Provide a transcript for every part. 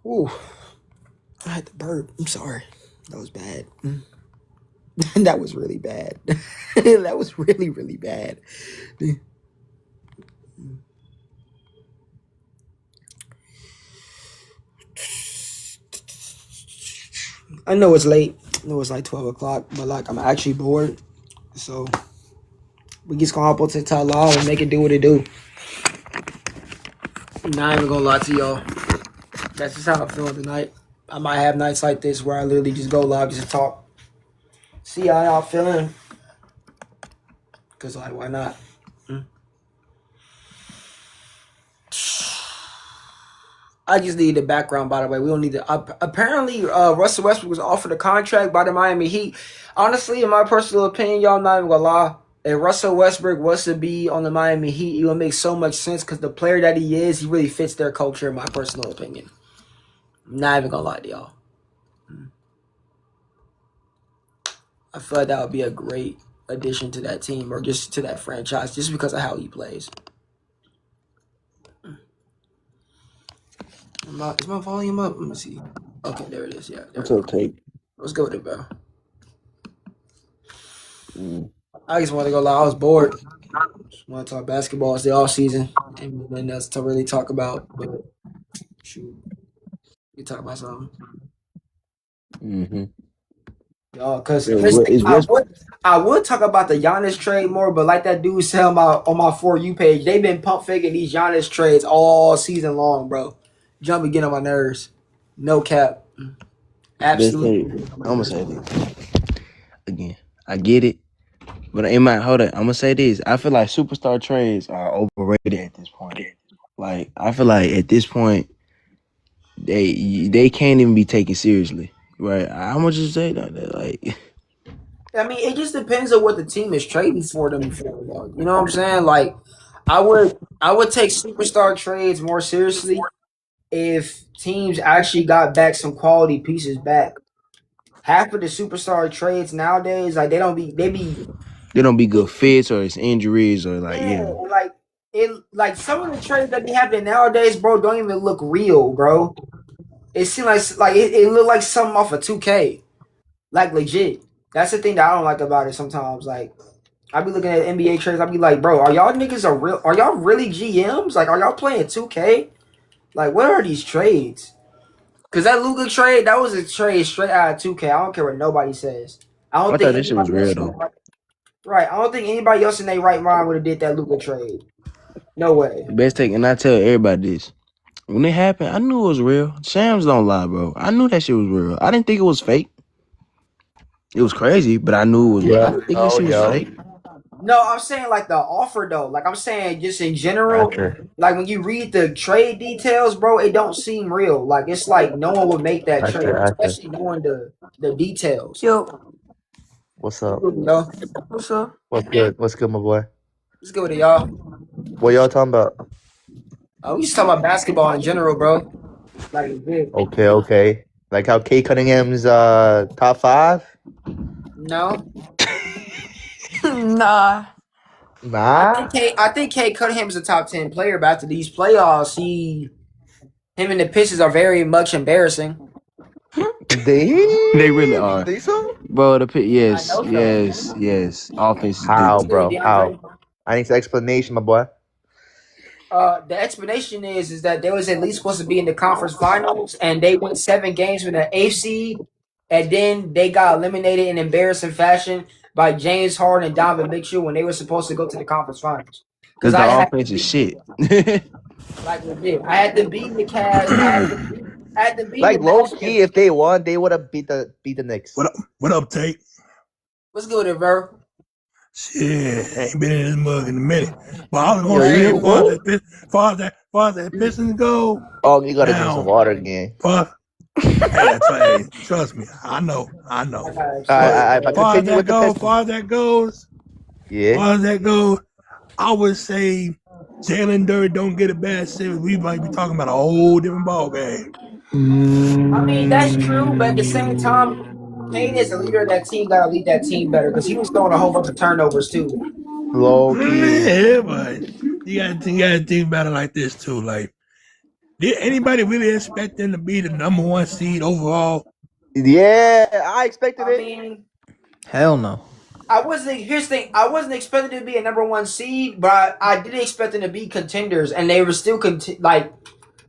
Ooh, I had to burp. I'm sorry. That was bad. That was really bad. That was really, really bad. I know it's late. I know it's like 12 o'clock, but like I'm actually bored. So we just gonna hop on TikTok live and make it do what it do. I'm not even gonna lie to y'all. That's just how I'm feeling tonight. I might have nights like this where I literally just go live just to talk. See how y'all feeling. Cause like why not? I just need the background, by the way. We don't need to. Apparently, Russell Westbrook was offered a contract by the Miami Heat. Honestly, in my personal opinion, y'all not even gonna lie. If Russell Westbrook was to be on the Miami Heat, it would make so much sense because the player that he is, he really fits their culture, in my personal opinion. I'm not even gonna lie to y'all. I feel like that would be a great addition to that team or just to that franchise, just because of how he plays. Is my volume up? Let me see. Okay, there it is. Yeah. What's up, Tate? Let's go with it, bro. I just want to go lie. I was bored. Just want to talk basketball. It's the off season, and then that's to really talk about. But shoot, we talk about something. Y'all, because I would talk about the Giannis trade more, but like that dude said on my For You page, they've been pump faking these Giannis trades all season long, bro. Jumping, getting on my nerves. No cap. Absolutely. I'm gonna say this again. I get it, but in my hold up, I'm gonna say this. I feel like superstar trades are overrated at this point. Like I feel like at this point, they can't even be taken seriously. Right? How much you say that? Like, I mean, it just depends on what the team is trading for them for. You know what I'm saying? Like, I would take superstar trades more seriously if teams actually got back some quality pieces back. Half of the superstar trades nowadays, like they don't be good fits or it's injuries or like like some of the trades that be happening nowadays, bro, don't even look real, bro. It seems like it look like something off of 2K, like legit. That's the thing that I don't like about it sometimes. Like I be looking at NBA trades, I be like, bro, are y'all niggas are y'all really GMs? Like, are y'all playing 2K? Like, what are these trades? Because that Luka trade, that was a trade straight out of 2K. I don't care what nobody says. I thought this shit was real though. Right. I don't think anybody else in their right mind would have did that Luka trade. No way. Best take, and I tell everybody this. When it happened, I knew it was real. Shams don't lie, bro. I knew that shit was real. I didn't think it was fake. It was crazy, but I knew it was real. I didn't think that shit was fake. No, I'm saying like the offer though. Like I'm saying just in general. Gotcha. Like when you read the trade details, bro, it don't seem real. Like it's like no one would make that trade, especially knowing the details. Yo. What's up? Yo. What's up? What's good? What's good, my boy? Let's go with it, y'all. What y'all talking about? We just talking about basketball in general, bro. Like Okay. Like how Kate Cunningham's top 5? No. Nah. I think Kate Cunningham's a top 10 player, but after these playoffs, him and the Pistons are very much embarrassing. They really are. Think so? Bro, yes. Offense. How, bro? How? I need some explanation, my boy. The explanation is that they was at least supposed to be in the conference finals, and they went 7 games with the 8th seed, and then they got eliminated in embarrassing fashion by James Harden and Donovan Mitchell when they were supposed to go to the conference finals. Because the offense is shit. Like legit, I had to beat the Cavs. I had to beat like low key. If they won, they would have beat the Knicks. What up, Tate? What's good with it, bro? Shit, ain't been in this mug in a minute. But I was gonna say, far as that Pistons go. Oh, you gotta drink some water again. Hey, trust me, I know. Far as that goes, I would say Jalen Dirty don't get a bad series. We might be talking about a whole different ball game. I mean, that's true, but at the same time, Payne is the leader of that team. Gotta lead that team better because he was throwing a whole bunch of turnovers too. Low key. Yeah, but you gotta think about it like this too. Like, did anybody really expect them to be the number 1 seed overall? Yeah, I expected I it. mean, Hell no. I wasn't. Here's the thing. I wasn't expecting to be a number 1 seed, but I did expect them to be contenders, and they were still like.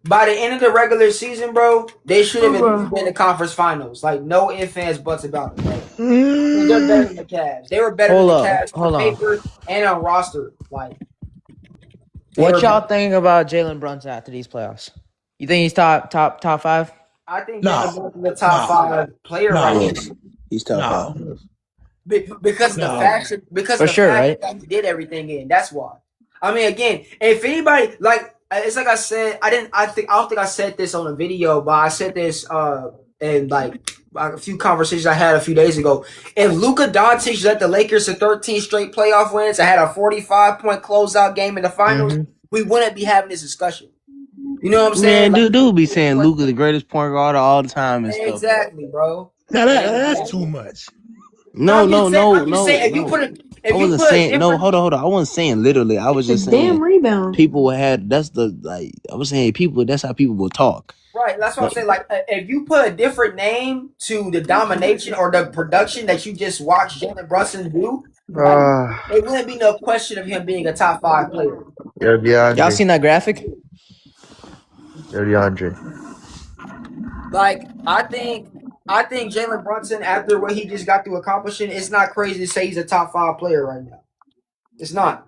By the end of the regular season, bro, they should have been in the conference finals. Like, no ifs, ands, buts about it. Like, they're better than the Cavs. They were better Hold than up, the Cavs hold on on. paper and on roster. Like, What y'all think about Jalen Brunson after these playoffs? You think he's top 5? I think Nah. Jalen Brunson's the top 5 player Nah. right Yes. now. He's top 5. Because of the No. fashion, because For of the sure, fact right? that he did everything in. That's why. I mean, again, if anybody it's like I said, I don't think I said this on a video, but I said this in like a few conversations I had a few days ago. If Luka Doncic led the Lakers to 13 straight playoff wins and had a 45-point closeout game in the finals, we wouldn't be having this discussion. You know what I'm saying? Man, Like, dude be saying Luka the greatest point guard of all the time and stuff. exactly, bro. Now that's too much. No. I'm just saying, if you put it, if I you wasn't put saying different, hold on. I wasn't saying literally. I was just saying rebound. people had I was saying that's how people will talk. right, that's what I'm saying. Like, if you put a different name to the domination or the production that you just watched Jalen Brunson do, like, there wouldn't be no question of him being a top 5 player. Yo, DeAndre. Y'all seen that graphic? Yo, DeAndre. Like, I think Jalen Brunson, after what he just got through accomplishing, it's not crazy to say he's a top 5 player right now. It's not.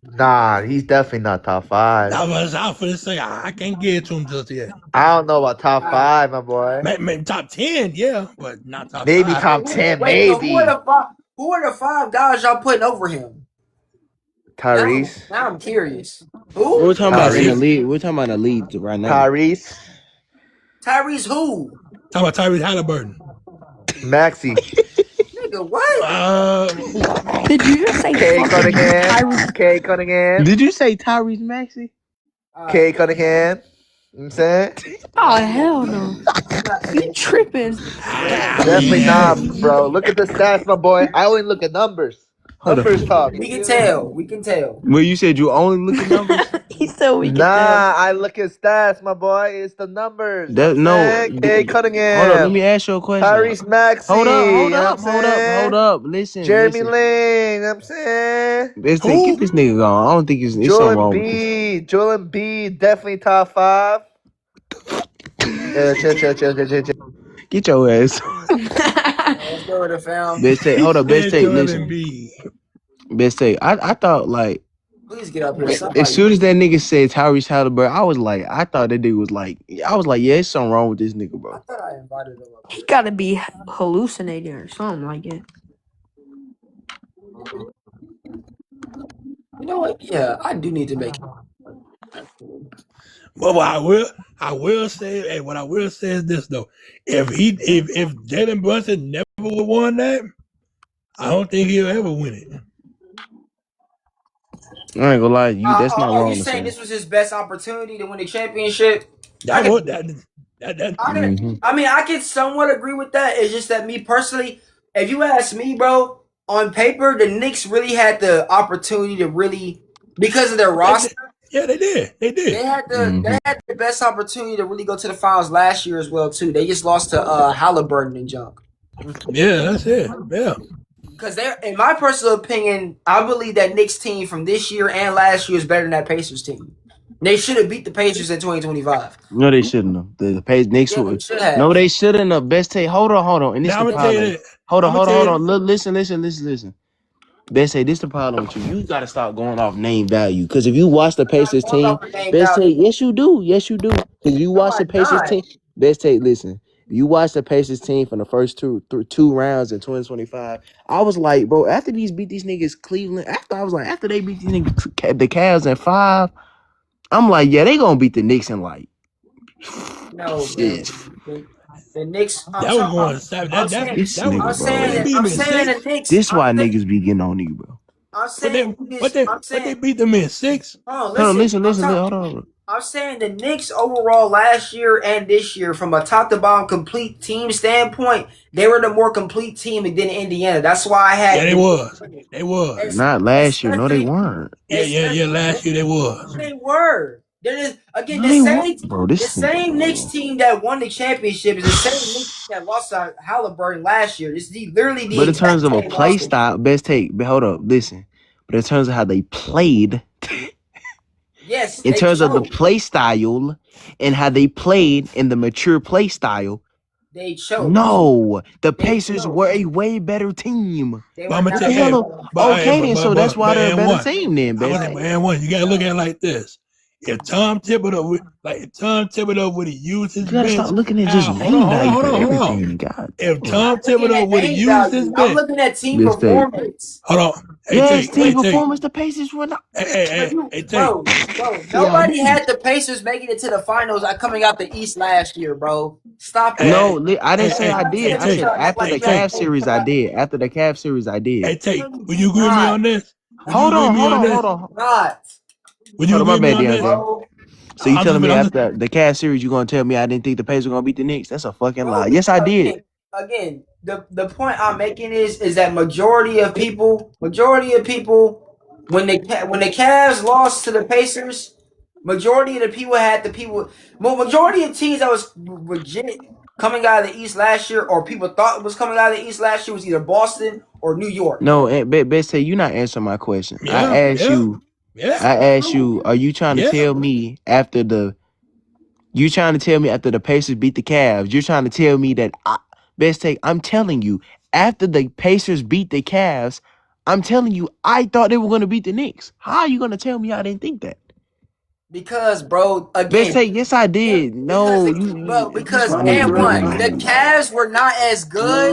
Nah, he's definitely not top 5. I was out for to say I can't get to him just yet. I don't know about top 5, my boy. Maybe top 10, yeah, but not top Maybe 5. top 10, Wait, so maybe. who are the 5 guys y'all putting over him? Tyrese. Now I'm curious. Who? We're talking about in the Tyrese. league. We're talking about the league right now. Tyrese. Tyrese who? Talking about Tyrese Halliburton. Maxey. Nigga, what? Did you just say K fucking Cunningham. Tyrese? K Cunningham. Did you say Tyrese Maxey? K Cunningham. You know what I'm saying? Oh hell no! You tripping? Definitely not, bro. Look at the stats, my boy. I only look at numbers. Numbers talk. We can tell. We can tell. Well, you said you only look at numbers. He said we can Nah, I look at stats, my boy. It's the numbers. That, no. K Cunningham. Hold up. Let me ask you a question. Tyrese Maxey. Hold you know up. what I'm saying? Hold up. Listen. Jeremy listen. Lin. You know what I'm saying? Listen, get this nigga going. I don't think it's something wrong with this. Joel Embiid, definitely top 5. Chill. Get your ass. Let's go with the film. Best take. Hold up. Best take. Listen. Embiid. Best take. I thought like Please get up here. Somebody. as soon as that nigga said Tyrese Halliburton, I thought that nigga was like, I was like, yeah, there's something wrong with this nigga, I bro. thought I invited him up. He gotta be hallucinating or something like it. You know what? Yeah, I do need to make it. But what I will say, what I will say is this though: if Jalen Brunson never would have won that, I don't think he'll ever win it. I ain't gonna lie, that's not Are wrong you to saying say. this was his best opportunity to win the championship? That I was can- that. I mean, I can somewhat agree with that. It's just that me personally, if you ask me, bro, on paper, the Knicks really had the opportunity to really, because of their roster, Yeah, they did. they had the best opportunity to really go to the finals last year as well too. They just lost to Halliburton and junk. Yeah, that's it. Yeah. Because in my personal opinion, I believe that Knicks team from this year and last year is better than that Pacers team. They should have beat the Pacers in 2025. No, they shouldn't have. The Knicks Yeah, would. they should have. No, they shouldn't have. Best take. Hold on. And this Now the I'm gonna tell you problem. that. Hold I'ma tell you- on. Look, listen. Best say this the problem with you. You gotta stop going off name value. Because if you watch the Pacers going team, off of name best value. say yes you do. Because you watch the I'm Pacers not. team. Best take. Listen, you watch the Pacers team from the first two rounds in 2025. I was like, bro, after these beat these niggas Cleveland. After they beat these niggas the Cavs in 5. I'm like, yeah, they gonna beat the Knicks in like. No, Shit. the Knicks. That was going to seven. I'm That This that nigga, was. bro. I'm saying the Knicks. This why I'm saying- niggas be getting on you, bro. I'm But saying. they beat them in 6. Oh, Hold on, listen. I'm talking- Hold on. I'm saying the Knicks overall last year and this year, from a top to bottom complete team standpoint, they were the more complete team than Indiana. That's why I had. Yeah, they was. They was. Not last year. No, they weren't. Yeah. Last year they was. They were. There is again No, the they same. weren't. Bro, The this same Knicks team that won the championship is the same Knicks team that lost to Halliburton last year. This is literally the. But in exact terms of a same play roster. style, best take. But hold up, listen. But in terms of how they played, Yes. in they terms of the choked. play style and how they played in the mature play style, They choked. no, the They Pacers choked. were a way better team. They But were I'm gonna not tell better. you, Okay, then, so that's why they're a better team then, I'm best gonna say, take. man, one, you gotta look at it like this. If Tom Thibodeau would have used his You gotta bench, stop looking at just name value for everything. God. If Tom I'm looking Thibodeau at would have name used his value. I'm bench, looking at team This thing. performance. hold on. Hey, Yes, Tate, team hey, Tate. performance. The Pacers were not. Hey, Tate. Bro, nobody had the Pacers making it to the finals coming out the East last year, bro. Stop Hey, it. No, I didn't say I did. I Tate, said after the Tate. Cavs series, I did. After the Cavs series, I did. Hey, Tate, would you agree with me on this? Hold on. Not. Would you Hold on, my agree with me bad, on this? DeAndre. So you telling me after the Cavs series, you gonna tell me I didn't think the Pacers were gonna beat the Knicks? That's a fucking lie. Yes, I did. Again, the point I'm making is that majority of people, when the Cavs lost to the Pacers, majority of the people had the people. Majority of teams that was legit coming out of the East last year, or people thought it was coming out of the East last year, was either Boston or New York. No, best say you not answering my question. Yeah, I asked you. Yeah. I asked you. Are you trying to tell me after the? You trying to tell me after the Pacers beat the Cavs? You're trying to tell me that best take. I'm telling you after the Pacers beat the Cavs, I'm telling you I thought they were gonna beat the Knicks. How are you gonna tell me I didn't think that? Because, bro, again, Best take. Yes, I did. No, because and one, the Cavs were not as good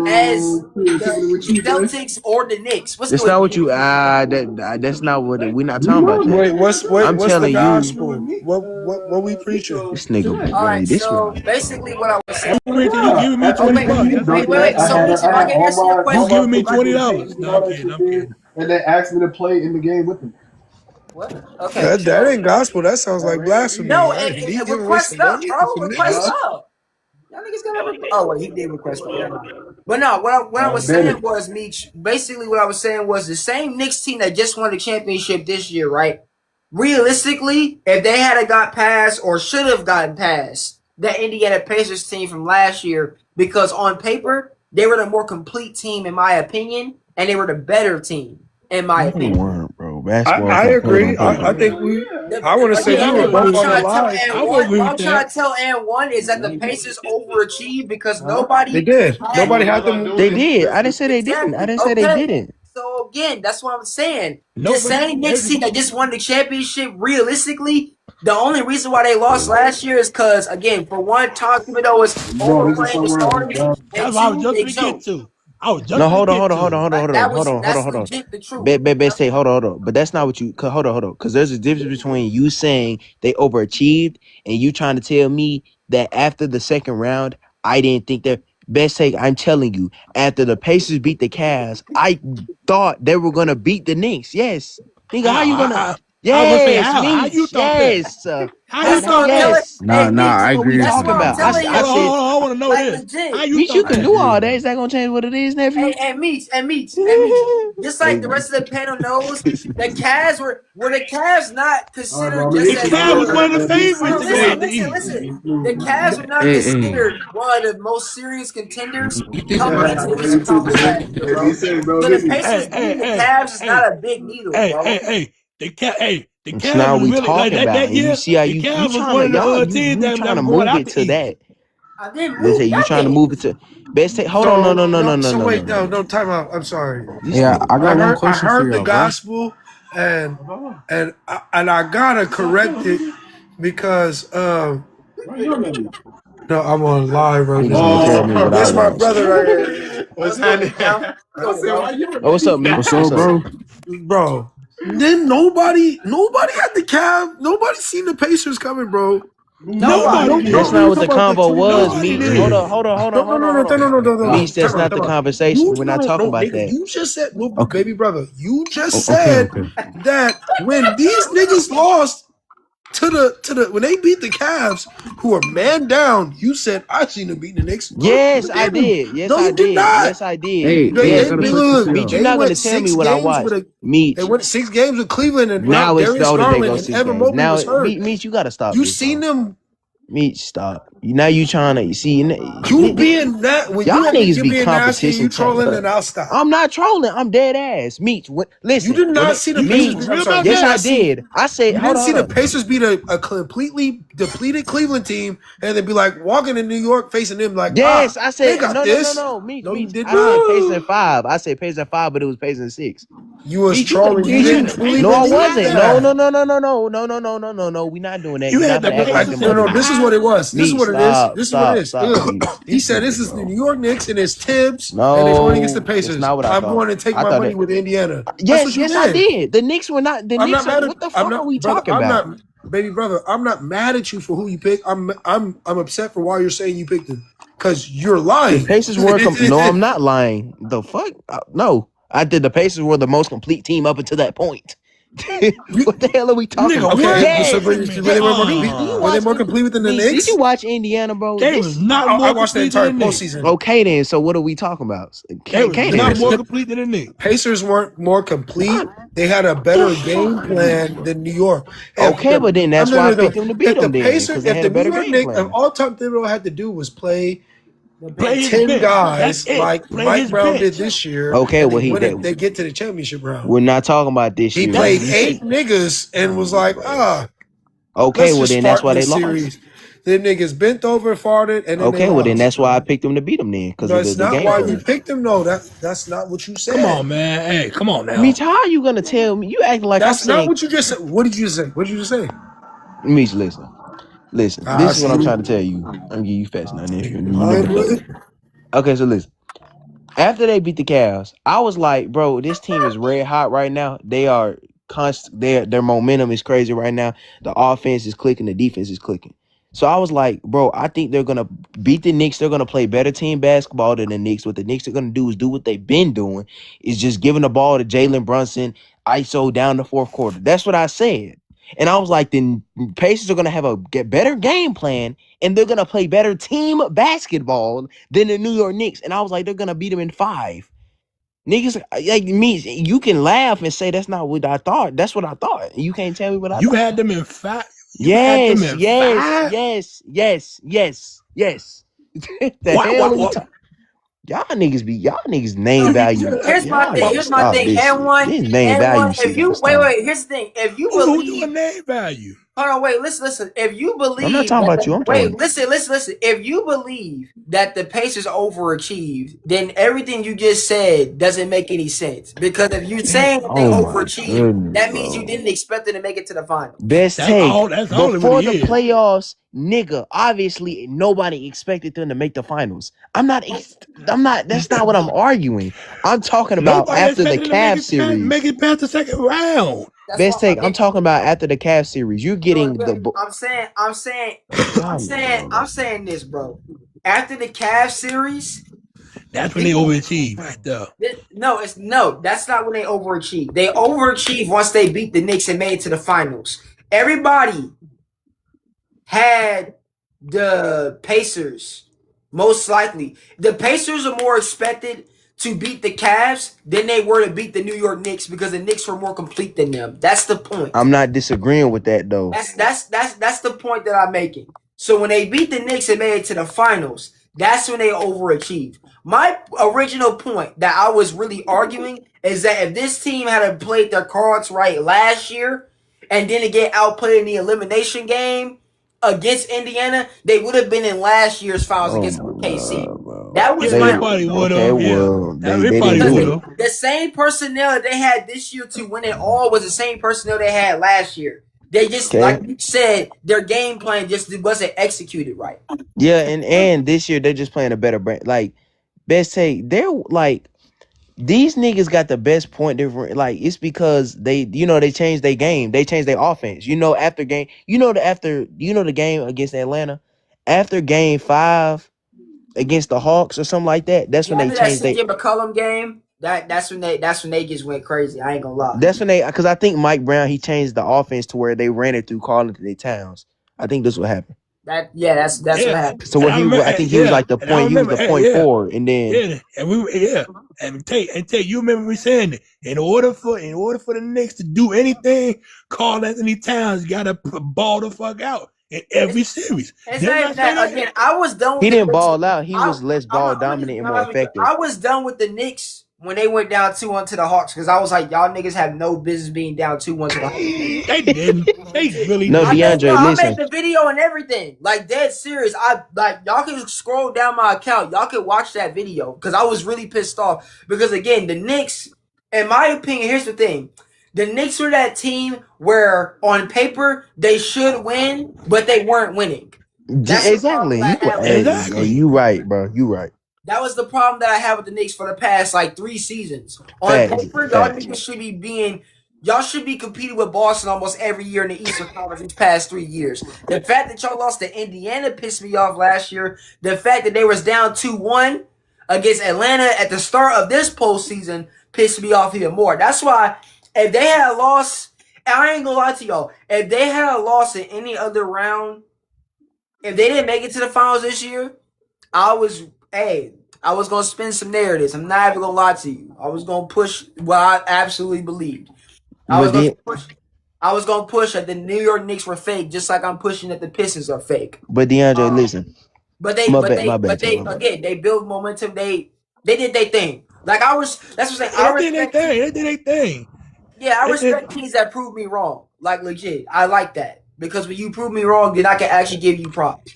as the Celtics or the Knicks. That's not what you. That's not what we're not talking about. That. Wait, what's the telling gospel? you. What we preaching? This nigga. All right, This so one. basically what I was saying. You giving me $20? Wait. So, Mitch, if I can answer your You question. giving me $20? No, I'm kidding. And they asked me to play in the game with them. What? Okay. That ain't gospel. That sounds like blasphemy. No, Right? He giving away request some up, money bro. for Request niggas? up. Y'all niggas gonna oh wait, he did request up. But no, what I was saying was, Meech, basically what I was saying was the same Knicks team that just won the championship this year, right? Realistically, if they had got past or should have gotten past that Indiana Pacers team from last year, because on paper, they were the more complete team in my opinion, and they were the better team in my opinion. Weren't, bro. Basketball. I agree. I think we. I want to say we were both on the line. What I'm trying to tell N1 is that the Pacers overachieved because nobody. They did. Nobody had them. They did. I didn't say they didn't. I didn't say they didn't. So again, that's what I'm saying. The same Knicks team that just won the championship, realistically, the only reason why they lost last year is because, again, for one, Tom Thibodeau was overplaying the starters. That's what I was just going to get to. No, hold on. Legit the truth. Best say, hold on. But that's not what you. Hold on. Because there's a difference between you saying they overachieved and you trying to tell me that after the second round, I didn't think that. Best take, I'm telling you, after the Pacers beat the Cavs, I thought they were gonna beat the Knicks. Yes, nigga, how you gonna? Yes, how you thought yes. How you thought yes. Nah, I agree. What you talking about? I said, I want to know this. How you you can do all that. Is that gonna change what it is, nephew? And Meech. Just like the rest of the panel knows, the Cavs were the Cavs not considered just as the Cavs was one of the favorites to go in the East. Listen. The Cavs were not considered one of the most serious contenders coming into this conference, bro. So the Pacers beating the Cavs is not a big needle, bro. The Cavs It's not what we really, talking like, about. that year, You see how the you Cavs was trying one of to the teams that trying to brought move out it the to East. that. I didn't They move say you trying to nothing. move it to best take. Hold on, no. So wait, no, time out. I'm sorry. Yeah, I got one I question for heard y'all, the gospel, and I gotta correct it because no, I'm on live right now. This my brother right here. What's happening? What's up, man? What's up, bro? Bro. Then nobody had the Cavs. Nobody seen the Pacers coming, bro. Nobody. That's not what the convo was, Nobody Meech. did. Hold on. Meech, that's not the conversation. We're not talking about that. You just said, baby brother, you just said that when these niggas lost, to the when they beat the Cavs, who are man down, you said I seen them beat the Knicks. Yes, You I didn't. did. Yes, No, I you did did. not. Yes, I did. Hey, They, I Yes, they, got a they, Meech. question for look, Meech, y'all. you're they not went gonna tell me 6 what I games watched. with a. They Meech. went 6 games with Cleveland, and Now it's Darius older. They go Garland and 6 Evan games. Mobley Now, was hurt. Meech, you gotta stop You this, seen bro. them. Meech, stop. Now you trying to see You being that when y'all you admit niggas you're be being nasty and competition you tank. trolling, then I'll stop. I'm not trolling. I'm dead ass. Meech, You listen. did not see the Pacers You Meech, beat. for I'm real sorry. about You did yes, that? I not see. did. I said, You hold didn't see the on. Pacers beat a completely depleted Cleveland team, and they'd be like walking in New York facing them like, Yes, I they said got this. no. Meech, No, you Meech. did I said not. Pacers 5. I said Pacers 5, but it was Pacers 6. You was Meech, you can trolling. You You Meech, had didn't the truly no, I Pacers believe wasn't. No. that. We not doing that. You You're had not the gonna act like Pacers them at other No. niggas. This is what it was. This is Meech, what it is. stop, This is what it stop, is. stop, Look, Meech. he said this is the New York Knicks and it's Tibbs, and they're going against the No, that's Pacers. not what I I'm thought. going to take I my thought money it. with Indiana. That's what Yes, you yes, I did. did. The Knicks were not. The I'm Knicks not are. mad at. What the I'm fuck are not, we brother. talking I'm about? not, baby brother. I'm not mad at you for who you picked. I'm upset for why you're saying you picked them because you're The lying. Pacers were. No, I'm not lying. The fuck? No, I did. The Pacers were the most complete team up until that point. What the hell are we talking nigga, about? Okay, what? so Wait, Yes, wait a were minute. they more Meech, do complete? you Were they watch? more complete than the Meech, did you Knicks? watch Indiana, bro? They was This not I more watched the complete than entire the Knicks. postseason. okay then. So what are we talking about? They was Can't not more answer. complete than the Knicks. Pacers weren't more complete. They had a The better game fuck? plan than New York. Okay, but then that's why I picked them to beat If the them then, Pacers, because they if had the a New better York game Knicks, if plan. all Tom Thibodeau had to do was play The Play bench. his 10 bench. That's guys it. like Play Mike his Brown did bench. this year, Okay, and well they get to the championship round. we're not talking about this He year. played You 8 see? niggas and was like, Okay, let's well just then that's Spartan why they this lost. series. Them niggas bent over, farted, and then they Okay, well then lost. that's why I picked them to beat them then, because No, of it's the not game why you plan. picked them. No, that's not what you Come said. on, man. Hey, come on now. Meech, how are you gonna tell me? You acting like I'm That's not saying. what you just said. What did you just say? What did you just say? Meech, listen. I This is what see. I'm trying to tell you. I'm gonna give you fast now, nephew. You know Lying, what the fuck. brother. Okay, so listen. After they beat the Cavs, I was like, bro, this team is red hot right now. They are constant. Their momentum is crazy right now. The offense is clicking. The defense is clicking. So I was like, bro, I think they're gonna beat the Knicks. They're gonna play better team basketball than the Knicks. What the Knicks are gonna do is do what they've been doing, is just giving the ball to Jalen Brunson, ISO down the fourth quarter. That's what I said. And I was like, then Pacers are gonna have a better game plan, and they're gonna play better team basketball than the New York Knicks. And I was like, they're gonna beat them in 5. Niggas like me, you can laugh and say that's not what I thought. That's what I thought. You can't tell me what I You thought. had them in 5. You had them in 5. Yes. The hell are we talking? Y'all niggas name value. Here's my Y'all thing. niggas Here's my stop thing. this shit. This name And value one. shit If gotta you stop. here's the thing. If you Who believe, doing name value? hold on, wait, listen. If you I'm not believe talking that about you. I'm wait, talking. listen. If you believe that the Pacers overachieved, then everything you just said doesn't make any sense. Because if you're saying that they Oh my overachieved, goodness, that means you bro. didn't expect them to make it to the finals. Best That's take. all. That's all it Before the really is. playoffs, nigga, obviously nobody expected them to make the finals. I'm not. That's not what I'm arguing. I'm talking about Nobody after the expected them to Cavs series. make it past the second round. That's Best why take. I'm talking about after the Cavs series. You're no, getting the. I'm saying this, bro. After the Cavs series, That's when they overachieved right there. that's not when they overachieved. They overachieved once they beat the Knicks and made it to the finals. Everybody had the Pacers, most likely. The Pacers are more expected to beat the Cavs than they were to beat the New York Knicks because the Knicks were more complete than them. That's the point. I'm not disagreeing with that though. That's the point that I'm making. So when they beat the Knicks and made it to the finals, that's when they overachieved. My original point that I was really arguing is that if this team had played their cards right last year and didn't get outplayed in the elimination game against Indiana, they would have been in last year's finals against OKC. Bro. That was Yeah, my they probably would Okay, have. well, Yeah, they probably didn't would do have. it. the same personnel that they had this year to win it all was the same personnel they had last year. They just, Okay. like you said, their game plan just wasn't executed right. Yeah, and this year they're just playing a better brand. Like best take, they're like these niggas got the best point difference. Like it's because they changed their game. They changed their offense. After game, the game against Atlanta, after game 5 against the Hawks or something like that. That's when they After that changed they. CJ McCollum game, That's when they just went crazy. I ain't gonna lie. That's when because I think Mike Brown, he changed the offense to where they ran it through Carlton Towns. I think that's what happened. That's what Yeah, happened. So and where I he, remember, I think he was like the and I point, he was remember, the point forward, and then and take you remember me saying that in order for the Knicks to do anything, Karl Anthony Towns got to ball the fuck out in every series. It's not even that. Again, I was done with he the didn't Knicks. ball out. He was less ball dominant and more effective. I was done with the Knicks when they went down 2-1 to the Hawks because I was like, y'all niggas have no business being down 2-1 to the Hawks. They didn't. They really No, didn't. DeAndre, I listen. made the video and everything. Like, dead serious. Y'all can scroll down my account. Y'all can watch that video because I was really pissed off. Because, again, the Knicks, in my opinion, here's the thing. The Knicks were that team where, on paper, they should win, but they weren't winning. That's Exactly. You right, bro. You right. That was the problem that I had with the Knicks for the past, 3 seasons. On paper, y'all niggas should be y'all should be competing with Boston almost every year in the Eastern Conference these past 3 years. The fact that y'all lost to Indiana pissed me off last year. The fact that they was down 2-1 against Atlanta at the start of this postseason pissed me off even more. That's why if they had lost, and I ain't gonna lie to y'all, if they had a loss in any other round, if they didn't make it to the finals this year, I was gonna spin some narratives. I'm not even gonna lie to you. I was gonna push what I absolutely believed. I was gonna push that the New York Knicks were fake, just like I'm pushing that the Pistons are fake. But DeAndre, listen. But they again, they build momentum. They did their thing. That's what I'm saying. They did their thing. Yeah, I respect teams that prove me wrong. Like, legit, I like that because when you prove me wrong, then I can actually give you props.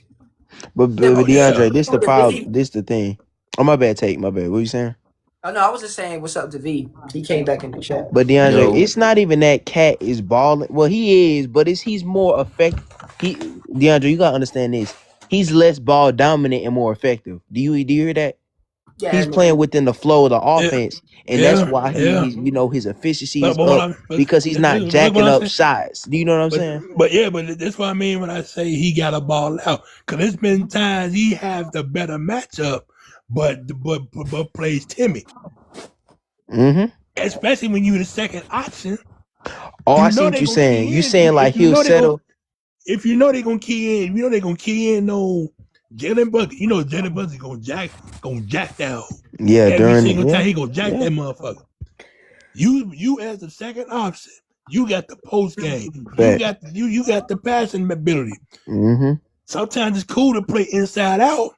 But DeAndre, this the problem. This the thing. Oh, my bad. My bad. What you saying? Oh no, I was just saying what's up to V. He came back in the chat. But DeAndre, it's not even that Cat is balling. Well, he is, but he's more effective. DeAndre, you gotta understand this. He's less ball dominant and more effective. Do you hear that? Yeah, he's playing within the flow of the offense, and that's why he's his efficiency is up because he's not jacking up shots. Do you know what I'm saying? But that's what I mean when I say he got a ball out. Because there's been times he has the better matchup, but plays timid. Mm-hmm. Especially when you're the second option. Oh, I see what you're saying. You saying like he'll settle. If you know they're gonna key in, no Jalen Bucket. You know Jalen Bucket gonna jack that hoe. Yeah, every single time he gonna jack that motherfucker. You as the second option, you got the post game. You got the passing ability. Mm-hmm. Sometimes it's cool to play inside out.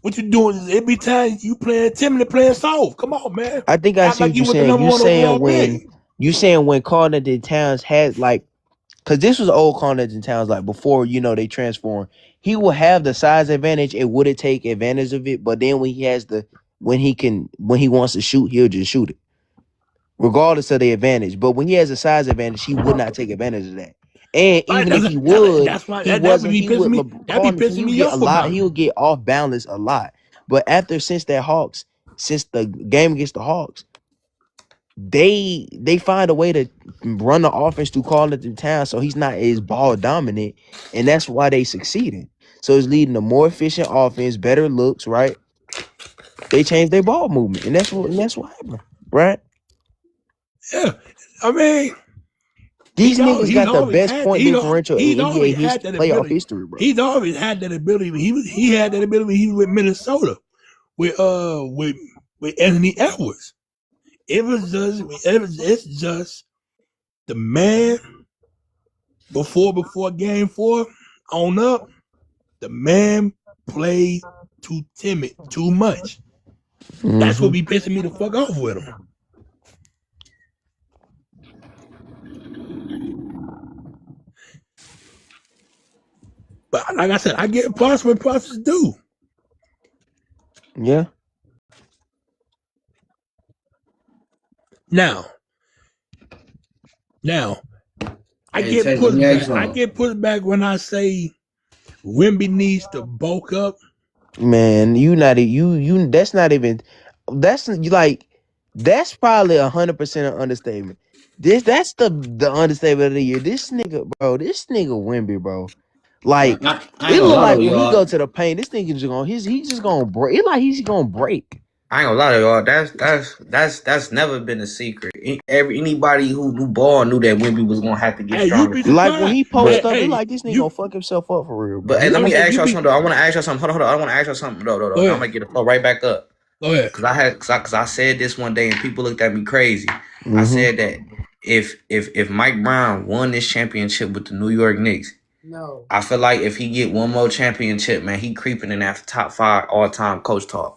What you doing is every time you playing timid and playing soft. Come on, man. I think I see what you're saying. You saying when Karl Anthony Towns had because this was old Karl Anthony Towns before they transformed. He will have the size advantage and wouldn't take advantage of it. But then when he wants to shoot, he'll just shoot it, regardless of the advantage. But when he has a size advantage, he would not take advantage of that. And even if he would, he'll get off balance a lot. But since the game against the Hawks, they find a way to run the offense through Karl Anthony Towns, so he's not as ball dominant, and that's why they succeeded. So it's leading to more efficient offense, better looks, right? They changed their ball movement, and that's what happened, right? Yeah, I mean, these niggas got the best point differential in NBA playoff history, bro. He's always had that ability. He had that ability when he was with Minnesota, with Anthony Edwards. It's just the man before game 4 on up. The man played too timid, too much. Mm-hmm. That's what be pissing me the fuck off with him. But like I said, I get props where props is due. Yeah. Now, I get put back when I say Wemby needs to bulk up. Man, that's probably 100% an understatement. That's the understatement of the year. This nigga Wemby, bro. Like it look like when he go to the paint, this nigga he's just gonna break. It like he's gonna break. I ain't gonna lie to y'all. That's never been a secret. Anybody who knew ball knew that Wemby was gonna have to get Hey, you'd stronger. be Like when surprised. he But posts up, it hey, like this nigga you gonna fuck himself up for real, bro. But hey, let me hey, ask you y'all be something though. I want to ask y'all something. Hold on. I want to ask y'all something. No. go I'm ahead. gonna get the flow right back up. Go ahead. Cause I said this one day and people looked at me crazy. I Mhm. said that if Mike Brown won this championship with the New York Knicks, No. I feel like if he get one more championship, man, he creeping in after top 5 all time coach talk.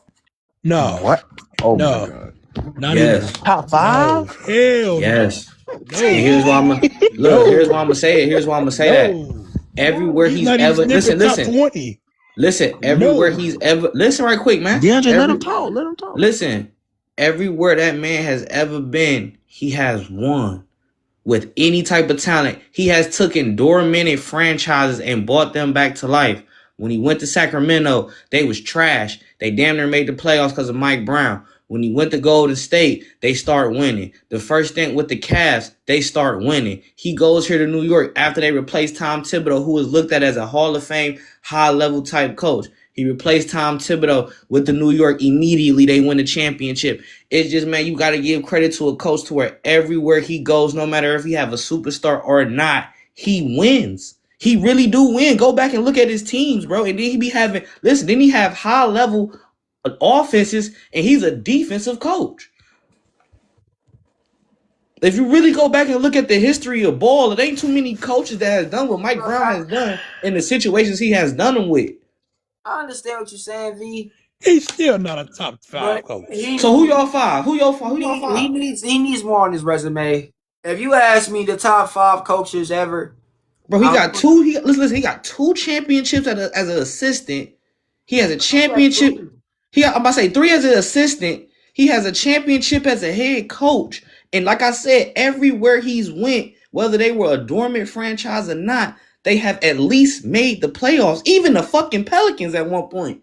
No, What? Oh my no, god. not even. Yes, Top No, 5? hell no, yes. no, And here's why I'm gonna look. Here's why I'm gonna say it. Here's why I'm gonna say that. no. Everywhere He's he's not even ever sniffing top 20. listen. Everywhere No. he's ever listen right quick, man. DeAndre, let him talk. Let him talk. Listen, everywhere that man has ever been, he has won with any type of talent. He has taken dormant franchises and brought them back to life. When he went to Sacramento, they was trash. They damn near made the playoffs because of Mike Brown. When he went to Golden State, they start winning. The first stint with the Cavs, they start winning. He goes here to New York after they replaced Tom Thibodeau, who was looked at as a Hall of Fame, high-level type coach. He replaced Tom Thibodeau with the New York. Immediately, they win the championship. It's just, man, you got to give credit to a coach to where everywhere he goes, no matter if he have a superstar or not, he wins. He really do win. Go back and look at his teams, bro. And then he be having, listen, then he have high level offenses, and he's a defensive coach. If you really go back and look at the history of ball, it ain't too many coaches that has done what Mike Brown has done in the situations he has done them with. I understand what you're saying, V. He's still not a top 5 But coach. So who y'all five? Who y'all he five? needs more on his resume. If you ask me, the top 5 coaches ever, Bro, he got two. Listen. He got 2 championships as an assistant. He has a championship. I'm about to say 3 as an assistant. He has a championship as a head coach. And like I said, everywhere he's went, whether they were a dormant franchise or not, they have at least made the playoffs. Even the fucking Pelicans at one point.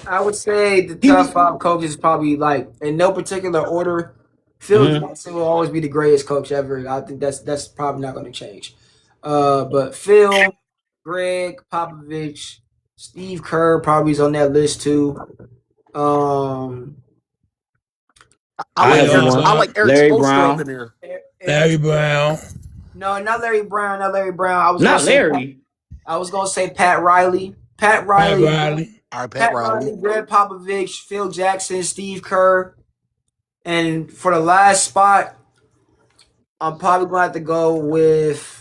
I would say the top 5 coaches probably, like, in no particular order. Phil Jackson will always be the greatest coach ever. I think that's probably not going to change. But Phil, Greg Popovich, Steve Kerr probably is on that list too. I like Eric Larry Spoelstra Brown. up in here. Larry Brown. No, not Larry Brown. Not Larry Brown. I was gonna say Pat Riley. Pat Riley. All right, Pat Riley, Greg Popovich, Phil Jackson, Steve Kerr, and for the last spot, I'm probably gonna have to go with.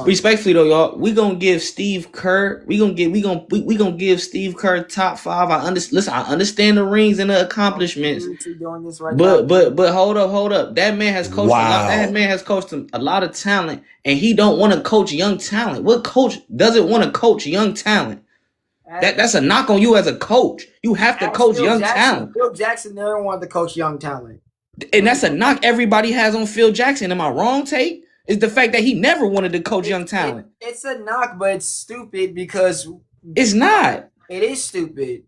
Respectfully though, y'all, we gonna give Steve Kerr. We gonna give Steve Kerr top 5. I understand the rings and the accomplishments. Doing this right But now. hold up. That man has coached a lot. That man has coached a lot of talent, and he don't want to coach young talent. What coach doesn't want to coach young talent? That's a knock on you as a coach. You have to coach young talent. Phil Jackson never wanted to coach young talent. And that's a knock everybody has on Phil Jackson. Am I wrong, Tate? Is the fact that he never wanted to coach young talent. It's a knock, but it's stupid because it's not. It is stupid.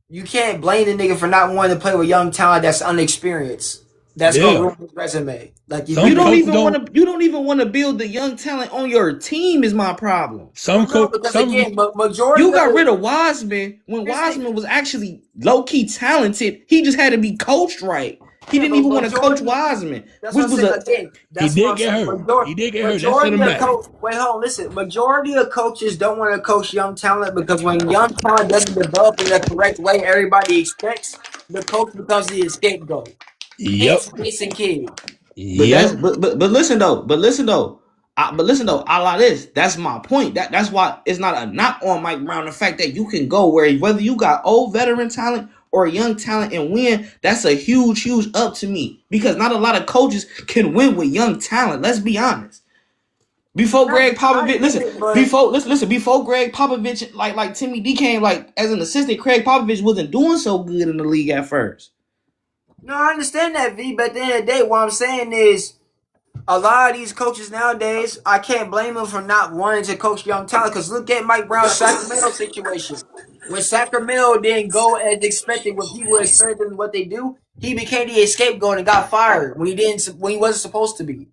You can't blame the nigga for not wanting to play with young talent that's unexperienced. That's gonna ruin his resume. Like you don't even want to build the young talent on your team. Is my problem. Majority. You got rid of Wiseman when Wiseman was actually low key talented. He just had to be coached right. He didn't even want to coach Wiseman, which was he did get hurt. He did get hurt. That's in the Wait, hold on, listen. Majority of coaches don't want to coach young talent because when young talent doesn't develop in the correct way everybody expects, the coach becomes the scapegoat. Yep. It's a kid. But listen though. I like this. That's my point. That's why it's not a knock on Mike Brown. The fact that you can go where whether you got old veteran talent or young talent and win, that's a huge up to me. Because not a lot of coaches can win with young talent. Let's be honest. Before Greg Popovich, before Greg Popovich, like Timmy D came, like as an assistant, Craig Popovich wasn't doing so good in the league at first. No, I understand that, V, but at the end of the day, what I'm saying is a lot of these coaches nowadays, I can't blame them for not wanting to coach young talent because look at Mike Brown's Sacramento situation. When Sacramento didn't go as expected, when people expected what they do, he became the scapegoat and got fired when he wasn't supposed to be.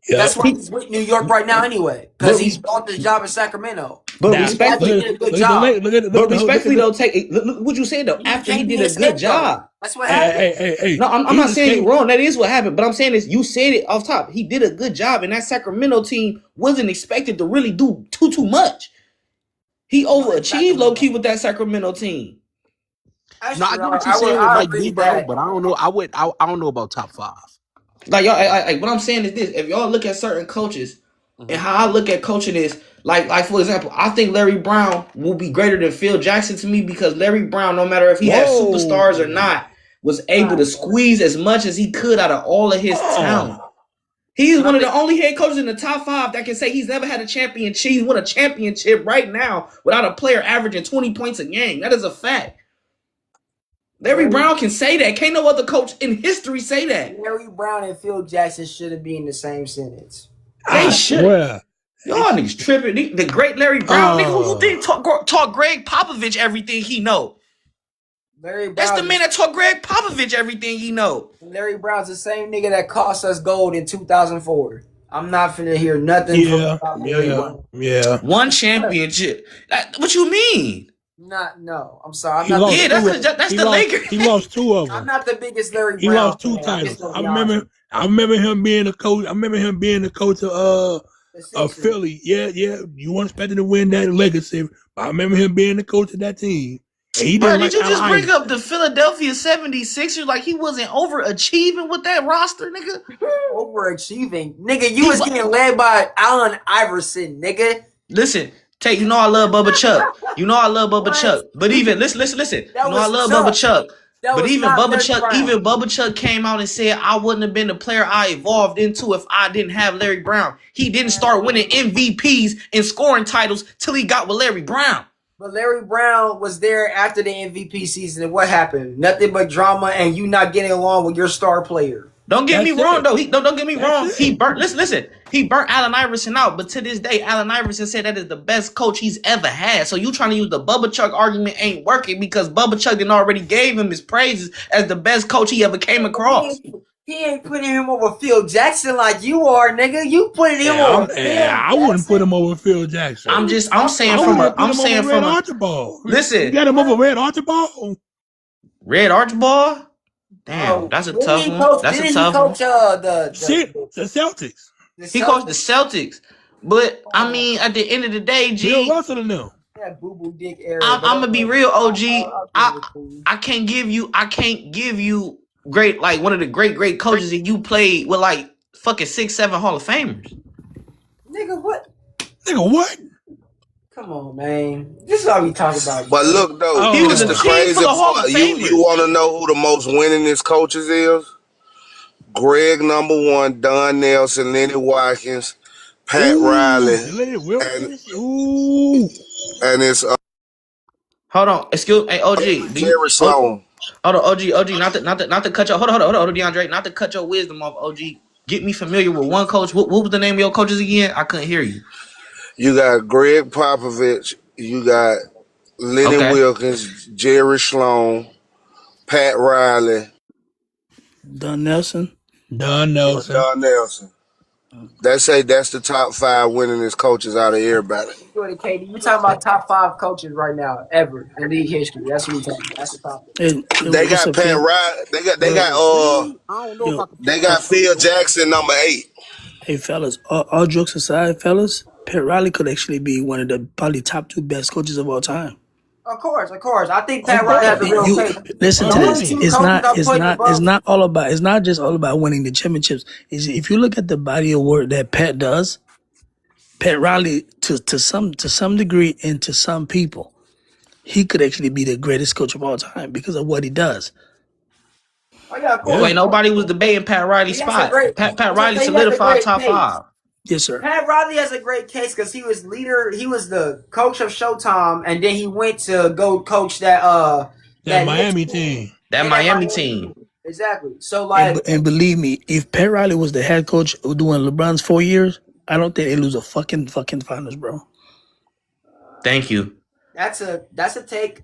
Yep. That's why he's with New York right now anyway, because he's lost his job in Sacramento. But Now, respectfully, He did a good job. but respectfully though, look what you said though. After he did a good job, That's what happened. hey. no, I'm not saying you're wrong. That is what happened. But I'm saying is you said it off top. He did a good job, and that Sacramento team wasn't expected to really do too much. He overachieved low key with that Sacramento team. No, I get what you're saying with Mike B, bro, but I don't know. I don't know about top 5. Like y'all, what I'm saying is this: if y'all look at certain coaches, and how I look at coaching is like for example, I think Larry Brown will be greater than Phil Jackson to me because Larry Brown, no matter if he had superstars or not, was able to squeeze as much as he could out of all of his talent. He is one of the only head coaches in the top 5 that can say he's never had a championship. He's won a championship right now without a player averaging 20 points a game. That is a fact. Larry Brown can say that. Can't no other coach in history say that. Larry Brown and Phil Jackson shouldn't be in the same sentence. They should. Y'all niggas tripping. The great Larry Brown, nigga, who didn't taught Greg Popovich everything he know. Larry Brown, that's the man that taught Greg Popovich everything he know. Larry Brown's the same nigga that cost us gold in 2004. I'm not finna hear nothing from Larry Brown. Yeah. One championship. What you mean? No. I'm sorry. That's the Lakers. He lost 2 of them. I'm not the biggest Larry Brown. He lost 2 titles. I remember him being the coach. I remember him being the coach of Philly. Yeah. You weren't expecting to win that legacy. But I remember him being the coach of that team. And he did you just bring up the Philadelphia 76ers like he wasn't overachieving with that roster, nigga? Overachieving? Nigga, you was getting led by Allen Iverson, nigga. Listen. Tate, you know I love Bubba Chuck. You know I love Bubba Chuck. But even listen. You know I love Bubba Chuck. But even Bubba Chuck came out and said I wouldn't have been the player I evolved into if I didn't have Larry Brown. He didn't start winning MVPs and scoring titles till he got with Larry Brown. But Larry Brown was there after the MVP season, and what happened? Nothing but drama and you not getting along with your star player. Don't get me wrong, though. Don't get me wrong. He burnt. Listen. He burnt Allen Iverson out, but to this day, Allen Iverson said that is the best coach he's ever had. So you trying to use the Bubba Chuck argument ain't working because Bubba Chuck didn't already gave him his praises as the best coach he ever came across. He ain't putting him over Phil Jackson like you are, nigga. You putting him over. I wouldn't put him over Phil Jackson. I'm saying from Archibald. Listen, you got him over Red Archibald. Red Archibald. Damn, that's a tough one. That's a tough one. The Celtics. He coached the Celtics, but I mean, at the end of the day, G. Bill Russell and them. That boo-boo dick era. I'm gonna be real, OG. I can't give you great like one of the great coaches that you played with like fucking 6-7 Hall of Famers. Nigga, what? Come on, man. This is all we talk about. But look, though, he was the crazy part. You want to know who the most winningest coaches is? Greg #1, Don Nelson, Lenny Watkins, Pat Riley, and it's hold on, excuse me, OG. Jerry Sloan. Hold on, OG, not to cut your hold on, DeAndre, not to cut your wisdom off, OG. Get me familiar with one coach. What was the name of your coaches again? I couldn't hear you. You got Greg Popovich, you got Lenny Wilkins, Jerry Sloan, Pat Riley, Don Nelson. They say that's the top 5 winningest coaches out of everybody. Katie, you talking about top 5 coaches right now ever in league history? That's what we talking about. That's the top. They got Pat Riley. They got Phil Jackson #8. Hey fellas, all jokes aside, fellas, Pat Riley could actually be one of the probably top 2 best coaches of all time. Of course. I think Pat Riley has a real case. Listen to this. It's not just all about winning the championships. If you look at the body of work that Pat does, Pat Riley to some degree and to some people, he could actually be the greatest coach of all time because of what he does. Oh, yeah, of course. Wait, nobody was debating Pat Riley's spot. Pat Riley solidified top 5. Yes, sir. Pat Riley has a great case because he was the coach of Showtime, and then he went to go coach that Miami team. That Miami team. Exactly. So like, and believe me, if Pat Riley was the head coach doing LeBron's 4 years, I don't think they lose a fucking finals, bro. Thank you. That's a take.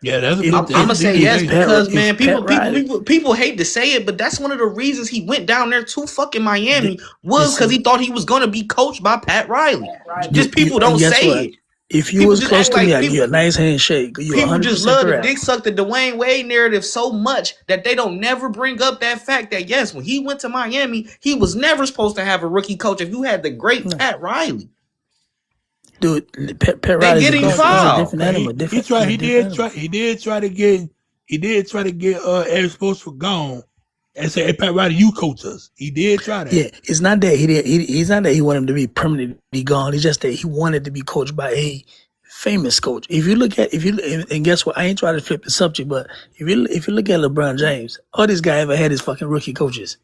Yeah, that's I'm gonna say yes because man, people hate to say it, but that's one of the reasons he went down there to fucking Miami was because he thought he was gonna be coached by Pat Riley. Just people don't say it. If you People was just close act to me, like I'd give you a nice handshake. You're people just 100% love the correct. dick suck the Dwayne Wade narrative so much that they don't never bring up that fact that yes, when he went to Miami, he was never supposed to have a rookie coach. If you had the great Pat Riley, dude, Pat they Riley's get him a fouled. different animal. He did try to get Eric Spoelstra gone and say, "Hey, Pat Riley, you coach us." He did try that. Yeah, it's not that he's not that he wanted him to be permanently gone. It's just that he wanted to be coached by a famous coach. And guess what? I ain't trying to flip the subject, but if you look at LeBron James, all this guy ever had is fucking rookie coaches.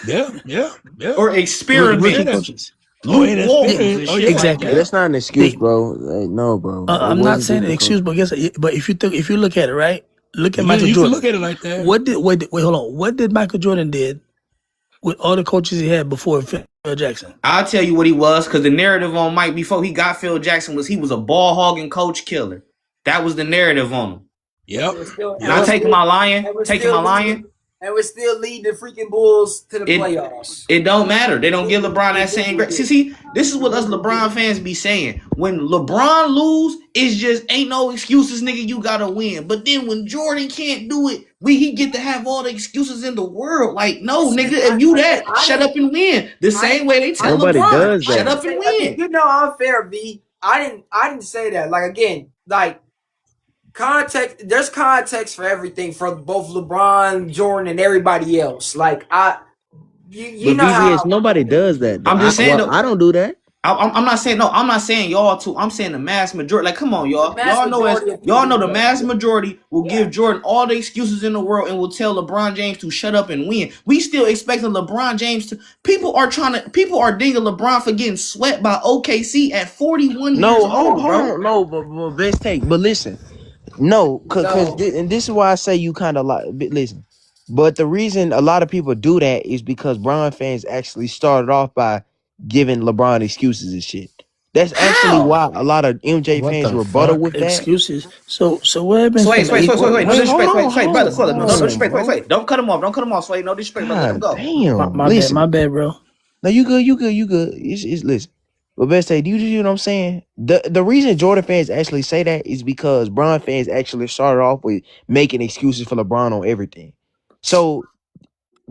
Yeah. Or experiment. Rookie coaches. Exactly. Yeah, that's not an excuse, bro. Like, no, bro. I'm not saying an excuse, but if you look at it, right? Look at Michael You Jordan. can look at it like that. Wait, hold on. What did Michael Jordan did with all the coaches he had before Phil Jackson? I'll tell you what he was, because the narrative on Mike before he got Phil Jackson was he was a ball hogging coach killer. That was the narrative on him. Yep. And I taking my lion. And would still lead the freaking Bulls to the playoffs. It don't matter. They don't give LeBron that same great. See, this is what us LeBron fans be saying. When LeBron lose, it's just ain't no excuses, nigga. You gotta win. But then when Jordan can't do it, he get to have all the excuses in the world. Like, no, nigga, if you shut up and win. The same way they tell LeBron, shut up and win. You know I'm fair, B. I didn't say that. Like again, like. Context. There's context for everything for both LeBron, Jordan, and everybody else. Like you know how nobody does that. Though. I'm just saying. I don't do that. I'm not saying no. I'm not saying y'all too. I'm saying the mass majority. Like, come on, y'all. Y'all know the mass majority will give Jordan all the excuses in the world and will tell LeBron James to shut up and win. We still expecting LeBron James to. People are digging LeBron for getting swept by OKC at 41 years old, bro. No, but best take. But listen. No, and this is why I say you kind of like. Listen, but the reason a lot of people do that is because Bron fans actually started off by giving LeBron excuses and shit. That's actually why a lot of MJ fans rebuttal with that. Excuses. So what happens? Wait. No disrespect. Wait. Don't cut him off. Sway. No disrespect, bro. Let him go. Damn. My bad, bro. No, you good. It's listen. But best say, do you see what I'm saying? The reason Jordan fans actually say that is because Bron fans actually started off with making excuses for LeBron on everything. So,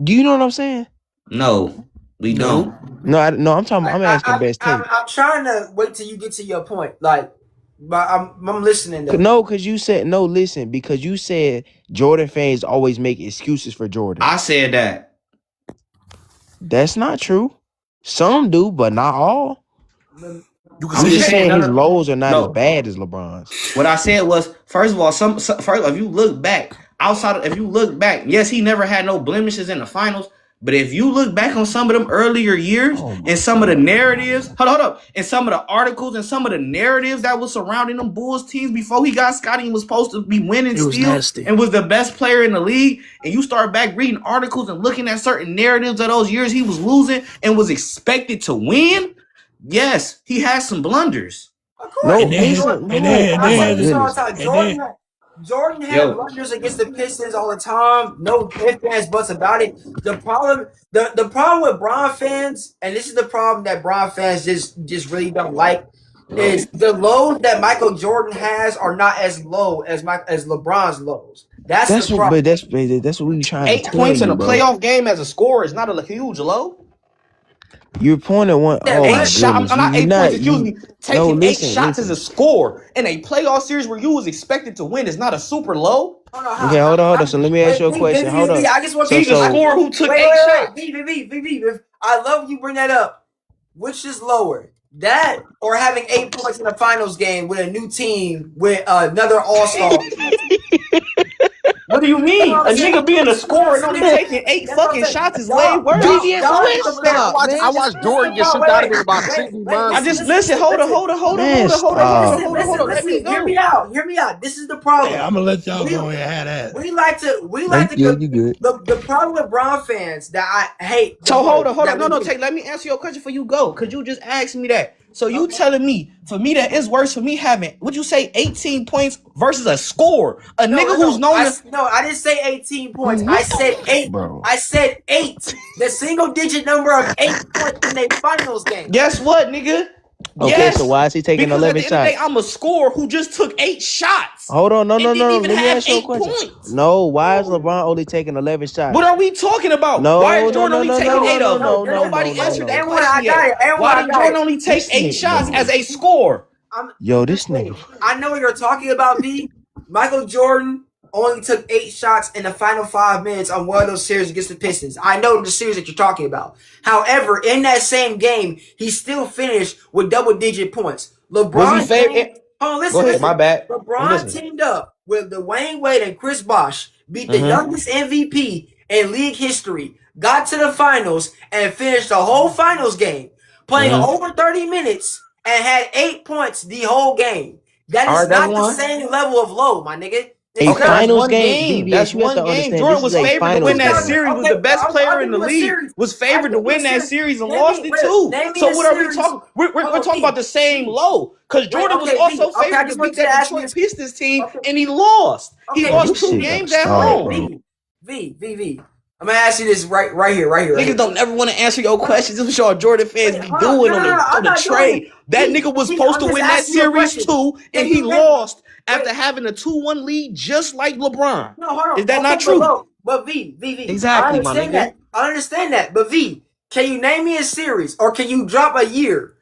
do you know what I'm saying? No, we don't. I'm asking best take. I'm trying to wait till you get to your point. Like, but I'm listening. Though. No, because you said listen, because you said Jordan fans always make excuses for Jordan. I said that. That's not true. Some do, but not all. I'm just saying his lows are not as bad as LeBron's. What I said was, first of all, if you look back, yes, he never had no blemishes in the finals. But if you look back on some of them earlier years and some of the narratives, hold up, and some of the articles and some of the narratives that was surrounding them Bulls teams before he got Scotty and was supposed to be winning still and was the best player in the league, and you start back reading articles and looking at certain narratives of those years he was losing and was expected to win, yes, he had some blunders. Jordan had blunders against the Pistons all the time. No ifs, ands, buts about it. The problem with Bron fans, and this is the problem that Bron fans just really don't like, is the lows that Michael Jordan has are not as low as LeBron's lows. That's the problem. But that's what we trying 8 to tell points you, in a bro. playoff game as a scorer is not a huge low. You're pointing one. Taking 8 shots as a score in a playoff series where you was expected to win is not a super low. Okay, hold on. So let me ask you a question. Hold on. I just want he's a scorer who took 8 shots. I love you bring that up. Which is lower? That or having 8 points in a finals game with a new team with another all-star? What do you mean? A nigga being a scorer and only taking 8 fucking shots is way worse. I watched Jordan get shoot out of there by Sidney Burns. I just listen. Hold on. Hear me out. This is the problem. Yeah, I'm gonna let y'all go and have that. We like to. You good. The problem with Bron fans that I hate. So hold on. No, Tate, let me answer your question before you go. Could you just ask me that? So you telling me, for me, that it's worse for me having, would you say 18 points versus a score? Nigga who's known as... No, I didn't say 18 points. I said 8. Bro. I said 8. The single digit number of 8 points in a finals game. Guess what, nigga? Okay, Yes, so why is he taking because 11 at the end of the day, shots? I'm a scorer who just took 8 shots. Hold on, no. Didn't even Let me have ask you a 8 question. points. No, why is LeBron only taking 11 shots? What are we talking about? No, Why is no, Jordan no, only no, taking no, 8 no, of them? no, no, Nobody no, answered no. that question yet. Why did Jordan only take 8 shots as a scorer? Yo, this nigga. I know what you're talking about, V. Michael Jordan only took 8 shots in the final 5 minutes on one of those series against the Pistons. I know the series that you're talking about. However, in that same game, he still finished with double-digit points. LeBron teamed, listen. My bad. LeBron teamed up with Dwayne Wade and Chris Bosh, beat the youngest MVP in league history, got to the finals, and finished the whole finals game, playing over 30 minutes, and had 8 points the whole game. That is not the same level of low, my nigga. A finals game. That's one game. Jordan was favored to win that series. Was the best player in the league. Was favored to win that series and lost it too. So what are we talking? We're talking about the same low because Jordan was also favored to beat that Detroit Pistons team and he lost. He lost 2 games at home. V. I'm gonna ask you this right here. Niggas don't ever want to answer your questions. This is what y'all Jordan fans be doing on the trade. That nigga was supposed to win that series too, and he lost after having a 2-1 lead, just like LeBron. No, hold on. Is that not true? But V. Exactly, my nigga. I understand that. But V, can you name me a series or can you drop a year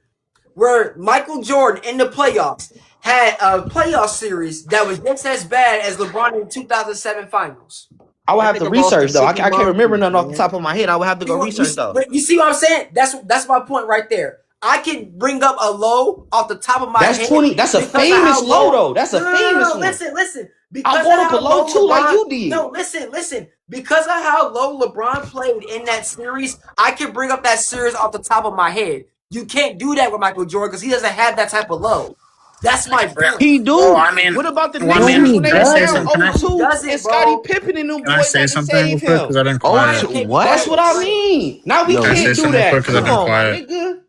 where Michael Jordan in the playoffs had a playoff series that was just as bad as LeBron in 2007 finals? I would have to research though. I can't remember nothing off the top of my head. I would have to go research though. You see what I'm saying? That's my point right there. I can bring up a low off the top of my head. That's a famous low though. That's a famous one. Listen. I brought up a low too, like you did. No, listen. Because of how low LeBron played in that series, I can bring up that series off the top of my head. You can't do that with Michael Jordan because he doesn't have that type of low. That's my point. He do. Well, I mean, what about the well, I mean, when they can I say down something? 0-2 and Scottie Pippen and them Can I boys say had to something real save quick? him? Because I didn't quiet. What? That's what I mean. Now we can't do that. Come on, my nigga.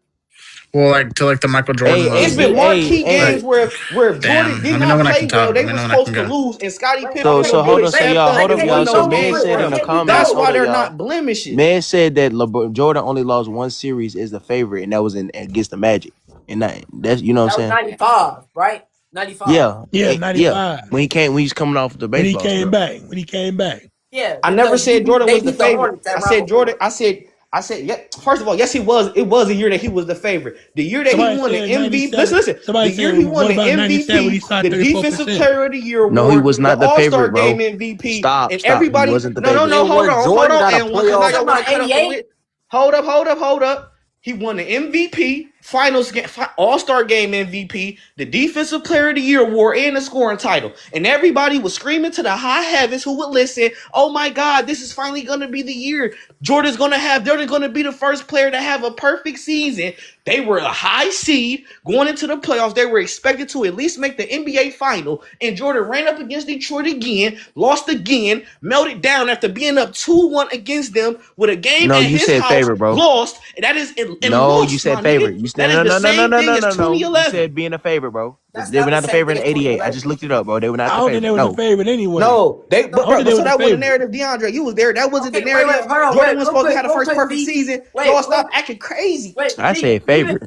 Well, like to the Michael Jordan. It's been marquee games where Jordan did not play well. They were supposed to lose, and Scottie Pippen. So hold on, y'all. So man said in the comments, that's why they're not blemishes. Man said that Jordan only lost 1 series as the favorite, and that was against the Magic. And that's you know what I'm saying. 95, right? 95. Yeah, 95. When he's coming off the baseball. When he came back. Yeah. I never said Jordan was the favorite. I said, yeah. First of all, yes, he was. It was a year that he was the favorite. The year that he won the MVP. Listen. The year he won the MVP, the Defensive Player of the Year award. No, he was not the favorite, bro. All-Star Game MVP. Stop. Everybody. He wasn't the favorite. No. Hold on. And playoff. Hold up. He won the MVP, Finals game, All-Star Game MVP, the Defensive Player of the Year award, and the scoring title. And everybody was screaming to the high heavens who would listen, oh my God, this is finally going to be the year. Jordan's going to be the first player to have a perfect season. They were a high seed going into the playoffs. They were expected to at least make the NBA final. And Jordan ran up against Detroit again, lost again, melted down after being up 2-1 against them with a game at his house, favorite, bro. Lost. And that is you said favorite. You said no. You said being a favorite, bro. They were not the favorite in '88. I just looked it up, bro. They were not the favorite. I don't think they was the favorite anyway. No, so that was the narrative, DeAndre. You was there. That wasn't the narrative. Jordan was supposed to have the first perfect season. Y'all stop acting crazy. I said favorite.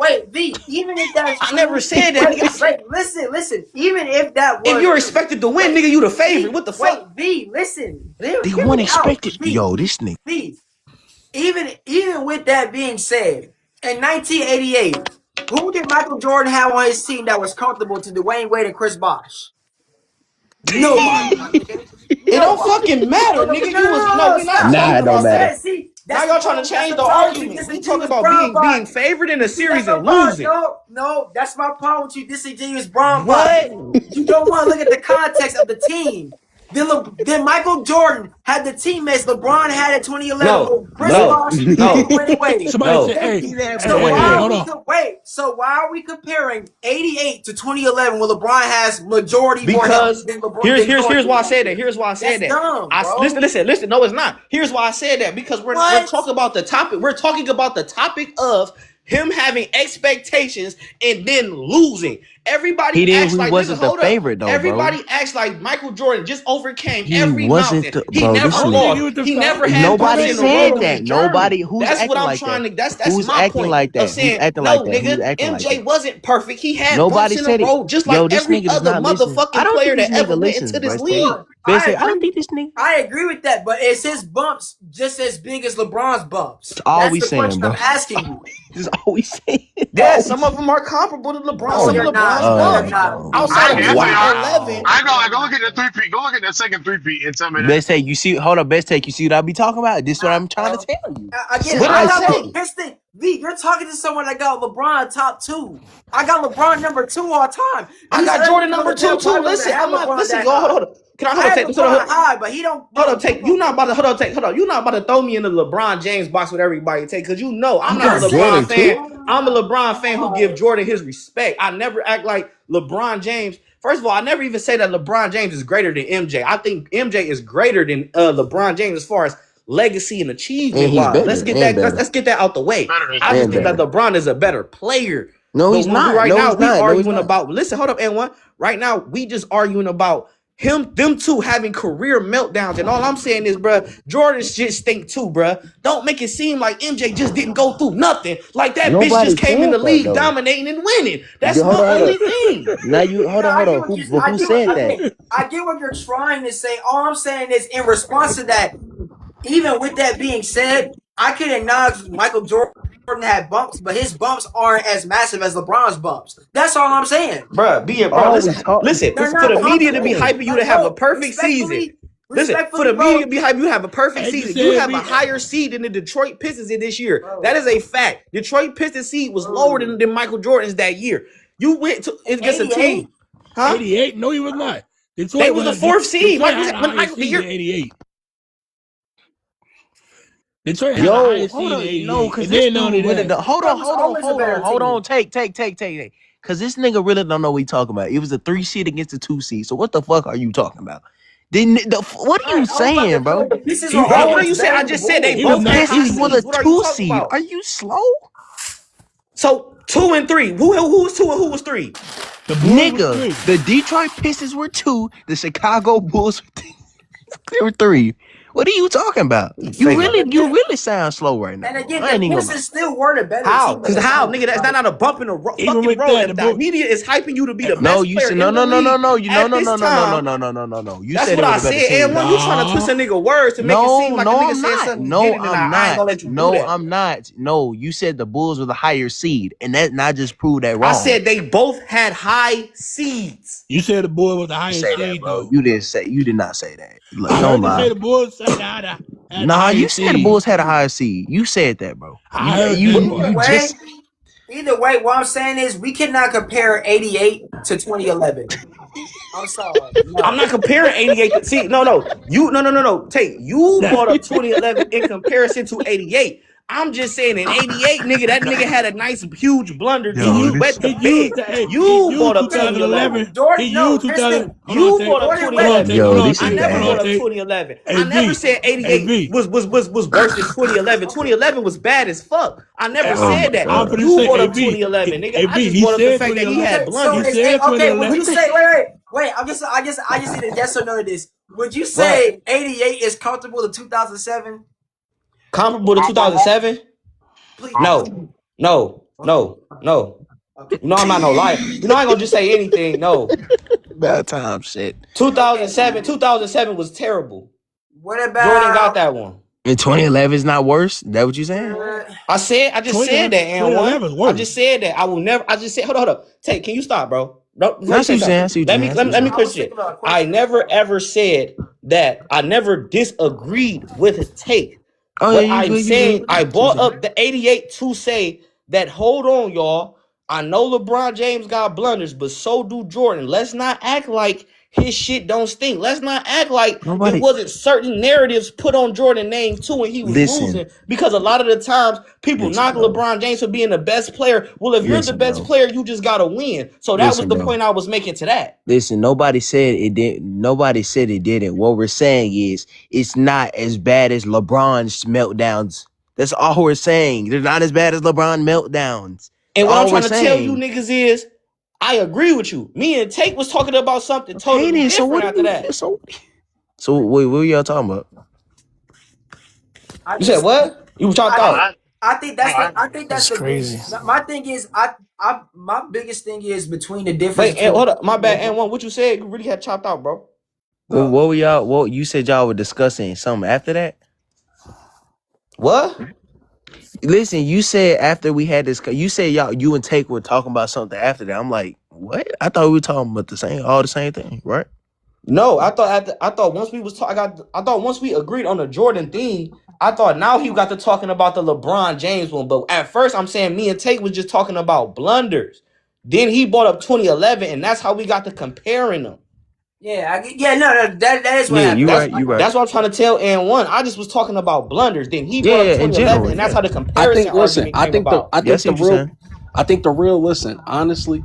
Even if that's I never said that. Listen. Even if that was, if you're expected to win, nigga, you the favorite. What the fuck? Listen. They weren't expected. Yo, this nigga. Even with that being said, in 1988, who did Michael Jordan have on his team that was comfortable to Dwayne Wade and Chris Bosh? No. It don't fucking matter, nigga. We're not talking about that. Now y'all trying to change the argument. We talking about being favored in a series and losing. No, that's my problem with you, disingenuous Bron. What? You don't want to look at the context of the team. Then Michael Jordan had the teammates LeBron had in 2011. Somebody said, hey, so why are we comparing 88 to 2011 when LeBron has majority? Because more than here's why I said that. Listen. No, it's not. Here's why I said that because we're talking about the topic. We're talking about the topic of him having expectations and then losing. Everybody He acts didn't. He like, listen, wasn't the hold up. favorite though, bro. Everybody acts like Michael Jordan just overcame He every wasn't mountain. the He bro. This never nigga. lost. He never had Nobody bumps in the said road on his that. journey. Nobody. Who's That's what acting I'm like trying that? to. That's Who's my acting point like of that? Who's saying, acting like no, that? Who's nigga, acting like MJ that? wasn't perfect. He had Nobody bumps in the said it. road, just Yo, like this every nigga does other not listen. I motherfucking don't player think this that ever nigga went listens, into this bro. league. I don't think this nigga. I agree with that, but is his bumps just as big as LeBron's bumps? That's all we the saying, question bro. I'm asking you. This is all we saying. Yeah, some of them are comparable to LeBron. No, Some of they're not. LeBron's No, they're bumps not. outside of Wow. 2011. I ain't gonna lie. Go look at the three-peat. Go look at that second three-peat and tell me that. Best take. You see? Hold up. Best take. You see what I be talking about? This is what I'm trying to tell you. Again, What did I say? Here's the thing. V, you're talking to someone that got LeBron top 2. I got LeBron number 2 all time. I got Jordan number 2 too. Listen, I'm not. Listen, y'all. Hold on. Can I hold on? Take. LeBron high, but he don't. Hold up, take. You not about to hold up, take. Hold on. You not about to throw me in the LeBron James box with everybody, take, because you know I'm not a LeBron fan. I'm a LeBron fan who give Jordan his respect. I never act like LeBron James. First of all, I never even say that LeBron James is greater than MJ. I think MJ is greater than LeBron James as far as legacy and achievement wise. Let's get that. Let's get that out the way. I just think that LeBron is a better player. No, he's not. Right No, now, he's we not. arguing about. Listen, hold up, N1. Right now, we just arguing about them two having career meltdowns, and all I'm saying is, bruh, Jordan shit stink too, bruh. Don't make it seem like MJ just didn't go through nothing. Like that bitch just came in the league dominating and winning. That's my only thing. Now you hold on. Who said that? I get what you're trying to say. All I'm saying is, in response to that, even with that being said, I can acknowledge Michael Jordan had bumps, but his bumps aren't as massive as LeBron's bumps. That's all I'm saying. Bruh, listen, for the media to be hyping you to have a perfect season. Listen, for the media to be hyping you to have a perfect season. You have a higher seed than the Detroit Pistons in this year. That is a fact. Detroit Pistons seed was lower than Michael Jordan's that year. You went to against a team. Huh? 88? No, he was not. Detroit they was the 4th seed. Michael, the year 88. Detroit had Yo, the highest seed in 88. No, because this dude really hold on. Take. Because this nigga really don't know what he talking about. It was a 3 seed against a 2 seed. So what the fuck are you talking about? What are you saying, bro? What are you saying? I just said they both had high seeds. This was a 2 seed. Are you slow? So 2 and 3. Who was 2 and who was 3? Nigga, the Detroit Pistons were 2. The Chicago Bulls were 3. What are you talking about? You really sound slow right now. And again, the Pistons still were the better team. Because how, nigga? That's not a bump in the fucking road. The media is hyping you to be the best player in the league. No. You said that's what I said. And when you trying to twist a nigga words to make it seem like a nigga said something, I'm not. No, you said the Bulls were the higher seed, and that not just proved that wrong. I said they both had high seeds. You said the Bulls was the highest seed, though. You did not say that. I heard you say the Bulls had you said the Bulls had a higher seed. You said that, bro. Either way, what I'm saying is we cannot compare 88 to 2011. I'm sorry. No. I'm not comparing 88 to see. No. Take you brought up 2011 in comparison to 88. I'm just saying in 88, nigga, that nigga had a nice huge blunder. You bet the big. You brought up 2011. You brought up 2011. I never brought up 2011. I never said 88 was worse than 2011. 2011 was bad as fuck. I never said that. You brought up 2011, nigga. I just brought up the fact that he had blunders. Okay, would you say wait? I just need a yes or no to this. Would you say 88 is comfortable to 2007? Comparable to 2007? No. You know I'm not no liar. You know I ain't gonna just say anything. No. Bad time shit. 2007 was terrible. What about Jordan got that one? And 2011 is not worse? That what you saying? I just said that, and I just said that. I will never. I just said, hold up. Take. Can you stop, bro? No, let me clear shit. I never ever said that. I never disagreed with his take. I brought up the 88 to say that, hold on, y'all. I know LeBron James got blunders, but so do Jordan. Let's not act like his shit don't stink. Let's not act like it wasn't certain narratives put on Jordan's name too when he was losing. Because a lot of the times people knock LeBron James for being the best player. Well, if you're the best player, you just gotta win. So that was the point I was making to that. Listen, nobody said it didn't. Nobody said it didn't. What we're saying is it's not as bad as LeBron's meltdowns. That's all we're saying. They're not as bad as LeBron meltdowns. And what I'm trying to tell you niggas is I agree with you. Me and Tate was talking about something totally different after that. So wait, what were y'all talking about? You said what? You was talking about? I think that's the crazy. my thing is my biggest thing is between the difference. Wait, hold up. My bad. And one, what you said, you really had chopped out, bro. Well, what were y'all? What you said y'all were discussing something after that? What? Listen, you said after we had this, you said you and Take were talking about something after that. I'm like, what? I thought we were talking about all the same thing, right? No, I thought once we was once we agreed on the Jordan thing, I thought now he got to talking about the LeBron James one. But at first, I'm saying me and Tate was just talking about blunders. Then he brought up 2011, and that's how we got to comparing them. Yeah, no, that is what happened. You right. That's what I'm trying to tell N1. I just was talking about blunders. Then he brought up 2011, and that's how the comparison argument came about. I think the real listen, honestly,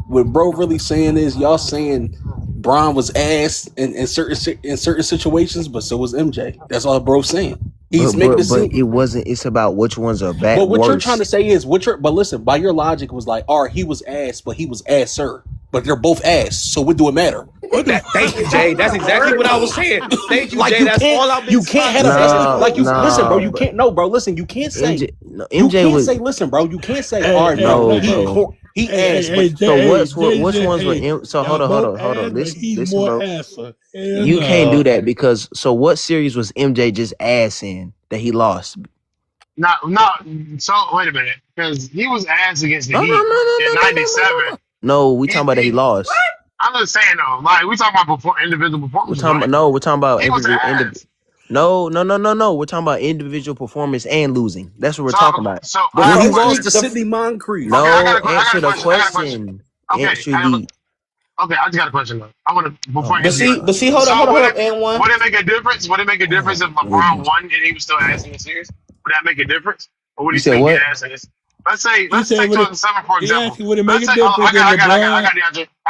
what bro really saying is y'all saying Bron was ass in certain situations, but so was MJ. That's all bro saying. He's making it but it wasn't. It's about which ones are bad. But what you're trying to say is but listen, by your logic was like, all right, he was ass, but he was asser. But they're both ass, so what do it matter? Thank you, Jay. That's exactly what I was saying. Thank you, Jay. That's all I've been You can't have a like you listen, bro. You can't listen. You can't say MJ was say listen, bro. You can't say all right, no, he ass. So which ones were? So hold on. Listen, bro. You can't do that because so what series was MJ just ass in that he lost? No. So wait a minute, because he was ass against the Heat in '97. No, we talking about that he lost. What? I'm just saying though, like we talking about individual performance. We're talking about No. We're talking about individual performance and losing. That's what we're talking about. So but he lost to Sidney Moncrief. No, answer the question. Okay, I just got a question though. I want to before. But see, hold up, and one. Would it make a difference? Would it make a difference if LeBron won and he was still ass in the series? Would that make a difference? Or would he still be ass in this? Let's take 2007 for example. Would it make a difference? I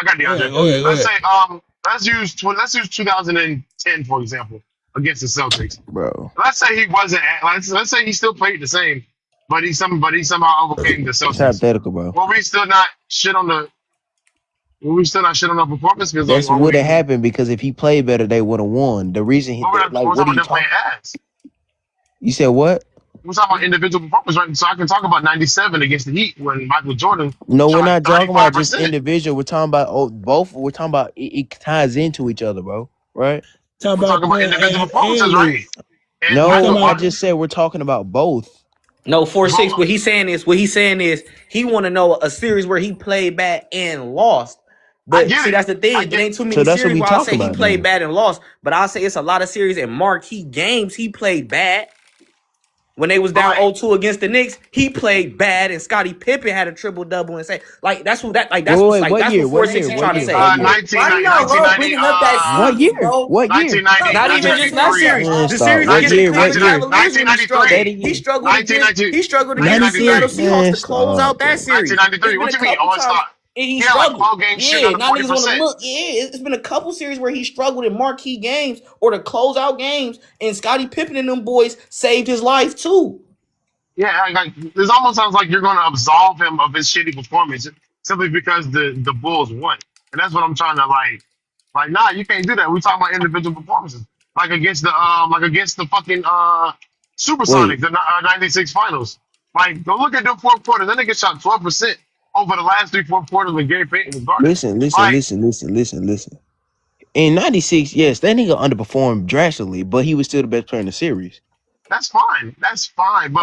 got DeAndre. Let's use 2010 for example against the Celtics, bro. Let's say he wasn't. Let's say he still played the same, but he somehow overcame the Celtics. It's hypothetical, bro. Will we still not shit on the performance? Because that's what would have happened because if he played better, they would have won. The reason what are you talking? You said what? We're talking about individual performance, right? So I can talk about '97 against the Heat when Michael Jordan. No, we're not talking about just individual. We're talking about both. We're talking about it ties into each other, bro. Right? We're talking about individual performances, right? No, I just said we're talking about both. No, 4-6. What he's saying is he want to know a series where he played bad and lost. But see, that's the thing. There ain't too many series where I'll say he played bad and lost. But I'll say it's a lot of series and marquee games he played bad. When they was down 0-2 against the Knicks, he played bad, and Scottie Pippen had a triple-double and say, like, that's what 4-6 is trying to say. 1990. What year? Not even just that series. The series against the 1993. He struggled against the Seattle Seahawks to close out that series. 1993. What you mean? Oh, it's not. He struggled. Now niggas want to look. It's been a couple series where he struggled in marquee games or to close out games, and Scottie Pippen and them boys saved his life too. Yeah, this almost sounds like you're going to absolve him of his shitty performance simply because the Bulls won, and that's what I'm trying to like. Nah, you can't do that. We talking about individual performances, like against the fucking Supersonics, the '96 finals. Like, go look at the fourth quarter. Then they get shot 12%. Over the last 3-4 quarters when Gary Payton was guarding. Listen. In '96, yes, that nigga underperformed drastically, but he was still the best player in the series. That's fine. But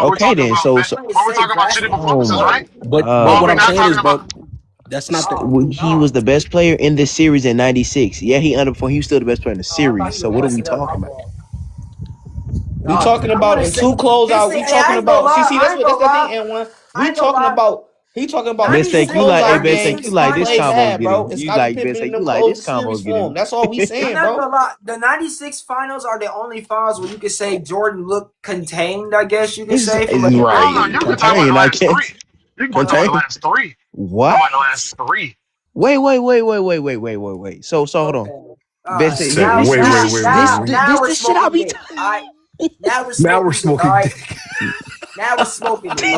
okay, we're talking about shitty performances, right? But what I'm saying is, bro, that's not he was the best player in this series in '96. Yeah, he underperformed. He was still the best player in the series. So what are we talking about? We talking about in two closeout. We talking about. See, that's the thing. And one, we talking about. He talking about best thing you like this combo, bro. You like best thing you like this combo. That's all we saying, bro. The '96 finals are the only finals where you can say Jordan looked contained. I guess you can say. Right. You can talk about the last three. You can talk about the last three. What? The last three. Wait. So hold on. Best thing. This shit I'll be. Now we're smoking. Now we're smoking, bro.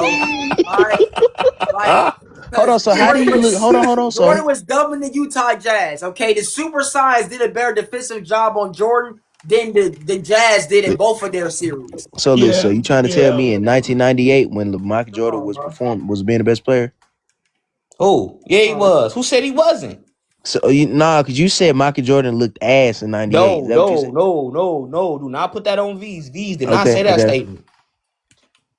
All right. Hold on. So how do you look? Hold on. Jordan So was dubbing the Utah Jazz. Okay, the Super Science did a better defensive job on Jordan than the Jazz did in both of their series. look. So you trying to tell Yeah. me in 1998 when Michael Come Jordan on, bro. was being the best player? Oh, yeah, he was. Who said he wasn't? So because you said Michael Jordan looked ass in '98. Is No, that what you no, said? no, no, no. Do not put that on V's. V's did not say that Okay. statement.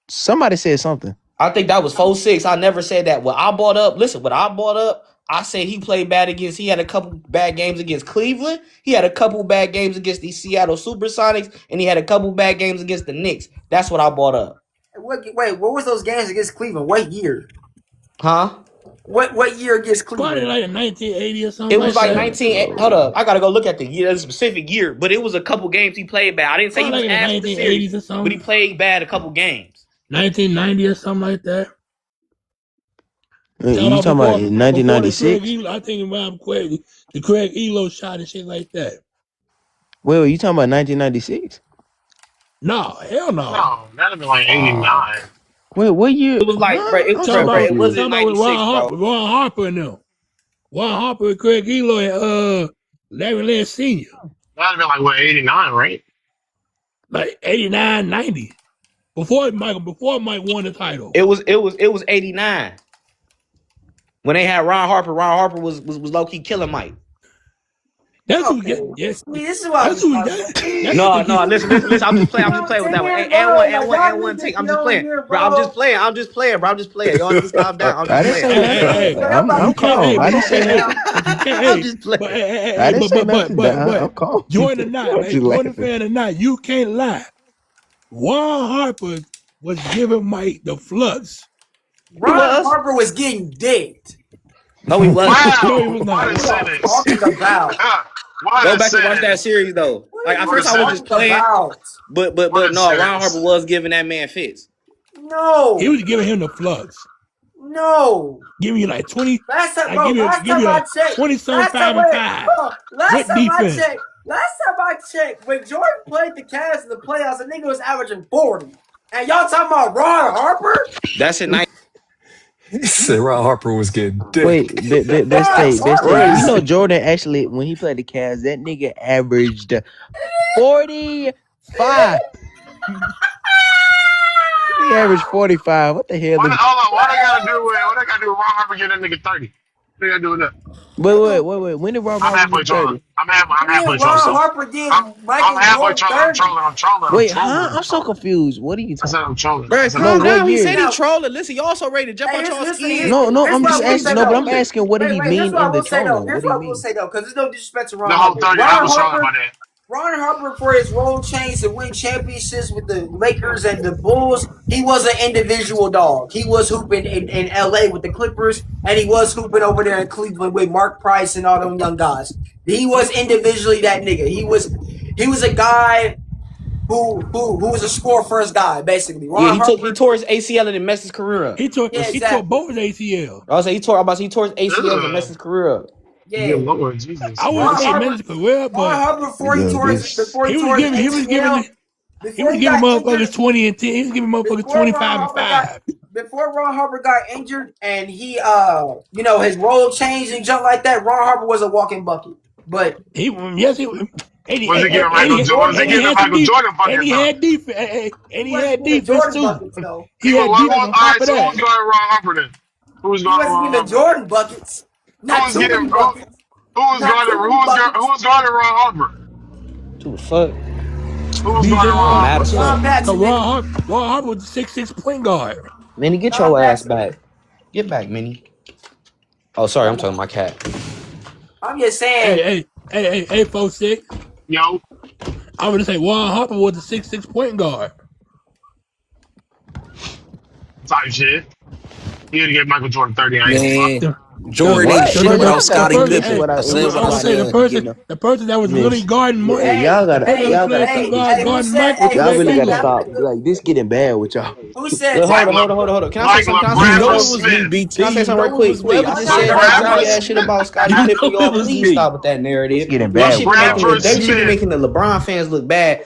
Somebody said something. I think that was 4-6. I never said that. What I brought up, I said he played bad against, he had a couple bad games against Cleveland. He had a couple bad games against the Seattle Supersonics, and he had a couple bad games against the Knicks. That's what I brought up. Wait, what was those games against Cleveland? What year? Huh? What year against Probably Cleveland? like in 1980 or something. It was like that. 19. Hold up. I got to go look at the year, the specific year, but it was a couple games he played bad. I didn't say Probably he was like ass in in the the 1980s series, or something. but he played bad a couple games. 1990 or something like that. You talking about in 1996? I think about the Craig Elo shot and shit like that. Wait, you talking about 1996? No, hell no. No, that'd have been like 89. Wait, what year? It was like, bro, I'm Talking about it wasn't with 96, bro. Ron Harper and them. Ron Harper and Craig Elo and Larry Lance Sr. That'd have been like what 89, right? Like 89, 90. Before Mike won the title. It was 89. When they had Ron Harper was low key killing Mike. That's who. Okay. Yes. See, this is why. No, listen. I'm just playing with that one. And one take. I'm just playing, bro. I'm just playing. Y'all just calm down. I didn't say nothing. I'm calm. I didn't say nothing. I'm just playing. I didn't say nothing. I'm calm. Jordan or not, Jordan fan or not, you can't lie. Ron Harper was giving Mike the flux. Ron Harper was getting dicked. No, he wasn't. Wow. No, he was not. What a sentence. Talking about. Go back and watch that series though. Like I first I was just playing, but no, Ron Harper was giving that man fits. No, He was giving him the flux. no. Giving you like 20. Last time, give you I checked, 20-some 5 and 5. Last time defense. I checked, when Jordan played the Cavs in the playoffs, the nigga was averaging 40. And y'all talking about Ron Harper? That's it. He said Ron Harper was getting dick. Wait, best take. You know Jordan actually, when he played the Cavs, that nigga averaged 45. He averaged 45. What the hell? Hold on. What I gotta do with Ron Harper getting that nigga 30? What they gotta do with that? Wait. When did Ron Harper get 30? I'm halfway trolling. Ron Harper did Michael I'm halfway Jordan trolling. I'm trolling. Wait, huh? I'm so confused. What are you I talking said I'm trolling. Bro, No, what he year? said he trolling. Listen, y'all so ready to jump on y'all skis. No, I'm just asking. No, but I'm asking what did he mean in the trolling? Here's what I will say though, because there's no disrespect to Ron The whole Harper. 30, I was trolling about that. Ron Harper, for his role change to win championships with the Lakers and the Bulls, he was an individual dog. He was hooping in LA with the Clippers, and he was hooping over there in Cleveland with Mark Price and all them young guys. He was individually that nigga. He was a guy who was a score first guy, basically. He tore his ACL and it messed his career up. He tore both his ACL. I was saying he tore his ACL and messed his career up. Yeah, Lord Jesus. I wouldn't say messed his career, but Ron Harper before he tore his ACL, he was giving motherfuckers 20 and 10. He was giving motherfuckers 25 and 5. Before Ron Harper got injured and he, his role changed and jump like that, Ron Harper was a walking bucket. But he was getting Michael Jordan buckets? And he had defense. And he had defense too. He had defense on top of that. Who's going Ron Harper then? Who's going Ron Harper? He wasn't Jordan buckets. Not Jordan buckets. Who's going to Ron Harper? Who the fuck? Who's going to Ron Harper? Ron Harper was a 6'6" point guard. Minnie, get your ass back. Get back, Minnie. Oh, sorry, I'm talking to my cat. I'm just saying. Hey, 4-6. Yo. I would say Ron Harper was a 6'6" point guard. Type shit. He had to get Michael Jordan 30. I ain't Jordan ain't shit about Scottie Pippen. The person that was really guarding Mike. Y'all really gotta stop. Like this getting bad with y'all. Who said? Hold on. Can I say something right quick? Whoever just said that shit about Scottie Pippen, y'all please stop with that narrative. It's getting bad. They should be making the LeBron fans look bad.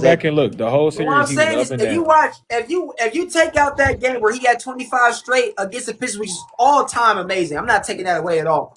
go back and look. The whole But what I'm series, he was saying up is, and if you down. watch, if you take out that game where he had 25 straight against the Pistons, which is all time amazing. I'm not taking that away at all.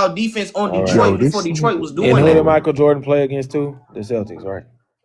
style defense on All right. Detroit before Detroit was And doing who did that. Michael Jordan play against too? The Celtics, right?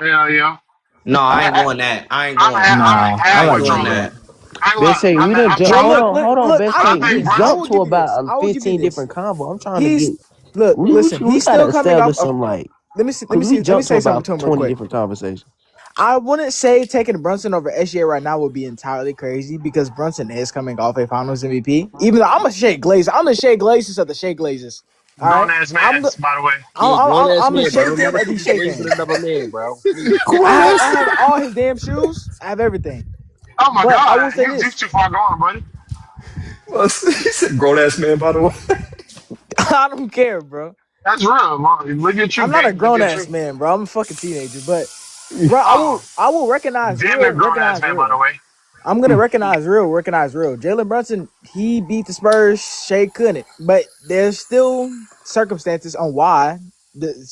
Hell yeah. No, I ain't I going that. I ain't I'm, going. I'm Nah, I I ain't like halfway doing trolling. J-Dub. that. Best say we done I'm jump. Well, Hold trolling. on, hold on. look. Best But I say think, we bro, I jumped will to give you this. about I will give you 15 this. different combos. I'm trying to He's get. look. Listen. We He's gotta still coming off establish of. some like, Let me see. Let me cause we see. Let me jumped to say something about to him real 20 quick. different conversations. I wouldn't say taking Brunson over SGA right now would be entirely crazy because Brunson is coming off a Finals MVP. Even though I'm a Shea Glazer, I'm the Shea Glazers of the Shea Glazers. All Grown right, ass man, by the way. Yeah, grown ass I'm the man, bro. Shea Don't fan never of take these the Shea praise of fans. another man, bro. Please. I have all his damn shoes. I have everything. Oh my But I god, will say you this: too far gone, buddy. Well, he said grown ass man, by the way. I don't care, bro. That's real. Man. Live your I'm truth, not a gang. Live grown your ass truth. man, bro. I'm a fucking teenager. But bro, Oh, I will recognize damn real, near grown ass recognize man, by the real. way. I'm gonna recognize real. Jalen Brunson, he beat the Spurs. Shea couldn't, but there's still circumstances on why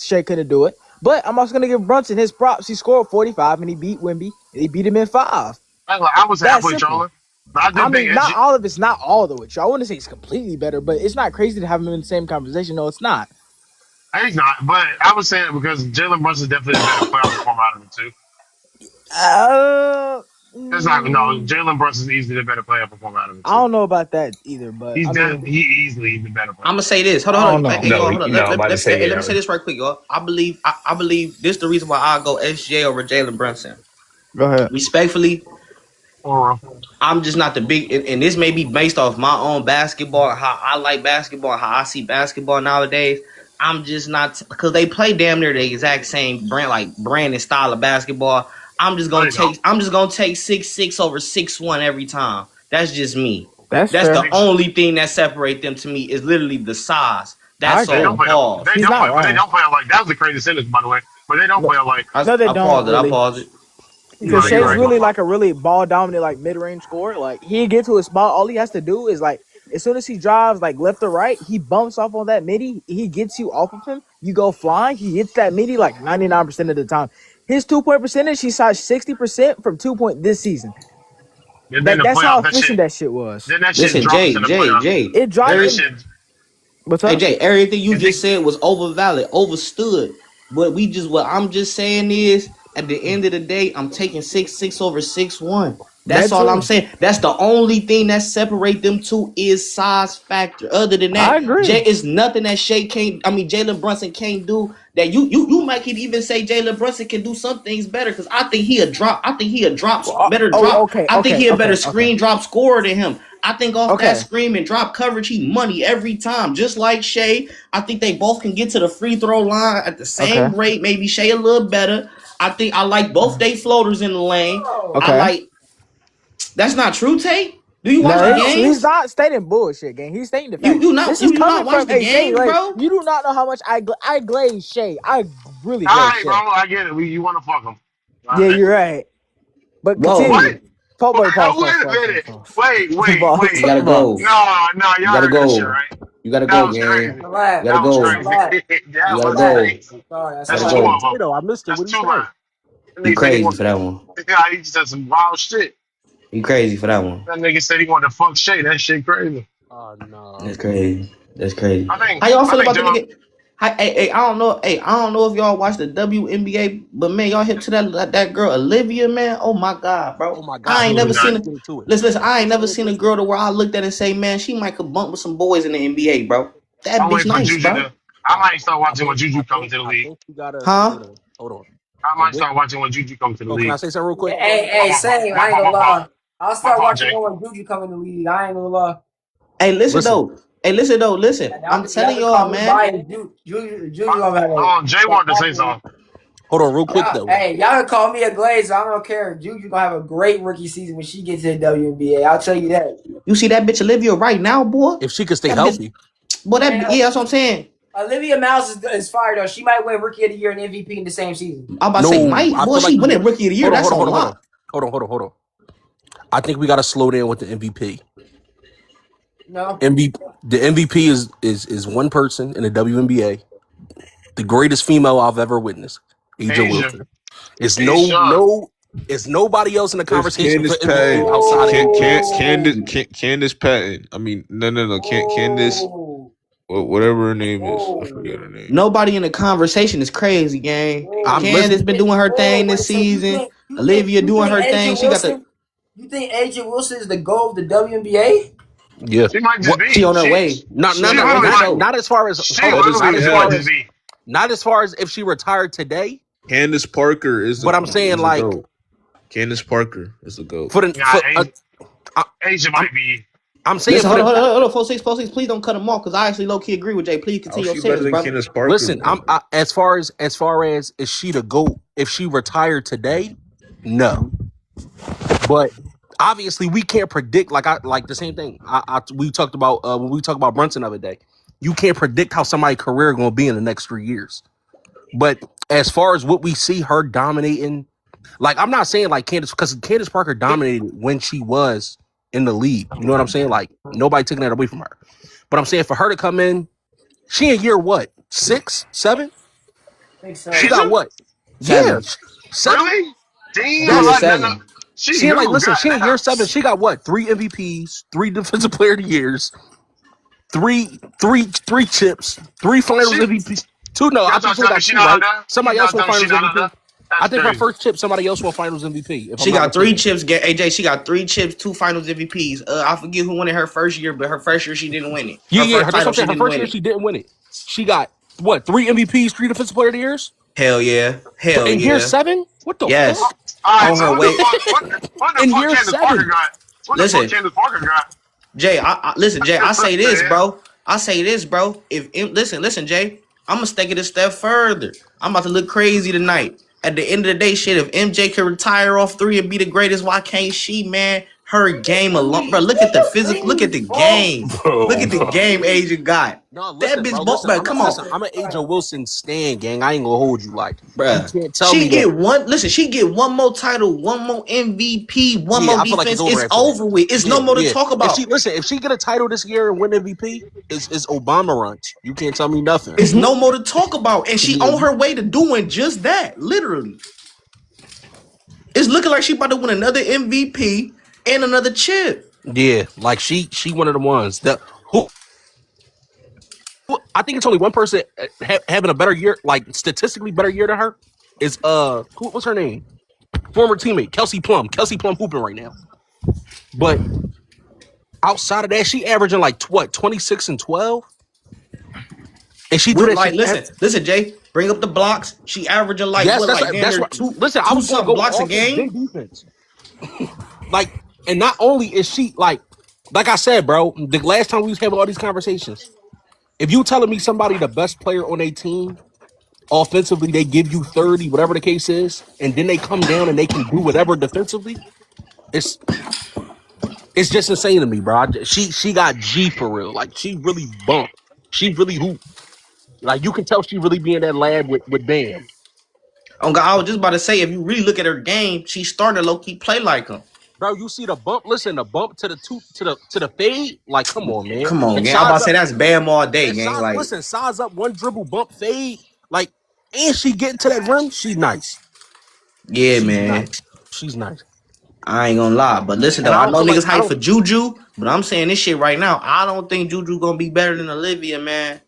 Shea couldn't do it. But I'm also gonna give Brunson his props. He scored 45 and he beat Wemby. And he beat him in 5. I was That's halfway simple. trolling, but I do I think mean, not SG. all of it's not all the way true. I wouldn't say it's completely better, but it's not crazy to have him in the same conversation. No, it's not. He's not, but I was saying it because Jalen Brunson's definitely the better playoff performer out of the two. Uh, It's not no mm, Jalen Brunson's easily the better player performer out of the I two. don't know about that either, but I mean, He easily the better player. I'm gonna say this. Hold I on, don't hold on. know. Hey, y'all, hold on. No, I'm about to say Let yeah. me say this right quick, y'all. I believe this is the reason why I go SJ over Jalen Brunson. go ahead. Respectfully, Or I'm just not the big, and this may be based off my own basketball, how I like basketball, how I see basketball nowadays. I'm just not because they play damn near the exact same brand and style of basketball. no, they don't. I'm just gonna take 6'6" over 6'1" every time. That's just me. That's That's the fair. only thing that separates them to me is literally the size. I That's They agree. all. don't play. Pause. They He's don't not play, but they wrong. don't play like that was the crazy sentence, by the way. But they don't play like. No, they I don't paused it. I really. paused it. Because No, you're Shea's right. really like a really ball dominant, like mid range scorer. Like he get to a spot, all he has to do is like as soon as he drives like left or right, he bumps off on that midi. He gets you off of him. You go flying. He hits that midi like 99% of the time. His 2 point percentage, he shot 60% from 2 point this season. And then the That's how playoff, that efficient shit. that shit was. Then that shit Listen, drops in the playoff. It dropped. Then that Every shit. What's Hey up? Jay, everything you If just they, said was overvalid, overstood. What I'm just saying is, at the end of the day, I'm taking 6'6" over 6'1". That's That all I'm too. saying. That's the only thing that separate them two is size factor. Other than I that, agree. Jay is nothing that Jalen Brunson can't do. That you might could even say Jalen Brunson can do some things better because I think he a drop. I think he a better drop. Okay, I think he a better okay. screen drop scorer than him. I think off that Okay. screen and drop coverage, he money every time. Just like Shea, I think they both can get to the free throw line at the Okay. same rate. Maybe Shea a little better. I think I like both they floaters in the lane. I Okay. like. That's not true, Tate. Do you watch the No, he's games? not stating bullshit, gang. He's stating the You facts. you not This is you do not coming watch from the Shay. games, Like bro. you do not know how much I glaze Shay. I really all glaze right, bro, Shay. I get it. You want to fuck him. All Yeah, right. you're right. But Whoa, continue. What? Boy, pause. Wait a minute. Wait. you gotta go. No, You y'all gotta heard that shit, go. right? You gotta That go, was gang. crazy. You gotta That was go. crazy. You That gotta was go. crazy. You That's gotta two go. of them. Tato, I missed it. That's What did two he say? lines. And You he said he crazy want. for that one. Yeah, he just said some wild shit. You crazy for that one. That nigga said he wanted to fuck Shay. That shit crazy. Oh no. That's crazy. That's crazy. I How y'all feel think about the John. nigga? Hey, I don't know. Hey, I don't know if y'all watch the WNBA, but man, y'all hip to that girl Olivia, man. Oh my god, bro. Oh my God. I ain't Absolutely never not. seen Let's a get into it. listen. I ain't never seen a girl to where I looked at and say, man, she might could bump with some boys in the NBA, bro. That I'm bitch waiting for nice, Juju bro. to. I might start I watching when think I Juju comes think to the I league. think you gotta Huh? hold on. I And might this, start watching when Juju comes to the oh, can I league. say something real quick? Hey, same. I ain't gonna My fault. lie. I'll My start fault, watching Jay. more when Juju come in the league. I ain't gonna lie. Hey, listen Listen, though. Listen. I'm Y'all telling can y'all, call me man. biased. Juju gonna have Jay wanted to say something. hold on real quick though. Hey, y'all can call me a glazer. I don't care. Juju gonna have a great rookie season when she gets to the WNBA. I'll tell you that. You see that bitch Olivia right now, boy? If she could stay That bitch, healthy. boy. Man, Yeah, that's what I'm saying. Olivia Miles is fired though. She might win rookie of the year and MVP in the same season. I'm about to say, No, Mike, I boy, feel she like winning rookie of the year. hold on, That's hold on, on hold on, hold on. lock. Hold on. I think we gotta slow down with the MVP. No. The MVP is one person in the WNBA, the greatest female I've ever witnessed, Asia Asia. Wilson. It's Asia. it's nobody else in the It's conversation for Candace MVP Patton. outside of Whoa. Candace Patton. I mean, no. Candace, Whoa. whatever her name is. I forget her Whoa. name. Nobody in the conversation is crazy, gang. I'm Whoa. Candace listening. been doing her Whoa. thing this Wait. So season. Olivia you doing think her thing. AJ She got the. Wilson? You think AJ Wilson is the goal of the WNBA? Yeah. She might just What She be. on her way. not She not on She her not way literally for not might. sure. not as far as She hold on. That is literally Not as who just far might had. just as be. not as far as if she retired today. Candace Parker is But I'm saying a like GOAT. Candace Parker is a GOAT. for the Nah, Asia I'm, might be. I'm saying Listen, for the hold on, 46, please don't cut him off because I actually low key agree with Jay. Please How's continue your she better sentence, than brother. Candace Parker, listen. bro? As far as is she the GOAT if she retired today? No, but obviously we can't predict. Like the same thing we talked about when we talked about Brunson the other day. You can't predict how somebody's career going to be in the next 3 years. But as far as what we see her dominating, like I'm not saying like Candace, because Candace Parker dominated when she was in the league. You know what I'm saying? Like nobody taking that away from her. But I'm saying for her to come in, she in year what? 6, 7? I think She so. got Asia? what? Yeah, Seven. 7. Really? Damn, Yeah, Yes. no. seven. She She in like who? listen, God she in year damn. 7. She got what? 3 MVPs, 3 Defensive Player of the Years, three chips, 3 Finals She, MVP. 2, no, I y'all think trying she to tell me got she 2, not right? under? Somebody Y'all else won telling me she Finals not MVP. under? I That's think her crazy. first chip, somebody else won Finals MVP, if I'm She not got 3 mistaken. chips. AJ, she got 3 chips, 2 Finals MVPs. I forget who won it her first year, but her first year she didn't win it. Her Yeah, first that's what title I'm she saying. Her didn't first win year, it. she didn't win it. She got what? 3 MVPs, 3 Defensive Player of the Years. Hell yeah, But hell in year yeah. 7, what the Yes, fuck? All right, on so her way. what the In fuck year Candace Parker 7, got? What the fuck Listen, Candace Parker got? Jay, listen, Jay. I say this, Yeah. bro. I say this, bro. Listen, Jay. I'm gonna take it a step further. I'm about to look crazy tonight. At the end of the day, shit. If MJ could retire off 3 and be the greatest, why can't she, man? Her game alone, bro. Look at the physical. Look at the game. Look Bro, at the no. game Asian got. no, That listen, bro. bitch, ball, Listen, man. Come on, I'm an AJ Wilson stan, gang. I ain't gonna hold you. Like, you bruh. can't tell She me that. get one. Listen, she get one more title, one more MVP, one Yeah, more I feel like it's defense. over It's after that. over with. It's Yeah, no more to yeah. talk about. If she get a title this year and win MVP, is Obama runs. You can't tell me nothing. It's no more to talk about. And she Yeah, on her way to doing just that. Literally. It's looking like she about to win another MVP and another chip. yeah. Like she one of the ones that who I think it's only one person having a better year, like statistically better year than her. Is what's her name? Former teammate Kelsey Plum. Kelsey Plum hooping right now. But outside of that, she averaging like what 26 and 12, and she do With that like, shit. listen, Jay, bring up the blocks. She averaging like Yes, what, like damn that's near right. Listen, I two was gonna something go blocks a offense then game. defense. Like, and not only is she like I said, bro. The last time we was having all these conversations, if you telling me somebody the best player on a team offensively, they give you 30, whatever the case is, and then they come down and they can do whatever defensively, it's it's just insane to me, bro. She got G for real. Like she really bumped. She really hoop. Like you can tell she really be in that lab with Bam. Oh God, I was just about to say, if you really look at her game, she started low key play like him. Bro, you see the bump? Listen, the bump to the fade. Like, come on, man. Come on, And gang. I'm about size to say up that's Bam all day, and gang. size. Like, Listen, size up, one dribble, bump, fade. Like, and she getting to that rim. She's nice. yeah, She's man. nice. She's nice. I ain't gonna lie. But listen And though, I I don't know feel like niggas I hype for don't. Juju, but I'm saying this shit right now. I don't think Juju gonna be better than Olivia, man.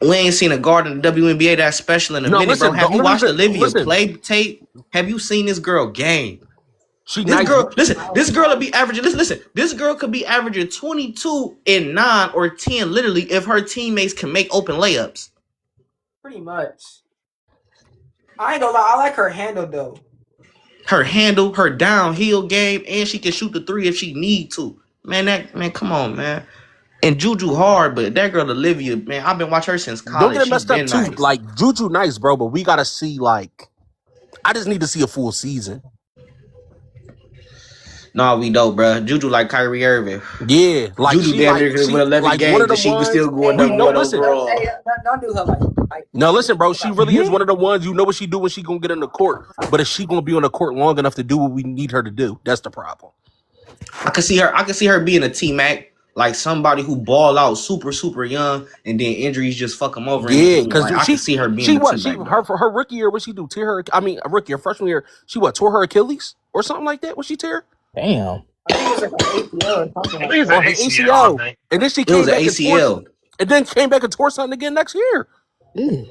We ain't seen a guard in the WNBA that special in a No, minute, bro. listen. The Have you only watched reason, Olivia listen, play tape? Have you seen this girl game? she This nice. girl, listen, this girl will be averaging. Listen. This girl could be averaging 22 and 9 or 10, literally, if her teammates can make open layups. Pretty much. I ain't gonna lie. I like her handle though. Her handle, her downhill game, and she can shoot the 3 if she need to. Man, come on, man. And Juju hard, but that girl Olivia, man, I've been watching her since Don't college. get it She messed up been too. nice. Like Juju, nice, bro. But we gotta see. Like, I just need to see a full season. No, we don't, bro. Juju like Kyrie Irving. Yeah, like Juju she damn near like could win she 11 like one of games and them she was ones. still going We number know. one Listen, overall. Don't do her like no, listen, bro. She really is that. one of the ones. You know what she do when she gonna get in the court. But is she gonna be on the court long enough to do what we need her to do? That's the problem. I can see her being a T Mac, like somebody who ball out super young, and then injuries just fuck them over in Yeah, between. because Like I can see her being a T Mac her though. for her rookie year. What she do? Tear her? I mean, a rookie, her freshman year. She tore her Achilles or something like that. What she tear? Damn. I think it was like an ACL or something I like think it's an Or that. her ACL, I ACL, think. and then she It was came an back and tore, ACL. and then came back and tore something again next year. Ew.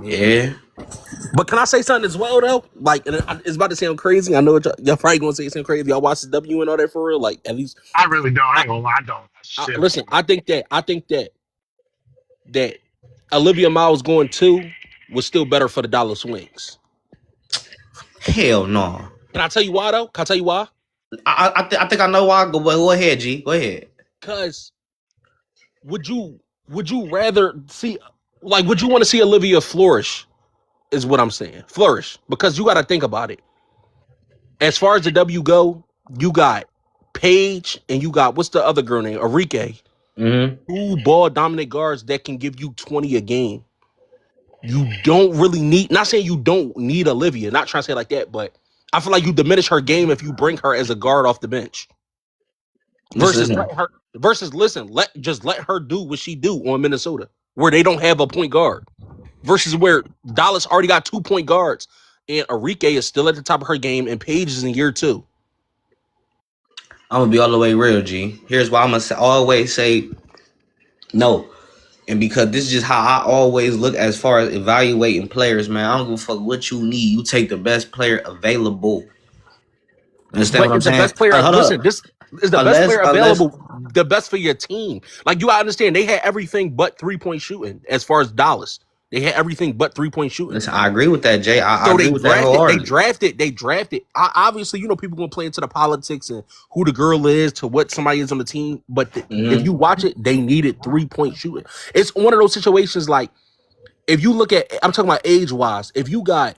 Yeah. But can I say something as well though? Like, and it's about to sound crazy. I know y'all probably gonna say something crazy. Y'all watch the W and all that for real. Like, at least, I really don't. I ain't gonna lie. I don't. Shit. listen. I think that Olivia Miles going 2 was still better for the Dallas Wings. Hell no. Can I tell you why though? Can I tell you why? I think I know why. Go ahead, G. Go ahead. Because would you rather see, like, would you want to see Olivia flourish? Is what I'm saying. Flourish, because you got to think about it. As far as the W go, you got Paige and you got, what's the other girl name? Enrique. Mm-hmm. 2 ball dominant guards that can give you 20 a game. You don't really need, not saying you don't need Olivia, not trying to say it like that, but I feel like you diminish her game if you bring her as a guard off the bench. Versus let her do what she do on Minnesota, where they don't have a point guard. Versus where Dallas already got 2 point guards, and Enrique is still at the top of her game, and Paige is in year 2. I'm gonna be all the way real, G. Here's why I'm gonna always say no. And because this is just how I always look as far as evaluating players, man. I don't give a fuck what you need. You take the best player available. Understand But what I'm it's the saying? best player. Hold Listen, up. this is the best player available, the best for your team. Like, you gotta understand, they had everything but 3-point shooting as far as Dallas. They had everything but 3-point shooting. Listen, I agree with that, Jay. I So agree with that wholeheartedly. they drafted. Obviously, people gonna play into the politics and who the girl is to what somebody is on the team. But if you watch it, they needed 3-point shooting. It's one of those situations like, if you look at, I'm talking about age wise. If you got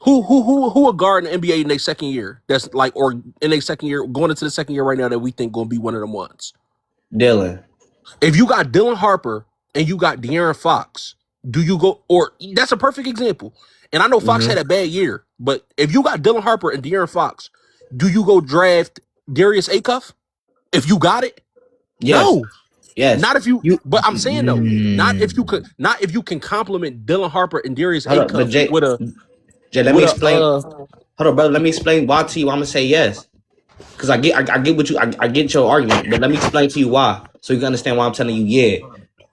who a guard in the NBA in their second year, that's like, or in their second year, going into the second year right now, that we think gonna be one of them ones. Dylan. If you got Dylan Harper and you got De'Aaron Fox, do you go, or that's a perfect example. And I know Fox had a bad year, but if you got Dylan Harper and De'Aaron Fox, do you go draft Darius Acuff? If you got it? Yes. No. Yes. Not if you, but I'm saying though, not if you can compliment Dylan Harper and Darius Acuff Jay, with a, Jay, let me explain. Hold on, brother. Let me explain why to you. I'm gonna say yes. Because I get what I get your argument, but let me explain to you why, so you can understand why I'm telling you yeah.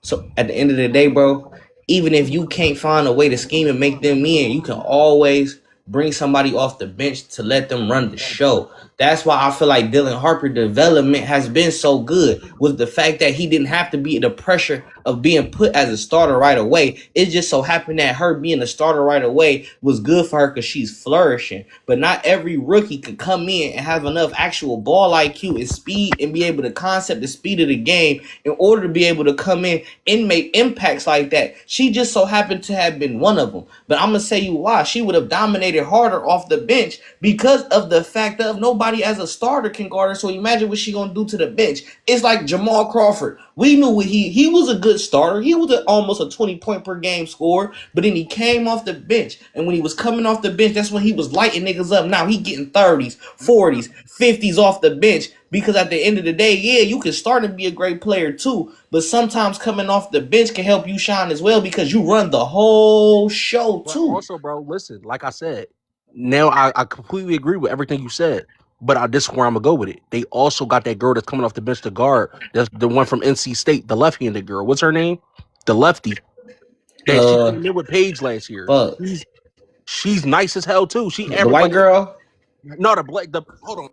So at the end of the day, bro, even if you can't find a way to scheme and make them in, you can always bring somebody off the bench to let them run the show. That's why I feel like Dylan Harper development has been so good, with the fact that he didn't have to be the pressure of being put as a starter right away. It just so happened that her being a starter right away was good for her because she's flourishing. But not every rookie could come in and have enough actual ball IQ and speed and be able to concept the speed of the game in order to be able to come in and make impacts like that. She just so happened to have been one of them. But I'm going to say you why. She would have dominated harder off the bench because of the fact of nobody as a starter can guard her. So imagine what she gonna do to the bench. It's like Jamal Crawford. We knew what he was a good starter. He was almost a 20-point per game scorer, but then he came off the bench. And when he was coming off the bench, that's when he was lighting niggas up. Now he getting 30s, 40s, 50s off the bench. Because at the end of the day, yeah, you can start and be a great player too. But sometimes coming off the bench can help you shine as well, because you run the whole show too. But also, bro, listen, like I said, now I completely agree with everything you said. But this is where I'm gonna go with it. They also got that girl that's coming off the bench to guard. That's the one from NC State, the left-handed girl. What's her name? The lefty. That she came in with Paige last year. She's nice as hell too. She the white girl. No, the black. Hold on.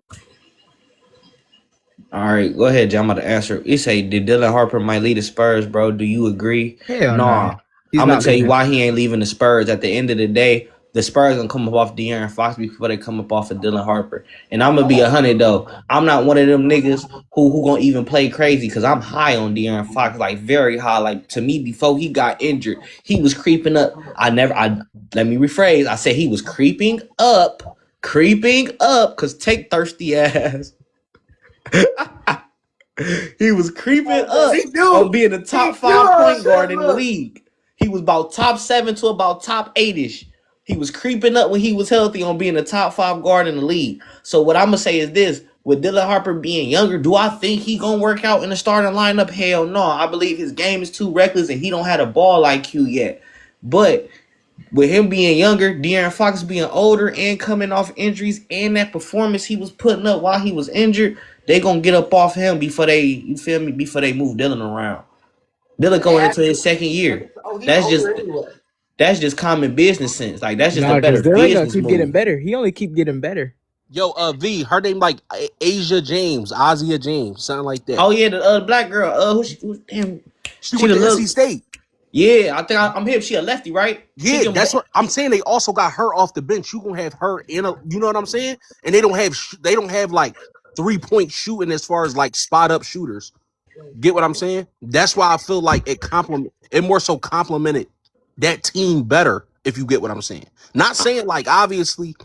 All right, go ahead, John. I'm about to answer. You say, did Dylan Harper might lead the Spurs, bro? Do you agree? Hell no. I'm gonna tell you why he ain't leaving the Spurs. At the end of the day, the Spurs gonna come up off De'Aaron Fox before they come up off of Dylan Harper. And I'm gonna be 100 though. I'm not one of them niggas who gonna even play crazy, because I'm high on De'Aaron Fox, like very high. Like, to me, before he got injured, he was creeping up. Let me rephrase. I said he was creeping up, because take thirsty ass. He was creeping up on being the top 5 point guard in the league. He was about top 7 to about top 8-ish. He was creeping up when he was healthy on being a top 5 guard in the league. So what I'm going to say is this. With Dylan Harper being younger, do I think he going to work out in the starting lineup? Hell no. I believe his game is too reckless and he don't have a ball IQ yet. But with him being younger, De'Aaron Fox being older and coming off injuries, and that performance he was putting up while he was injured, they gonna get up off him before they, before they move Dylan around. Dylan going into his second year. That's just common business sense. Like, that's just a better business keep move. getting better. He only keep getting better. Yo, V, her name like Asia James, Asia James, something like that. Oh yeah, the black girl. Damn. She went to NC State. Yeah, I think I'm hip. She a lefty, right? She Yeah, can. that's what I'm saying. They also got her off the bench. You gonna have her in a, you know what I'm saying? And they don't have like 3-point shooting as far as like spot up shooters. Get what I'm saying? That's why I feel like it more so complimented that team better. If you get what I'm saying, not saying like obviously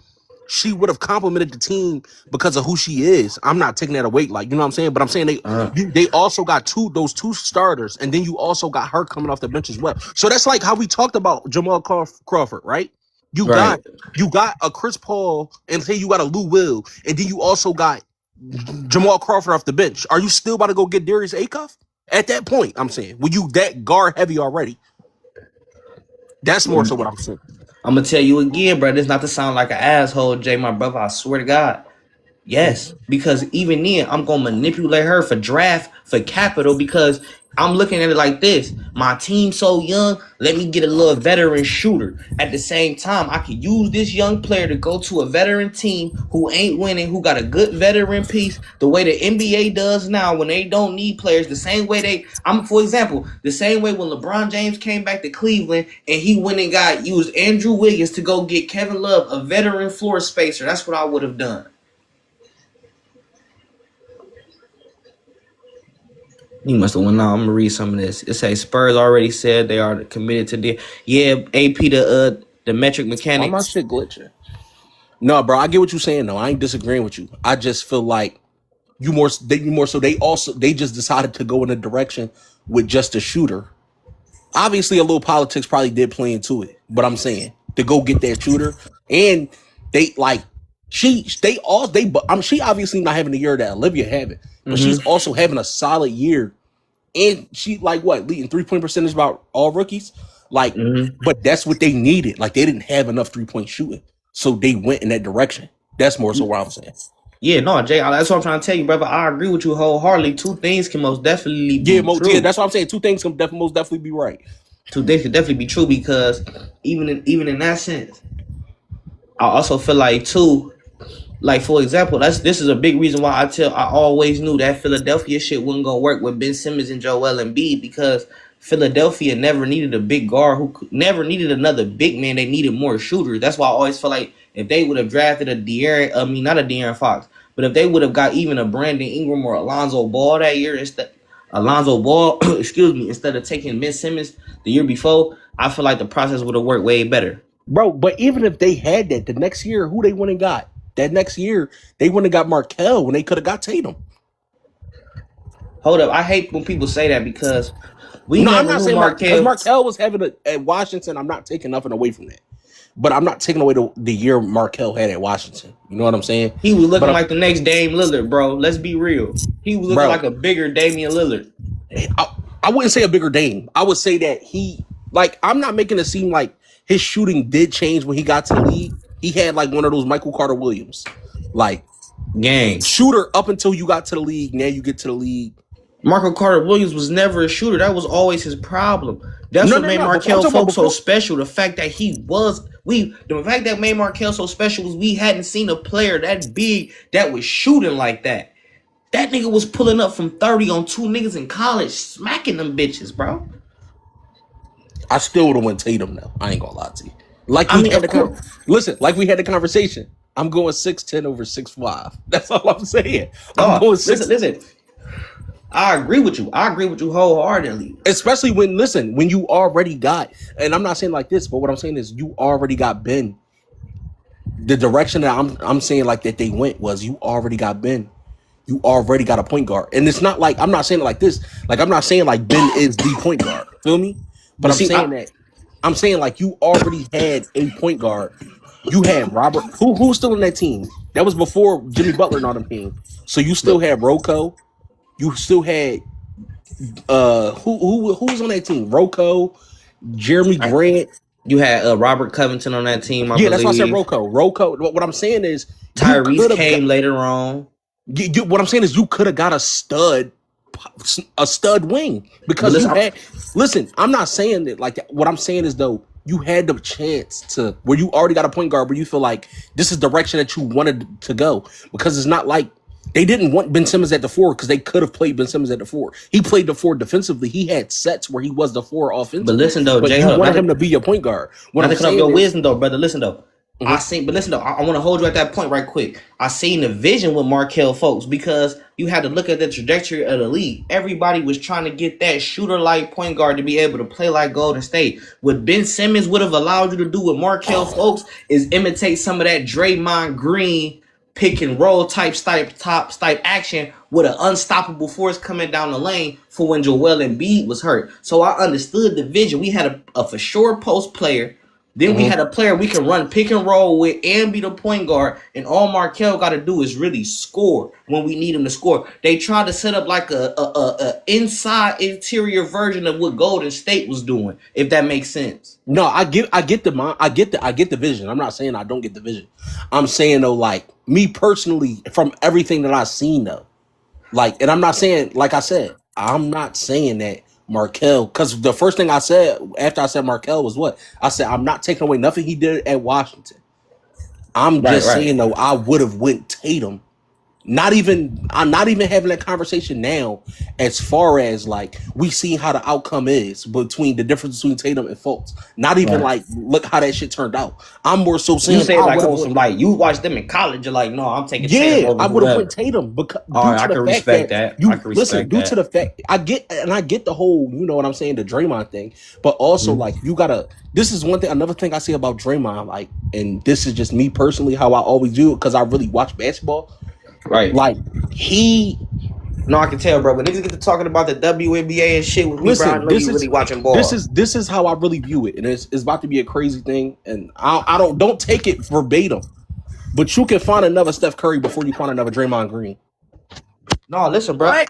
she would have complimented the team because of who she is. I'm not taking that away, like you know what I'm saying. But I'm saying they also got those two starters, and then you also got her coming off the bench as well. So that's like how we talked about Jamal Crawford, right? You Right. got a Chris Paul, and say you got a Lou Will, and then you also got Jamal Crawford off the bench. Are you still about to go get Darius Acuff? At that point, I'm saying, when you that guard heavy already, that's more so what I'm saying. I'm gonna tell you again, bro. This not to sound like an asshole, Jay, my brother. I swear to God. Yes, because even then, I'm gonna manipulate her for draft for capital because I'm looking at it like this: my team so young, let me get a little veteran shooter. At the same time, I can use this young player to go to a veteran team who ain't winning, who got a good veteran piece, the way the NBA does now when they don't need players. The same way for example, the same way when LeBron James came back to Cleveland and he went and used Andrew Wiggins to go get Kevin Love, a veteran floor spacer. That's what I would have done. He must have went on. I'm gonna read some of this. It says Spurs already said they are committed to the AP the metric Why mechanic. my shit glitching? No, bro, I get what you're saying. though. I ain't disagreeing with you. I just feel like you more so they just decided to go in a direction with just a shooter. Obviously, a little politics probably did play into it, but I'm saying to go get that shooter, and they like she obviously not having the year that Olivia having, but she's also having a solid year, and she like what leading 3-point percentage about all rookies, like, but that's what they needed. Like they didn't have enough 3-point shooting, so they went in that direction. That's more so what I'm saying. Yeah, no, Jay, that's what I'm trying to tell you, brother. I agree with you wholeheartedly. Two things can most definitely be true. Yeah, that's what I'm saying. Two things can most definitely be right. Two things can definitely be true because even in that sense, I also feel like too. Like for example, this is a big reason why I always knew that Philadelphia shit wasn't gonna work with Ben Simmons and Joel Embiid because Philadelphia never needed a big guard never needed another big man. They needed more shooters. That's why I always feel like if they would have drafted not a De'Aaron Fox, but if they would have got even a Brandon Ingram or Alonzo Ball that year instead instead of taking Ben Simmons the year before, I feel like the process would have worked way better. Bro, but even if they had that, the next year, who they went and got? That next year, they wouldn't have got Markelle when they could have got Tatum. Hold up. I hate when people say that because I'm not saying because Markelle was having at Washington. I'm not taking nothing away from that. But I'm not taking away the year Markelle had at Washington. You know what I'm saying? He was looking like the next Dame Lillard, bro. Let's be real. He was looking like a bigger Damian Lillard. I wouldn't say a bigger Dame. I would say that I'm not making it seem like his shooting did change when he got to the league. He had like one of those Michael Carter Williams, like gang shooter up until you got to the league. Now you get to the league. Michael Carter Williams was never a shooter. That was always his problem. That's what made Markelle Fultz so special. The fact that made Markelle so special was we hadn't seen a player that big that was shooting like that. That nigga was pulling up from 30 on two niggas in college, smacking them bitches, bro. I still would have went Tatum now. I ain't gonna lie to you. Like we had the conversation. I'm going 6'10" over 6'5". That's all I'm saying. I'm going 6. Listen. I agree with you. I agree with you wholeheartedly. Especially when you already got, and I'm not saying like this, but what I'm saying is you already got Ben. The direction that I'm saying like that they went was you already got Ben. You already got a point guard. And it's not like, I'm not saying it like this. Like, I'm not saying like Ben is the point guard. Feel me? But I'm saying like you already had a point guard. You had Robert, who was still in that team. That was before Jimmy Butler and all them came. So you still had Rocco. You still had who was on that team? Rocco, Jeremy Grant. You had Robert Covington on that team. I believe. That's why I said Rocco. What I'm saying is Tyrese came later on. What I'm saying is you could have got a stud wing because listen, I'm not saying that like that. What I'm saying is though, you had the chance to where you already got a point guard where you feel like this is the direction that you wanted to go because it's not like They didn't want Ben Simmons at the 4 because they could have played Ben Simmons at the 4. He played the 4 defensively. He had sets where he was the 4 But offensively. listen though, But Jay, you hold up. wanted him to be your point guard. What Not I'm to cut off saying your is, wisdom though, brother. Listen though. But listen though, I want to hold you at that point right quick. I seen the vision with Markelle Fultz because you had to look at the trajectory of the league. Everybody was trying to get that shooter like point guard to be able to play like Golden State. What Ben Simmons would have allowed you to do with Markelle Fultz is imitate some of that Draymond Green pick and roll type action with an unstoppable force coming down the lane for when Joel Embiid was hurt. So I understood the vision. We had a for sure post player. Then we had a player we can run pick and roll with and be the point guard. And all Markelle got to do is really score when we need him to score. They tried to set up like a inside interior version of what Golden State was doing, if that makes sense. no, I get the vision. I'm not saying I don't get the vision. I'm saying though, like me personally, from everything that I've seen though, like, and I'm not saying, like I said, I'm not saying that Markelle, because the first thing I said after I said Markelle was what? I said, I'm not taking away nothing he did at Washington. I'm just saying though, I would have went Tatum. I'm not even having that conversation now as far as like we see how the outcome is between the difference between Tatum and Fultz. Not even like look how that shit turned out. I'm more so saying You say like on some like you watch them in college, you're like, no, I'm taking Tatum over I would have whoever. went Tatum because All right, I can respect that. I can respect due to the fact I get the whole, you know what I'm saying, the Draymond thing, but also like you gotta. This is one thing. Another thing I say about Draymond, like, and this is just me personally how I always do it because I really watch basketball. Right. Like No, I can tell, bro. When niggas get to talking about the WNBA and shit with me, bro, I know you really watching ball. This is how I really view it, and it's about to be a crazy thing. And I don't take it verbatim, but you can find another Steph Curry before you find another Draymond Green. No, listen, bro.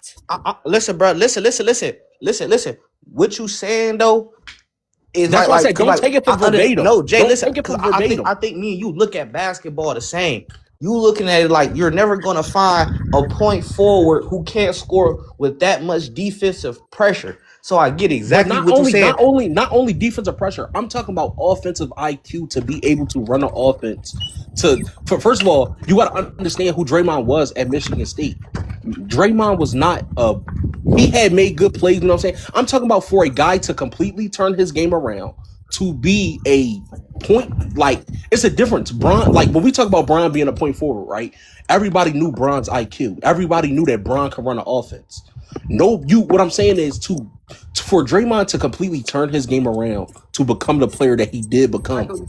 Listen, bro. Listen. What you saying though? That's why I said don't take it for verbatim. No, Jay, listen. Verbatim. I think me and you look at basketball the same. You looking at it like you're never gonna find a point forward who can't score with that much defensive pressure. So I get exactly what you're saying. Not only defensive pressure. I'm talking about offensive IQ to be able to run an offense. First of all, you got to understand who Draymond was at Michigan State. Draymond was not he had made good plays. You know what I'm saying? I'm talking about for a guy to completely turn his game around to be a point, like it's a difference. Bron, like when we talk about Bron being a point forward, right? Everybody knew Bron's IQ. Everybody knew that Bron could run an offense. What I'm saying is for Draymond to completely turn his game around to become the player that he did become.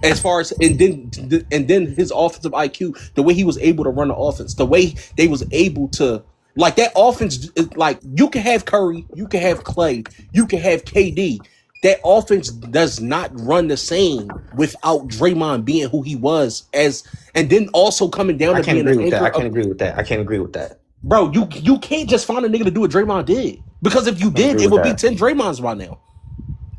As far as and then his offensive IQ, the way he was able to run the offense, the way they was able to like that offense, like you can have Curry, you can have Clay, you can have KD. That offense does not run the same without Draymond being who he was and then also coming down to being an anchor. I can't agree with that. Bro, you can't just find a nigga to do what Draymond did. Because if you did, it would be 10 Draymonds by now.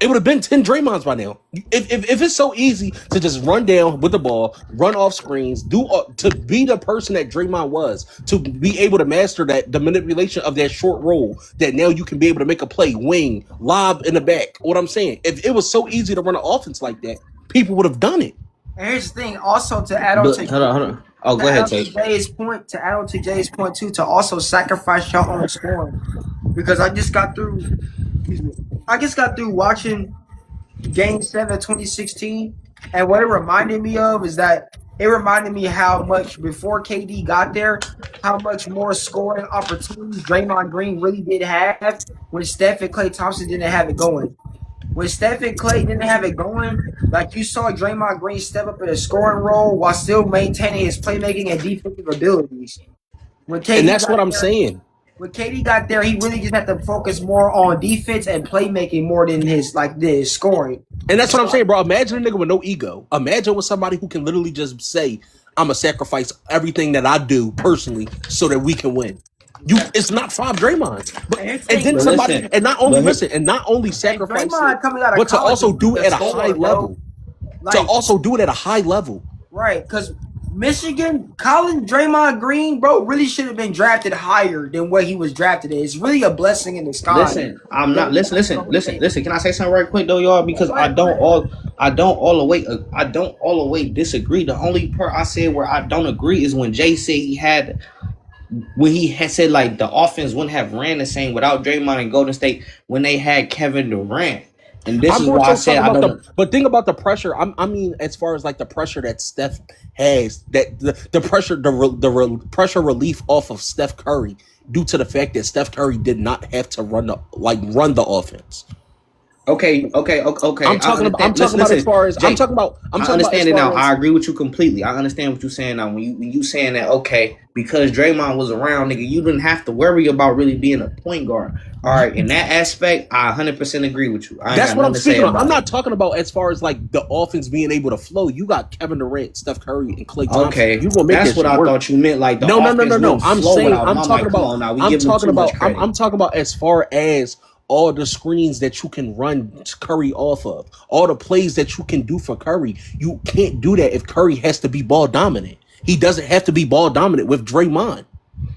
It would have been 10 Draymonds by now. If it's so easy to just run down with the ball, run off screens, to be the person that Draymond was, to be able to master the manipulation of that short roll, that now you can be able to make a play, wing, lob in the back. What I'm saying, if it was so easy to run an offense like that, people would have done it. And here's the thing, also to add on to hold on. Oh, go ahead, Tate. To add on to Jay's point too, to also sacrifice your own scoring, because I just got through watching Game 7 of 2016, and what it reminded me of is that it reminded me how much before KD got there, how much more scoring opportunities Draymond Green really did have when Steph and Klay Thompson didn't have it going. When Steph and Klay didn't have it going, like you saw Draymond Green step up in a scoring role while still maintaining his playmaking and defensive abilities. And that's what I'm saying. When KD got there, he really just had to focus more on defense and playmaking more than his scoring. And that's what I'm saying, bro. Imagine a nigga with no ego. Imagine with somebody who can literally just say, I'm going to sacrifice everything that I do personally so that we can win. It's not 5 Draymonds. Not only sacrifice it, but to also do it at a high level. Right, because Michigan, Draymond Green, bro, really should have been drafted higher than what he was drafted in. It's really a blessing in disguise. Listen. Can I say something right quick though, y'all? Because I don't all the way disagree. The only part I said where I don't agree is when Jay said he had when he had said like the offense wouldn't have ran the same without Draymond and Golden State when they had Kevin Durant. And this I'm is more why I so said talking I about don't. but think about the pressure. I mean, as far as like the pressure that Steph has, that the pressure, pressure relief off of Steph Curry due to the fact that Steph Curry did not have to run the offense. Okay. I'm talking about. I'm talking about as far as Jay, I'm I talking about as understand it now. far as I agree with you completely. I understand what you're saying now. When you saying that, okay, because Draymond was around, nigga, you didn't have to worry about really being a point guard. All right, in that aspect, I 100% agree with you. I ain't that's got what nothing I'm to say speaking of. I'm about it. not talking about as far as like the offense being able to flow. You got Kevin Durant, Steph Curry, and Klay Thompson. Okay, You gonna make that's that what shit I work. thought you meant. Like the No, no, no, offense no, no. wouldn't I'm flow saying without him. I'm like, come on now, we I'm giving him talking too much about credit. I'm talking about as far as all the screens that you can run Curry off of, all the plays that you can do for Curry. You can't do that if Curry has to be ball dominant. He doesn't have to be ball dominant with Draymond.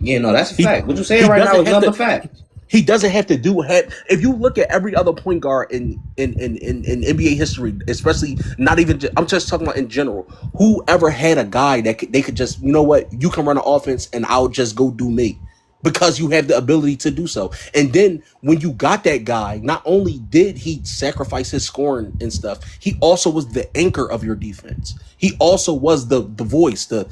Yeah, no, that's a He fact. What you're saying he right now doesn't is have another to. fact. He doesn't have to do. If you look at every other point guard in NBA history, especially not even, I'm just talking about in general. Whoever had a guy that they could just, you know what, you can run an offense and I'll just go do me, because you have the ability to do so. And then when you got that guy, not only did he sacrifice his scoring and stuff, he also was the anchor of your defense. He also was the voice, the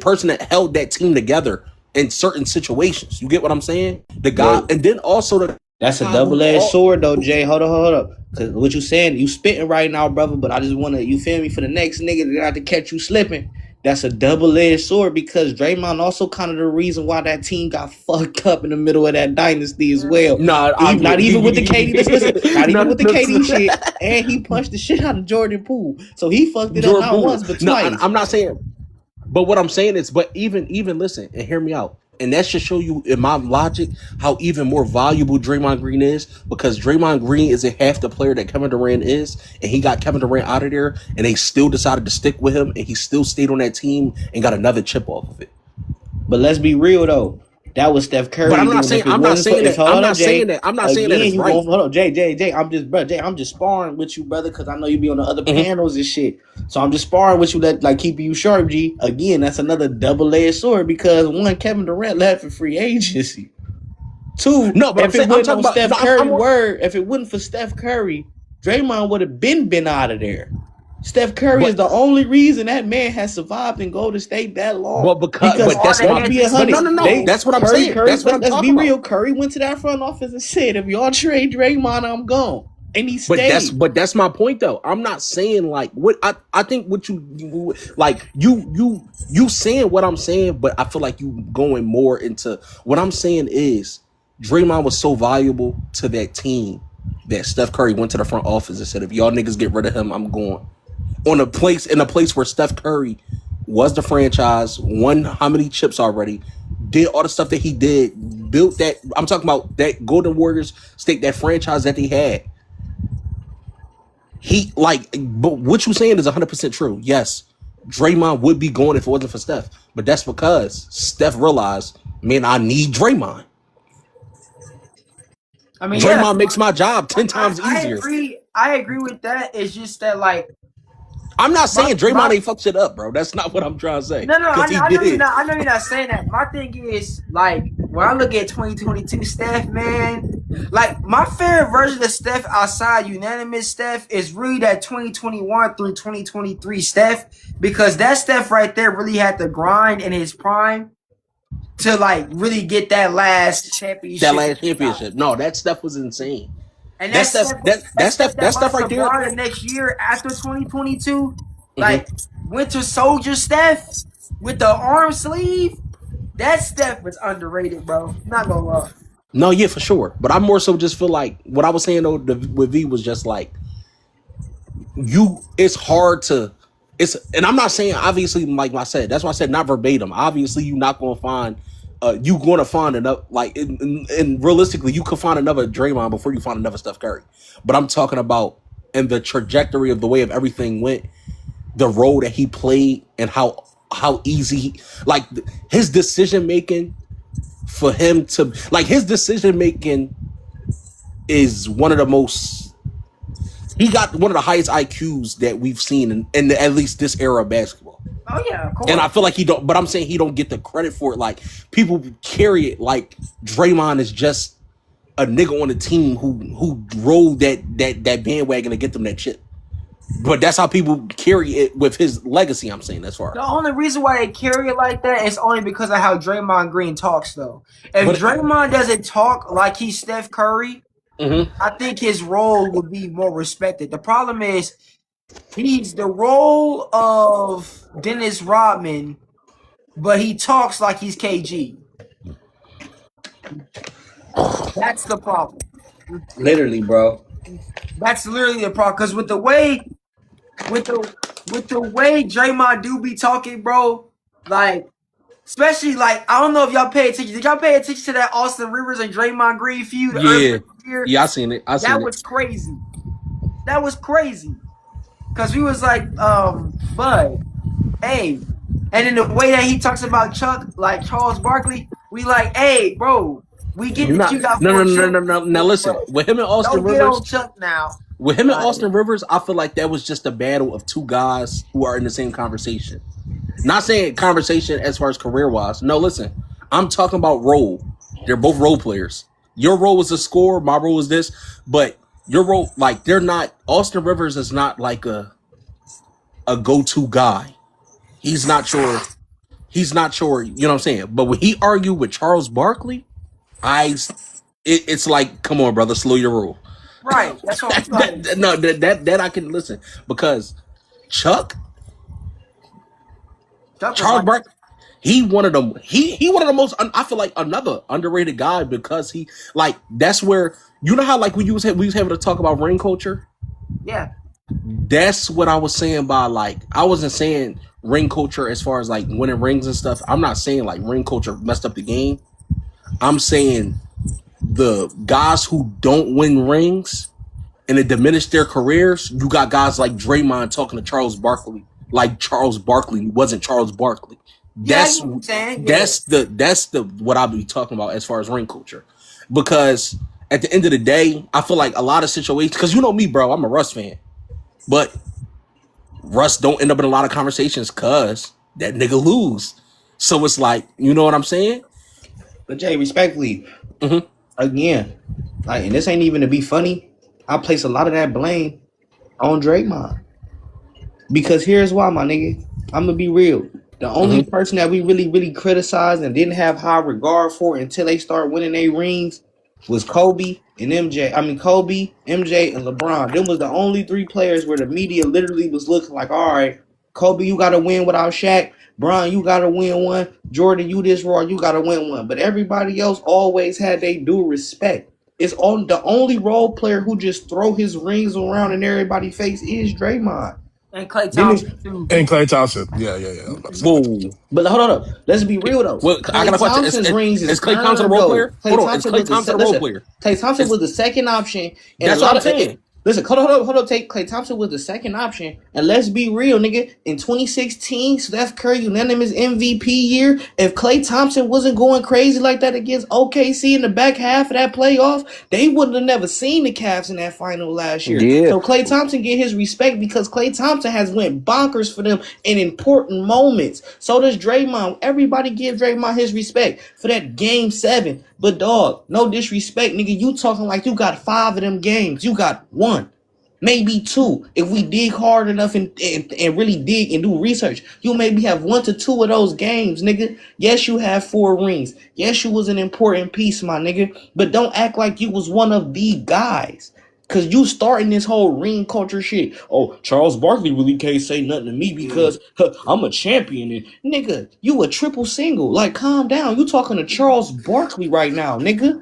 person that held that team together in certain situations. You get what I'm saying? The guy, But and then also the that's a guy who double-edged all. sword, though, Jay. Hold up. Cause what you saying, you spitting right now, brother. But I just wanna, you feel me, for the next nigga that got to catch you slipping. That's a double-edged sword because Draymond also kind of the reason why that team got fucked up in the middle of that dynasty as well. Nah, Even, not even with the KD. Listen, not no, even with the no, KD shit. And he punched the shit out of Jordan Poole, so he fucked it up Jordan not Poole. once but No, twice. I'm not saying. But what I'm saying is, but even listen and hear me out. And that should show you in my logic how even more valuable Draymond Green is, because Draymond Green isn't half the player that Kevin Durant is, and he got Kevin Durant out of there, and they still decided to stick with him, and he still stayed on that team and got another chip off of it. But let's be real though. That was Steph But Curry doing. If it wasn't for, if hold up, Jay. I'm not saying that Again, it's you right. going hold up, Jay. I'm just sparring with you, brother, because I know you be on the other Mm-hmm. panels and shit. So I'm just sparring with you, that like keeping you sharp, G. Again, that's another double-edged sword because one, Kevin Durant left for free agency. Two, No, but if it I'm wasn't talking on about. Steph No, Curry, if it wasn't for Steph Curry, Draymond would have been out of there. Steph Curry is the only reason that man has survived in Golden State that long. Because that's let's be but no, 100. no. That's what I'm saying. That's what I'm Let's talking be real. about. Curry went to that front office and said, "If y'all trade Draymond, I'm gone." And he stayed. But that's my point though. I'm not saying like what I think what you like you saying what I'm saying, but I feel like you going more into what I'm saying is Draymond was so valuable to that team that Steph Curry went to the front office and said, if y'all niggas get rid of him, I'm going. In a place where Steph Curry was the franchise, won how many chips already, did all the stuff that he did, built that. I'm talking about that Golden Warriors state, that franchise that they had. But what you saying is 100% true. Yes, Draymond would be going if it wasn't for Steph, but that's because Steph realized, man, I need Draymond. I mean, yeah, Draymond makes my job 10 times I easier. agree. I agree with that. It's just that, like, I'm not saying Draymond my ain't fuck shit up, bro. That's not what I'm trying to say. no, Because he I know you're did. not. I know you're not saying that. My thing is, like, when I look at 2022 Steph, man, like, my favorite version of Steph outside unanimous Steph is really that 2021 through 2023 Steph, because that Steph right there really had to grind in his prime to, like, really get that last championship. That last championship. No, that stuff was insane. And That stuff right there. LeBron the next year after 2022, like, Winter Soldier Steph with the arm sleeve, that Steph was underrated, bro. Not gonna lie. No, yeah, for sure. But I more so just feel like what I was saying though with V was just like it's hard to and I'm not saying obviously, like I said, that's why I said not verbatim. Obviously you're not gonna find you gonna find enough, like, and realistically you could find another Draymond before you find another Steph Curry. But I'm talking about in the trajectory of the way of everything went, the role that he played, and how easy, like, his decision making for him to, like, his decision making is one of the most, he got one of the highest IQs that we've seen in at least this era of basketball. Oh yeah, of And I course. feel like he don't, but I'm saying he don't get the credit for it. Like people carry it like Draymond is just a nigga on the team who rode that bandwagon to get them that shit. But that's how people carry it with his legacy. I'm saying as far. The only reason why they carry it like that is only because of how Draymond Green talks, though. If But Draymond doesn't talk like he's Steph Curry, mm-hmm. I think his role would be more respected. The problem is he's the role of Dennis Rodman, but he talks like he's KG. That's the problem. Literally, bro. That's literally the problem. Because with the way Draymond do be talking, bro, like especially like I don't know if y'all pay attention. Did y'all pay attention to that Austin Rivers and Draymond Green feud earlier this year? Yeah, I seen it. That was crazy. That was crazy. Cause we was like, Bud, hey. And in the way that he talks about Chuck, like Charles Barkley, we like, hey, bro, we get You're that not. you got No, no, four no, no, children. no, no. Now listen, with him and Austin Don't get on Rivers, Chuck now. with him and Like, Austin Rivers, I feel like that was just a battle of two guys who are in the same conversation. Not saying conversation as far as career wise. No, listen, I'm talking about role. They're both role players. Your role is a scorer. My role is this. But your role, like, they're not. Austin Rivers is not like a go-to guy. He's not sure. He's not sure. You know what I'm saying? But when he argued with Charles Barkley, it's like, come on, brother, slow your roll. right. That's what I'm saying. that I can listen because Chuck Charles Barkley, he one of them. He one of the most. I feel like another underrated guy because he like that's where you know how like we was having to talk about ring culture. Yeah. That's what I was saying by like I wasn't saying ring culture as far as like winning rings and stuff. I'm not saying like ring culture messed up the game. I'm saying the guys who don't win rings and it diminished their careers. You got guys like Draymond talking to Charles Barkley like Charles Barkley wasn't Charles Barkley. That's the what I'll be talking about as far as ring culture, because at the end of the day, I feel like a lot of situations. Because you know me, bro, I'm a Russ fan, but Russ don't end up in a lot of conversations because that nigga lose. So it's like, you know what I'm saying? But Jay, respectfully, again, like, and this ain't even to be funny. I place a lot of that blame on Draymond. Because here's why, my nigga. I'm gonna be real. The only person that we really, really criticized and didn't have high regard for until they start winning their rings was Kobe and MJ. I mean, Kobe, MJ, and LeBron. Them was the only three players where the media literally was looking like, all right, Kobe, you got to win without Shaq. Bron, you got to win one. Jordan, you this raw, you got to win one. But everybody else always had their due respect. It's on the only role player who just throw his rings around in everybody's face is Draymond. And Klay Thompson too. And Klay Thompson. Yeah. Whoa. But hold up. Let's be real though. Well, I got a question. Is Klay Thompson a role player? Hold on. Is Klay Thompson a role player? Klay Thompson was the second option. And that's what I'm saying. Listen, hold up. Klay Thompson was the second option. And let's be real, nigga. In 2016, Steph Curry unanimous MVP year. If Klay Thompson wasn't going crazy like that against OKC in the back half of that playoff, they wouldn't have never seen the Cavs in that final last year. Yeah. So Klay Thompson get his respect because Klay Thompson has went bonkers for them in important moments. So does Draymond. Everybody give Draymond his respect for that game 7. But dog, no disrespect, nigga. You talking like you got 5 of them games. You got 1, maybe 2. If we dig hard enough and really dig and do research, you maybe have 1 to 2 of those games, nigga. Yes, you have 4 rings. Yes, you was an important piece, my nigga. But don't act like you was one of the guys. Cause you starting this whole ring culture shit. Oh, Charles Barkley really can't say nothing to me because I'm a champion. And nigga, you a triple single. Like, calm down. You talking to Charles Barkley right now, nigga.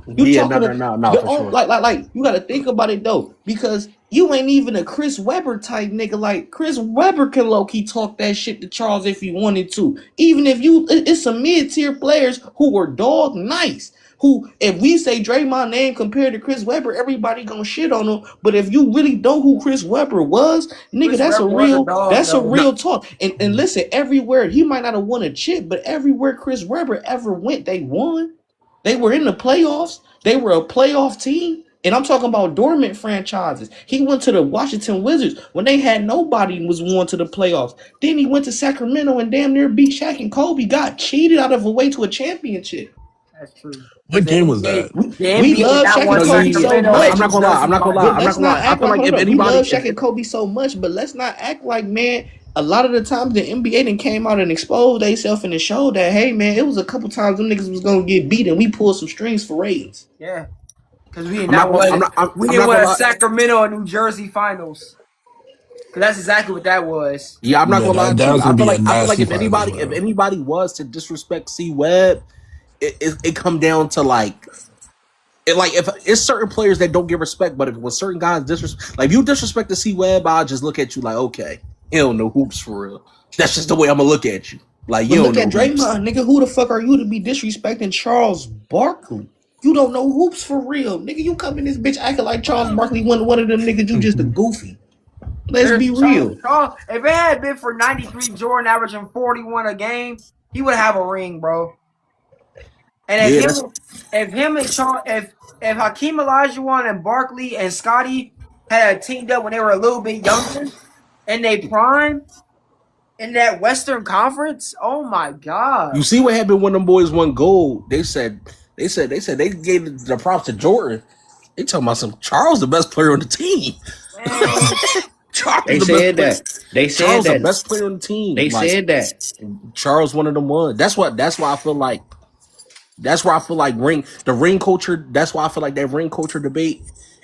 You talking no, for sure. Like, you gotta think about it though, because you ain't even a Chris Webber type nigga. Like, Chris Webber can low-key talk that shit to Charles if he wanted to. Even if it's some mid-tier players who were dog nice. Who, if we say Draymond name compared to Chris Webber, everybody gonna shit on him. But if you really know who Chris Webber was, nigga, that's a real talk. And listen, everywhere, he might not have won a chip, but everywhere Chris Webber ever went, they won. They were in the playoffs. They were a playoff team. And I'm talking about dormant franchises. He went to the Washington Wizards when they had nobody and was going to the playoffs. Then he went to Sacramento and damn near beat Shaq and Kobe. Got cheated out of a way to a championship. That's true. Because What game was that? The We NBA love not Shaq want and Kobe so Sacramento much. and New Jersey But finals. let's not act like, hold up, we love Shaq and Kobe so much, but let's not act like, man, a lot of the times the NBA then came out and exposed themselves and showed that, hey, man, it was a couple times them niggas was going to get beat and we pulled some strings for ratings. Yeah. Because we didn't want Sacramento and New Jersey finals. Because that's exactly what that was. Yeah, I'm not Yeah, gonna lie that to you. was gonna be a I feel like nasty finals, if bro. anybody was to disrespect C Webb, it come down to like if it's certain players that don't get respect, but if when certain guys disrespect, like if you disrespect the C Webb, I'll just look at you like, okay, he don't know hoops for real. That's just the way I'm gonna look at you. Like But you don't look know at hoops. Draymond, nigga. Who the fuck are you to be disrespecting Charles Barkley? You don't know hoops for real, nigga. You come in this bitch acting like Charles Barkley one of them niggas. You just a goofy. Let's be real. Charles, if it had been for 93 Jordan averaging 41 a game, he would have a ring, bro. And if Hakeem Olajuwon and Barkley and Scotty had teamed up when they were a little bit younger and they prime in that Western Conference, oh my god! You see what happened when them boys won gold? They said they gave the props to Jordan. They talking about some Charles, the best player on the team. They said that. They said Charles, that. the best player on the team. They said that. Charles one of them ones. That's why I feel like the ring culture. That's why I feel like that ring culture debate.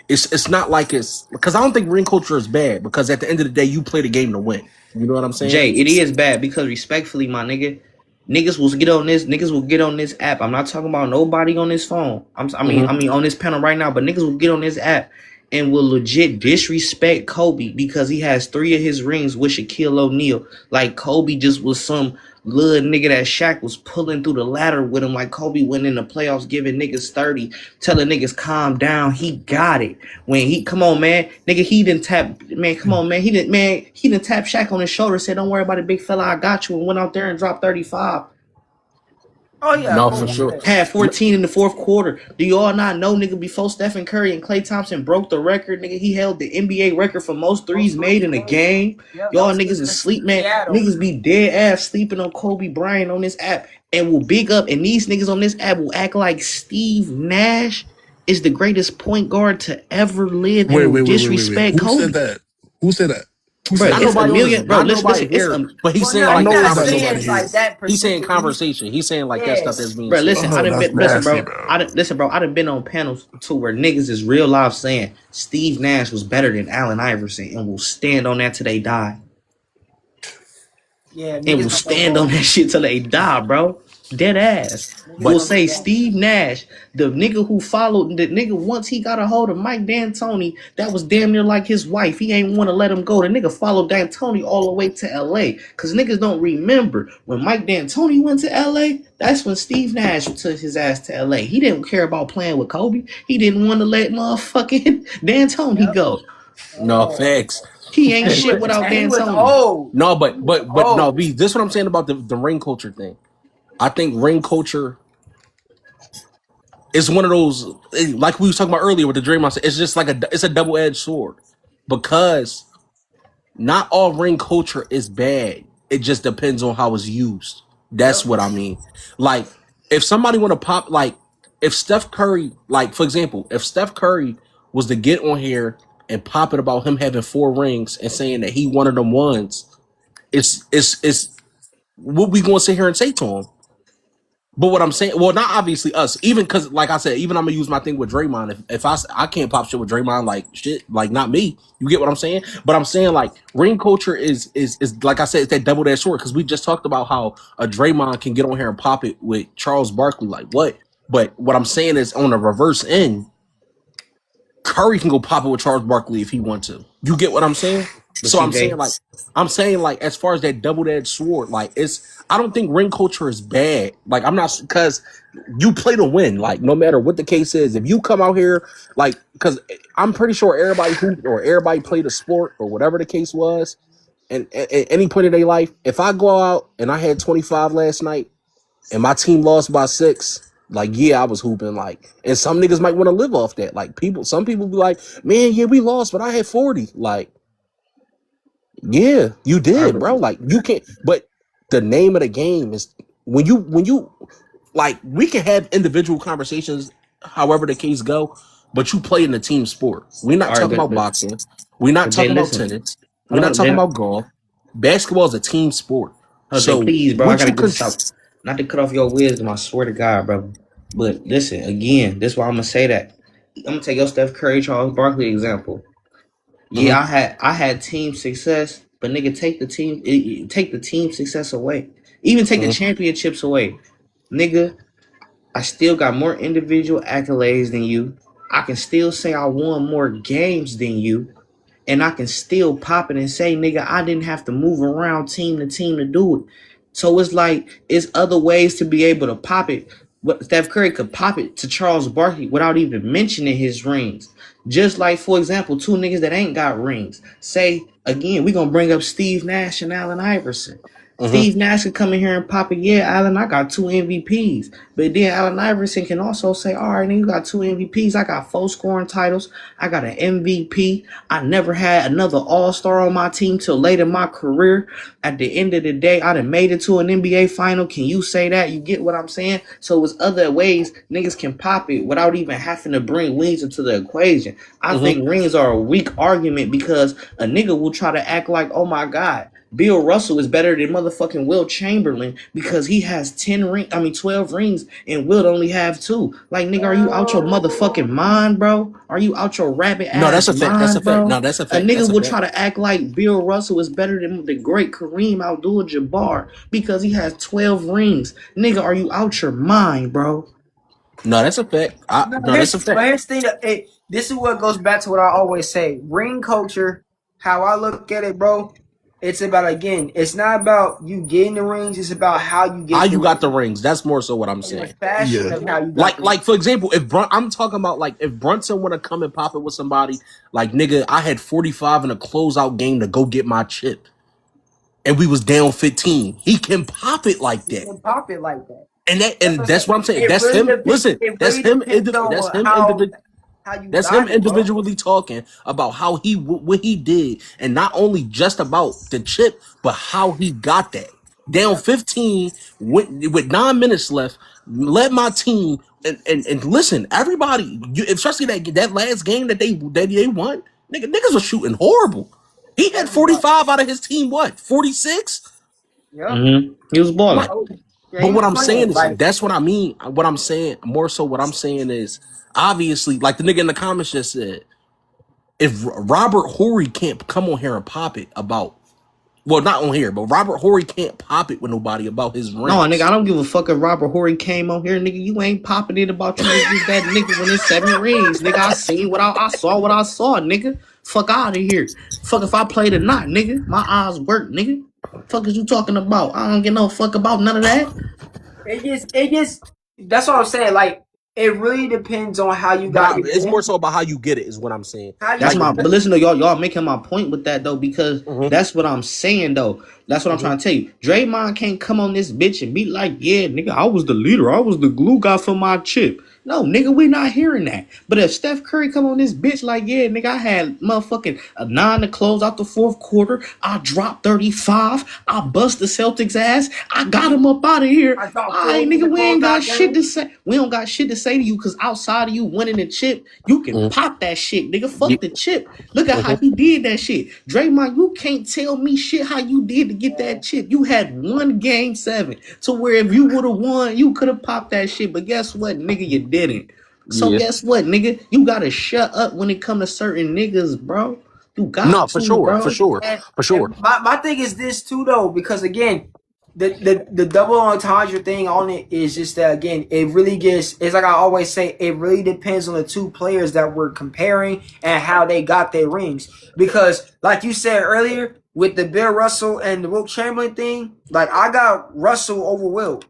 It's not like it's because I don't think ring culture is bad because at the end of the day you play the game to win. You know what I'm saying? Jay, it is bad because respectfully, my nigga, niggas will get on this app. I'm not talking about nobody on this phone. I mean on this panel right now, but niggas will get on this app and will legit disrespect Kobe because he has 3 of his rings with Shaquille O'Neal. Like Kobe just was some little nigga that Shaq was pulling through the ladder with him. Like Kobe went in the playoffs giving niggas 30, telling niggas calm down. He got it. When he come on, man, nigga, he didn't tap he didn't tap Shaq on his shoulder, said, "Don't worry about it, big fella, I got you," and went out there and dropped 35. Oh yeah, no, for sure. Had 14 in the fourth quarter. Do you all not know, nigga, before Stephen Curry and Klay Thompson broke the record, nigga, he held the NBA record for most threes made in a game. Y'all niggas is sleep, man. Niggas be dead ass sleeping on Kobe Bryant on this app and will big up, and these niggas on this app will act like Steve Nash is the greatest point guard to ever live and will disrespect Who Kobe. said that? Who said that? Bro, it's a million. Bro, listen. But he's saying like conversation. Like that. He's saying conversation. He's saying like that stuff that's being. Bro, listen. Oh, I done been, that's listen, nasty, bro. bro. I done been on panels to where niggas is real live saying Steve Nash was better than Allen Iverson and will stand on that till they die. Yeah, And will stand on that shit till they die, bro. Dead ass. Will say Steve Nash, the nigga who followed the nigga once he got a hold of Mike D'Antoni, that was damn near like his wife. He ain't want to let him go. The nigga followed D'Antoni all the way to LA. Cause niggas don't remember when Mike D'Antoni went to LA, that's when Steve Nash took his ass to LA. He didn't care about playing with Kobe. He didn't want to let motherfucking D'Antoni go. No, facts. He ain't shit without D'Antoni. No, but no, B, this is what I'm saying about the ring culture thing. I think ring culture is one of those, like we was talking about earlier with the Draymond. It's just like it's a double-edged sword because not all ring culture is bad. It just depends on how it's used. That's what I mean. Like if somebody want to pop, like if Steph Curry, like for example, if Steph Curry was to get on here and pop it about him having 4 rings and saying that he one of them ones, it's what we gonna sit here and say to him. But what I'm saying, well, not obviously us, even because, like I said, even I'm gonna use my thing with Draymond. If I can't pop shit with Draymond, like shit, like not me. You get what I'm saying? But I'm saying like ring culture is like I said, it's that double-edged sword because we just talked about how a Draymond can get on here and pop it with Charles Barkley, like what? But what I'm saying is on the reverse end, Curry can go pop it with Charles Barkley if he wants to. You get what I'm saying? So I'm saying like as far as that double-edged sword, like I don't think ring culture is bad. Like I'm not, because you play to win. Like no matter what the case is, if you come out here, like because I'm pretty sure everybody hooped or everybody played a sport or whatever the case was, and at any point in their life, if I go out and I had 25 last night and my team lost by 6, Like, yeah, I was hooping. Like, and some niggas might want to live off that. Like, some people be like, man, yeah, we lost, but I had 40. Like, yeah, you did, bro. Like, you can't. But the name of the game is when you like, we can have individual conversations, however the case go, but you play in a team sport. We're not All right, talking about boxing. We're not Jay, talking about listen. tennis. We're Hold not on, talking Jay. about golf. Basketball is a team sport. Hold on, Jay, So please, bro. I what gotta you get can, this out. Not to cut off your wisdom, I swear to God, bro. But listen, again, this is why I'm gonna say that. I'm gonna take your Steph Curry, Charles Barkley example. Yeah, I had team success, but nigga, take the team success away. Even take the championships away, nigga. I still got more individual accolades than you. I can still say I won more games than you. And I can still pop it and say, nigga, I didn't have to move around team to team to do it. So it's like, it's other ways to be able to pop it. But Steph Curry could pop it to Charles Barkley without even mentioning his rings. Just like, for example, two niggas that ain't got rings. Say, again, we gonna bring up Steve Nash and Allen Iverson. Steve Nash could come in here and pop it. Yeah, Allen, I got 2 MVPs. But then Allen Iverson can also say, all right, nigga, you got 2 MVPs. I got 4 scoring titles. I got an MVP. I never had another all-star on my team till late in my career. At the end of the day, I done made it to an NBA final. Can you say that? You get what I'm saying? So it's other ways niggas can pop it without even having to bring rings into the equation. I think rings are a weak argument because a nigga will try to act like, oh my God, Bill Russell is better than motherfucking Will Chamberlain because he has 12 rings and Will only have 2. Like, nigga, are you out your motherfucking mind, bro? Are you out your rabbit no, that's ass a fact. That's a mind, fact. bro? No, that's a A fact. That's nigga a will fact. try to act like Bill Russell is better than the great Kareem Abdul-Jabbar because he has 12 rings. Nigga, are you out your mind, bro? No, that's a fact. No, No, that's a fact. here's the thing. This is what goes back to what I always say. Ring culture, how I look at it, bro. It's about, again, it's not about you getting the rings. It's about how you How get the you got the rings rings? That's more so what I'm and the saying. fashion Yeah. of how you got Like, the rings. for example, I'm talking about, like, if Brunson want to come and pop it with somebody, like, nigga, I had 45 in a closeout game to go get my chip, and we was down 15. He can pop it like You that, can pop it like that. and That's what I'm that's saying. what I'm saying. It That's really him. depends. Listen, It really depends That's on him. how you That's him got it, bro. individually talking about how what he did, and not only just about the chip, but how he got that. Down Yep. 15 with 9 minutes left, led my team and listen, everybody, especially that last game that they won, niggas was shooting horrible. He had Everybody. 45 out of his team, what, 46? Yep. He was balling. Like, Oh, yeah, but he what was I'm saying playing is, like. that's what I mean. What I'm saying, more so what I'm saying is, obviously, like the nigga in the comments just said, if Robert Horry can't come on here and pop it about, well, not on here, but Robert Horry can't pop it with nobody about his No, nigga, I rings. don't give a fuck if Robert Horry came on here, nigga. You ain't popping it about you was just that nigga when it's 7 rings, nigga. I saw what I saw, nigga. Fuck out of here. Fuck if I played or not, nigga. My eyes work, nigga. Fuck is you talking about? I don't give no fuck about none of that. It just. That's what I'm saying. Like, it really depends on how you But got the it's more ring. so about how you get it, is what I'm saying. How you That's Like, get my, but listen to y'all making my point with that though, because that's what I'm saying though. That's what I'm trying to tell you. Draymond can't come on this bitch and be like, yeah, nigga, I was the leader. I was the glue guy for my chip. No, nigga, we not hearing that. But if Steph Curry come on this bitch like, yeah, nigga, I had motherfucking a 9 to close out the fourth quarter. I dropped 35. I bust the Celtics ass. I got him up out of here. I All dropped right, 40 in the nigga, we ain't got closeout shit game. to say. We don't got shit to say to you because outside of you winning the chip, you can pop that shit, nigga. Fuck the chip. Look at how he did that shit. Draymond, you can't tell me shit how you did to get that chip. You had one game 7 to where if you would have won, you could have popped that shit. But guess what, nigga, you didn't. So yeah, guess what, nigga? You gotta shut up when it come to certain niggas, bro. You got no, for to, sure, bro. for And sure. my thing is this too, though, because again, the double entendre thing on it is just that, again, it really gets, it's like I always say, it really depends on the two players that we're comparing and how they got their rings. Because like you said earlier, with the Bill Russell and the Wilt Chamberlain thing, like, I got Russell over Wilt.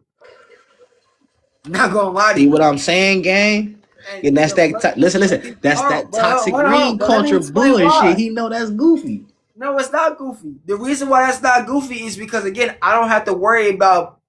Not gonna lie to See you. what I'm saying, gang? And And that's the that. Listen. That's hold on, that but toxic hold on, ring but let me culture explain bullshit. why. He know that's goofy. No, it's not goofy. The reason why that's not goofy is because, again, I don't have to worry about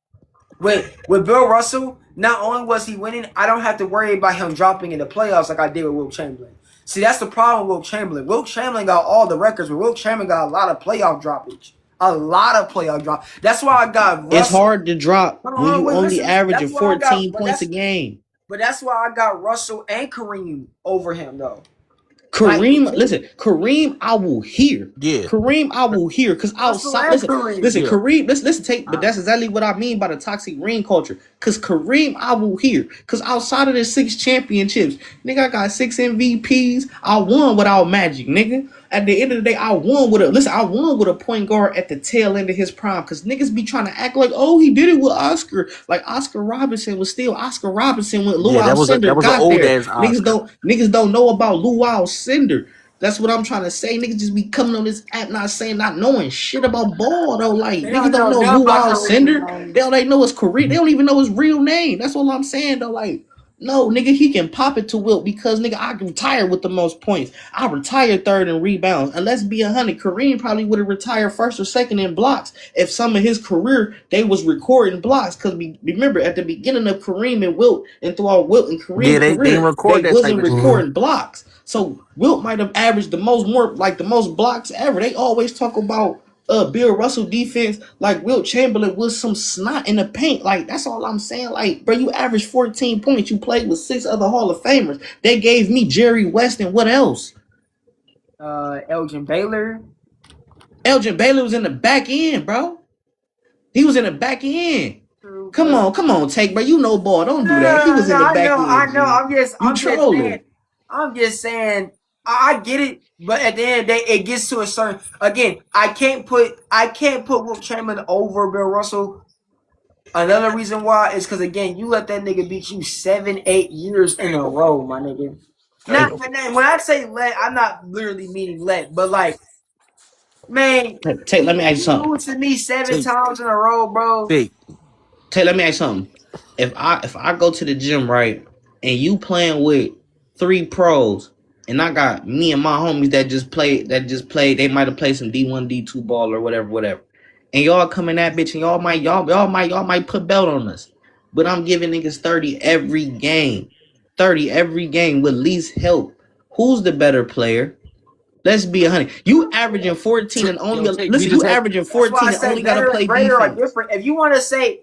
with Bill Russell. not only was he winning, I don't have to worry about him dropping in the playoffs like I did with Wilt Chamberlain. See, that's the problem with Wilt Chamberlain. Wilt Chamberlain got all the records, but Wilt Chamberlain got a lot of playoff droppage. A lot of playoff drop. That's why I got It's Russell. hard to drop Hold on, when you wait, only listen. averaging That's why I got, 14 points a game. but that's why I got Russell and Kareem over him though. Kareem, listen, Kareem, I will hear. Yeah. Kareem, I will hear. Cause outside, listen, Kareem, listen, take, but that's exactly what I mean by the toxic ring culture. Cause Kareem, I will hear. Cause outside of the 6 championships, nigga, I got 6 MVPs. I won without Magic, nigga. At the end of the day, I won with a point guard at the tail end of his prime. Cause niggas be trying to act like, oh, he did it with Oscar. Like Oscar Robinson was still Oscar Robinson when Lou Alcindor got there. Niggas don't know about Lou Alcindor. That's what I'm trying to say. Niggas just be coming on this app not knowing shit about ball though. Like niggas don't know Lou Alcindor. They don't know his career. They don't even know his real name. That's all I'm saying though. Like, no, nigga, he can pop it to Wilt because nigga, I retired with the most points. I retired third in rebounds. And let's be 100, Kareem probably would have retired first or second in blocks if some of his career they was recording blocks. Cause remember at the beginning of Kareem and Wilt and throughout Wilt and Kareem career, they wasn't recording blocks. So Wilt might have averaged the most blocks ever. They always talk about Bill Russell defense like Wilt Chamberlain was some snot in the paint. Like, that's all I'm saying. Like, bro, you averaged 14 points. You played with 6 other Hall of Famers. They gave me Jerry West and what else? Elgin Baylor. Elgin Baylor was in the back end, bro. He was in the back end. Come on, take, bro. You know ball. Don't do that. He was in the back end. I know. I'm just saying. I get it, but at the end of the day, it gets to a certain. Again, I can't put Wilt Chamberlain over Bill Russell. Another reason why is because again, you let that nigga beat you 7-8 years in a row, my nigga. Not when I say let, I'm not literally meaning let, but like, man, Take, let me ask you something. You to me 7 times in a row, bro. Take, let me ask you something. If I go to the gym, right, and you playing with 3 pros. And I got me and my homies that just played. They might have played some D1, D2 ball or whatever. And y'all come in that bitch and y'all might put belt on us. But I'm giving niggas 30 every game. 30 every game with least help. Who's the better player? Let's be 100. You averaging 14 and only you averaging 14 and only gotta play defense. Different. If you want to say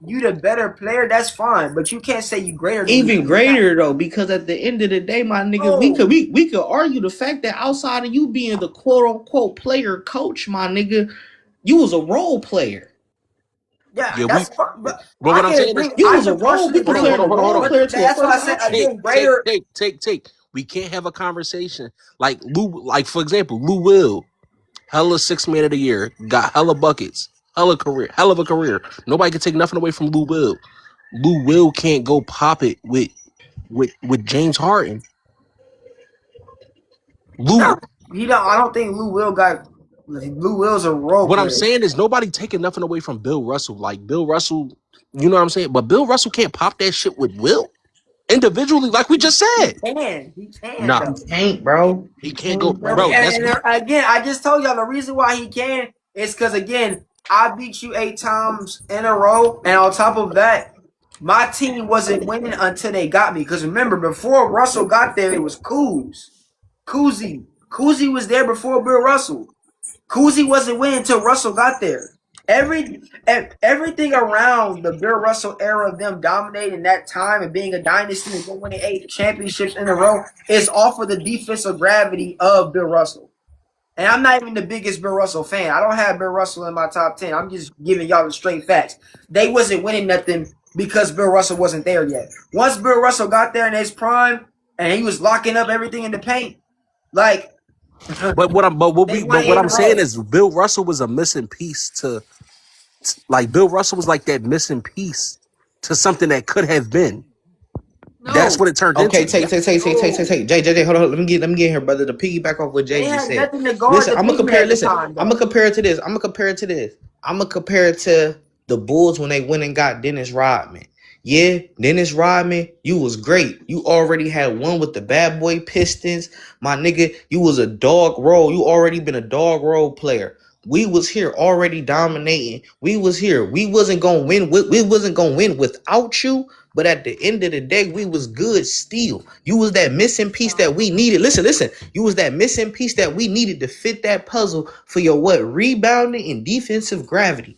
you the better player, that's fine. But you can't say you greater. Even greater though, because at the end of the day, my nigga, we could argue the fact that outside of you being the quote unquote player coach, my nigga, you was a role player. Yeah, that's fine. But what I'm saying is, you was a role player. That's why I said again, greater. Take. We can't have a conversation like for example, Lou Will, hella 6th man of the year, got hella buckets, hell of a career. Nobody can take nothing away from Lou Will. Lou Will can't go pop it with James Harden. I don't think Lou Will's a role player. I'm saying is nobody taking nothing away from Bill Russell. Like Bill Russell, you know what I'm saying? But Bill Russell can't pop that shit with Will. Individually, like we just said. He can. Nah, he can't, bro. He can't go, bro. Again, I just told y'all the reason why he can is because again, I beat you 8 times in a row, and on top of that, my team wasn't winning until they got me. Because remember, before Russell got there, it was Cousy was there before Bill Russell. Cousy wasn't winning until Russell got there. Everything around the Bill Russell era of them dominating that time and being a dynasty and winning 8 championships in a row is off of the defensive gravity of Bill Russell. And I'm not even the biggest Bill Russell fan. I don't have Bill Russell in my top 10. I'm just giving y'all the straight facts. They wasn't winning nothing because Bill Russell wasn't there yet. Once Bill Russell got there in his prime and he was locking up everything in the paint, like. But what I'm saying is Bill Russell was a missing piece to. Like Bill Russell was like that missing piece to something that could have been. No. That's what it turned into. Okay, take. JJ, hold on. Let me get here, brother. To piggyback off what JJ said. Listen, I'm gonna compare. I'm gonna compare it to this. I'm gonna compare it to the Bulls when they went and got Dennis Rodman. Yeah, Dennis Rodman, you was great. You already had one with the bad boy Pistons. My nigga, you was a dog role. You already been a dog role player. We was here already dominating. We was here. We wasn't gonna win. We wasn't gonna win without you. But at the end of the day, we was good still. You was that missing piece that we needed. Listen. You was that missing piece that we needed to fit that puzzle for your rebounding and defensive gravity.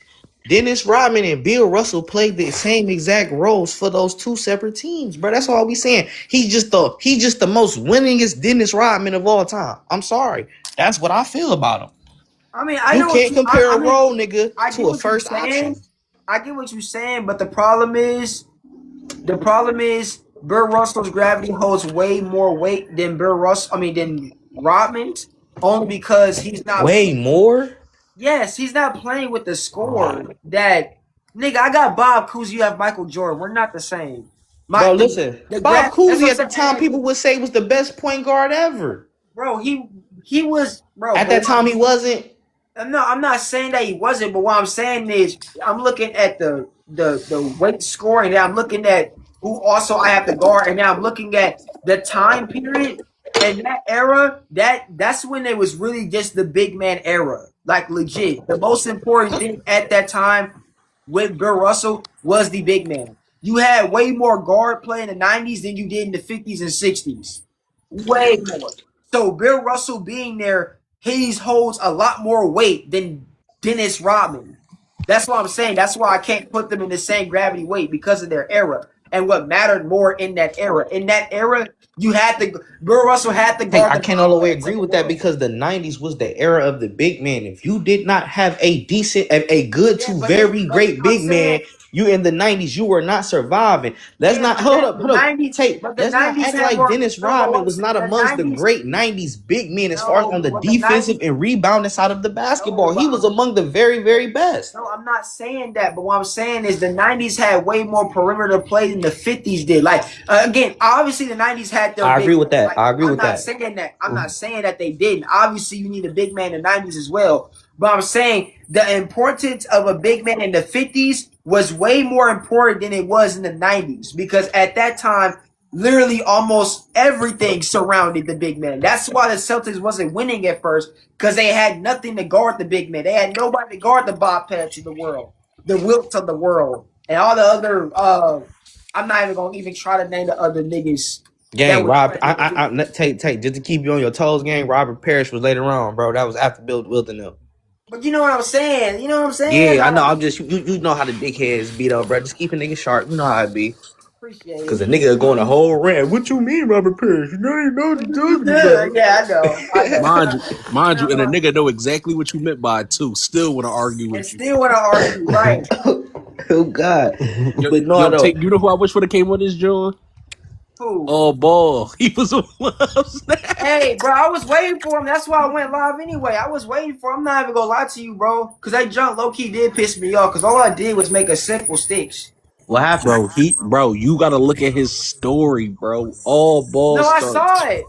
Dennis Rodman and Bill Russell played the same exact roles for those two separate teams, bro. That's all we saying. He's just the most winningest Dennis Rodman of all time. I'm sorry. That's what I feel about him. I mean, I You know what can't you. compare a I mean, role nigga I to get a what you're first option. saying. I get what you're saying, but the problem is, Bill Russell's gravity holds way more weight than Bill Russell. I mean, than Rodman's, only because he's not. Way more? Yes, he's not playing with the score that nigga. I got Bob Cousy. You have Michael Jordan. We're not the same. Bro, My listen. the Bob graph. That's Cousy what at the I'm time saying. people would say was the best point guard ever. Bro, he was bro. At But that time he wasn't. no, I'm not saying that he wasn't. But what I'm saying is, I'm looking at the weight scoring. And I'm looking at who also I have to guard, and now I'm looking at the time period. And that era, that's when it was really just the big man era. Like legit. The most important thing at that time with Bill Russell was the big man. You had way more guard play in the 90s than you did in the 50s and 60s. Way more. So Bill Russell being there, he holds a lot more weight than Dennis Rodman. That's what I'm saying. That's why I can't put them in the same gravity weight because of their era and what mattered more in that era. In that era, you had to Bill Russell had to Hey, guard I the can't all best the way players in agree the with that world. because the 90s was the era of the big man. If you did not have a good Yeah, to but very great I'm big saying man, you in the 90s, you were not surviving. Let's yeah, not but that the hold up. 90s, Tate, but the let's not 90s act had like more. Dennis No, but Rodman was not the amongst the 90s. great 90s big men as far as on No, the but the defensive 90s. and rebounding side of the No, basketball. but He was among the very, very best. no, I'm not saying that, but what I'm saying is the 90s had way more perimeter play than the 50s did. Like, again, obviously the 90s had their I agree big with men. that. Like, I agree I'm with not that. saying that. I'm not saying that they didn't. Obviously, you need a big man in the 90s as well. But I'm saying the importance of a big man in the 50s was way more important than it was in the 90s because at that time, literally almost everything surrounded the big man. That's why the Celtics wasn't winning at first because they had nothing to guard the big man. They had nobody to guard the Bob Petts of the world, the Wilts of the world, and all the other. I'm not even gonna even try to name the other niggas that Gang, was Rob, playing with the big man. take, just to keep you on your toes, gang. Robert Parrish was later on, bro. That was after Bill Wilton, though. But you know what I'm saying? You know what I'm saying? Yeah, I Like, know. I'm just you know how the dickheads beat up, bro. Just keep a nigga sharp. You know how it be. appreciate Cause the it. nigga going a whole rant. What you mean, Robert Parrish? You know what you're talking Yeah, about. yeah, I know, I know. Mind you, and a Uh, nigga know exactly what you meant by it too. Still want to argue and with you. still want to argue, right? Oh God. Yo, But no, yo, no. take you know who I wish would have came on this, John? Who? AllBall. He was a love snap. Hey, bro, I was waiting for him. That's why I went live anyway. I was waiting for him. I'm not even gonna lie to you, bro. Because that junk low key did piss me off. Because all I did was make a simple sticks. What happened? Bro, you gotta look at his story, bro. All ball No, I starts. saw it.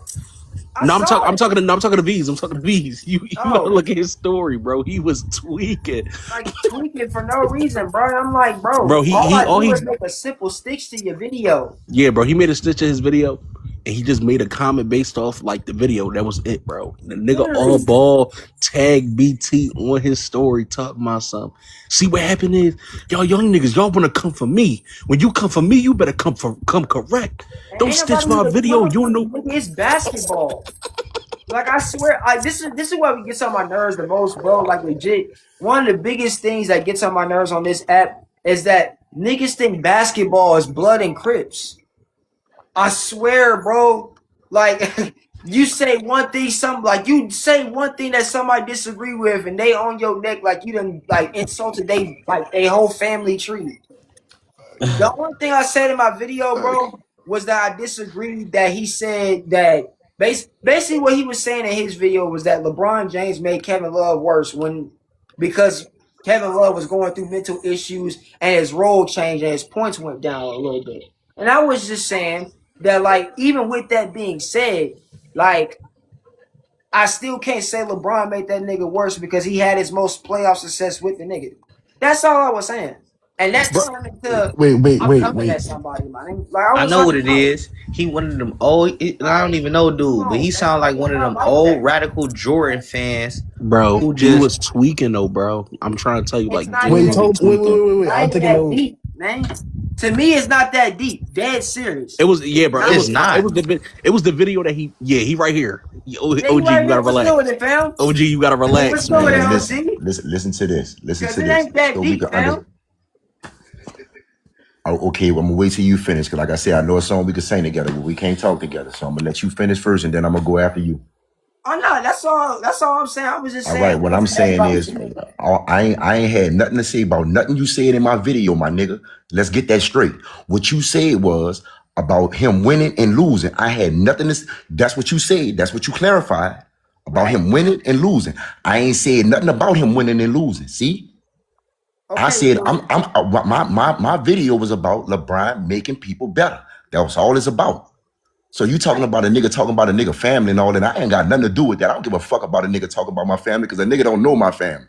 I No, saw it. I'm talking to V's. I'm talking to V's. You gotta Oh, look at his story, bro. He was tweaking. like tweaking for no reason, bro. I'm like, Bro, bro, all I do is make a simple sticks to your video. yeah, bro. He made a stitch in his video, and he just made a comment based off like the video. That was it, bro. The nigga all Literally. ball tag BT on his story talking about something. See what happened is y'all young niggas, y'all wanna come for me. When you come for me, you better come correct. And Don't ain't stitch nobody my even video. coming You for don't me. know. Nigga, it's basketball. Like I swear, like this is what gets on my nerves the most, bro. Like legit, one of the biggest things that gets on my nerves on this app is that niggas think basketball is blood and crips. I swear, bro. Like you say one thing, you say one thing that somebody disagree with, and they on your neck like you done like insulted they whole family tree. The only thing I said in my video, bro, was that I disagreed that he said that basically what he was saying in his video was that LeBron James made Kevin Love worse because Kevin Love was going through mental issues and his role changed and his points went down a little bit. And I was just saying that like even with that being said, like I still can't say LeBron made that nigga worse because he had his most playoff success with the nigga. That's all I was saying. And that turned into I'm coming Wait. at somebody, man. Like I I was know like, what it is. He one of them old. I don't even know, dude, but he sound like one of them old radical Jordan fans Bro, who he just was tweaking though, bro. I'm trying to tell you, it's like not Wait, even genuinely Toby. tweaking. Wait. not I'm even thinking that of. deep, man. To me, it's not that deep. Dead serious. It was It's bro. not. it's not. It was the video that he right here. Yeah, you OG, right you here. gotta What's good relax. with it, fam? OG, you gotta What's relax, good with it, man. Man, OG? listen to this. Listen Because to it this. ain't that So we deep, can understand. fam. Oh, okay, well, I'm gonna wait till you finish, because like I said, I know a song we can sing together, but we can't talk together. So I'm gonna let you finish first, and then I'm gonna go after you. Oh no, that's all. That's all I'm saying. I was just All right, saying. what I'm saying Everybody is, I ain't had nothing to say about nothing you said in my video, my nigga. Let's get that straight. What you said was about him winning and losing. I had nothing to. That's what you said. That's what you clarified about him winning and losing. I ain't said nothing about him winning and losing. See, I said my video was about LeBron making people better. That was all it's about. So you talking about a nigga talking about a nigga family and all that. I ain't got nothing to do with that. I don't give a fuck about a nigga talking about my family, because a nigga don't know my family.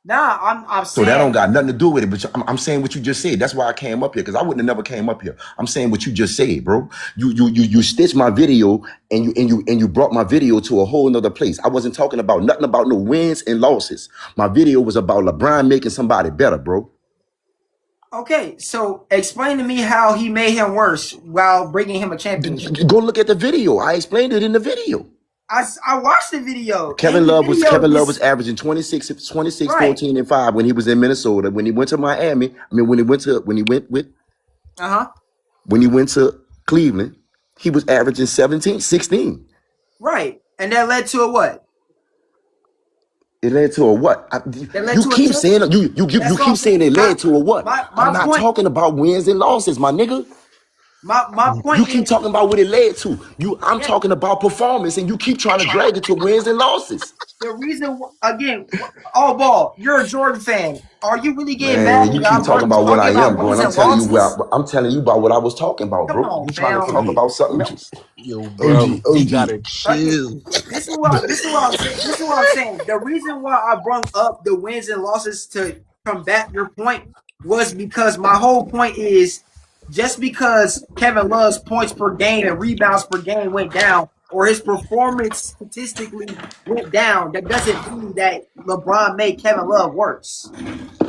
Nah, I'm So that don't saying. got nothing to do with it. But I'm saying what you just said. That's why I came up here, because I wouldn't have never came up here. I'm saying what you just said, bro. You stitched my video, and you brought my video to a whole nother place. I wasn't talking about nothing about no wins and losses. My video was about LeBron making somebody better, bro. Okay, so explain to me how he made him worse while bringing him a championship. Go look at the video. I explained it in the video. I watched the video. Kevin In the Love was video, averaging 26, right. 14, and 5 when he was in Minnesota. When he went to Miami, when he went to Cleveland, he was averaging 17, 16. Right. And that led to a what? It led to a what? That led You to a keep saying you That's all I'm keep saying saying. it led to a what? I'm My not point. talking about wins and losses, my nigga. My You point keep is, talking about what it led to. I'm yeah, talking about performance, and you keep trying to drag it to wins and losses. the reason again, all ball. You're a Jordan fan. Are you really getting mad Man, you when keep talking about what talking I am, about bro, wins and and losses? I'm telling you about what I was talking about, Come bro. on, You trying to fam. talk about something OG, else? yo, bro, OG, he OG. gotta Again, chill. this is what I'm saying. This is what I'm saying. The reason why I brought up the wins and losses to combat your point was because my whole point is just because Kevin Love's points per game and rebounds per game went down, or his performance statistically went down, that doesn't mean that LeBron made Kevin Love worse.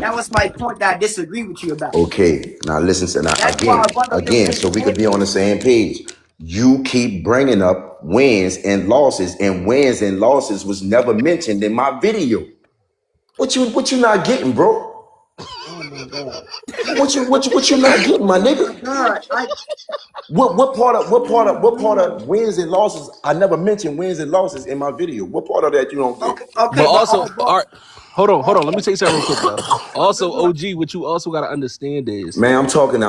That was my point that I disagree with you about. Okay, now listen to now That's why I brought up him so winning we could be on the championships. same page. You keep bringing up wins and losses was never mentioned in my video. What you not getting, bro? Oh my god. What you not getting, my Oh my nigga? god. What part of wins and losses? I never mentioned wins and losses in my video. What part of that you don't get? Okay, But okay, but also, all all ball. right, hold on. Let me tell you something real quick though. Also, OG, what you also gotta understand is Man, I'm talking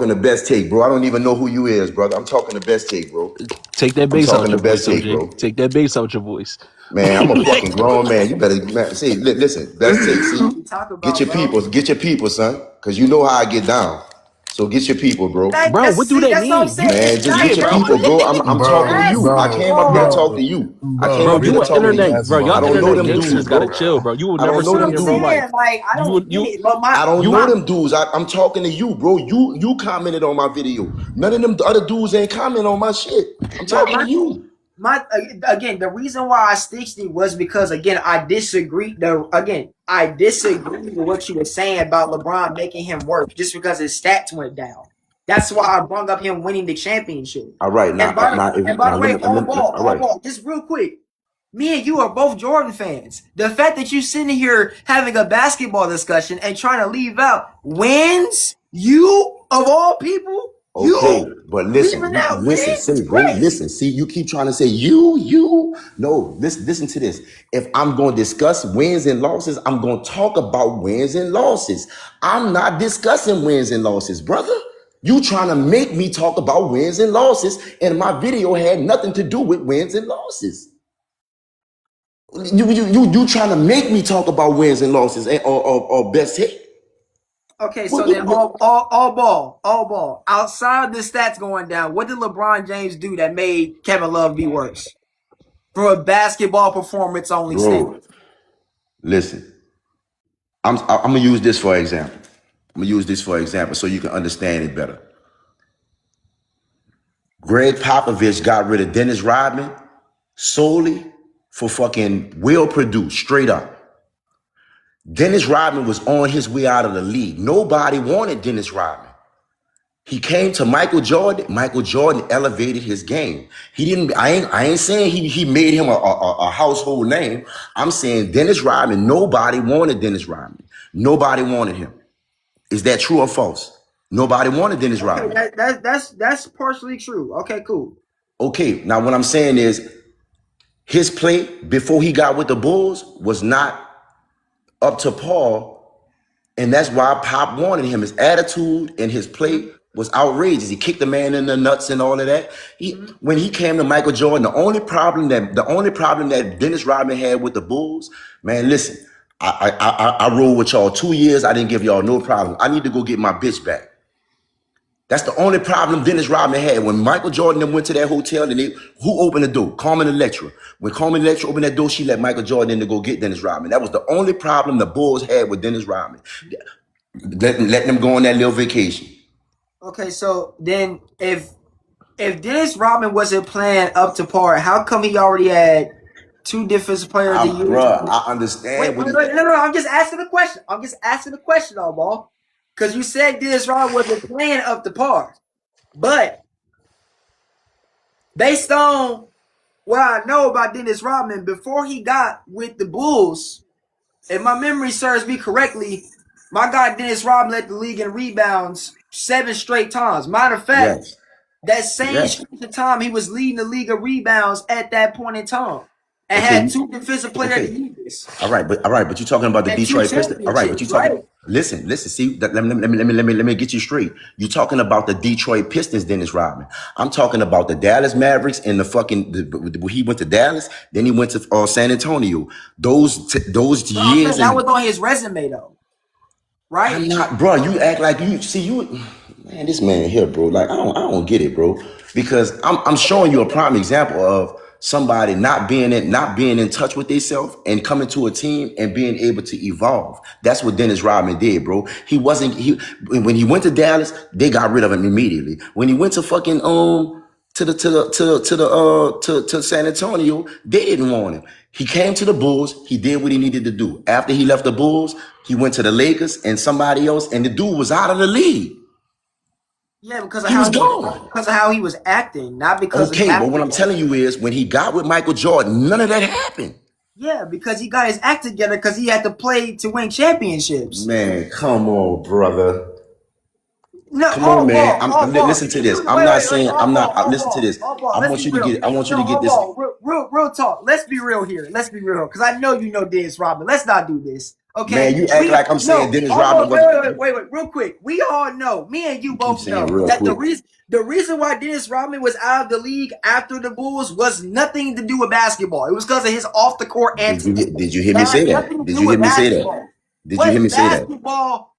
the best take, bro. I don't even know who you is, brother. I'm talking the best take, bro. take that I'm bass out talking the your best voice, take, OG. bro. Take that bass out your voice. Man, I'm a fucking grown man. You better see. Listen, best take. See, What you talk about, bro? get your people, son, because you know how I get down. So get your people, bro. Bro, what do that That's what I'm mean? You saying. Man, It's just not get yeah, your bro. people, bro. I'm talking to you. I came up here to talk to you. I came Bro, up here to you an talk to you. internet, bro. I Y'all don't know internet them dudes, gangsters gotta bro. chill, bro. You will I never don't That's know see what me them I'm in real dudes. life. saying. Like, I You don't get you it. But I don't you know them dudes. I'm talking to you, bro. You commented on my video. None of them other dudes ain't comment on my shit. I'm my talking to my you. my again, the reason why I stitched it was because again, I disagree with what you were saying about LeBron making him work just because his stats went down. That's why I brought up him winning the championship. All right, And by the way, all all right. ball, just real quick. Me and you are both Jordan fans. The fact that you sitting here having a basketball discussion and trying to leave out wins, you of all people, Okay, but leaving out wins is say, bro, crazy. listen. See, you keep trying to say No, listen to this. If I'm going to discuss wins and losses, I'm going to talk about wins and losses. I'm not discussing wins and losses, brother. You trying to make me talk about wins and losses, and my video had nothing to do with wins and losses. You trying to make me talk about wins and losses or best hit. Okay, so then all ball. Outside the stats going down, what did LeBron James do that made Kevin Love be worse? For a basketball performance only standard. Bro, listen. I'm gonna use this for example. I'm gonna use this for example so you can understand it better. Greg Popovich got rid of Dennis Rodman solely for fucking will produce, straight up. Dennis Rodman was on his way out of the league. Nobody wanted Dennis Rodman. He came to Michael Jordan. Michael Jordan elevated his game. He didn't. I ain't saying he made him a household name. I'm saying Dennis Rodman. Nobody wanted Dennis Rodman. Nobody wanted him. Is that true or false? Nobody wanted Dennis Rodman. That's partially true. Okay, cool. Okay, now what I'm saying is his play before he got with the Bulls was not up to par, and that's why Pop wanted him. His attitude and his play was outrageous. He kicked the man in the nuts and all of that. When he came to Michael Jordan, the only problem that Dennis Rodman had with the Bulls, man, listen, I rode with y'all 2 years. I didn't give y'all no problem. I need to go get my bitch back. That's the only problem Dennis Rodman had. When Michael Jordan went to that hotel, and who opened the door? Carmen Electra. When Carmen Electra opened that door, she let Michael Jordan in to go get Dennis Rodman. That was the only problem the Bulls had with Dennis Rodman. Letting them go on that little vacation. Okay, so then if Dennis Rodman wasn't playing up to par, how come he already had 2 defensive players of the year? Bruh, I understand. Wait, no, I'm just asking the question. AllBall. Because you said Dennis Rodman wasn't playing up to par. But based on what I know about Dennis Rodman, before he got with the Bulls, if my memory serves me correctly, my guy Dennis Rodman led the league in rebounds 7 straight times. Matter of fact, that same stretch of time he was leading the league of rebounds at that point in time. And had 2 defensive players of the year. All right, but you're talking about the Detroit Pistons. All right, but you talking. Right? Listen. See, let me get you straight. You're talking about the Detroit Pistons, Dennis Rodman. I'm talking about the Dallas Mavericks and he went to Dallas, then he went to San Antonio. Those years. That was on his resume, though. Right? I'm not, bro. You act like man. This man here, bro. Like I don't get it, bro. Because I'm showing you a prime example of somebody not being in touch with themselves and coming to a team and being able to evolve. That's what Dennis Rodman did, bro. When he went to Dallas, they got rid of him immediately. When he went to fucking to San Antonio, they didn't want him. He came to the Bulls. He did what he needed to do. After he left the Bulls, he went to the Lakers and somebody else, and the dude was out of the league. Yeah, because of how he was acting, not because of but what I'm telling you is when he got with Michael Jordan, none of that happened. Yeah, because he got his act together because he had to play to win championships. Man, come on, brother. No, come on, man. Listen to this. Listen to this. I want you to get this. Real talk. Let's be real here. Because I know you know Dennis Rodman. Let's not do this. Okay. Man, you act like I'm saying Dennis Rodman. Wait, real quick. We all know, me and you both know that the reason why Dennis Rodman was out of the league after the Bulls was nothing to do with basketball. It was because of his off the court antics. Did you hear me say that? Did you hear me say that?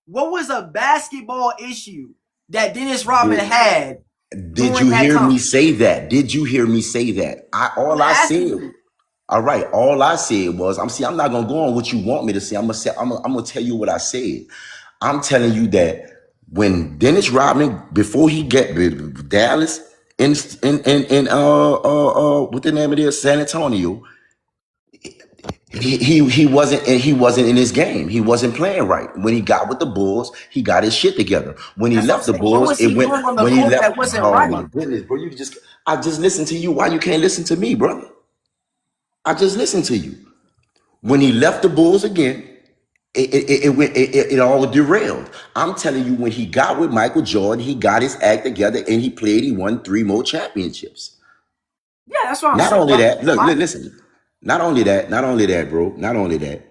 What was a basketball issue that Dennis Rodman had? Did you hear me say that? All right. All I said was, I'm not gonna go on what you want me to say. I'm gonna tell you what I said. I'm telling you that when Dennis Rodman, before he get Dallas in what the name of it is, San Antonio, he wasn't in his game. He wasn't playing right. When he got with the Bulls, he got his shit together. When he left the Bulls, it went. When he left, my goodness, bro, I just listened to you. Why you can't listen to me, brother? I just listened to you. When he left the Bulls again, it all derailed. I'm telling you, when he got with Michael Jordan, he got his act together and he played. He won 3 more championships. Yeah, that's what I'm saying. Not only that, look, listen. Not only that, bro. Not only that,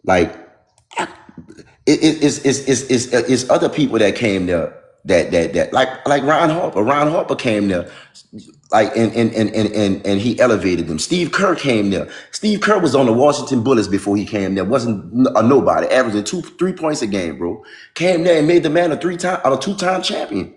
like it's other people that came there that like Ron Harper. Ron Harper came there. Like and he elevated them. Steve Kerr came there. Steve Kerr was on the Washington Bullets before he came there. Wasn't a nobody, averaging 2-3 points a game, bro. Came there and made the man a 2-time champion.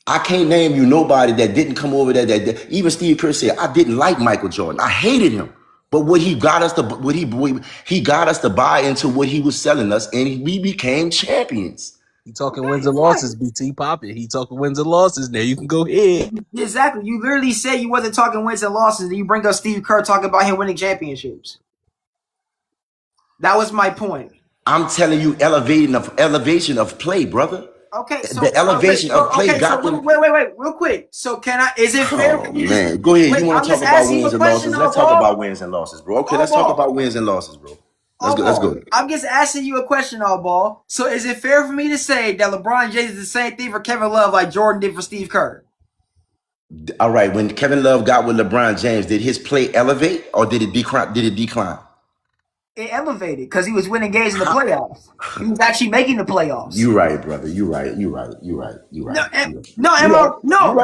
I can't name you nobody that didn't come over there. That even Steve Kerr said, I didn't like Michael Jordan. I hated him. But what he got us to, he got us to buy into what he was selling us, and we became champions. He talking Okay, wins and fine. losses, BT Poppin'. He talking wins and losses. Now you can go ahead. Exactly. You literally said you wasn't talking wins and losses, and you bring up Steve Kerr talking about him winning championships. That was my point. I'm telling you, elevation of play, brother. Okay, so The elevation of play got them. wait, real quick. So can I? Is it fair? Oh man, go ahead. Wait, You want I'm to talk just about asking you wins a and question, losses? Let's talk AllBall. about wins and losses, bro. Okay, let's talk about wins and losses, bro. Let's go. I'm just asking you a question, AllBall. So is it fair for me to say that LeBron James is the same thing for Kevin Love like Jordan did for Steve Kerr? All right. When Kevin Love got with LeBron James, did his play elevate or did it decline? It elevated because he was winning games in the playoffs. He was actually making the playoffs. You right, brother. You right.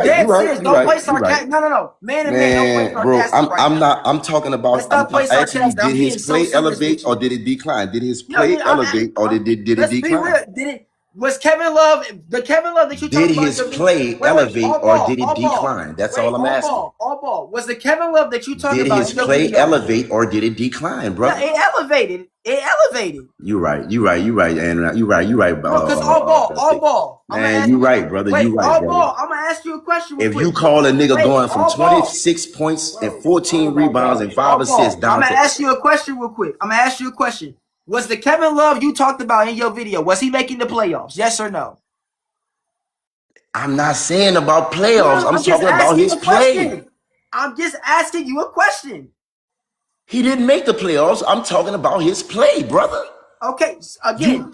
Dead serious. Don't play sarcastic. No. Man to man, don't play Bro, sarcastic right now. I'm not. I'm talking about. Let's not play I'm asking you, sarcastic. I'm did being his so play serious elevate with or you. did it decline? Did his play elevate or did it Let's be decline? real. Was Kevin Love the Kevin Love that you Did talking about? his play elevate or did it decline? That's all I'm asking. AllBall. Was the Kevin Love that you talking Did about his in your play video? elevate or did it decline, bro? Yeah, it elevated. You right, and you right. Bro, because AllBall. Man, you right, brother. Wait, You right, brother. AllBall. I'm gonna ask you a question. If you call a nigga going from AllBall. 26 points and 14 rebounds and 5 assists down I'm gonna to ask you a question real quick. Was the Kevin Love you talked about in your video, was he making the playoffs? Yes or no? I'm not saying about playoffs. I'm talking about his play. I'm just asking you a question. He didn't make the playoffs. I'm talking about his play, brother. Okay, again.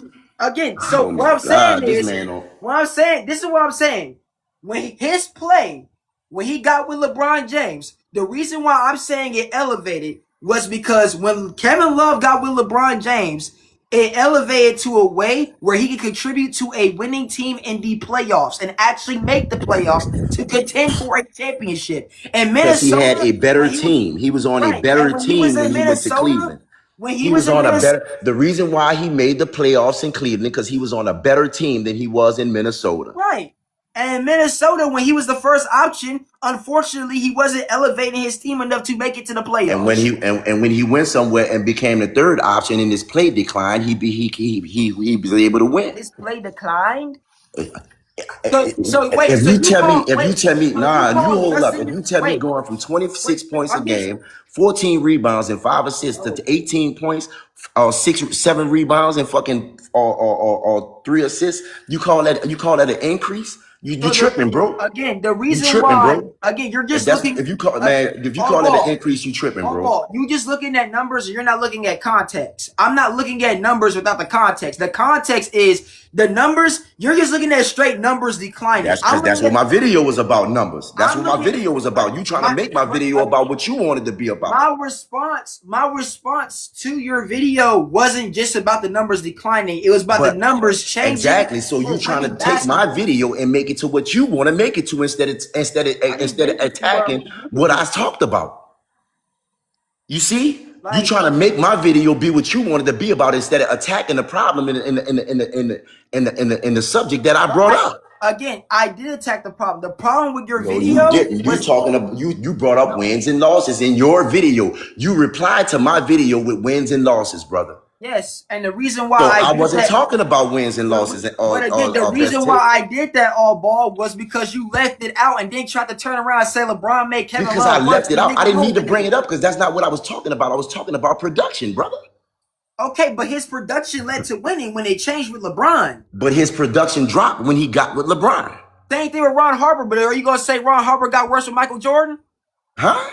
So Oh what my I'm saying God, this is, man on- this is what I'm saying. When his play, when he got with LeBron James, the reason why I'm saying it elevated was because when Kevin Love got with LeBron James, it elevated to a way where he could contribute to a winning team in the playoffs and actually make the playoffs to contend for a championship. And Because he Minnesota, had a better team. He was on a better team when he went to Cleveland. He was on a better. The reason why he made the playoffs in Cleveland because he was on a better team than he was in Minnesota. Right. And in Minnesota, when he was the first option, unfortunately, he wasn't elevating his team enough to make it to the playoffs. And when he went somewhere and became the third option and his play declined, he was able to win. His play declined. If you tell me, going from 26 points a game, 14 rebounds and 5 assists to 18 points, 7 rebounds and fucking or 3 assists, you call that an increase? You tripping, bro. Again, the reason why, bro. Again, you're just looking. If you call it an increase, you tripping, bro. You just looking at numbers, and you're not looking at context. I'm not looking at numbers without the context. The context is the numbers. You're just looking at straight numbers declining. That's what my video was about. Numbers. That's what my video was about. You trying to make my video about what you wanted to be about. My response to your video wasn't just about the numbers declining. It was about the numbers changing. Exactly. So you trying to take my video and make it to what you want to make it to instead of attacking what I talked about. You see, you trying to make my video be what you wanted to be about instead of attacking the problem in the subject that I brought up. Again, I did attack the problem. The problem with your video, you didn't. You brought up wins and losses in your video. You replied to my video with wins and losses, brother. Yes, and the reason why I wasn't talking about wins and losses. The reason why I did that AllBall was because you left it out and then tried to turn around and say LeBron made Kevin Love. Because I left it out. I didn't need to bring it up because that's not what I was talking about. I was talking about production, brother. Okay, but his production led to winning when they changed with LeBron. But his production dropped when he got with LeBron. Same thing with Ron Harper, but are you going to say Ron Harper got worse with Michael Jordan? Huh?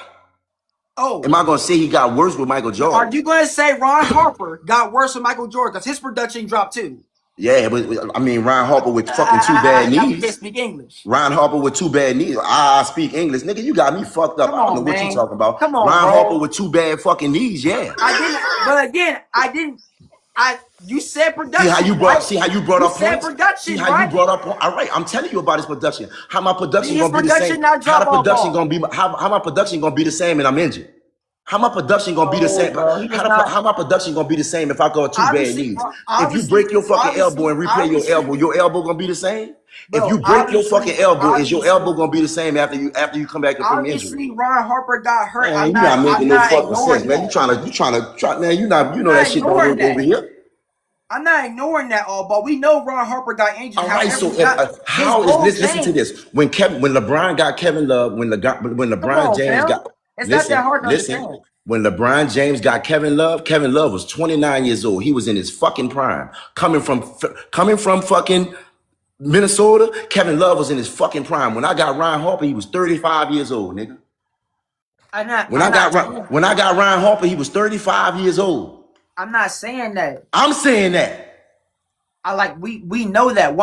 Oh. Am I going to say he got worse with Michael Jordan? Are you going to say Ron Harper got worse with Michael Jordan because his production dropped too? Yeah, but I mean, Ron Harper with fucking 2 bad knees. Can't speak English. Ron Harper with 2 bad knees. I speak English. Nigga, you got me fucked up. I don't know what you talking about. Come on, Ron bro. Harper with 2 bad fucking knees, yeah. You said production. See how you brought up points? Production, See how you brought up. All right, I'm telling you about his production. How my production His gonna be the production same? not How the drop production AllBall. gonna be? How my production gonna be the same? And I'm injured. How my production gonna be the same? bro. He was not. How my production gonna be the same if I go two bad Obviously, knees? If you obviously, break your fucking elbow and replay obviously, your elbow gonna be the same? If you bro. break your fucking elbow, is your elbow Obviously, gonna be the same after you come back from injury? obviously, Ron Harper got hurt. Man, you're not making no fucking sense, Ignoring man. that. Man. You know I'm that not shit don't ignoring work over that. here. I'm not ignoring that all, but we know Ron Harper got injured. All right, so However, how is this? Listen to this. When LeBron got Kevin Love, when LeBron James got it's not that hard to listen. understand. When LeBron James got Kevin Love was 29 years old. He was in his fucking prime. Coming from fucking Minnesota, Kevin Love was in his fucking prime. When I got Ryan Harper, he was 35 years old, nigga. When I got Ryan Harper, he was 35 years old. I'm not saying that. I'm saying that. We know that.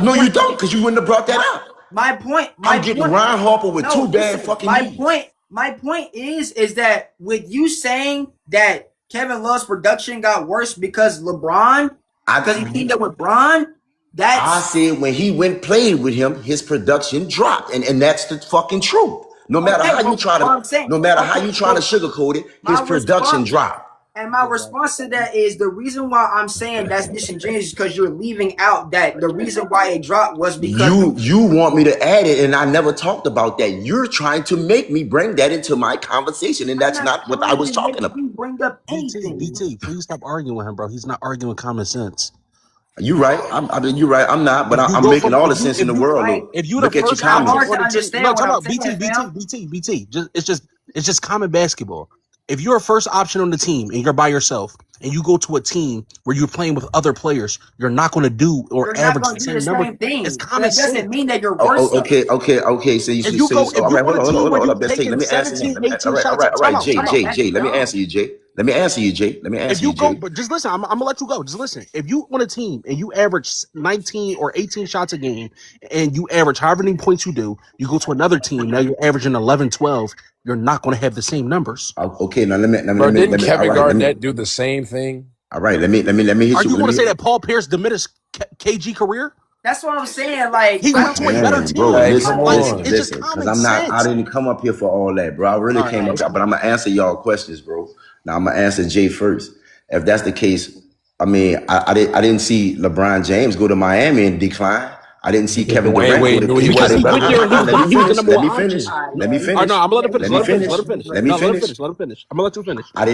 No, you don't, because you wouldn't have brought that up. I'm getting Ryan Harper with two bad fucking knees. My point is that with you saying that Kevin Love's production got worse because LeBron, because he teamed up with Bron, I said when he played with him, his production dropped, and that's the fucking truth. No matter how you try to sugarcoat it, his production dropped. And my response to that is the reason why I'm saying that's disingenuous is because you're leaving out that the reason why it dropped was because you want me to add it, and I never talked about that. You're trying to make me bring that into my conversation, and that's not what I was talking about. Bring up anything. BT, please stop arguing with him, bro. He's not arguing common sense. You're right. You're right. I'm not, but I'm making all the sense in the world. Right. If you look the at first your comments. no, talk about BT. It's just common basketball. If you're a first option on the team and you're by yourself and you go to a team where you're playing with other players, you're not going to do or average the same number. It's common sense. It doesn't mean that you're worse. Okay. So you say, all right, hold on. Let me answer you. All right, Jay. Let me answer you, Jay. If you go, but just listen, I'm gonna let you go. Just listen. If you on a team and you average 19 or 18 shots a game and you average however many points you do, you go to another team, now you're averaging 11, 12, you're not going to have the same numbers. Okay, now let me didn't Kevin Garnett do the same thing? All right, let me hit you. Are you going to say that Paul Pierce diminished KG career? That's what I'm saying. Like he went to a better team. Bro, listen, it's just common sense. I didn't come up here for all that, bro. I really came up, but I'm gonna answer y'all questions, bro. Now I'm gonna answer Jay first. If that's the case, I mean, I didn't see LeBron James go to Miami and decline. I didn't see Kevin Durant go to. Let me finish. No, I'm gonna let him finish. Let me finish. I'm gonna let you finish. I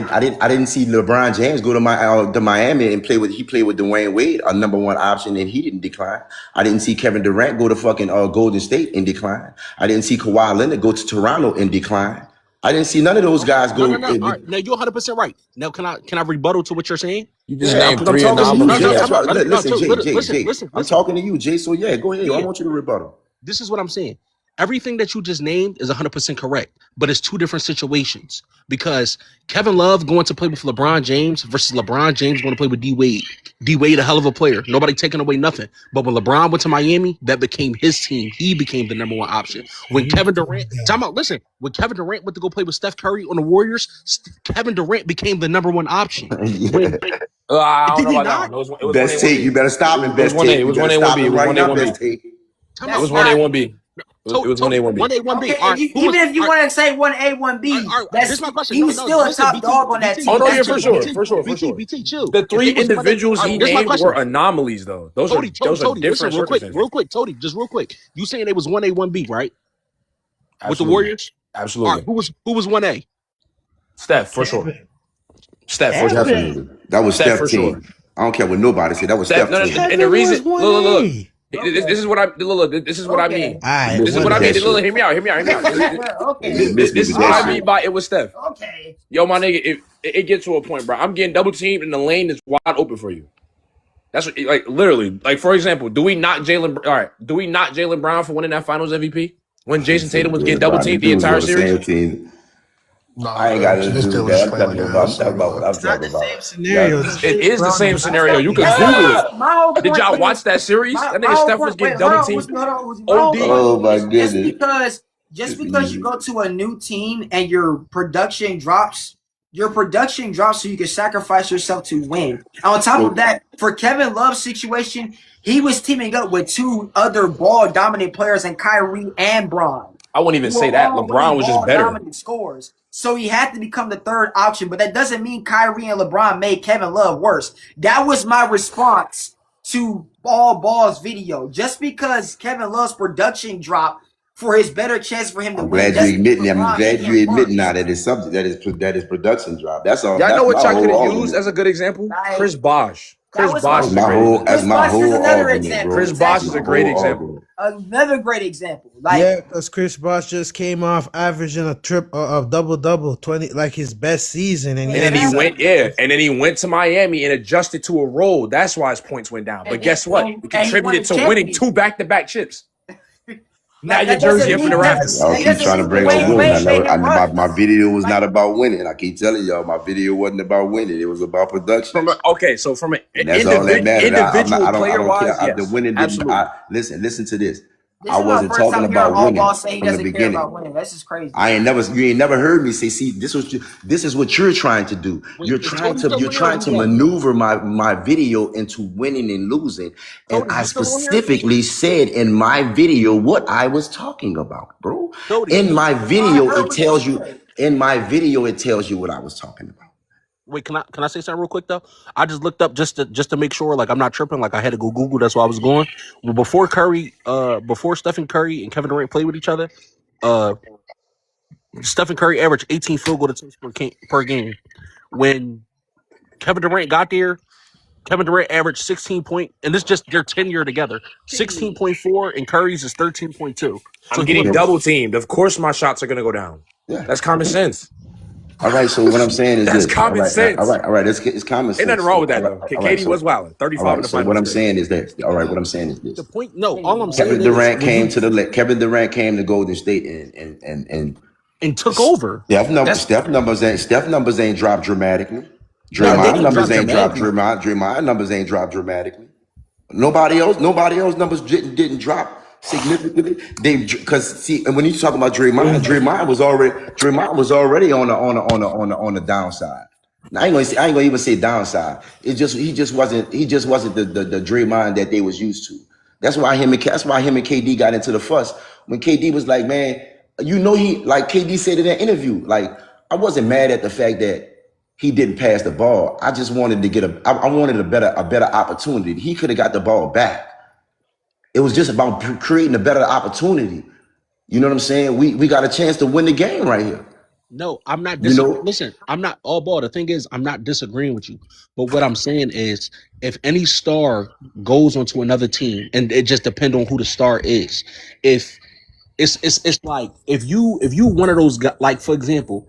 didn't see LeBron James go to Miami and play with Dwayne Wade, a number one option, and he didn't decline. I didn't see Kevin Durant go to fucking Golden State and decline. I didn't see Kawhi Leonard go to Toronto and decline. I didn't see none of those guys go. No. All right. Now you're 100% right. Now can I rebuttal to what you're saying? You just named three anomalies. Listen, I'm talking to you, Jay. So yeah, go ahead. I want you to rebuttal. This is what I'm saying. Everything that you just named is 100% correct, but it's two different situations because Kevin Love going to play with LeBron James versus LeBron James going to play with D Wade. D Wade, a hell of a player. Nobody taking away nothing. But when LeBron went to Miami, that became his team. He became the number one option. When Kevin Durant, when Kevin Durant went to go play with Steph Curry on the Warriors, Kevin Durant became the number one option. I don't know about that one. Best take. You better stop it. Best take. It was 1A1B. It was 1A1B. It was 1A1B. It was 1A1B. 1A1B. Okay, even if you want to say 1A, 1B, that's my question. He was still a top dog on that team. Oh no, yeah, for sure. BT, chill. The three individuals he named were anomalies, though. Those are different. Real quick, Tony, just real quick. You saying it was 1A, 1B, right? Absolutely. With the Warriors? Absolutely. Right, who was 1A? Steph, for sure. Steph, for sure. That was Steph team. Sure. I don't care what nobody said. That was Steph team. And the reason, look. This is what I mean. This is what I mean. Look, hear me out. This is what I mean by it was Steph. Okay. Yo, my nigga, it gets to a point, bro. I'm getting double teamed and the lane is wide open for you. That's what, like, literally, like, for example, do we knock Jaylen Brown for winning that Finals MVP when Jason Tatum was getting double teamed the entire series? No, I ain't got to do that. I'm talking about what I'm talking about. It is the same scenario. You can Google it. Did y'all watch that series? That nigga Steph was getting double teamed. Oh my goodness! Just because you go to a new team and your production drops so you can sacrifice yourself to win. And on top of that, for Kevin Love's situation, he was teaming up with two other ball dominant players in Kyrie and Bron. I wouldn't even say that. LeBron was just better. Dominant scores. So he had to become the third option, but that doesn't mean Kyrie and LeBron made Kevin Love worse. That was my response to AllBall's video. Just because Kevin Love's production dropped for his better chance for him to win. Glad you admitting. I'm glad you admitting now that it's something that is production drop. That's all. Y'all that's know what y'all could have argument. used as a good example? Like, Chris Bosh. Chris Bosh is That's my whole argument, bro. Chris Bosh is a great example. Another great example. Like, yeah, because Chris Bosh just came off averaging a double 20, like his best season, and then he went, and then he went to Miami and adjusted to a role. That's why his points went down. But guess what? It contributed to winning 2 back-to-back chips. Now your jersey up in the rafters. Y'all keep trying to bring on winning. My video was not about winning. I keep telling y'all, my video wasn't about winning. It was about production. So from an that's all that mattered. individual I don't player-wise, care. The winning didn't. Listen to this. I wasn't talking talking about winning from the beginning. That's just crazy. You ain't never heard me say, see, this is what you're trying to do. You're trying to maneuver my video into winning and losing. And I specifically said in my video what I was talking about, bro. In my video, it tells you what I was talking about. Wait, can I say something real quick though? I just looked up just to make sure, like I'm not tripping. Like I had to go Google. That's why I was going. Well, before Stephen Curry and Kevin Durant played with each other, Stephen Curry averaged 18 field goal attempts per game. When Kevin Durant got there, Kevin Durant averaged 16 point, and this just their tenure together, 16.4, and Curry's is 13.2. So I'm getting double teamed. Of course, my shots are gonna go down. Yeah, that's common sense. All right, so what I'm saying is that's this. common sense. All right, it's common sense. Ain't nothing wrong with that though. KD was wilding, 35 in the so what I'm saying is this. All right, what I'm saying is this. The point, no, all I'm saying Kevin Durant came to Golden State and took over. Steph numbers ain't dropped dramatically. Draymond numbers ain't dropped. Draymond numbers ain't dropped dramatically. Nobody else numbers didn't drop significantly. Because see, and when you talk about Draymond was already on the downside. Now, I ain't gonna even say downside. He just wasn't the Draymond that they was used to. That's why him and KD got into the fuss when KD was like, man, like KD said in that interview, like I wasn't mad at the fact that he didn't pass the ball. I just wanted to I wanted a better opportunity. He could have got the ball back. It was just about creating a better opportunity. You know what I'm saying? We got a chance to win the game right here. No, I'm not disagreeing. Listen, I'm not AllBall. The thing is, I'm not disagreeing with you. But what I'm saying is, if any star goes onto another team, and it just depends on who the star is. If it's like if you one of those guys, like for example,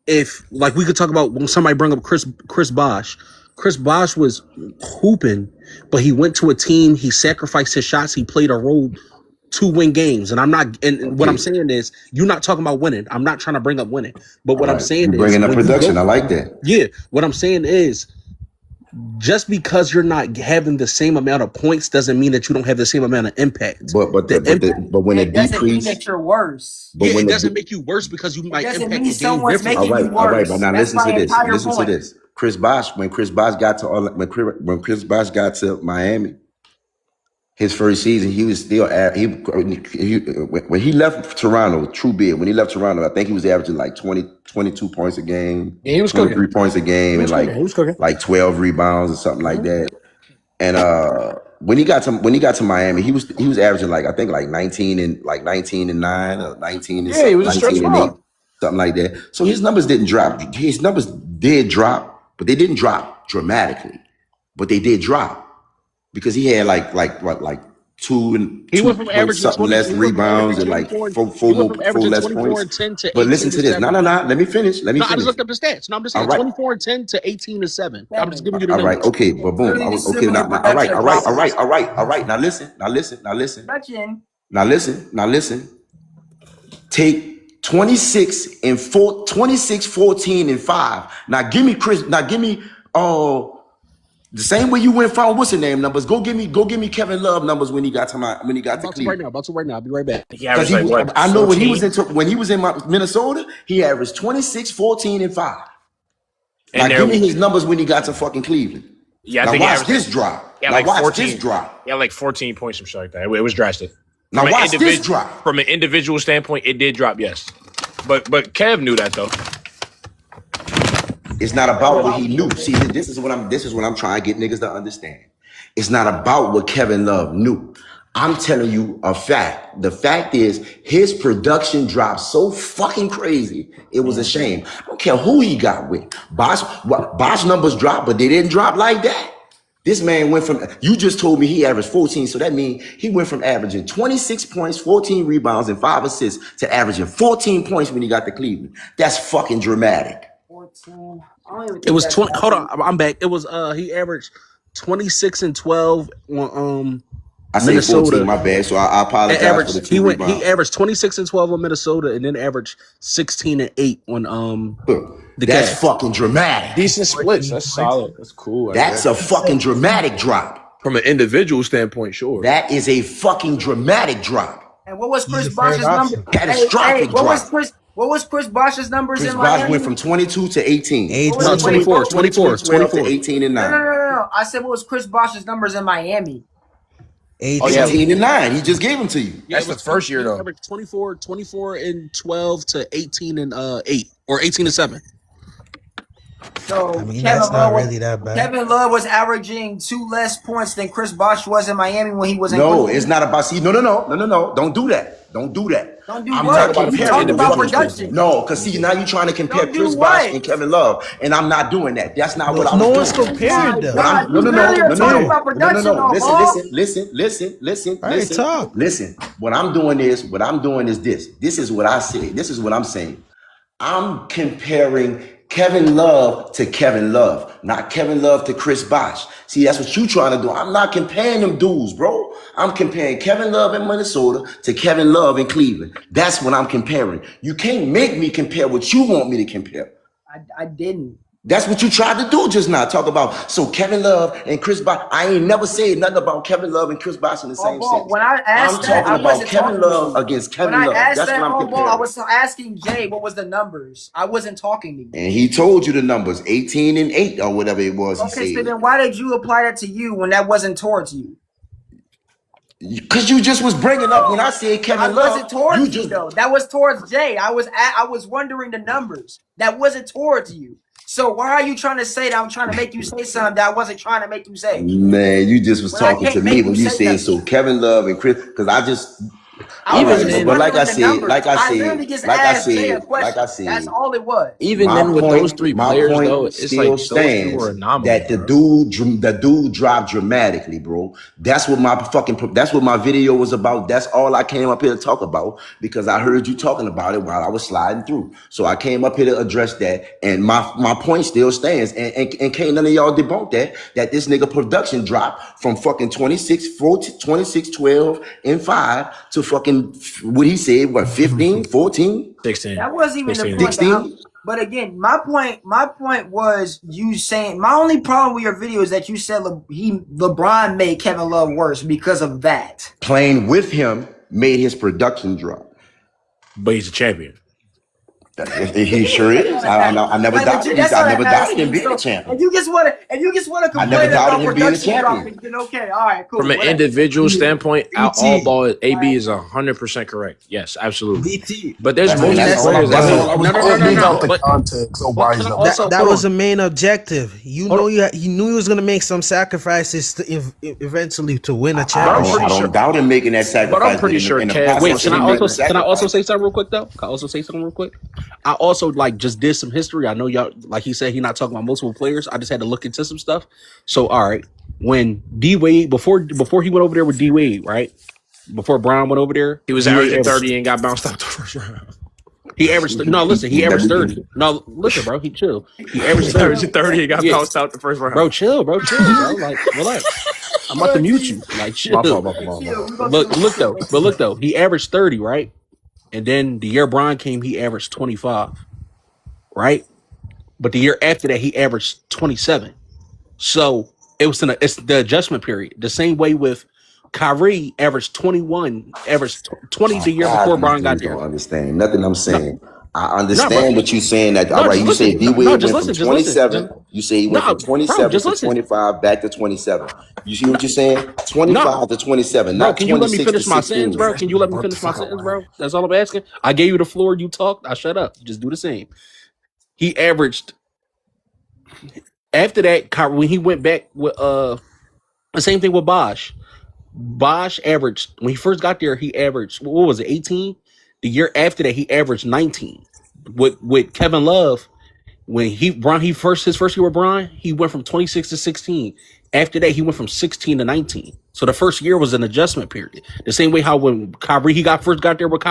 if like we could talk about when somebody bring up Chris Bosh. Chris Bosh was hooping, but he went to a team. He sacrificed his shots. He played a role to win games. And I'm not. And what I'm saying is, you're not talking about winning. I'm not trying to bring up winning. But what I'm saying is, bringing up production. I like that. Yeah. What I'm saying is, just because you're not having the same amount of points doesn't mean that you don't have the same amount of impact. But when it doesn't mean decreases, that you're worse. But it doesn't make you worse because you might impact the game differently. All right. But now listen to this. Chris Bosh, when Chris Bosh got to Miami, his first season, he was still when he left Toronto. True bid. When he left Toronto, I think he was averaging like 22 points a game. Yeah, he was 23 cooking. points a game, and like 12 rebounds or something like that. And when he got to Miami, he was averaging like I think like 19 and 9 or 19 and he was 19 and 8, something like that. So his numbers didn't drop. His numbers did drop, but they didn't drop dramatically. But they did drop because he had like 2 something less rebounds and like four less points. But listen to this. No. Let me finish. I just looked up the stats. No, I'm just saying 24 and 10 to 18 and 7. I'm just giving you the numbers. All right. Okay. But boom. Okay. Now, all right. Now listen. Take 26, 14, and 5. Now give me the same way you went from what's his name numbers. Go give me Kevin Love numbers when he got to Cleveland. About to right now. I'll be right back. I know when he was in Minnesota, he averaged 26, 14, and 5. Now give me his numbers when he got to fucking Cleveland. Yeah, I now think watch this drop. Yeah, now like watch 14. This drop. Yeah, like 14 points, some shit like that. It was drastic. Now watch this drop. From an individual standpoint, it did drop, yes. But Kev knew that though. It's not about what he knew. See, this is what I'm trying to get niggas to understand. It's not about what Kevin Love knew. I'm telling you a fact. The fact is his production dropped so fucking crazy. It was a shame. I don't care who he got with. Bosh numbers dropped, but they didn't drop like that. This man went from, you just told me he averaged 14, so that means he went from averaging 26 points, 14 rebounds, and 5 assists to averaging 14 points when he got to Cleveland. That's fucking dramatic. 14. It was 20. Hold on, I'm back. It was he averaged 26 and 12 on I say Minnesota. 14, my bad. So I apologize for the two rebounds. He averaged 26 and 12 on Minnesota, and then averaged 16 and 8 on That's fucking dramatic. Decent splits. That's solid. That's cool. That's a fucking dramatic drop. From an individual standpoint, sure. That is a fucking dramatic drop. And what was Chris Bosh's number? Catastrophic drop. What was Chris Bosh's numbers Chris in Bosh Miami? went from 22 to 18. 24 to 18 and 9. No. I said what was Chris Bosh's numbers in Miami? 18 and 9. He just gave them to you. That's the first year though. 24 and 12 to 18 and 8 or 18 and 7. So I mean, that's not really that bad. Kevin Love was averaging 2 less points than Chris Bosh was in Miami when he was in No, Cleveland. it's not about see. No. Don't do that. Don't do that. Don't do I'm what? not You talking about production. No, because see, now you're trying to compare Chris Bosh and Kevin Love, and I'm not doing that. That's not what I'm doing. No one's comparing them. No. Listen. All right, talk. Listen. What I'm doing is this. This is what I say. This is what I'm saying. I'm comparing Kevin Love to Kevin Love, not Kevin Love to Chris Bosh. See, that's what you trying to do. I'm not comparing them dudes, bro. I'm comparing Kevin Love in Minnesota to Kevin Love in Cleveland. That's what I'm comparing. You can't make me compare what you want me to compare. I didn't. That's what you tried to do just now. Talk about so Kevin Love and Chris Bosh. I ain't never said nothing about Kevin Love and Chris Bosh in the same sentence. When I asked I'm talking about Kevin Love against Kevin Love. That's what I'm comparing. I was asking Jay what was the numbers. I wasn't talking to you. And he told you the numbers, 18 and 8 or whatever it was. Okay, so then why did you apply that to you when that wasn't towards you? Because you just was bringing up when I said Kevin Love. Wasn't towards you though. That was towards Jay. I was wondering the numbers. That wasn't towards you. So why are you trying to say that I'm trying to make you say something that I wasn't trying to make you say? Man, you just was talking to me when you said so Kevin Love and Chris, because I just but like I said, that's all it was. Even then, with those three players, though, it's like those two were anomalous. That the dude dropped dramatically, bro. That's what my video was about. That's all I came up here to talk about because I heard you talking about it while I was sliding through. So I came up here to address that, and my point still stands. And can't none of y'all debunk that this nigga production dropped from fucking 26, 12, and 5 to fucking what he said, what 15, 14, 16. That wasn't even 16. the point. But again, my point was you saying my only problem with your video is that you said LeBron made Kevin Love worse because of that. Playing with him made his production drop. But he's a champion. He sure is. I never doubted him being a champion. And you just want to complain about production dropping. Then okay, all right, cool. From an individual standpoint, AllBall AB is 100% correct. Yes, absolutely. But there's most players that was the main objective. You know, he knew he was gonna make some sacrifices to eventually to win a championship. I don't doubt him making that sacrifice. But I'm pretty sure. Wait, can I also say something real quick though? I also just did some history. I know y'all, like he said, he not talking about multiple players. I just had to look into some stuff. So, all right, when D Wade before he went over there with D Wade, right? Before Brown went over there, he was averaging 30 and got bounced out the first round. He averaged he averaged 30. No, listen, bro, he chill. He averaged 30 and got bounced out the first round. Bro, chill, bro. Like, relax. I'm about to mute you. Like, chill. Look though, he averaged 30, right? And then the year Bron came, he averaged 25, right? But the year after that, he averaged 27. So it's the adjustment period. The same way with Kyrie averaged 21, averaged 20 the year before Bron got there. Don't understand nothing I'm saying. I understand what you're saying. That all right? Just You say listen. D Wade Just went from listen. Just listen. 27. You say he went from Bro, 27 just to listen. 25 back to 27. You see what you're saying? 25 to 27, Bro, not can you let me 26 to finish my sentence, 16. bro? Can you let me finish my sentence, bro? That's all I'm asking. I gave you the floor. You talked. I shut up. Just do the same. He averaged after that. When he went back with the same thing with Bosch. Bosch averaged when he first got there. He averaged what was it, 18? The year after that, he averaged 19. With Kevin Love, when his first year with Brian, he went from 26 to 16. After that, he went from 16 to 19. So the first year was an adjustment period. The same way how when Kyrie first got there with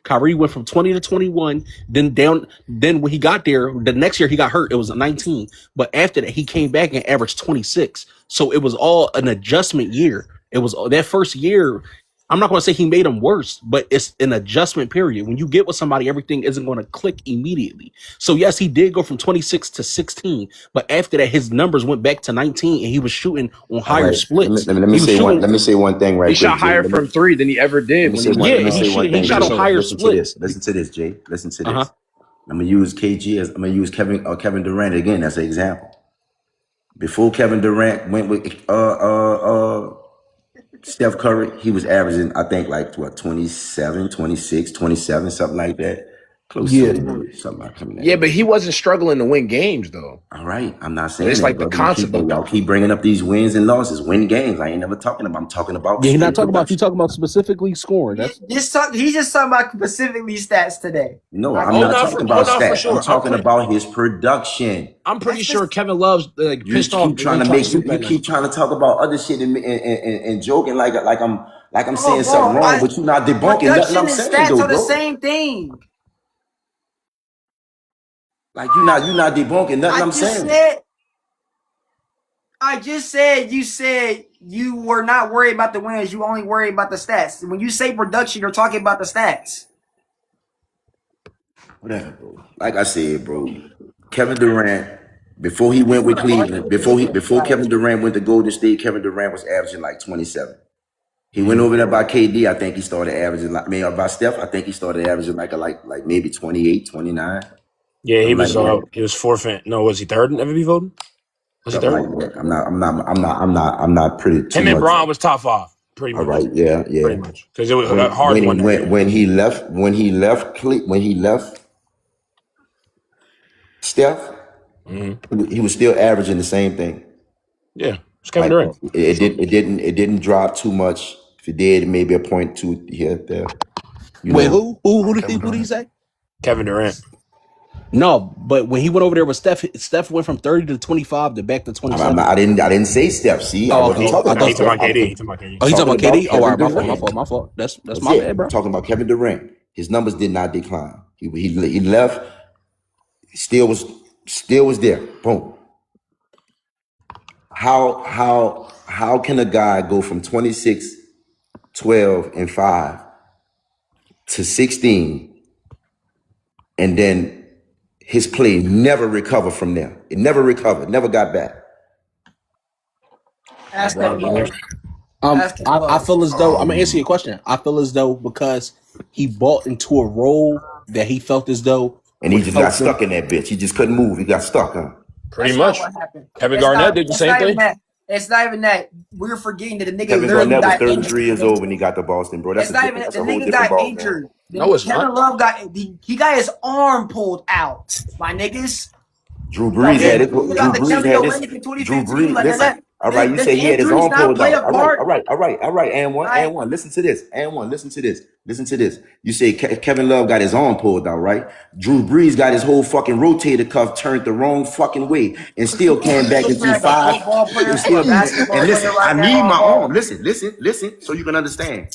Kyrie went from 20 to 21. Then when he got there, the next year he got hurt. It was 19. But after that, he came back and averaged 26. So it was all an adjustment year. It was that first year. I'm not going to say he made him worse, but it's an adjustment period. When you get with somebody, everything isn't going to click immediately. So yes, he did go from 26 to 16, but after that, his numbers went back to 19, and he was shooting on All higher right. splits. Let me say one. Let me say one thing right He quick, shot Jay. higher from three than he ever Let did me when say he one. was. Let me say one He thing, shot Jay. on higher Listen to splits. this. Listen to this, Jay. Listen to Uh huh. this. I'm gonna use KG as I'm gonna use Kevin Durant again as an example. Before Kevin Durant went with Steph Curry, he was averaging, I think, like what, 27, 26, 27, something like that. Close to it, something like coming that Yeah, but way. he wasn't struggling to win games though. All right, I'm not So saying it's that, like the brother. concept of Y'all keep bringing up these wins and losses, win games. I ain't never talking about. I'm talking about yeah. He's not straight talking about you. production. Talking about specifically scoring. That's He's just talking about specifically stats today. No, I I'm get not what you're talking saying. about for stats. I'm sure. talking about his production. I'm pretty That's sure just Kevin Love's You pissed off. keep They're trying gonna to try to make sweep you that nigga. keep trying to talk about other shit and joking like I'm saying something bro. wrong, but you're not debunking nothing Production I'm and saying stats though, are the bro. same thing. Like you're not debunking nothing I I'm just saying. said. I just said you said you were not worried about the wins. You only worry about the stats. When you say production, you're talking about the stats. Whatever, bro. Like I said, bro. Kevin Durant, before he went with Cleveland, before Kevin Durant went to Golden State, Kevin Durant was averaging like 27. He went over there by KD. I think he started averaging like, by Steph. I think he started averaging like maybe 28, 29, Yeah, something like that. he was forfeit. No, was he third in MVP voting? Was he Something third? like that. I'm not pretty too Him and much. Braun was top five, pretty All much. right, yeah, Pretty yeah. much. Because it was hard to win When that year. when he left Steph, he was still averaging the same thing. Yeah. It's Kevin Like Durant. it didn't drop too much. If it did, maybe a point two here there. You Wait, know, who did he say? Kevin Durant. No, but when he went over there with Steph went from 30 to 25 to back to 27. I didn't say Steph. See, I Oh, wasn't okay. talking I No, about he thought. talking Steph. about KD. He talking about KD. Oh, he's talking Talking about about KD. Oh, all Kevin right, my fault, my Durant. fault, my fault. That's That's my it. bad, I'm bro. talking about Kevin Durant. His numbers did not decline. He left. Still was there. Boom. How can a guy go from 26, 12, and 5 to 16 and then his play never recovered from there? It never recovered, never got back. Ask that LeBron been there. love. Ask that I love. feel as though I'm gonna answer your question. I feel as though because he bought into a role that he felt as though And he would just got help him. stuck in that bitch. He just couldn't move. He got stuck, huh? Pretty That's not much. what happened. Kevin It's Garnett not. did the It's same not even thing. that. It's not even that. We're forgetting that the nigga Kevin literally Garnett was got 33 years injured. old when he got to Boston, bro. It's not even that. That's The a whole nigga different got ball, man. injured. No, it's not. Kevin Love he got his arm pulled out. My niggas. Drew Like Brees they had it. pulled out Drew the Brees Kelly had this. Olynyk in Drew 2015. Brees, Like listen. that. All right, you Does say he had his injuries arm not pulled play a out. All right, part? all right, all right, all right. And one, Like, and one. Listen to this. And one. Listen to this. Listen to this. You say Kevin Love got his arm pulled out, right? Drew Brees got his whole fucking rotator cuff turned the wrong fucking way and still came back looking into like a five. football player And to a still, basketball and listen, player I right now need on my arm. ball. Listen, so you can understand.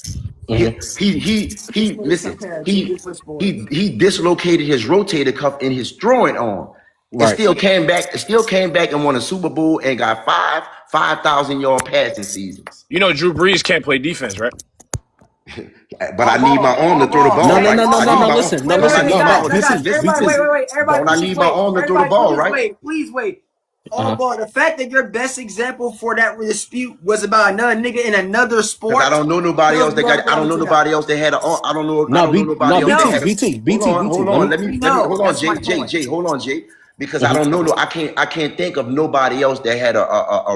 Listen. He dislocated his rotator cuff in his throwing arm. It Right. still came back. It still came back and won a Super Bowl and got 5,000 yard passing seasons. You know Drew Brees can't play defense, right? But I need my arm to throw the No, ball, no, right? no, no, I no, need no. my arm. Listen, no, Wait, Don't I listen, need no, my no. arm? This Listen, is listen, everybody, listen. wait. Everybody, Don't I please need my wait. arm to throw the Everybody, ball, please right? wait. Please wait. AllBall, the fact that your best example for that dispute was about another nigga in another sport. I don't know nobody else that got. I don't know nobody else that had a. I don't know. I don't know nobody else that had a. Hold on. Let me. Hold on, Jay. Hold on, Jay. Because I don't know. I can't think of nobody else that had a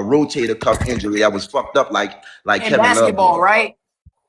rotator cuff injury that was fucked up like in Kevin basketball, Love. Right?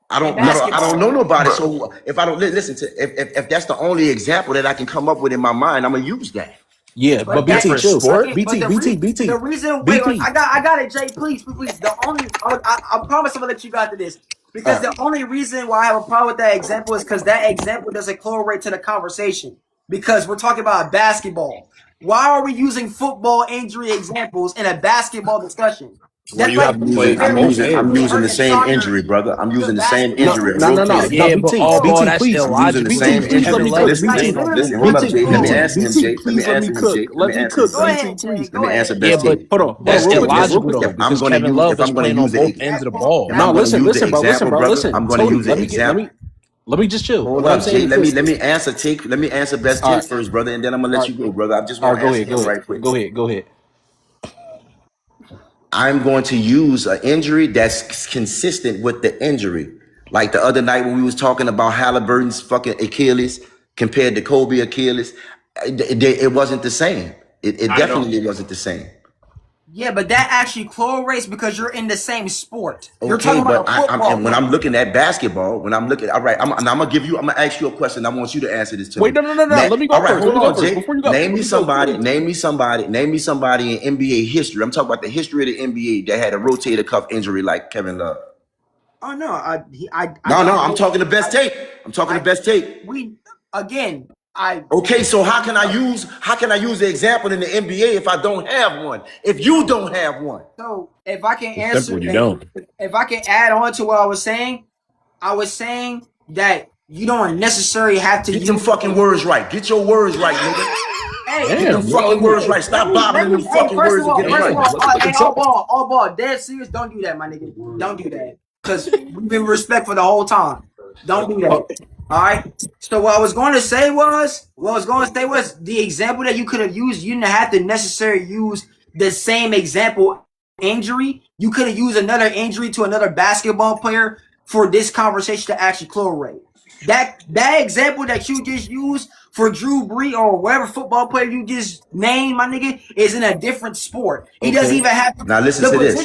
I don't know nobody. So if I don't listen to if that's the only example that I can come up with in my mind, I'm gonna use that. Yeah, but BT, chill. BT. The reason, wait, I got it, Jay. Please. The only, I promise I'm gonna let you got to this because the only reason why I have a problem with that example is because that example doesn't correlate to the conversation because we're talking about basketball. Why are we using football injury examples in a basketball discussion? Well, you have to play I'm both using the same soccer injury, brother. I'm using the same basketball. injury. No. Yeah, but AllBall, that's please. I'm using the illogical. same Please let injury. me cook. Listen, hold up, Jay. Let me answer him, Jay. Let me Please let me answer him, cook. Jay. Let me cook. Go ahead, Jay. Please. Let me answer Yeah, best but take. Hold on. that's Real quick, illogical though if I'm because gonna Kevin use, Love if is I'm gonna playing on use both it, ends of the ball. if No, I'm gonna listen, use the bro. Listen, example, bro. brother, Listen. I'm gonna Tony, use the example. let me just chill. Hold What I'm up, saying Jay. is this. Let me answer take. Let me answer best All take right. first, brother, and then I'm gonna All let right. you go, brother. I just All want right. to Go answer ahead. him right quick. Go ahead. I'm going to use an injury that's consistent with the injury. Like the other night when we was talking about Halliburton's fucking Achilles compared to Kobe Achilles, it wasn't the same. It I know. definitely wasn't the same. Yeah, but that actually correlates because you're in the same sport. You're Okay, talking but about a football and when I'm player. looking at basketball, when I'm looking, all right, I'm gonna ask you a question. I want you to answer this to Wait, me. no. Let me All go right, first. hold on, Jay. Before you go, let me go. Name me somebody in NBA history. I'm talking about the history of the NBA that had a rotator cuff injury like Kevin Love. Oh no, I No, don't I'm know. talking the best tape. I'm talking the I best tape. we again. I Okay, so how can I use the example in the NBA if I don't have one? If you don't have one, so if I can It's answer, simple. You don't. if I can add on to what I was saying that you don't necessarily have to get them use. fucking words right. Get your words right, nigga. Hey, Get them Damn, fucking words right. let Stop me, bobbling them hey, fucking words and get them right. hey, all ball, dead serious. Don't do that, my nigga. Don't do that, cause we've been respectful the whole time. Don't do that. All right. So what I was going to say was, the example that you could have used. You didn't have to necessarily use the same example injury. You could have used another injury to another basketball player for this conversation to actually correlate. That example that you just used for Drew Brees or whatever football player you just named, my nigga, is in a different sport. He doesn't even Okay. have to, Now listen to this.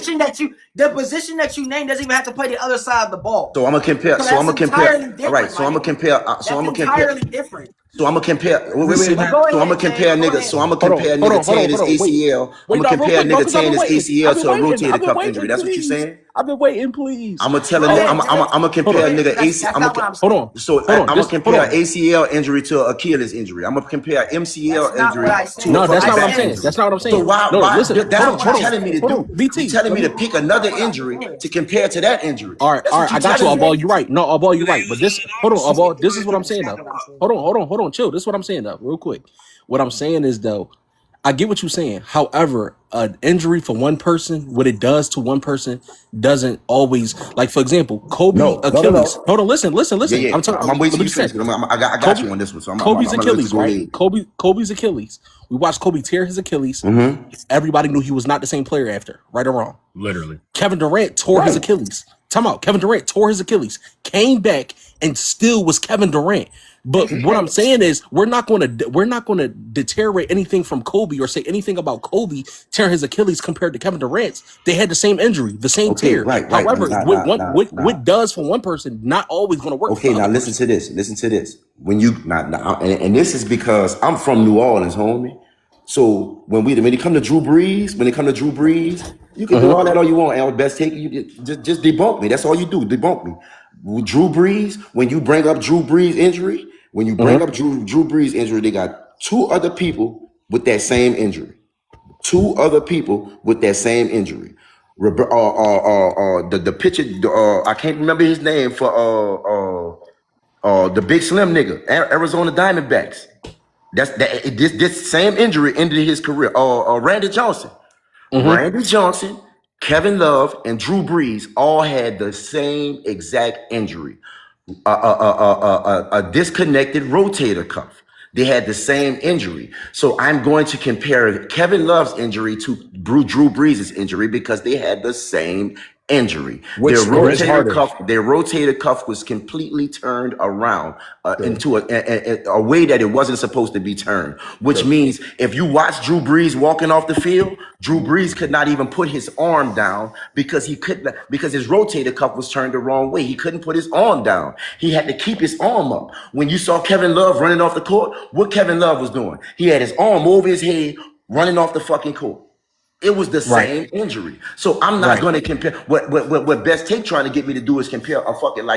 the position that you named doesn't even have to play the other side of the ball. So I'm gonna compare. So So I'm that's gonna compare. entirely All right. different, So my I'm gonna nigga. compare. So That's I'm gonna compare. entirely different. So I'm gonna compare. Wait. But go So I'm gonna ahead, Jay. compare a Go nigga. ahead. So I'm gonna compare a nigga tearing his ACL. I'm Wait, gonna no, real compare a quick, no, nigga because I've tearing been his waiting. ACL to a I've rotator been cuff waiting, injury. That's what you please. saying? I've been waiting, please. I'm gonna tell a Go nigga. ahead, Jay. I'm gonna Go compare a ahead. nigga That's AC. not what I'm Hold saying. on. So Hold on. I'm gonna Hold compare on. ACL injury to Achilles injury. I'm gonna compare That's MCL not what injury I to a said. No, that's fucking I not what I'm back said saying. injury. That's not what I'm So saying. No, why? listen. That's Hold not on. what what you're Hold I on. telling me to said. Hold on. do. You're BT, telling let me to me. pick That's another not what I injury said. to compare to that injury. All right. That's All what right. I you're got you, telling all me. ball. You're right. No, all ball. You're right. But this, hold on, all ball. This is what I'm saying, That's though. not what I said. Hold on. Chill. This is what I'm saying, though. Real quick. What I'm saying is, though, I get what you're saying. However, an injury for one person, what it does to one person, doesn't always. Like, for example, Kobe Achilles. No. Hold on. Listen. Yeah. I'm talking. I'm Let waiting me till you just say. finish. I got Kobe, you on this one. So I'm Kobe's gonna let you Achilles, go right? lead. Kobe's Achilles. We watched Kobe tear his Achilles. Mm-hmm. Everybody knew he was not the same player after, right or wrong. Literally. Kevin Durant tore his Right. Achilles. Time out. Kevin Durant tore his Achilles, came back, and still was Kevin Durant. But what I'm saying is, we're not going to deteriorate anything from Kobe or say anything about Kobe tearing his Achilles compared to Kevin Durant's. They had the same injury, the same Okay. tear. Right. However, Nah. what does for one person, not always going to work for Okay, the now other listen person. to this. Listen to this. When you and this is because I'm from New Orleans, homie. So when it come to Drew Brees, you can do all that all you want. And best take you just debunk me. That's all you do. Debunk me. With Drew Brees, when you bring up Drew Brees injury, Drew Brees injury, they got two other people with that same injury. Two other people with that same injury. The pitcher, I can't remember his name for the big slim nigga, Arizona Diamondbacks. This same injury ended his career. Randy Johnson. Randy Johnson, Kevin Love, and Drew Brees all had the same exact injury. A disconnected rotator cuff. They had the same injury. So I'm going to compare Kevin Love's injury to Drew Brees' injury because they had the same injury. Which sport is harder? Their rotator cuff was completely turned around into a way that it wasn't supposed to be turned, which means if you watch Drew Brees walking off the field, Drew Brees could not even put his arm down because because his rotator cuff was turned the wrong way. He couldn't put his arm down. He had to keep his arm up. When you saw Kevin Love running off the court, what Kevin Love was doing, he had his arm over his head running off the fucking court. It was the same injury. So I'm not going to compare what Best Take trying to get me to do is compare a fucking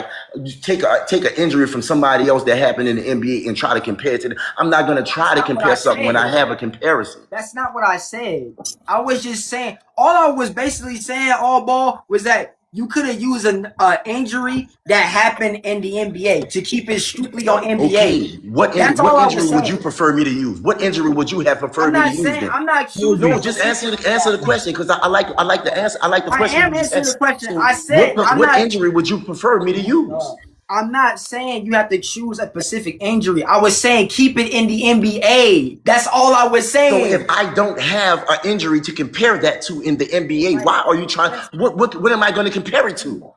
take an injury from somebody else that happened in the NBA and try to compare it to them. I'm not going to try to compare something when I have a comparison. That's not what I said. I was just saying, all I was basically saying, AllBall, was that you could have used an injury that happened in the NBA to keep it strictly on NBA. Okay. What injury would you prefer me to use? What injury would you have preferred me to use? I'm not accusing. No, just answer the question because I like the answer. I like the question. I am answering the question. I said what injury would you prefer me to use? I'm not saying you have to choose a specific injury. I was saying keep it in the NBA. That's all I was saying. So if I don't have an injury to compare that to in the NBA, why are you trying? What am I going to compare it to?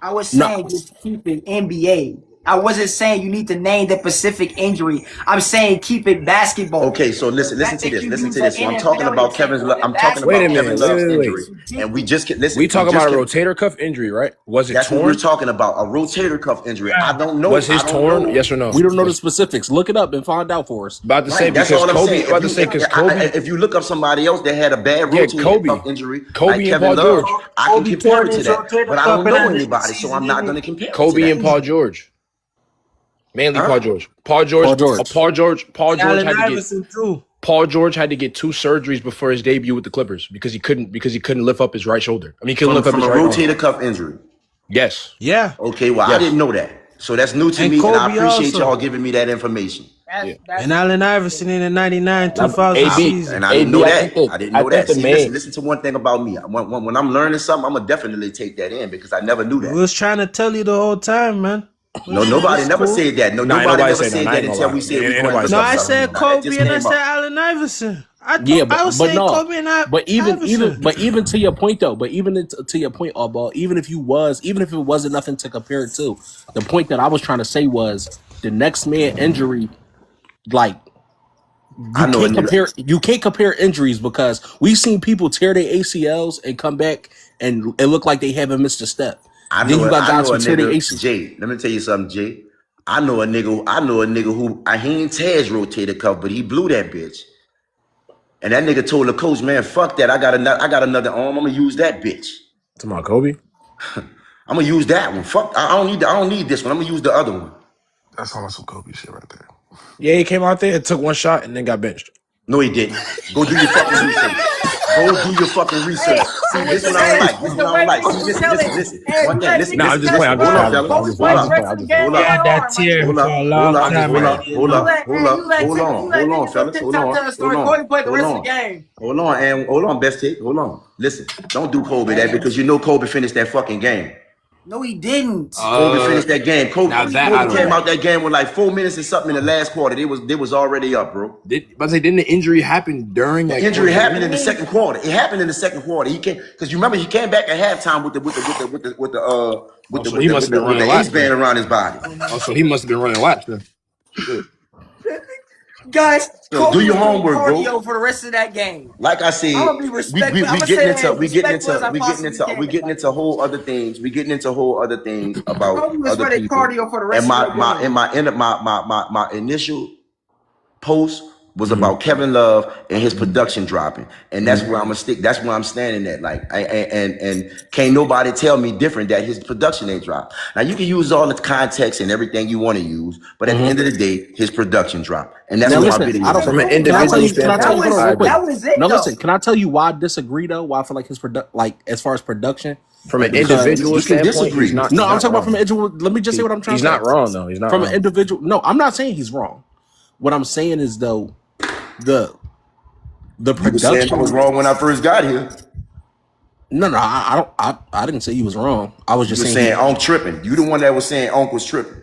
I was saying just keep it NBA. I wasn't saying you need to name the specific injury. I'm saying keep it basketball. Okay, so listen to this. Listen to this. So I'm talking about Kevin Love's injury, and we just listen. We talking about a rotator cuff injury, right? Was it That's torn? what we're talking about. A rotator cuff injury. I don't know. Was his torn? Yes or no? We don't know the specifics. Look it up and find out for us. About to say That's because all I'm Kobe. saying. About to say because Kobe. If you look up somebody else that had a bad rotator cuff injury, Kobe like and Kevin Paul Love, George. I can compare it to that. But I don't know anybody, so I'm not going to compare. Kobe and Paul George. Mainly Paul George. Paul George had to get 2 surgeries before his debut with the Clippers because he couldn't lift up his right shoulder. I mean, he couldn't lift up his right arm. From a rotator cuff injury. Yes. Yeah. Okay. Well, I didn't know that, so that's new to me, and I appreciate y'all giving me that information. And Allen Iverson in the 99-2000 season. And I didn't know that. I didn't know that. See, listen to one thing about me. When I'm learning something, I'm gonna definitely take that in because I never knew that. We was trying to tell you the whole time, man. No, nobody never said that. No, nobody never said that until we said we going to. No, I said Kobe and I said Allen Iverson. I was saying Kobe and I. But even to your point though, to your point, AllBall, even if it wasn't nothing to compare it to, the point that I was trying to say was the next man injury, like you can't compare injuries because we've seen people tear their ACLs and come back and it look like they haven't missed a step. I know a nigga, Jay, let me tell you something, Jay. I know a nigga who he ain't tear his rotator cuff, but he blew that bitch. And that nigga told the coach, man, fuck that. I got another arm. I'm gonna use that bitch. Talking about Kobe? I'm gonna use that one. Fuck, I don't need this one. I'm gonna use the other one. That's all some Kobe shit right there. Yeah, he came out there and took 1 shot and then got benched. No, he didn't. Go do your fucking research. Go do your fucking research. See, this one I don't like. See, listen. One thing, listen. I'm just playing. Hold on, Best Take. Hold on. Listen, don't do Kobe that because you know Kobe finished that fucking game. No, he didn't. Kobe finished that game. Kobe came out that game with like 4 minutes and something in the last quarter. They was already up, bro. Didn't the injury happen during that? The injury happened in the second quarter. It happened in the second quarter. He came because you remember he came back at halftime with the ace band around his body. Oh, so he must have been running laps then. Guys, do your homework, bro. For the rest of that game. Like I said, we getting into whole other things. We getting into whole other things about other people. Cardio for the rest And my initial post was about Kevin Love and his production dropping, and that's where I'm gonna stick. That's where I'm standing at. Like, and can't nobody tell me different that his production ain't dropped. Now you can use all the context and everything you want to use, but at the end of the day, his production dropped, and that's what my video. From an individual standpoint, that was it. No, listen. Can I tell you why I disagree though? Why I feel like his as far as production. From an individual standpoint, I'm talking about from an individual. Let me just say what I'm trying to say. He's not wrong though. He's not from wrong. An individual. No, I'm not saying he's wrong. What I'm saying is though. The production I was wrong when I first got here. No, I didn't say he was wrong. I was just saying Onk tripping. You the one that was saying Onk was tripping.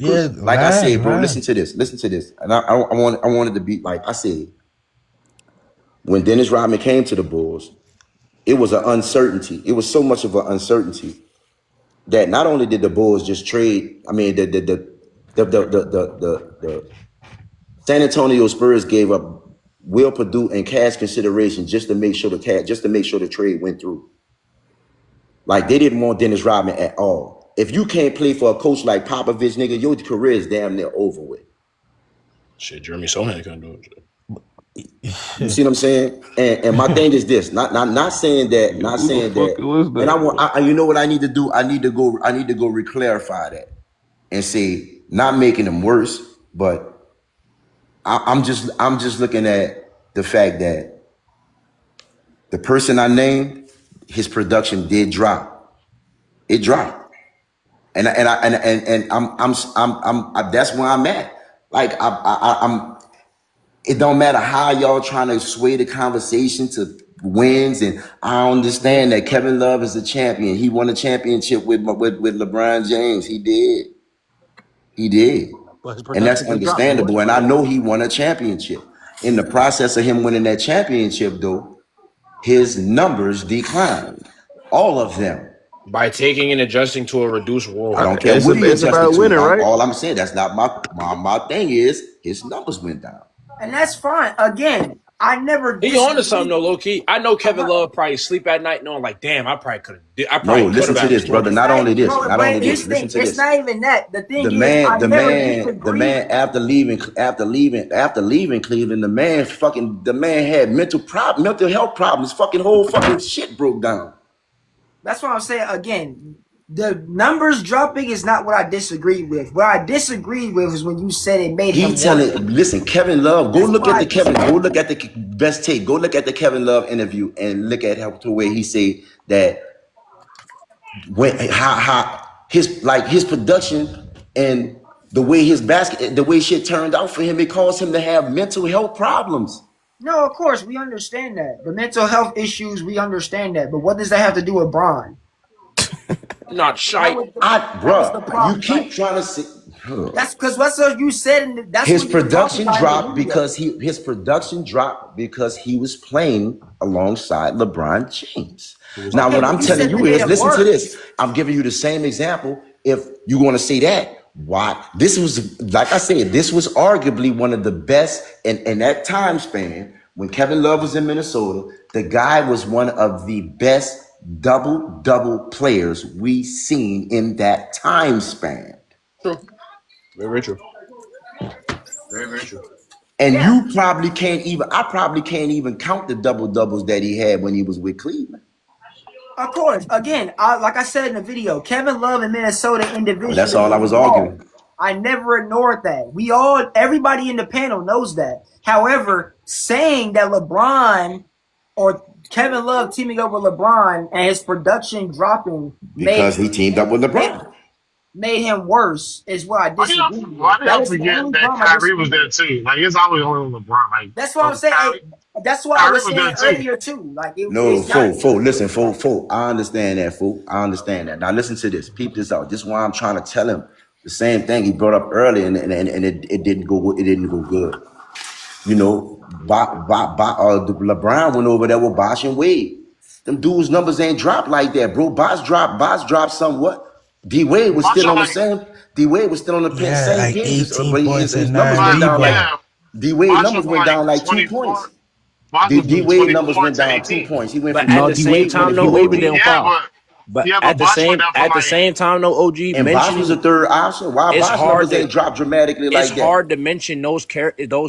Yeah, like I said, bro. Listen to this. Listen to this. And I wanted to be like I said. When Dennis Rodman came to the Bulls, it was an uncertainty. It was so much of an uncertainty. that not only did the Bulls just trade, I mean the San Antonio Spurs gave up Will Perdue and cash consideration just to make sure the trade went through. Like they didn't want Dennis Rodman at all. If you can't play for a coach like Popovich, nigga, your career is damn near over with. Shit, Jeremy Sohan couldn't do it. You see what I'm saying? And my thing is this: not saying that, And I you know what I need to do? I need to go reclarify that and say not making them worse, but I'm just looking at the fact that the person I named, his production did drop. It dropped, and I'm that's where I'm at. Like I'm. It don't matter how y'all trying to sway the conversation to wins, and I understand that Kevin Love is a champion. He won a championship with LeBron James. He did, and that's understandable. And I know he won a championship. In the process of him winning that championship, though, his numbers declined, all of them. By taking and adjusting to a reduced role. I don't care what he adjusted to. Right? All I'm saying, that's not my thing. Is his numbers went down. And that's fine. Again, I never. He on to something though, low key. I know Kevin Love probably sleep at night knowing like, damn, I probably could have. No, listen to this, brother. Not only this. Listen to this. It's not even that. The thing is, the man after leaving Cleveland, the man had mental health problems. Fucking whole fucking shit broke down. That's what I'm saying. Again, the numbers dropping is not what I disagree with. What I disagree with is when you said it made him. Listen, Kevin Love. Go look at the best tape. Go look at the Kevin Love interview and look at how to where he say that how his production and the way shit turned out for him, it caused him to have mental health problems. No, of course we understand that the mental health issues. We understand that, but what does that have to do with Bron? Not shy. Bro, you keep trying to say. That's because what's what you said. And that's his production dropped because he was playing alongside LeBron James. Now, what I'm telling you is, listen to this. I'm giving you the same example. If you want to say that, why? This was, like I said, this was arguably one of the best in that time span when Kevin Love was in Minnesota. The guy was one of the best double players we seen in that time span. True. Very true. Very true. And you probably can't even count the doubles that he had when he was with Cleveland. Of course. Again, like I said in the video, Kevin Love in Minnesota individually. That's all I was arguing. I never ignored that. Everybody in the panel knows that. However, saying that LeBron or Kevin Love teaming up with LeBron and his production dropping because he teamed up with LeBron made him worse is what I disagree with. Why did I forget that Kyrie was there too? Like it's always only LeBron. Like that's what I'm saying. That's why I was saying earlier too. Like listen, fool. I understand that, fool. I understand that. Now listen to this. Peep this out. This is why I'm trying to tell him the same thing he brought up earlier, and it didn't go good. You know, LeBron went over there with Bosh and Wade. Them dudes' numbers ain't dropped like that, bro. Bosh dropped somewhat. D Wade was still on the same. D Wade was still on the same like page, 18 but points his and numbers 9 went down. rebounds. D Wade numbers went down like 2 points. D Wade numbers went down 2 points. He went from at the same time, no OG didn't fall. But at the same time, no OG. And Bosh was a third option. Why Bosh numbers ain't dropped dramatically like that? It's hard to mention those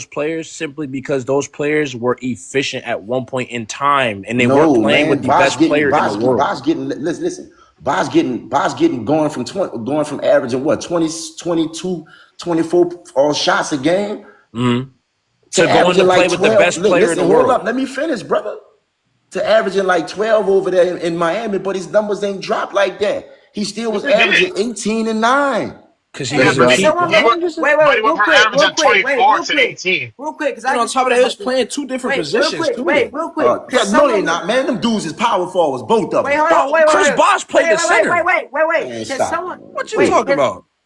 players simply because those players were efficient at one point in time, and they weren't playing with the best player in the world. Bosh getting listen. Bosh getting going from averaging what 20, 22, 24 all shots a game. Mm-hmm. To going to play with the best player in the world. Hold up, let me finish, brother. To averaging like 12 over there in Miami, but his numbers ain't dropped like that. He still was averaging 18 and 9. Because he was real quick, because on top of that, he was playing two different positions. Real quick. No, they not, man. Them dudes is power forwards, both of them. Chris Bosh played the center. Wait. What you talking about?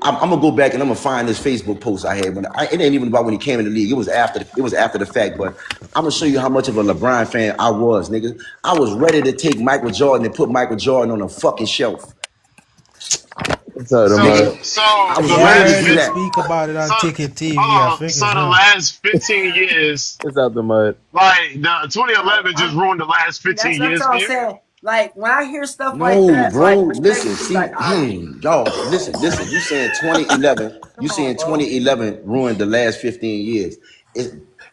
bro, I'm gonna go back and I'm gonna find this Facebook post I had it ain't even about when he came in the league. It was after the fact. But I'm gonna show you how much of a LeBron fan I was, nigga. I was ready to take Michael Jordan and put Michael Jordan on a fucking shelf. What's up, the So mud? so I was the Yeah, I ready to last heard see him fit. that. speak about it on So Ticket TV. I hold on. think So it's the him. last 15 years, What's up, the mud? like the Bro, 2011 just ruined the last that's 15 what years for I'm you. saying. Like when I hear stuff like No, that, like bro. Listen, respectfully, see, like I y'all, listen. You saying 2011? You come on, saying bro. 2011 ruined the last 15 years?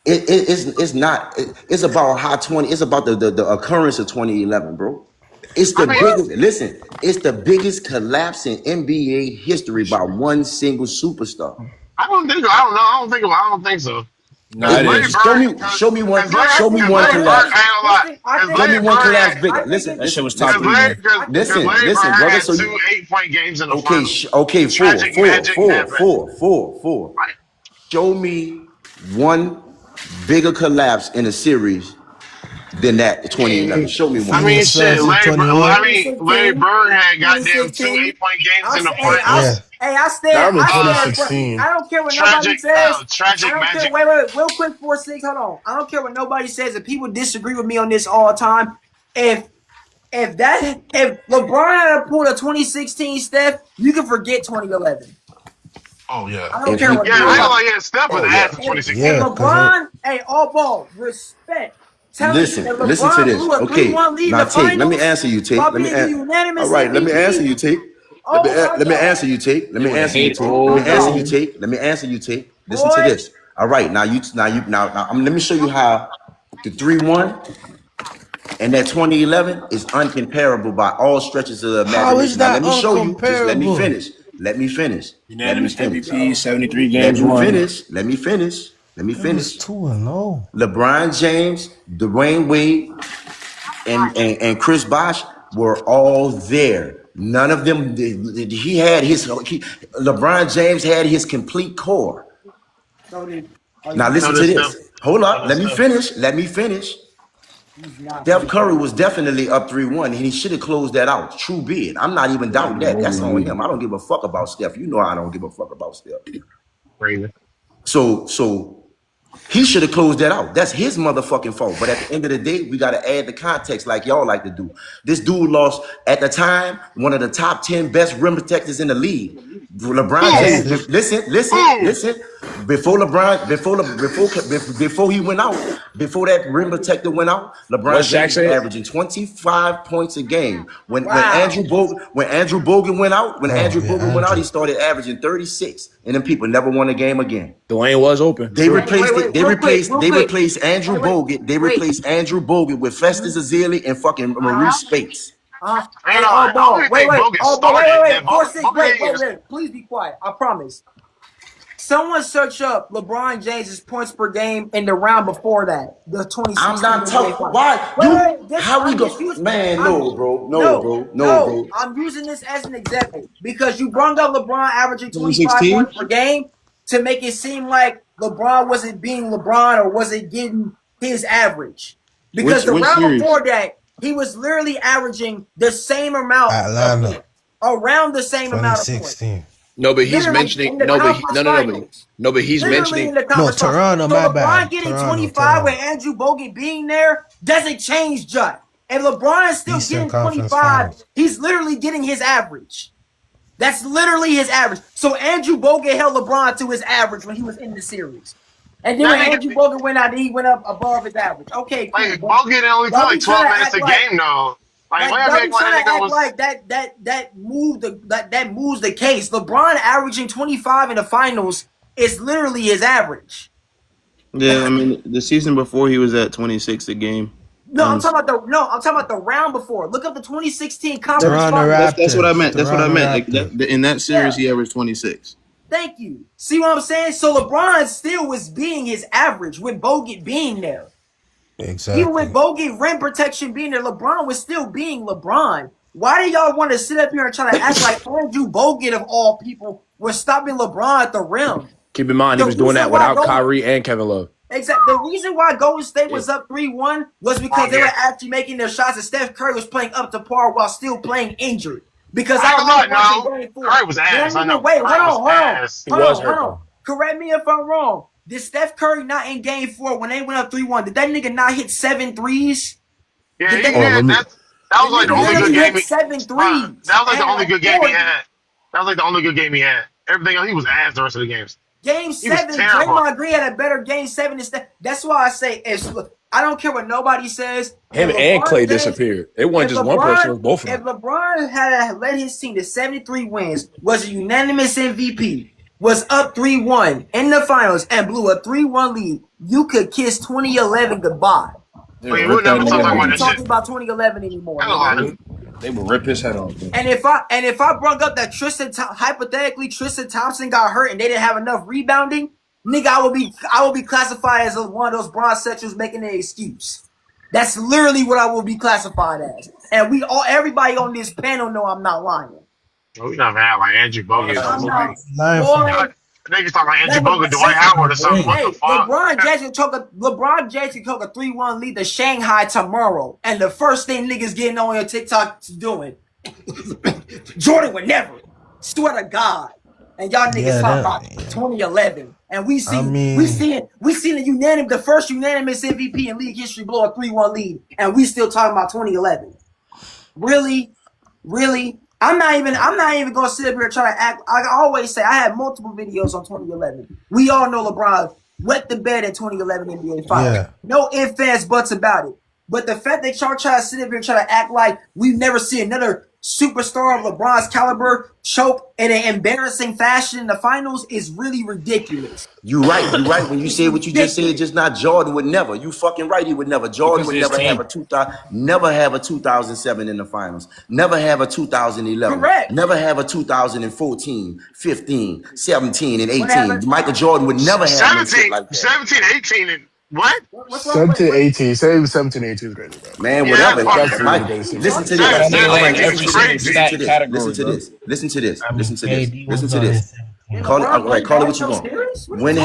It's not. It's about how 20. It's about the occurrence of 2011, bro. It's I the mean, biggest. Listen, it's the biggest collapse in NBA history by one single superstar. I don't think. I don't know. I don't think so. Nah, Because it Larry is. Bird, Show me one. No, I Show me think one no, Larry Bird, no. collapse. I ain't gonna This lie. thing, I Because think Show me Larry one Bird collapse had, bigger. I think Listen, it. That shit listen, was top because listen. three, Larry, man. because Listen, Larry listen, Bird brother. had So two you 8-point games in the okay? finals. Okay, And Tragic Magic had that. four. Like, Show me one bigger collapse in a series than that I mean, 2011. Show me one. Phoenix shit. Suns in 21. Larry 2016, Bird had goddamn two 2016. 8-point games in the Yeah. finals. I That stand, was bro. 2016. I don't care what nobody says. I Tragic don't care. Magic. Wait, real quick, 4-6. Hold on. I don't care what nobody says. If people disagree with me on this all the time, if if LeBron had pulled a 2016 Steph, you can forget 2011. Oh yeah. I don't If care he what Yeah, I nobody. ain't gonna pulled, lie. Yeah, Steph was oh yeah. ass in If 2016. Yeah, because LeBron, hey, all ball, respect. Telling you, if Listen to LeBron this. blew a Okay, 3-1 lead in now the take. Let me finals answer you, while take. being the All unanimous right, let me answer MVP, you, take. oh my Let me answer God. you, take. Let They me would have answer you, hated take. for Oh Let my me answer God. you, OG. take. Let me answer you, take. Listen to Boy, this. All right, let me show you how the 3-1 and that 2011 is uncomparable by all stretches of the how is imagination. Now that let me show you. Just let me uncomparable? finish. Let me finish. Let me Unanimous finish. MVP, 73 Let games me won. finish. Let me finish. Let me It was finish. 2-0. LeBron James, Dwayne Wade, and Chris Bosh were all there. None of them. He had his. LeBron James had his complete core. so did oh he's Now not. listen So to this Steph. this. Hold So up. this Let me Steph. finish. Let me finish. He's not. Steph Curry was definitely up 3-1, and he should have closed that out. True bid. I'm not even That doubting was that. That's over on with. him. I don't give a fuck about Steph. You know I don't give a fuck about Steph. Crazy. So he should have closed that out. That's his motherfucking fault. But at the end of the day, we got to add the context like y'all like to do. This dude lost, at the time, one of the top 10 best rim protectors in the league. LeBron Ooh, James, ooh. listen. Before LeBron, before he went out, before that rim protector went out, What LeBron Shaq James was said? averaging 25 points a game. Wow. When Andrew Bogut went out, Oh, yeah, he Andrew. started averaging 36, and then people never won a game again. Dwayne was open. They True. replaced it. Real quick, real They quick. replaced Andrew Bogut. They Wait. replaced Andrew Bogut with Festus Ezeli and fucking Maurice Spates. I ain't Hey, gonna lie. all I don't ball. even think Bogut All ball. started. Yeah, Four six. Bogut didn't even. Please be quiet. I promise. Someone search up LeBron James's points per game in the round before that, the I'm 2016 not NBA talking. Finals. Why you? This How we I'm go? just using. Man, I'm no, bro. no, No, bro. I'm using this as an example because you brought up LeBron averaging 25 2016? points per game to make it seem like LeBron wasn't being LeBron or wasn't getting his average. Because the Which round series? before that, he was literally averaging the same amount of Atlanta, points, around the same amount of points. 2016. No, but he's Literally mentioning in the conference finals. no, but he's Literally mentioning in the No, conference finals. Toronto, So my LeBron bad. getting Toronto, 25 with Toronto. Andrew Bogut being there doesn't change Judd. And LeBron is still Eastern getting Conference 25. Finals. He's literally getting his average. That's literally his average. So Andrew Bogut held LeBron to his average when he was in the series. And then That when nigga, Andrew Bogut went out, he went up above his average. Okay, cool. like But Bogut only played y'all be like trying 12 to minutes act a like game though. Like why like y'all y'all be be acting like trying that to nigga act was? like that moves the case. LeBron averaging 25 in the finals is literally his average. Yeah, I mean the season before he was at 26 a game. I'm talking about the round before. Look up the 2016 conference Toronto finals. That's what I Raptors. meant. That's what I Toronto meant. Like Raptors. in that series, Yeah, he averaged 26. thank you. See what I'm saying? So LeBron still was being his average with Bogut being there. Even with Exactly. Bogut rim protection being there, LeBron was still being LeBron. Why do y'all want to sit up here and try to act like Andrew Bogut of all people was stopping LeBron at the rim? Keep in mind he The was doing reason that why without Kyrie and Kevin Love. The reason why Golden State Yeah. was up 3-1 was because Wrong they were year. actually making their shots and Steph Curry was playing up to par while still playing injured. Because I ain't I gonna lie, remember watching no. Game 4. Curry was That ass. I nigga, know. wait, Curry was ass. He was hold hurt on. though. Correct me if I'm wrong. Did Steph Curry not in Game 4 when they went up 3-1? Did that nigga not hit 7 threes? Yeah, Did he that Oh, nigga, did. let me. That the was like the nigga only good literally game. hit 7 That threes was like and the had only like good game he 40? had. That was like the only good game he had. Everything else, he was ass the rest of the games. Game He was 7, terrible. Draymond Green had a better game 7 instead. That's why I say, I don't care what nobody says. Him and Clay disappeared. It wasn't just one person; it was both of If them. LeBron had led his team to 73 wins, was a unanimous MVP, was up 3-1 in the finals, and blew a 3-1 lead, you could kiss 2011 goodbye. Wait, we'll never talk about We're that talking shit. about 2011 anymore. They would rip his head off. And if I brought up that hypothetically Tristan Thompson got hurt and they didn't have enough rebounding, nigga, I will be classified as one of those bronze settlers making an excuse. That's literally what I will be classified as. And everybody on this panel know I'm not lying. We never had like Andrew Bogut. I'm not lying. Niggas talking like Andrew Bogut, Dwight Howard or something. What the fuck? LeBron James took a 3-1 lead to Shanghai tomorrow. And the first thing niggas getting on your TikTok doing, Jordan would never. Swear to God. And y'all niggas talking about 2011. And we seen the first unanimous MVP in league history blow a 3-1 lead. And we still talking about 2011. Really? Really? I'm not even gonna sit up here and try to act. I always say I had multiple videos on 2011. We all know LeBron wet the bed in 2011 NBA Finals. Yeah. No ifs, ands, buts about it. But the fact that y'all try to sit up here and try to act like we've never seen another superstar of LeBron's caliber choke in an embarrassing fashion in the finals is really ridiculous. You're right. When you said what you just said, just not Jordan would never. You fucking right, he would never. Jordan would never have a 2007 in the finals. Never have a 2011. Correct. Never have a 2014, 15, 17, and 18. Michael Jordan would never have 17, like that. 17, 18, and what? 17, 18. Say 17, 18 is great. Bro. Man, whatever. Yeah, Listen to this. Listen to this. Call it what you want. When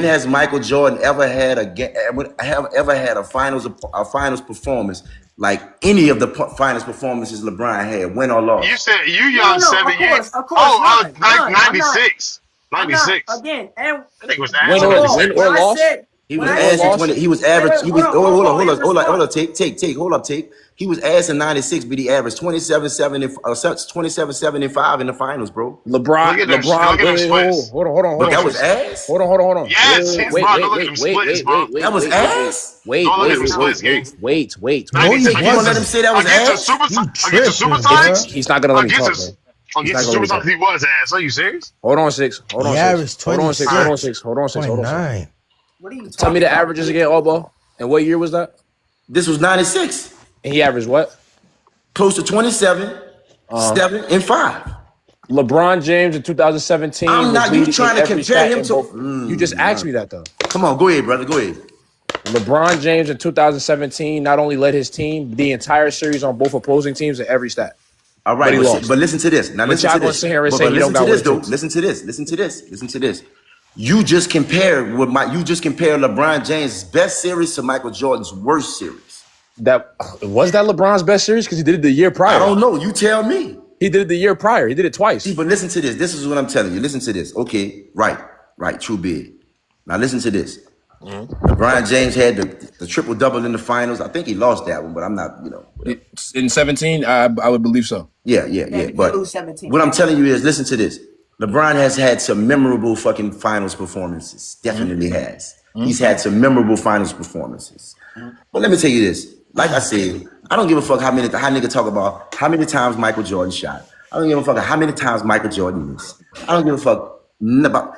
has Michael Jordan ever had a finals performance like any of the finals performances LeBron had, win or loss? You said young 7 years. Of course, 96. 96. Again, and I think it was win or loss. He was ass in 20. He was average. He was hold up. Take. He was ass in 96, but he averaged 27-7 and 5 in the finals, bro. LeBron. Hold on. But that was ass. Hold on. Yes, wait. That was ass. Wait. You gonna let him say that was ass? Against the Supersonics? He's not gonna let me talk, man. Against the Supersonics, he was ass. Are you serious? Hold on, 6. Hold on, 6. Hold on, 6. what are you Tell me the averages again, AllBall. And what year was that? This was 96. And he averaged what? Close to 27, 7, and 5. LeBron James in 2017. I'm not. You trying to compare him to? You just asked me that though. Come on, go ahead, brother. Go ahead. LeBron James in 2017 not only led his team the entire series on both opposing teams in every stat. All right, but listen to this. Now listen to this. Listen to this. You just compared LeBron James' best series to Michael Jordan's worst series. That was that LeBron's best series because he did it the year prior. I don't know. You tell me. He did it the year prior. He did it twice. See, but listen to this. This is what I'm telling you. Listen to this. Okay, right. True big. Now listen to this. LeBron James had the triple double in the finals. I think he lost that one, but I'm not. In 17, I would believe so. Yeah. But what I'm telling you is, listen to this. LeBron has had some memorable fucking finals performances. Definitely has. He's had some memorable finals performances. But let me tell you this. Like I said, I don't give a fuck how nigga talk about how many times Michael Jordan shot. I don't give a fuck how many times Michael Jordan missed. I don't give a fuck about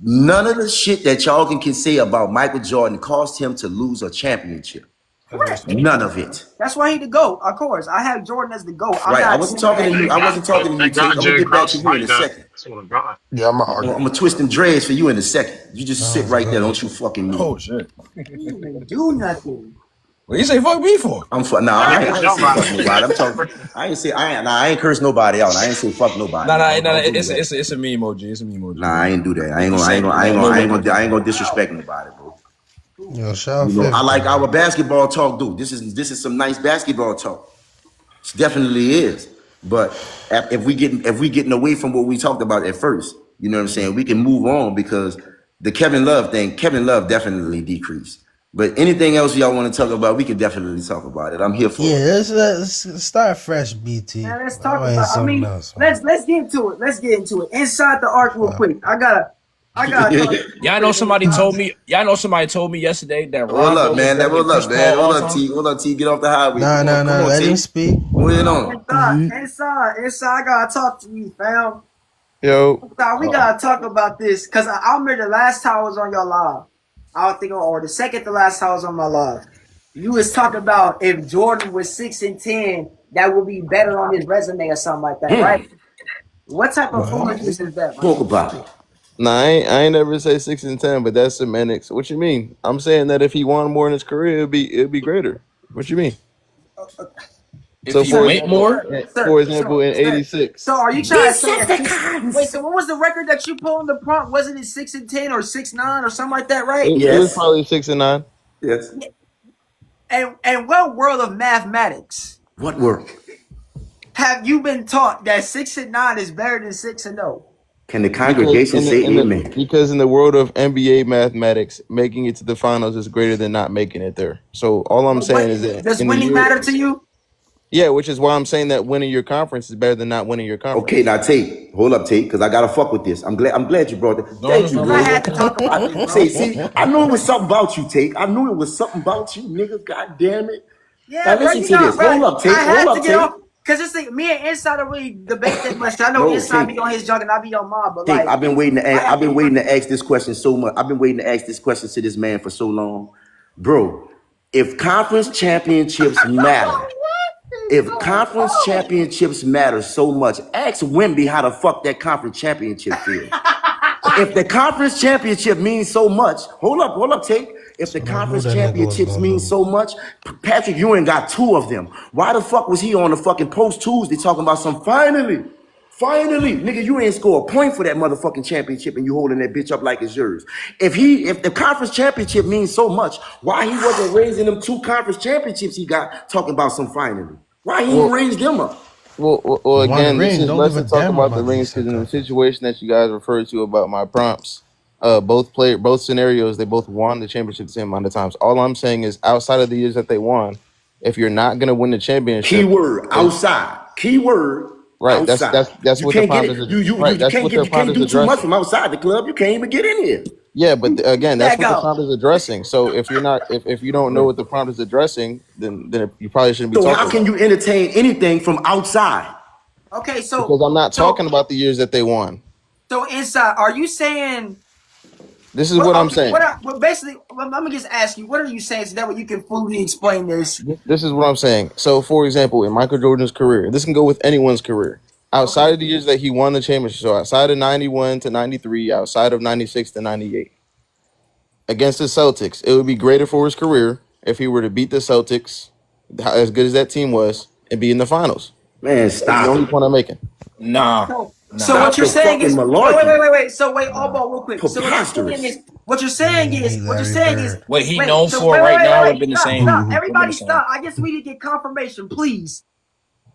none of the shit that y'all can say about Michael Jordan caused him to lose a championship. Correct. None of it. That's why he the GOAT. Of course, I have Jordan as the GOAT. I wasn't talking to you. I'm gonna get back to you in a second. Yeah, I'm gonna twist them dreads for you in a second. You just sit right there. Don't you fucking move. Oh shit. He didn't do nothing. What you say? Fuck me for? I ain't say fuck nobody. I'm talking. I ain't curse nobody out. I ain't say fuck nobody. It's a meme emoji. It's a meme emoji. Nah, I ain't do that. I ain't gonna disrespect nobody, bro. Yo, I like our basketball talk, dude. This is some nice basketball talk. It definitely is. But if we getting away from what we talked about at first, you know what I'm saying? We can move on because the Kevin Love thing. Kevin Love definitely decreased. But anything else y'all want to talk about, we can definitely talk about it. I'm here for it. let's start fresh, BT. Man, let's I talk want about. I something mean, else, man. let's get into it. Let's get into it. Inside the arc, real quick. I gotta talk. Y'all know somebody told me. Y'all know somebody told me yesterday that Hold Rondo up, is man. better than Hold Chris up, man. Paul Hold all up, time. T. Hold up, T. Get off the highway. No, Come on, let T. him speak. Go ahead on. Inside, I gotta talk to you, fam. Yo. We gotta talk about this because I remember the last time I was on your live. I think, or the second to last time I was on my live. You was talking about if Jordan was 6'10", that would be better on his resume or something like that, right? What type of foolishness is that, man? Talk about it. Nah, I ain't never say 6 and 10, but that's semantics. What you mean? I'm saying that if he won more in his career, it'd be greater. What you mean? If So he went more, for example, in '86. So are you trying to say wait, so what was the record that you put on the prompt? Wasn't it 6'10" or 6'9" or something like that, right? It was probably 6 and 9. Yes. And what world of mathematics What work? have you been taught that 6 and 9 is better than 6 and 0? Can the congregation say amen? Because in the world of NBA mathematics, making it to the finals is greater than not making it there. So all I'm saying is that does winning matter to you? Yeah, which is why I'm saying that winning your conference is better than not winning your conference. Okay, now Tate, hold up, Tate, because I gotta fuck with this. I'm glad you brought it. Thank you, bro. I had to talk about this, bro. See, I knew it was something about you, Tate. I knew it was something about you, nigga. God damn it. Yeah, now bro, listen to this. Hold up, Tate. I had Hold to up, get Tate. off because it's like me and Inside don't really debate that much. I know No, Inside Tate. be on his junk and I be on mine, but Tate, like I've been waiting to ask this question so much. I've been waiting to ask this question to this man for so long. Bro, if conference championships matter, if conference championships matter so much, ask Wemby how the fuck that conference championship feels. If the conference championship means so much, hold up, Tate. If the conference championships mean so much, Patrick Ewing got 2 of them. Why the fuck was he on the fucking post Tuesday talking about some finally? Finally, nigga, you ain't score a point for that motherfucking championship and you holding that bitch up like it's yours. If the conference championship means so much, why he wasn't raising them 2 conference championships he got talking about some finally? Why he didn't raise them up? Well, again, this is less to talk about the rings because in the situation that you guys referred to about my prompts, both scenarios, they both won the championship the same amount of times. All I'm saying is outside of the years that they won, if you're not gonna win the championship, keyword outside, keyword. Right, outside. that's what the prompt is. You can't do too much from outside the club. You can't even get in here. Yeah, but again, that's what the prompt is addressing. So if you're not, if you don't know what the prompt is addressing, then you probably shouldn't be talking. So how can you entertain anything from outside? Okay, so because I'm not talking about the years that they won. So Inside, are you saying? This is what I'm saying. Basically, I'm gonna just ask you, what are you saying so that way you can fully explain this? This is what I'm saying. So, for example, in Michael Jordan's career, this can go with anyone's career. Outside of the years that he won the championship, so outside of 91 to 93, outside of 96 to 98, against the Celtics, it would be greater for his career if he were to beat the Celtics, as good as that team was, and be in the finals. Man, stop. That's the only point I'm making. Nah. So what you're saying is wait. So wait, AllBall, real quick. So what you're saying is what he known for right now would have been the same. Stop. Everybody stop. I guess we need to get confirmation, please.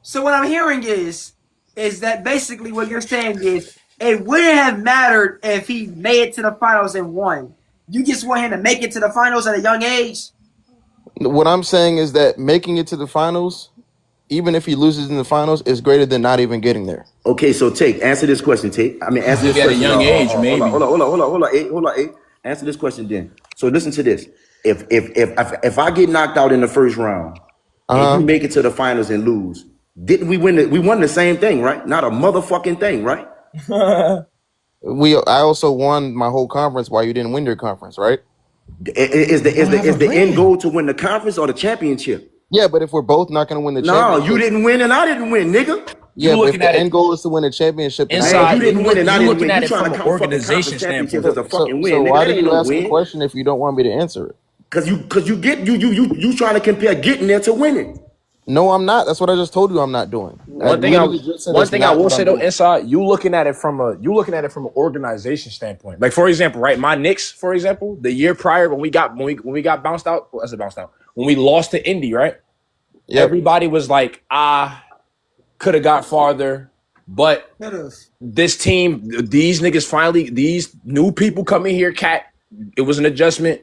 So what I'm hearing is that basically what you're saying is it wouldn't have mattered if he made it to the finals and won. You just want him to make it to the finals at a young age? What I'm saying is that making it to the finals, even if he loses in the finals, is greater than not even getting there. Okay, so answer this question, Tate. I mean, answer this question. At a young age, maybe. Hold on. Answer this question then. So listen to this. If I get knocked out in the first round and you make it to the finals and lose, didn't we win? We won the same thing, right? Not a motherfucking thing, right? I also won my whole conference while you didn't win your conference, right? Is the end goal to win the conference or the championship? Yeah, but if we're both not going to win the championship, you didn't win and I didn't win, nigga. Yeah, but if the end goal is to win a championship, inside, you didn't win and I didn't win. At it from an organization standpoint. So why did you ask the question if you don't want me to answer it? Because you trying to compare getting there to winning. No, I'm not. That's what I just told you. I'm not doing. One thing I will say though, Inside, you looking at it from an organization standpoint. Like for example, right, my Knicks, for example, the year prior when we got bounced out, when we lost to Indy, right? Yep. Everybody was like, could have got farther, but this team, these niggas finally, these new people coming here, it was an adjustment.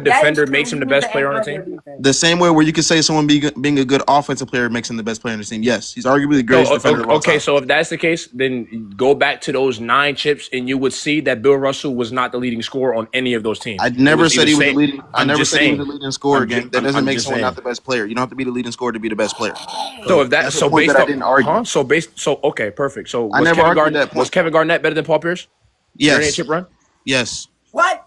good defender makes him the best player on the team? The same way where you could say someone being a good offensive player makes him the best player on the team. Yes, he's arguably the greatest defender of all time. Okay, so if that's the case, then go back to those 9 chips, and you would see that Bill Russell was not the leading scorer on any of those teams. I never said he was the leading. I never said he was the leading scorer. That That doesn't make someone not the best player. You don't have to be the leading scorer to be the best player. So if that's so based that I on, didn't argue. Okay, perfect. So I never argued that point. was Kevin Garnett better than Paul Pierce? Yes. During that chip run? Yes. What?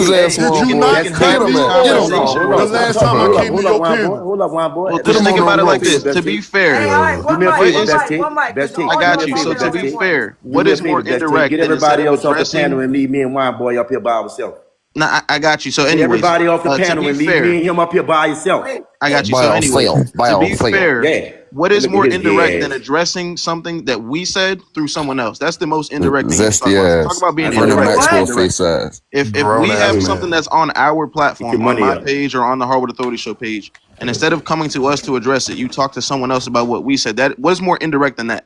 his ass Did on, you boy. not Can cut have him, this man? Get him. conversation, The bro. last time I came to your panel. Hold up, one boy. Well, Put just him think on about it the like ropes. this. To be fair, Hey, all right, Do me a favor, is best take. because Best take. I Do me got a you. favor, So to best be take. fair, Do what me a is more favor, best take. indirect Get than instead everybody of else off the panel addressing? and leave me and Wine Boy up here by ourselves. Nah, I got you. So, Get anyways, everybody off the to panel be and leave me fair, and him up here by yourself. I got you. By So, anyways, yourself. By to be yourself. fair, Yeah. what is Look at more his indirect gay than ass. addressing something that we said through someone else? That's the most indirect thing you can talk Zesty about. So talk ass. about being Vernon indirect versus Maxwell indirect. face ass. If Grown we ass have man. something that's on our Get your platform, on money my up. page or on the Hardwood Authority Show page, and instead of coming to us to address it, you talk to someone else about what we said. That what is more indirect than that?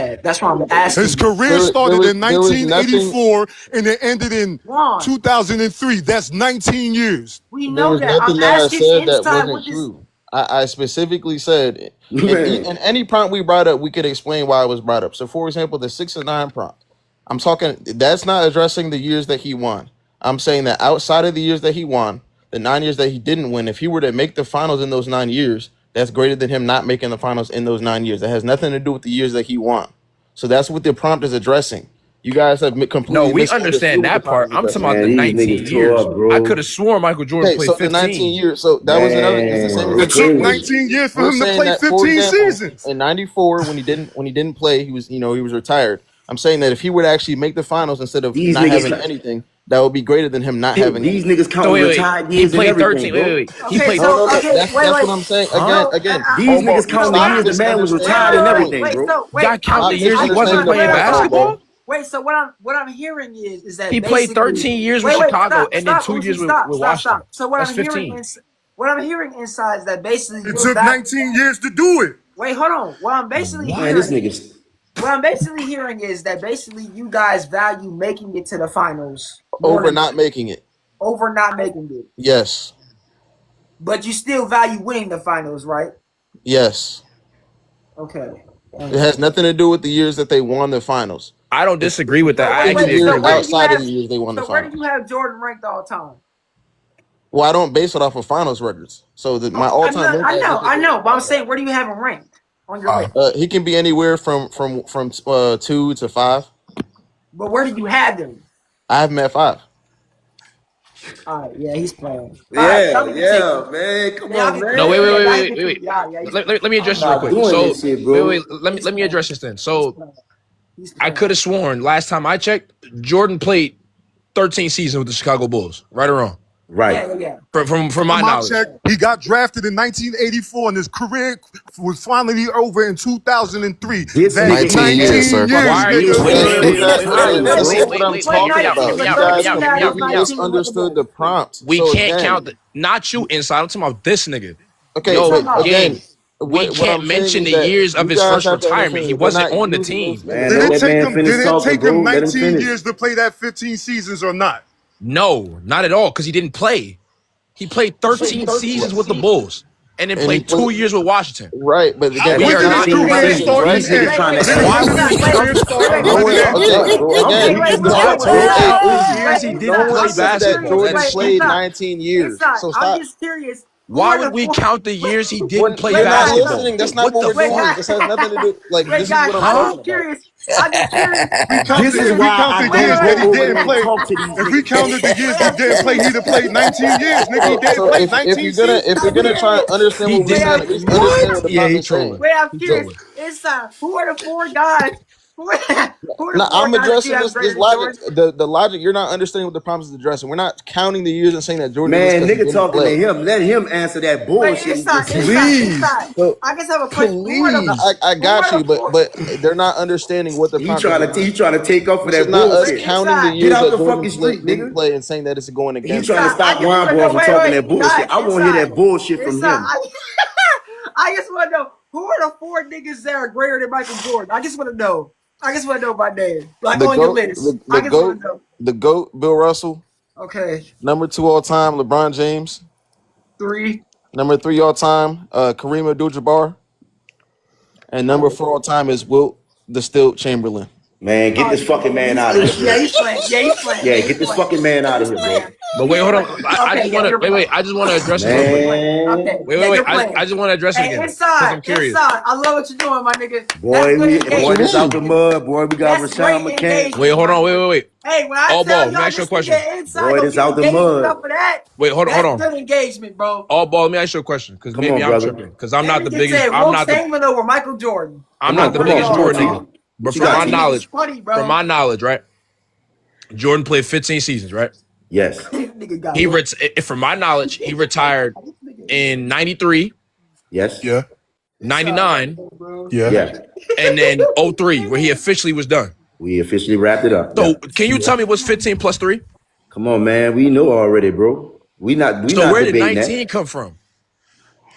that. That's why I'm asking His you. career started in There was nothing. 1984 and it ended in Juan, 2003. That's 19 years. we There know was that. I'm nothing that I asking said that inside wasn't what this. true. I specifically said, Man. in any prompt we brought up, we could explain why it was brought up. So, for example, the 6 and 9 prompt, I'm talking. That's not addressing the years that he won. I'm saying that outside of the years that he won, the 9 years that he didn't win, if he were to make the finals in those 9 years, that's greater than him not making the finals in those 9 years. That has nothing to do with the years that he won. So that's what the prompt is addressing. You guys have completely No, we misunderstood understand what the that part. prompt is I'm talking addressing. about the Man, these 19 niggas tore years. up, I bro. could have sworn Michael Jordan Okay, played so the 19 15. years. So that was another. It's the same Man, as It if took crazy. 19 years for we're him to saying play that, for 15 example, seasons. in '94 when he didn't play, he was he was retired. I'm saying that if he were to actually make the finals instead of These not niggas, having anything, that would be greater than him not having these anything. niggas So counting wait. retired He years and played everything, 13. bro. He Okay, played. No, so no, no. okay, That's what I'm saying. Huh? Again. These Oh, bro, niggas you counting so the I, years stop. the man was Misunderstanding wait, retired wait, and the wait, point. everything, wait. bro. So wait, Y'all count Stop the years he I just wasn't misunderstanding want to the playing point, clarify. though, bro. basketball? Wait, so what I'm hearing is that He played 13 years with Chicago and then 2 years with Washington. Stop. So what That's I'm 15. hearing what I'm hearing inside is that basically It took 19 years to do it. Wait, hold on. What I'm basically Man, this hearing nigga's what I'm basically hearing is that basically you guys value making it to the finals Over not making it. over not making it. Yes. But you still value winning the finals, right? Yes. Okay. It has nothing to do with the years that they won the finals. I don't disagree with that. I Wait, actually so agree. where outside of the years they won the where do finals. you have Jordan ranked all time? Well, I don't base it off of finals records. So my all-time. I know, but I'm saying where do you have him ranked on your list? He can be anywhere from 2 to 5. But where do you have him? I have him at 5. All right, yeah, he's playing. Man. Come on, man. No, wait. Let me address this real quick. So, this shit, bro. let me address this then. So, I could have sworn last time I checked, Jordan played 13 seasons with the Chicago Bulls. Right or wrong? right. Yeah. From my knowledge. Check, he got drafted in 1984, and his career was finally over in 2003. This That's 19 years, sir. Why are you? You guys misunderstood the prompt. We So can't again- count the. Not you, inside. I'm talking about this nigga. Okay, Yo, but again, gang, we what can't I'm mention saying the is that years of you his guys first have to retirement. understand He we're wasn't not on the using team. those Man, Did let it that take man him? finish Did it talking, take bro. him Let him 19 finish. years to play that 15 seasons or not? No, not at all, because he didn't play. He played 13 seasons with the Bulls, and then And played he played- 2 years with Washington. Right, but again, We When are did not his career saying start and these niggas end? trying to When why did would his we career count? start and no when one. did it Okay, end? again, No one the told point you is the that years he no didn't one play said that basketball. Jordan That's played stupid. 19 years. So stop. I'm just curious. Why would we count the years he didn't play You're not basketball? listening. That's not what the we're doing. fuck? This has nothing to do. Like Wait, this is guys, what I'm I'm talking just about. curious. I'm just curious. This is If we why count I the don't years go that he over didn't there and play, talk to these if we niggas. counted the years he didn't play, he'd have played 19 years, nigga. He didn't play if 19 you're gonna try and understand He what we're did saying, not. at least understand what the Yeah, prompt he is saying. trolling. Wait, I'm He curious. trolling. Inside, who are the four guys? Who are the Now four I'm guys that you addressing have this greater than logic. Jordan? The logic you're not understanding what the prompt is addressing. We're not counting the years and saying that Jordan Man, because he nigga didn't talking play. to him. Let him answer that Wait, bullshit he just said. inside. So I guess I have a question. Who are no, the I got who are you, the four? but they're not understanding what the He prompt is. trying to take off for This is that not us bullshit. counting the Inside. Get years out that the Jordan fucking street, didn't nigga. play and saying that it's going He against trying to him. stop I just Wine want to Boys know. from talking that Wait, bullshit. guys, I want to hear that bullshit from him. I just want to know who are the four niggas that are greater than Michael Jordan. I just want to know. I just want to know by name, like The on your goat, list. the I just want goat, to know. the goat, Bill Russell. Okay, Number 2 all time, LeBron James. 3. Number 3 all time, Kareem Abdul-Jabbar. And number 4 all time is Wilt the Stilt Chamberlain. Man, get this fucking man out of here, bro. Yeah, he's playing. Yeah, get this fucking man out of here, bro. But wait, hold on. I just want to wait. I just want to address it real quick. Man, Wait. I just want to address it again. Because I'm curious. Inside. I love what you're doing, my nigga. boy, What this you out the mud, boy. We got That's Rashawn great McCann. engagement. Wait, hold on. Wait. Hey, when I AllBall, tell let me y'all ask you a this question. nigga inside, Boy, don't this get out the engagement mud. enough for that. Wait, hold on. That's good engagement, bro. AllBall, let me ask you a question. Because Come maybe on, I'm brother. tripping. Because I'm not the That nigga biggest. said I'm Wilt not the. Chamberlain over Michael Jordan. I'm Come not on, the come on, biggest come on, Jordan T. nigga. But What you from got, my T? knowledge, Funny, bro. from my knowledge, right? Jordan played 15 seasons, right? Yes. Nigga got He Wilt. from my knowledge, he retired in 93, Yes. Yeah, 99, yeah. Yeah. and then 03, where he officially was done. We officially wrapped it up. So Yeah. can you tell me what's 15 plus 3? Come on, man. We know already, bro. We not So where did debating 19 that. come from?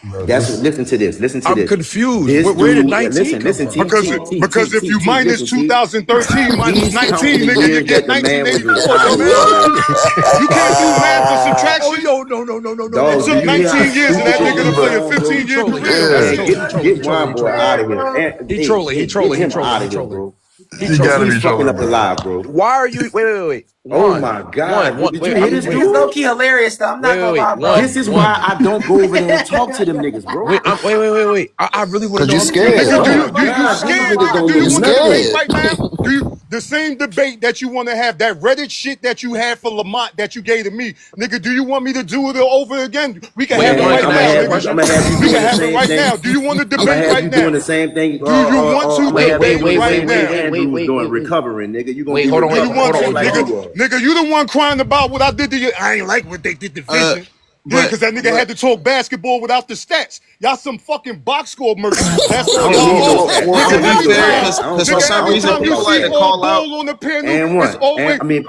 Listen to this. Listen to I'm this. confused. This Where did dude- 19 listen, come from? Because if you minus listen, T. 2013 minus He's 19, counting the nigga, you years get that the man was 1984, retired. dumbass. You can't do math or subtraction. No. Dog, It do took you hear how 19 years for that stupid nigga to this play a is, bro? 15-year Trolling. career. Man, Trolling. get Wine Boy out of here. And, He trolling. get him out of here, bro. He's fucking up the live, bro. Why are you? Wait. Oh my God! Did you hear this It's dude? low key hilarious though. I'm not gonna lie, bro. This is why I don't go over there and talk to them niggas, bro. Wait. I really want to know. you scared. You scared? God, Do you niggas want don't to listen. debate right now? The same debate that you want to have, that Reddit shit that you had for Lamont that you gave to me, nigga? Do you want me to do it over again? We can have it right now, nigga. I'm gonna have you We doing can the have it same right thing. now. Do you want to I'm debate gonna have right you now? doing the same thing. Do you want to debate right now? Andrew's doing recovering, nigga. You gonna Wait, be hold on, Do you want to, like you nigga? was. Nigga, you the one crying about what I did to you. I ain't like what they did to Vision. Yeah, because that nigga had to talk basketball without the stats. Y'all some fucking box score merchants. That's I all don't need no y'all are. stats. Well, I to to don't be need no fair, stats. I don't because for talk. some I don't reason talk people about like See to stats. call out. AllBall on the panel, And it's one. always, And I mean,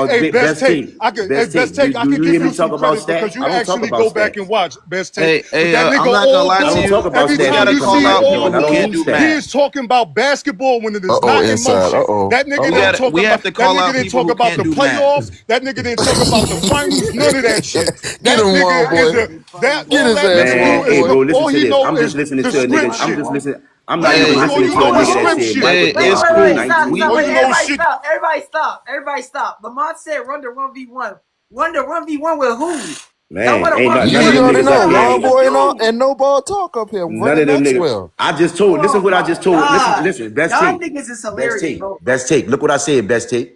hey, best Best Take. take. I could, hey, Best Best take. Take, I Do could you give hear me you some talk about credit stats? because you I don't talk actually about go back and stats. watch Best Take. But Hey, that nigga I'm not gonna lie I to don't AllBall, talk you. about every We stats time gotta you because I'm call see like out you people and I who don't can't AllBall, need do he stats. math. is talking about basketball when it is Uh-oh, not in inside. motion. Uh-oh. That nigga didn't Uh-oh. talk We have about, to that call nigga out didn't people talk who about can't the do math. playoffs. That nigga didn't talk about the finals, none of that shit. Get That him, nigga Wild is boy. a, that, Get all his that ass, nigga Man, do Wild is, hey, boy. bro, listen all to he this. know I'm just is listening the to a nigga. script I'm shit. just listening. I'm not Yeah, even Hey, that's all listening you to a know is nigga that script said shit. Michael Wait, Jordan wait, scored wait, stop, 19. stop. All Wait, you know is everybody shit. stop. Everybody stop. Everybody stop. Lamont said run the 1v1. Run the 1v1 with who? Y'all Man, want to ain't run not, Yeah, none of you them v 1 already niggas with up know. there. what Wild Ain't nigga boy do? and no ball talk up here. none Running of them niggas. Maxwell. I just told. Listen, Oh what I my just told. Listen, god. listen. Best Y'all take. niggas is Best hilarious, take. bro. Best take. Look what I said. Best take.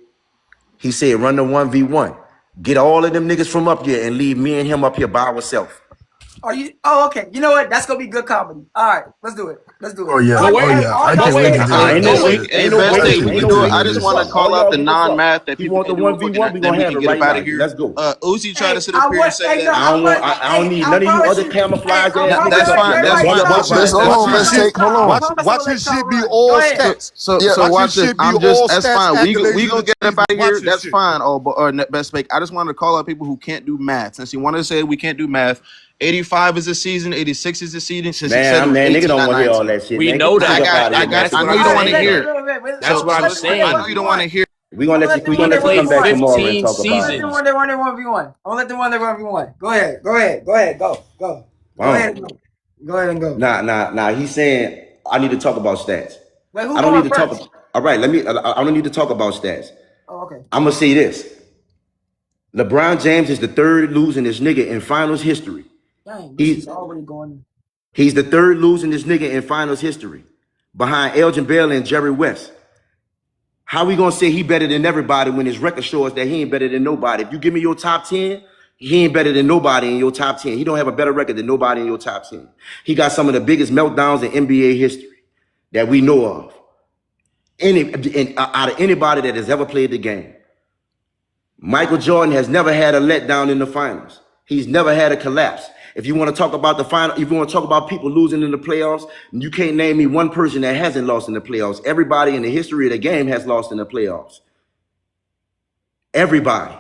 He said, run the 1v1. Get all of them niggas from up here and leave me and him up here by ourselves. Are you? Oh, okay. You know what? That's gonna be good comedy. All right, let's do it. Let's do Oh it. yeah. But All, Oh wait, hey, yeah. all I y'all but can't say wait wait, to is get on Ain't that no but wait. shit. Hey, Ain't no best That wait. take, shit we Ain't can no do it. crazy I wait. just as want to fuck. call All out y'all the give a fuck. non-math that He people want the can't do before 1v1. We then gonna we have can it get up right out now. of here. Let's go. Uzi tried to sit up I here and want. say Hey, no, that. I I don't want. want. I don't Hey, need I none of you promise other you. Hey, camouflage I ass promise. niggas That's up Everybody, here. fine. That's Let's everybody fine. get But it stop. up watch right this. now. That's Watch Everybody his fine. shit. stop. I So, promise I'm Watch gonna his let y'all shit be run. Go all ahead. stats. so Watch his watch this. shit be all That's stats, fine. We accolades, and gonna get up out achievements. of here. Watch his That's shit. fine. Oh, but or best make. I just wanted to call out people who can't do math. Since he wanted to say we can't do math. 85 is the season. 86 is the season. Since he said it was Man, nigga 18, don't not want to hear all 19. that shit, we man. Get know the I fuck that. up got. out of I here, man. got. That's I Finish what know what you I'm you don't All want right, to saying, saying. man. hear it. That's So what let's I'm let so them run their I saying. know you don't want to 1v1. hear. We gonna I'm gonna let let you. them We run gonna We their let you played come back 1v1. tomorrow and 15 talk I'm gonna about let it. them seasons. run their 1v1. I'm gonna let them run their 1v1. Go ahead. Go ahead. Go ahead. Go. Go. Go ahead. Wow. And go. Go ahead and go. Nah. He's saying I need to talk about stats. Wait, who I don't need going to first? talk. All right, let me. I don't need to talk about stats. Oh, okay. I'm gonna say this. LeBron James is the third losingest nigga in finals history. Dang, this is He's already going. he's the third losingest nigga in finals history, behind Elgin Baylor and Jerry West. How we gonna say he better than everybody when his record shows that he ain't better than nobody? If you give me your top 10, he ain't better than nobody in your top 10. He don't have a better record than nobody in your top 10. He got some of the biggest meltdowns in NBA history that we know of. Out of anybody that has ever played the game. Michael Jordan has never had a letdown in the finals. He's never had a collapse. If you want to talk about the final, if you want to talk about people losing in the playoffs, you can't name me one person that hasn't lost in the playoffs. Everybody in the history of the game has lost in the playoffs. Everybody.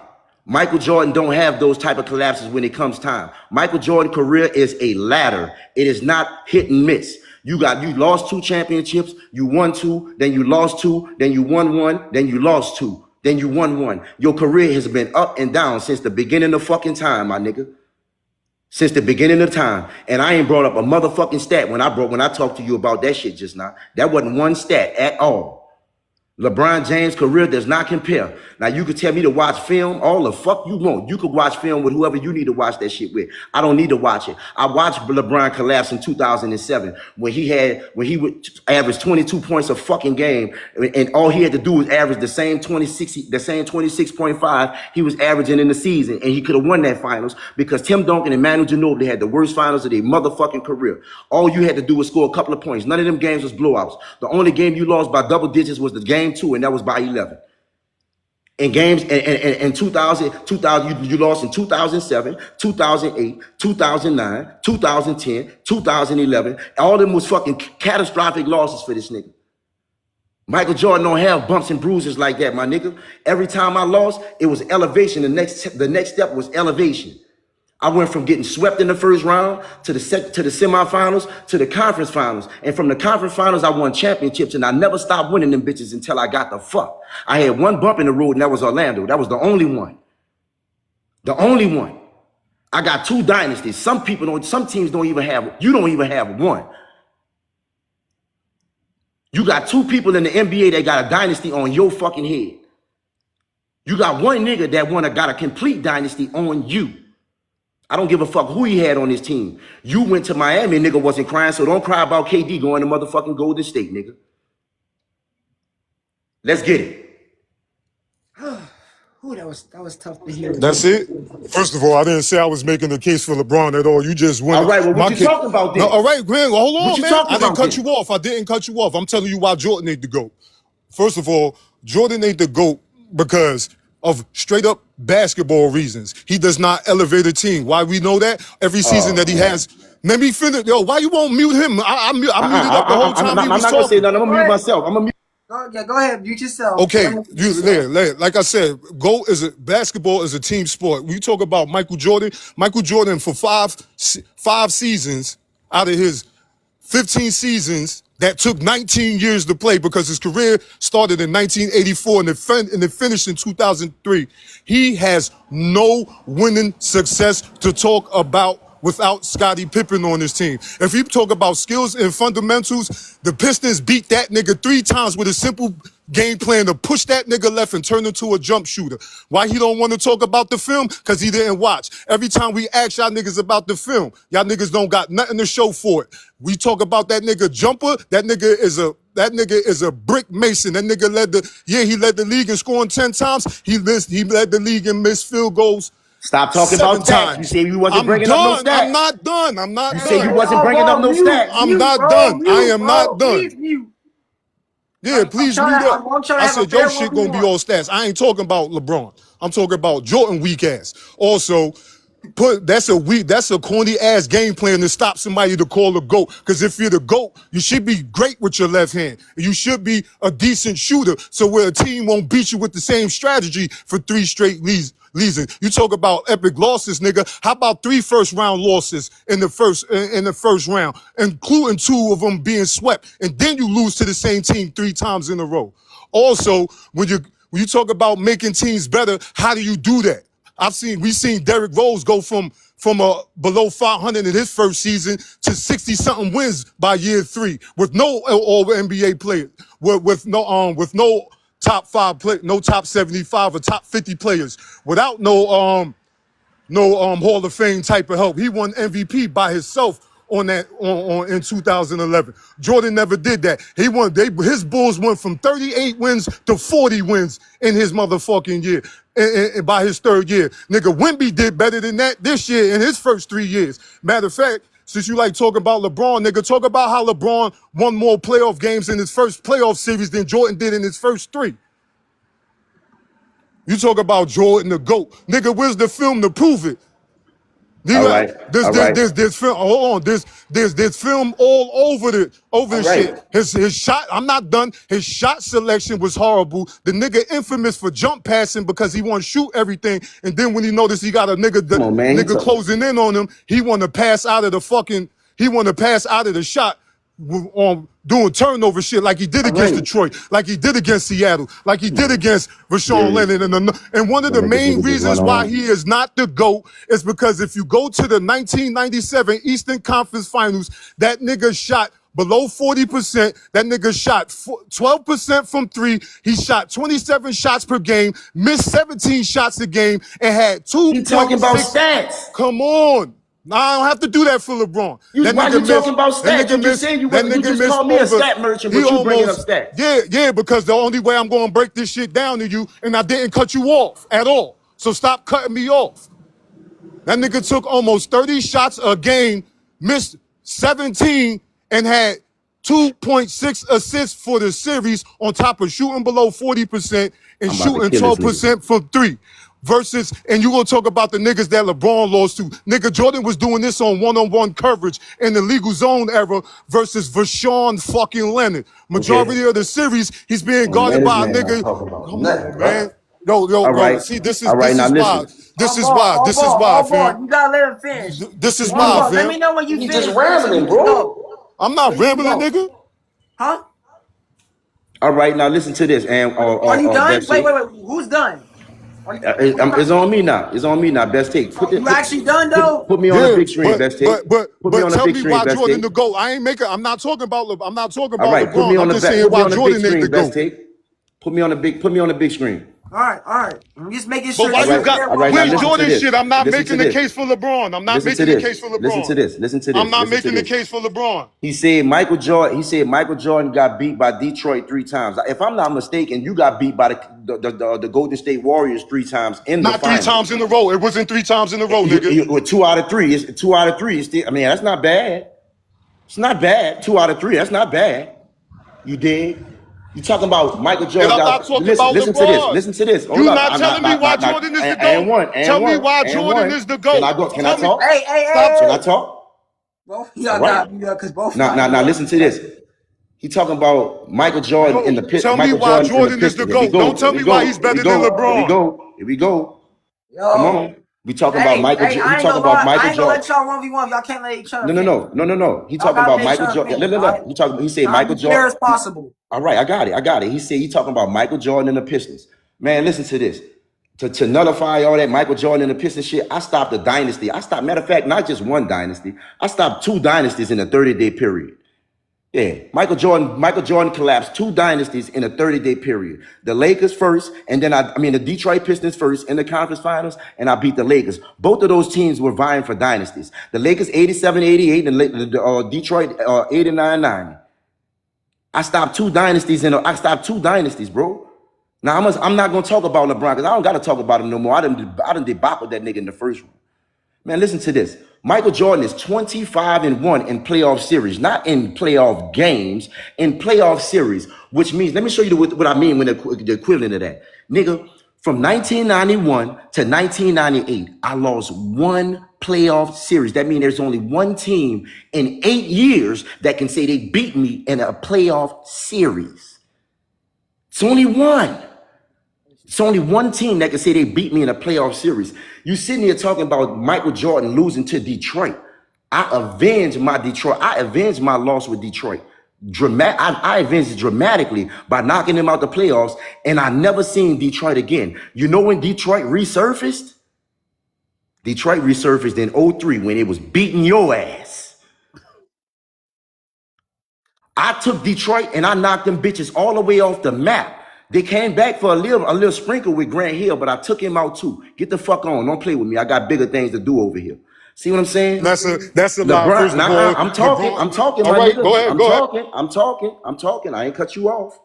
Michael Jordan don't have those type of collapses when it comes time. Michael Jordan's career is a ladder. It is not hit and miss. You lost 2 championships, you won 2, then you lost 2, then you won 1, then you lost 2, then you won 1. Your career has been up and down since the beginning of fucking time, my nigga. Since the beginning of time. And I ain't brought up a motherfucking stat when I talked to you about that shit just now. That wasn't one stat at all. LeBron James' career does not compare. Now, you could tell me to watch film all the fuck you want. You could watch film with whoever you need to watch that shit with. I don't need to watch it. I watched LeBron collapse in 2007 when he would average 22 points a fucking game, and all he had to do was average the same 26.5 he was averaging in the season, and he could have won that finals because Tim Duncan and Manu Ginobili had the worst finals of their motherfucking career. All you had to do was score a couple of points. None of them games was blowouts. The only game you lost by double digits was the game 2, and that was by 11. In games in 2000, you lost in 2007, 2008, 2009, 2010, 2011. All of them was fucking catastrophic losses for this nigga. Michael Jordan don't have bumps and bruises like that, my nigga. Every time I lost, it was elevation. The next step was elevation. I went from getting swept in the first round to the semifinals to the conference finals. And from the conference finals, I won championships, and I never stopped winning them bitches until I got the fuck. I had one bump in the road, and that was Orlando. That was the only one. The only one. I got 2 dynasties. Some teams don't even have, you don't even have one. You got 2 people in the NBA that got a dynasty on your fucking head. You got one nigga that got a complete dynasty on you. I don't give a fuck who he had on his team. You went to Miami, nigga wasn't crying, so don't cry about KD going to motherfucking Golden State, nigga. Let's get it. Ooh, that was tough to hear. That's it. First of all, I didn't say I was making the case for LeBron at all. You just went. All right, well, what My you case. talking about No, then? all right, Glenn. Hold What on, you man. talking I didn't about cut then? you off. I didn't cut you off. I'm telling you why Jordan ain't the GOAT. First of all, Jordan ain't the GOAT because of straight up basketball reasons. He does not elevate a team. Why we know that? Every season that he has. Let me finish. Yo, why you won't mute him? I muted up the whole time he was I'm not gonna say talking. nothing. I'm gonna mute myself. I'm gonna mute. Go ahead, mute yourself. Okay, like I said, basketball is a team sport. We talk about Michael Jordan. Michael Jordan for five seasons out of his 15 seasons that took 19 years to play because his career started in 1984 and it finished in 2003. He has no winning success to talk about without Scottie Pippen on his team. If you talk about skills and fundamentals, the Pistons beat that nigga 3 times with a simple game plan to push that nigga left and turn into a jump shooter. Why he don't want to talk about the film? Because he didn't watch. Every time we ask y'all niggas about the film, y'all niggas don't got nothing to show for it. We talk about that nigga jumper, that nigga is a brick mason. That nigga led the league in scoring 10 times. He led the league in missed field goals. Stop talking about stats. You say you wasn't bringing up no stats. I'm not done. You say you wasn't bringing up no stats. I'm not done. I am not done. Yeah, please mute up. I said your shit gonna be all stats. I ain't talking about LeBron. I'm talking about Jordan weak ass. Also, that's a corny ass game plan to stop somebody to call a GOAT. Because if you're the GOAT, you should be great with your left hand. You should be a decent shooter. So where a team won't beat you with the same strategy for 3 straight seasons. You talk about epic losses, nigga. How about 3 first-round losses in the first round, including 2 of them being swept, and then you lose to the same team 3 times in a row. Also, when you talk about making teams better, how do you do that? We've seen Derrick Rose go from below 500 in his first season to 60-something wins by year 3 with no all NBA players, with no top 5 play, no top 75 or top 50 players, without no Hall of Fame type of help. He won MVP by himself in 2011. Jordan never did that. His Bulls went from 38 wins to 40 wins in his motherfucking year. And by his 3rd year. Nigga, Wemby did better than that this year in his first 3 years. Matter of fact, since you like talking about LeBron, nigga, talk about how LeBron won more playoff games in his first playoff series than Jordan did in his first 3. You talk about Jordan the GOAT. Nigga, where's the film to prove it? There's film. Hold on. There's film all over the shit. His shot. I'm not done. His shot selection was horrible. The nigga infamous for jump passing because he want to shoot everything, and then when he noticed he got a nigga closing in on him, he want to pass out of the shot. Doing turnover shit like he did against Detroit, like he did against Seattle, like he did against Rashawn Leonard. And one of the main reasons why he is not the GOAT is because if you go to the 1997 Eastern Conference Finals, that nigga shot below 40%. That nigga shot 12% from 3. He shot 27 shots per game, missed 17 shots a game, and had 2. You talking about stats? Come on. No, I don't have to do that for LeBron. Why you talking about stats? You just saying you just called me a stat merchant, but you bringing up stats. Yeah, because the only way I'm going to break this shit down to you, and I didn't cut you off at all. So stop cutting me off. That nigga took almost 30 shots a game, missed 17, and had 2.6 assists for the series on top of shooting below 40% and shooting 12% from 3. Versus, and you gonna talk about the niggas that LeBron lost to. Nigga, Jordan was doing this on one-on-one coverage in the legal zone era versus Rashawn fucking Leonard. Majority of the series, he's being guarded by a nigga. Come on, man. Yo, bro. See, this is why. This is why, fam. You gotta let him finish. This is why, fam. Let me know when you finish. Just rambling, bro. I'm not rambling, nigga. Huh? All right, now listen to this. And are you done? Wait. Who's done? It's on me now. Best take. You actually done though? Put me on the big screen. Best take. But tell me why Jordan the GOAT. I'm not talking about LeBron. All right, put me on the best take. Put me on the big screen. All right. I'm just making sure. But why you got where's Jordan shit? I'm not making the case for LeBron. Listen to this. I'm not making the case for LeBron. He said Michael Jordan got beat by Detroit 3 times. If I'm not mistaken, you got beat by the Golden State Warriors 3 times in the finals. Not 3 times in a row. It wasn't 3 times in a row, nigga. With 2 out of 3. It's 2 out of 3. That's not bad. It's not bad. 2 out of 3. That's not bad. You dig? You talking about Michael And Jordan I'm not got talking listen, about listen to this. LeBron. Listen to this. Hold You up. not telling me why Jordan is the And GOAT. one, and Tell me one, why and Jordan one. is the Can I GOAT. go? Can I Tell me. talk? Hey, hey, Stop. Can I hey! talk? Both of All y'all right. got me up because both of Now, y'all now, ain't now, gonna listen do to that. this. He talking about Michael Jordan in the GOAT. pit. Tell me Michael why Jordan in the Jordan is the Pistons. Here we GOAT. Don't go. Here tell we me why he's go. Here we better than go. Here we LeBron. go. Here we go. Come Yo, on. We talking about hey, Michael. hey, He I ain't talking gonna about lie. I Michael ain't gonna Jordan. let y'all 1v1. Y'all can't let each other No, no, finish. no, no, no, no. He Y'all talking gotta about let each Michael other Jordan. finish, No, no, all right? no. He talking. He said Y'all Michael be fair Jordan. as possible. All right, I got it. I got it. He said he talking about Michael Jordan and the Pistons. Man, listen to this. To nullify all that Michael Jordan and the Pistons shit, I stopped the dynasty. I stopped. Matter of fact, not just one dynasty. I stopped 2 dynasties in a 30-day period. Yeah, Michael Jordan collapsed 2 dynasties in a 30-day period. The Lakers first, and then the Detroit Pistons first in the conference finals, and I beat the Lakers. Both of those teams were vying for dynasties. The Lakers 87-88, and the Detroit 89-90. I stopped 2 dynasties I stopped 2 dynasties, bro. Now I'm not gonna talk about LeBron because I don't gotta talk about him no more. I done debacle that nigga in the first one. Man, listen to this. Michael Jordan is 25-1 in playoff series, not in playoff games, in playoff series, which means, let me show you what I mean when the equivalent of that. Nigga, from 1991 to 1998, I lost 1 playoff series. That means there's only 1 team in 8 years that can say they beat me in a playoff series. It's only 1. It's only 1 team that can say they beat me in a playoff series. You sitting here talking about Michael Jordan losing to Detroit. I avenged my loss with Detroit. I avenged it dramatically by knocking them out the playoffs, and I never seen Detroit again. You know when Detroit resurfaced? Detroit resurfaced in 03 when it was beating your ass. I took Detroit and I knocked them bitches all the way off the map. They came back for a little sprinkle with Grant Hill, but I took him out too. Get the fuck on. Don't play with me. I got bigger things to do over here. See what I'm saying? That's a lie. LeBron, First of all, I'm talking, LeBron. All my right, go nigga. ahead. Go ahead. I'm talking. I ain't cut you off.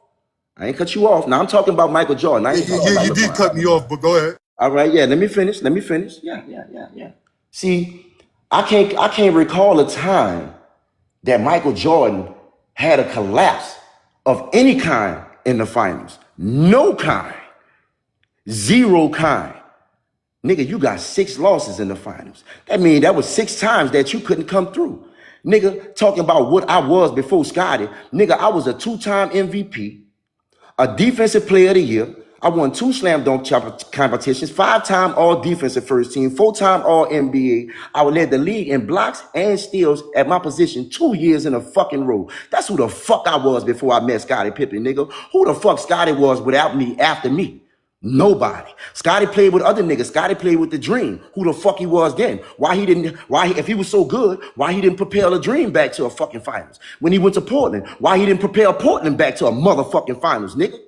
Now I'm talking about Michael Jordan. I ain't talking Yeah, about you did LeBron. cut me off, but go ahead. All right, yeah. Let me finish. Yeah. See, I can't recall a time that Michael Jordan had a collapse of any kind in the finals. No kind. 0 kind. Nigga, you got 6 losses in the finals. That means that was 6 times that you couldn't come through. Nigga, talking about what I was before Scotty. Nigga, I was a 2-time MVP, a defensive player of the year. I won 2 slam dunk competitions, 5-time all defensive first team, 4-time all NBA. I led the league in blocks and steals at my position 2 years in a fucking row. That's who the fuck I was before I met Scottie Pippen, nigga. Who the fuck Scottie was without me after me? Nobody. Scottie played with other niggas. Scottie played with the Dream. Who the fuck he was then? If he was so good, why he didn't propel the Dream back to a fucking finals? When he went to Portland, why he didn't propel Portland back to a motherfucking finals, nigga?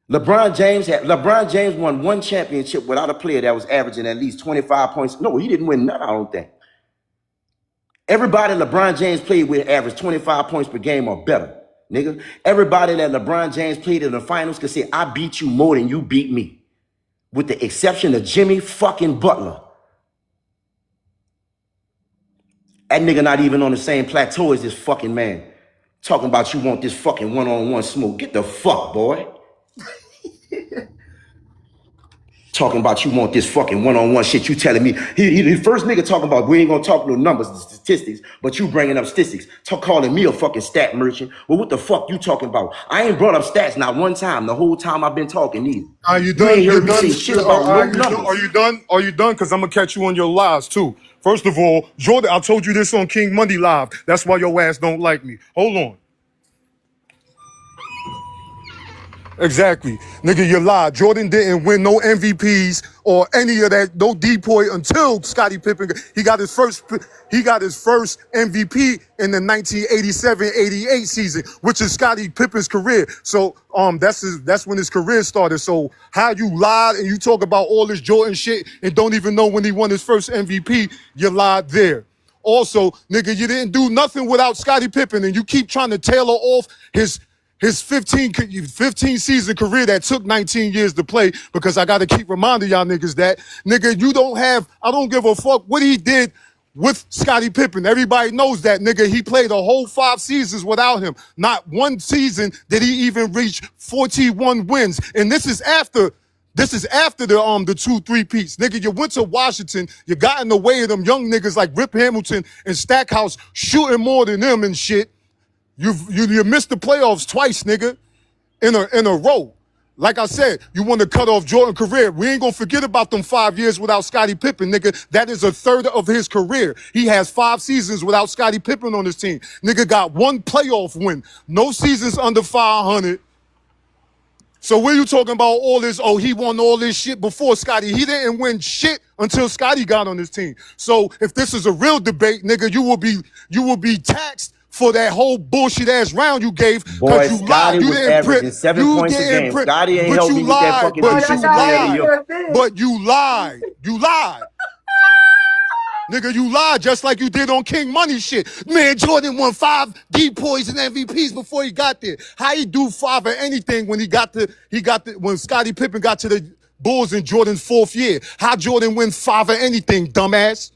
LeBron James won 1 championship without a player that was averaging at least 25 points. No, he didn't win none, I don't think. Everybody LeBron James played with averaged 25 points per game or better. Nigga, everybody that LeBron James played in the finals could say, I beat you more than you beat me. With the exception of Jimmy fucking Butler. That nigga not even on the same plateau as this fucking man. Talking about you want this fucking one-on-one smoke. Get the fuck, boy. Talking about you want this fucking one-on-one shit. You telling me. He the first nigga talking about we ain't gonna talk no numbers, statistics, but you bringing up statistics. Calling me a fucking stat merchant. Well, what the fuck you talking about? I ain't brought up stats not one time the whole time I've been talking either. Are you You done? ain't You're heard me done. say shit about no numbers. Are you done? Are you done? Because I'm going to catch you on your lies, too. First of all, Jordan, I told you this on King Monday Live. That's why your ass don't like me. Hold on. Exactly. Nigga, you lied. Jordan didn't win no MVPs or any of that, no depoy until Scottie Pippen. He got his first MVP in the 1987-88 season, which is Scottie Pippen's career. So that's when his career started. So how you lied and you talk about all this Jordan shit and don't even know when he won his first MVP, you lied there. Also, nigga, you didn't do nothing without Scottie Pippen, and you keep trying to tailor off his 15 season career that took 19 years to play, because I got to keep reminding y'all niggas that, nigga, I don't give a fuck what he did with Scottie Pippen. Everybody knows that, nigga. He played a whole 5 seasons without him. Not one season did he even reach 41 wins. And this is after the 2-3 peats. Nigga, you went to Washington, you got in the way of them young niggas like Rip Hamilton and Stackhouse shooting more than them and shit. You missed the playoffs twice, nigga, in a row. Like I said, you want to cut off Jordan's career. We ain't gonna forget about them 5 years without Scottie Pippen, nigga. That is a third of his career. He has 5 seasons without Scottie Pippen on his team. Nigga got 1 playoff win. No seasons under 500. So when you talking about all this, oh, he won all this shit before Scottie. He didn't win shit until Scottie got on his team. So if this is a real debate, nigga, you will be taxed for that whole bullshit ass round you gave. Boy, you Scottie lied. You was didn't averaging 7 points a game. Scottie ain't helped me with that fucking defensive player of the year. But you lied. You lied. Nigga, you lied just like you did on King Money shit. Man, Jordan won 5 DPOYs and MVPs before he got there. How he do 5 or anything when when Scottie Pippen got to the Bulls in Jordan's 4th year? How Jordan win 5 or anything, dumbass?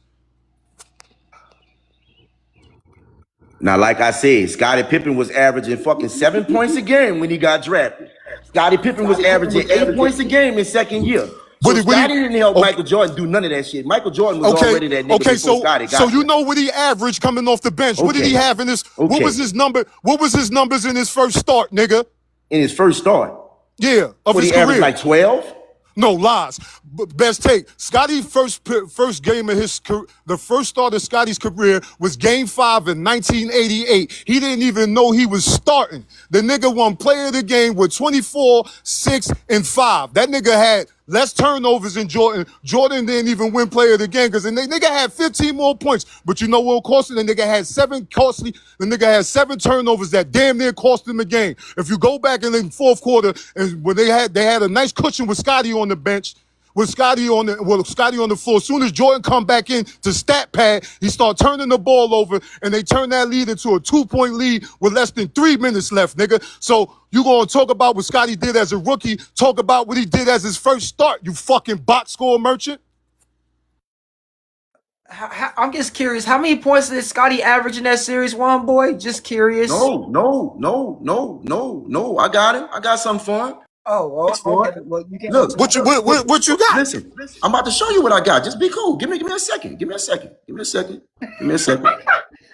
Now, like I said, Scottie Pippen was averaging fucking 7 points a game when he got drafted. Scottie Pippen was averaging 8 points a game in second year. So Scottie didn't help Michael Jordan do none of that shit. Michael Jordan was already that nigga before Scottie got so you know what he averaged coming off the bench. What did he have in his what was his number? What was his numbers in his first start, nigga? In his first start? Yeah, of his he career. Averaged like 12? No, lies. Best take. Scottie's first game of his career, the first start of Scottie's career was Game 5 in 1988. He didn't even know he was starting. The nigga won player of the game with 24, 6, and 5. That nigga had less turnovers than Jordan. Jordan didn't even win player of the game because the nigga had 15 more points. But you know what cost him? The nigga had 7 turnovers that damn near cost him the game. If you go back in the 4th quarter and when they had a nice cushion with Scottie on the bench, with Scottie on the floor. As soon as Jordan come back in to stat pad, he start turning the ball over, and they turn that lead into a 2-point lead with less than 3 minutes left, nigga. So you gonna talk about what Scottie did as a rookie, talk about what he did as his first start, you fucking box score merchant? I'm just curious, how many points did Scottie average in that series, Wonboy? Just curious. No. I got him. I got something for him. Oh, okay. Well, you can look. What you got? Listen, I'm about to show you what I got. Just be cool. Give me a second.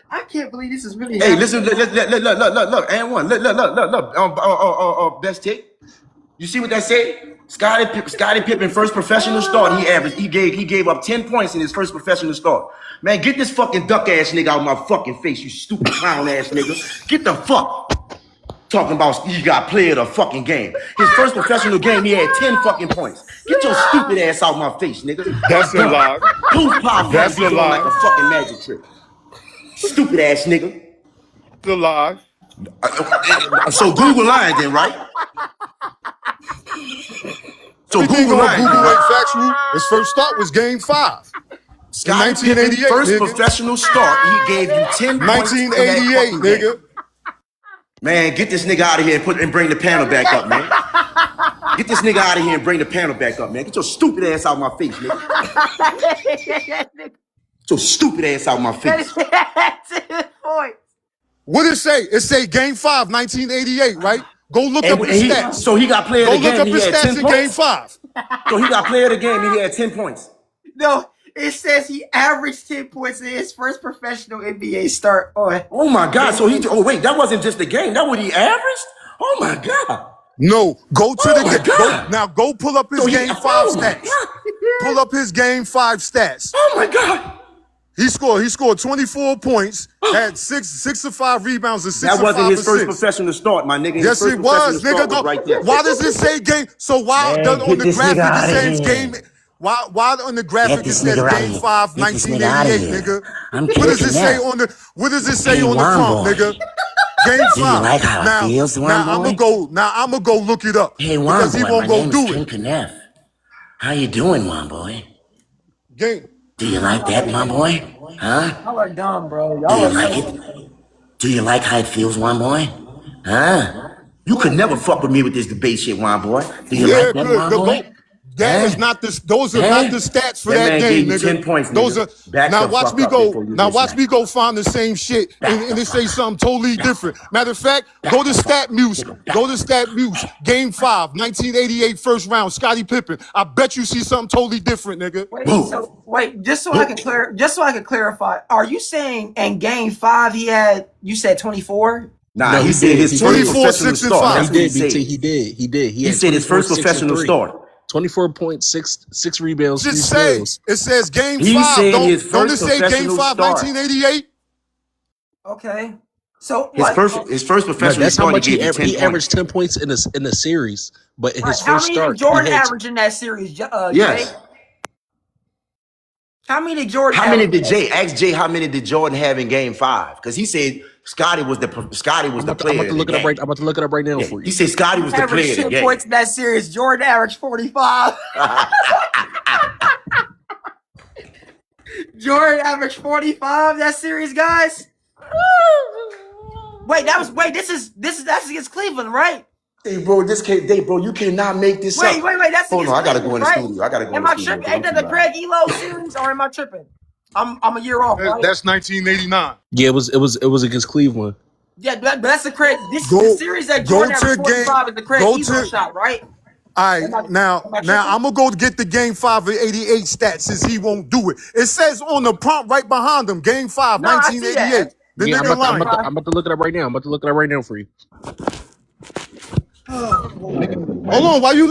I can't believe this is really. Hey, happening. listen. Look. And one. Look. Best take. You see what that said? Scottie Pippen first professional start. He gave up 10 points in his first professional start. Man, get this fucking duck ass nigga out of my fucking face. You stupid clown ass nigga. Get the fuck. Talking about he got player of the fucking game. His first professional game, he had 10 fucking points. Get your stupid ass out my face, nigga. That's a lie. Poof pop. That's a lie. Like a fucking magic trick. Stupid ass nigga. It's a lie. So Google lying then, right? So Google lying. Google ain't factual. His first start was Game 5. Scottie 1988, first nigga. Professional start, he gave you 10 points. 1988, nigga. Man, get this nigga out of here and bring the panel back up, man. Get this nigga out of here and bring the panel back up, man. Get your stupid ass out my face, nigga. Get your stupid ass out my face. What did it say? It say Game 5, 1988, right? Go look up the stats. So he got player of the game. Go look up the stats in Game 5. So he got player of the game. He had 10 points. No, it says he averaged 10 points in his first professional NBA start. Oh my God! So wait, that wasn't just the game. That what he averaged? Oh my God! No, go to go pull up his Game 5 stats. Pull up his Game 5 stats. Oh my God! He scored 24 points, had 6 of 5 rebounds, and 6 of 5 assists. That wasn't his first assists. professional start, my nigga. Yes, it was, nigga. Right there. Why does it say game? So why on the graphic it says game? Why on the graphic it says Game 5, 1988, nigga? What does it say on the prompt, nigga? Game 5. Do you like how it feels, I'm gonna go look it up. Hey, because he won't go do it. Kneff. How you doing, Wonboy? Game. Do you like that, my boy? Huh? Y'all are dumb, bro. Do you like it? Do you like how it feels, Wonboy? Huh? You could never fuck with me with this debate shit, Wonboy. Do you like that, Wonboy? That is not this. Those are not the stats for that man game, gave you nigga. 10 points, Those nigga. are Back now. the Watch fuck me up go. before you Now get watch smacked. me go find the same shit and they say something totally different. Matter of fact, go to Stat Muse. Go to Stat Muse. Game 5, 1988, first round. Scottie Pippen. I bet you see something totally different, nigga. Wait, just so I can clarify. Are you saying in game 5 he had? You said 24. Nah, No, he he said did. his He first did. 24, professional 6, and start. 5. That's He what he did, BT. said. He did. He did. He said his 24, first 6, and professional 3. start. 24.6 rebounds, 3 Just say steals. it says game He 5. said his Don't it first say game professional 5, start. 1988? Okay. So His first No, professional that's how start, he much gave you 10 he points. averaged 10 points in the series. But in his how first many did start, Jordan he had average in that series, Jay? Yes. How many did Jordan? How many average did in that Jay series? ask Jay? How many did Jordan have in Game 5? Because he said Scotty was the I'm player about of to the look it up game. right. I'm about to look it up right now Yeah, for he you. said Scotty was the Averaged player of the 10 game. points in that series. Jordan averaged 45. Jordan averaged 45 that series, guys. This is that's against Cleveland, right? Hey, bro, you cannot make this Wait, up. that's Hold against on, I gotta Cleveland, go in the right? studio. I gotta go in Am the I studio tripping? because Ain't I'm that too the loud. Craig Elo series, or am I tripping? I'm a year off, right? That's 1989. Yeah, it was against Cleveland. Yeah, that's the Craig. This the Go series that go Jordan averaged to game. 45 is the Craig Go Elo to. shot, right? All right, Am I now tripping? I'm gonna go get the game 5 of 88 stats since he won't do it. It says on the prompt right behind him, game 5, No, I see 1988. that. The Yeah, nigga lying. I'm about to look it up right now. I'm about to look it up right now for you. Hold on, why you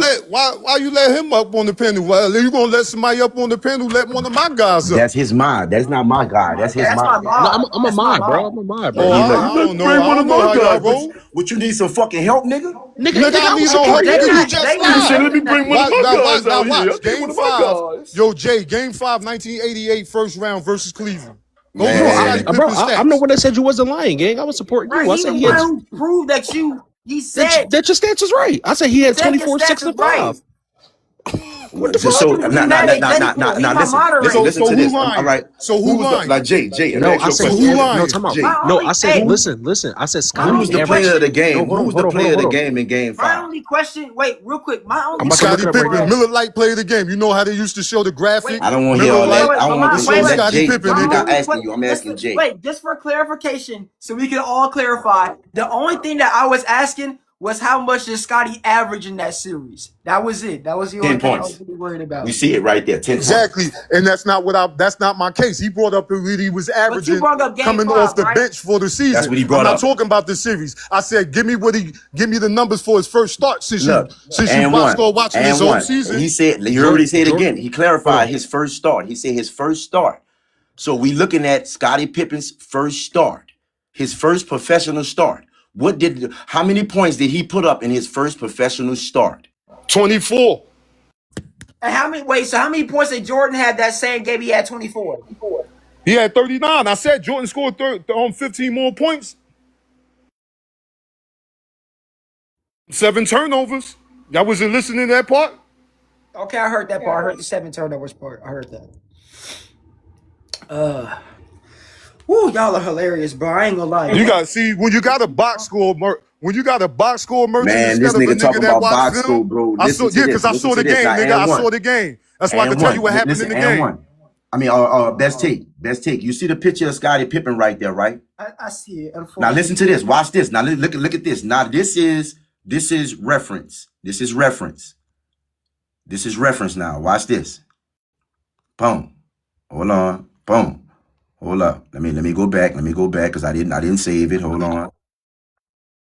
let him up on the panel? Well, you gonna let somebody up on the panel? Let one of my guys up. That's his mind. That's not my guy. That's his That's my mind. No, mob. I'm a That's my mod, bro. mob. I'm a mod, Oh, bro. I don't know. I don't know how y'all roll. What you need some fucking help, nigga? Nigga, I I'm need no help. supporting Nigga, you. you just lied. Let me bring one of my guys Now out here. watch. Game 5. Yo, Jay, game 5, 1988, first round versus Cleveland. Go look at Scottie Bro, Pippen's I'm the stats. one that said you wasn't lying, gang. I was supporting Right, you. I he said the he had one who proved that he said that your stats is right. I said he had said your 24, stats 6, is and right. 5. What the Just fuck? so He mad at Jay for it. He my moderator. listen So to who this. All lying? right. So Who who was the lying? Jay? Let me No, ask you I a said So question. he who had no lying? time out. Jay, No, I said Hey, listen. I said my who Scotty was only the player averaged. of the No, game? hold Who on, was the hold on, hold on, player of the hold on. game in Game my 5? only question. Wait, real quick. My only I'm about to look Scottie it up right Pippen, now. Miller Lite play of the game. You know how they used to show the graphic? I don't want to hear Miller all Lite. that. I don't want It's to on let Scottie Jay. Pippen, I'm nigga. not asking you. I'm asking Jay. Wait, just for clarification, so we can all clarify. The only thing that I was asking was how much did Scotty average in that series? That was it. That was the only 10 thing I was points. really worried about. You see it right there. 10 points. Exactly. And that's not my case. He brought up what he was But you averaging brought up game coming 5, off the right? bench for the season. That's what he I'm brought not up. talking about the series. I said, give me the numbers for his first start since Look, you and watched one, watching and his whole one. season. He said, you heard what he said Jordan, again. He hold clarified on. his first start. He said his first start. So we looking at Scottie Pippen's first start, his first professional start. How many points did he put up in his first professional start? 24. And how many points did Jordan have that same game? He had 24. He had 39. I said Jordan scored 15 more points. 7 turnovers. Y'all wasn't listening to that part? Okay, I heard that part. I heard the 7 turnovers part. I heard that. Woo, y'all are hilarious, bro. I ain't gonna lie. You got to see when you got a box score merchant Man, this instead of a nigga nigga talking that about watch box score, film. bro. I saw Listen to this. because I Listen saw to the this. game, Now, nigga. I saw the game. That's why I can tell you what happened in the game. I mean, best take. You see the picture of Scottie Pippen right there, right? I see it. Now listen to this. Watch this. Now look at this. Now this is reference. This is reference now. Watch this. Boom. Hold on. Boom. Hold up. Let me go back. Let me go back because I didn't save it. Hold on.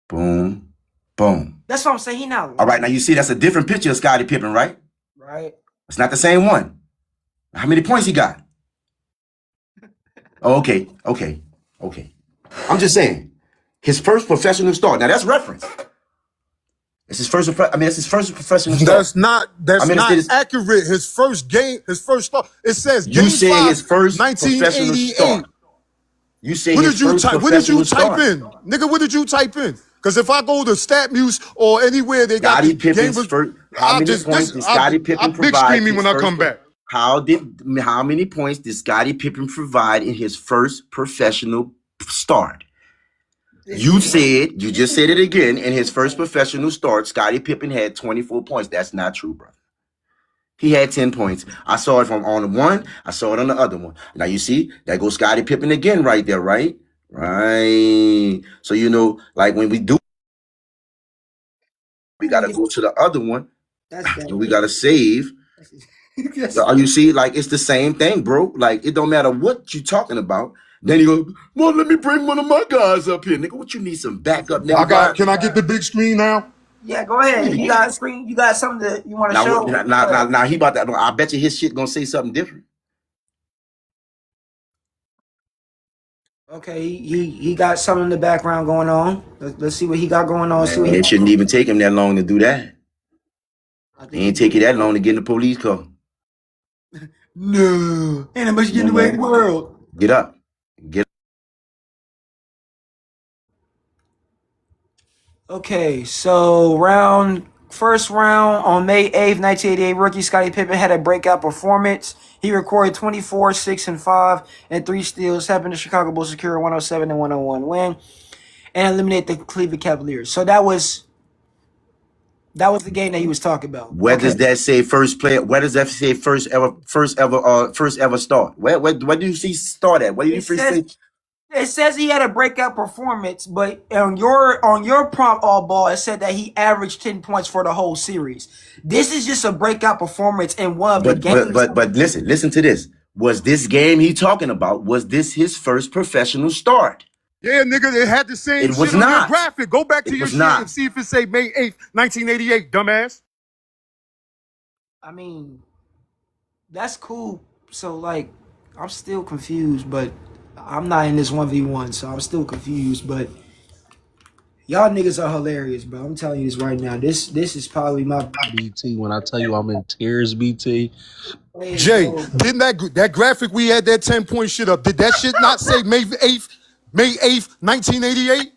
Boom. Boom. That's what I'm saying. He not All right. Now you see that's a different picture of Scottie Pippen, right? right. It's not the same one. How many points he got? Oh, okay. I'm just saying. His first professional start. Now that's reference. It's his first. That's his first professional start. That's not accurate. His first game, his first start. It says game You said 5, his first professional 1988. start. You say What his did you first type? What did you professional type in, start. nigga? What did you type in? Because if I go to StatMuse or anywhere, they got Scottie the game. Pippen's first. How many points did Scottie Pippen big provide? screaming when I come back. How many points did Scottie Pippen provide in his first professional start? You just said it again. In his first professional start, Scottie Pippen had 24 points. That's not true, brother. He had 10 points. I saw it from on the one. I saw it on the other one. Now you see, that goes Scottie Pippen again right there, right? Right. So, you know, like when we do, we got to go to the other one. That's bad. And we got to save. So, you see, like, it's the same thing, bro. Like, it don't matter what you talking about. Then you go, well, let me bring one of my guys up here. Nigga, what you need some backup, nigga? Can I get the big screen now? Yeah, go ahead. You got a screen. You got something that you want to show? Now, he about that. I bet you his shit gonna say something different. Okay, he got something in the background going on. Let's see what he got going on. Man, it shouldn't even take him that long to do that. It ain't take you that long to get in the police car. No, ain't that much getting away in the world. Get up. Get up. Okay, so first round on May 8th, 1988, rookie Scottie Pippen had a breakout performance. He recorded 24, 6, and 5, and 3 steals, helping the Chicago Bulls secure a 107 and 101 win and eliminate the Cleveland Cavaliers. So that was the game that he was talking about. Where does that say first player? Where does that say first ever start? Where do you see start at? What do you say? It says he had a breakout performance, but on your prompt AllBall, it said that he averaged 10 points for the whole series. This is just a breakout performance in one of the games. But listen to this. Was this game he talking about? Was this his first professional start? Yeah, nigga, it had the same shit on your graphic. Go back to your shit and see if it say May 8th, 1988, dumbass. I mean, that's cool. So, like, I'm still confused, but I'm not in this 1v1, so I'm still confused. But y'all niggas are hilarious, bro. I'm telling you this right now. This is probably my BT. When I tell you I'm in tears, BT. Jay, didn't that graphic we had that 10-point shit up? Did that shit not say May 8th, 1988?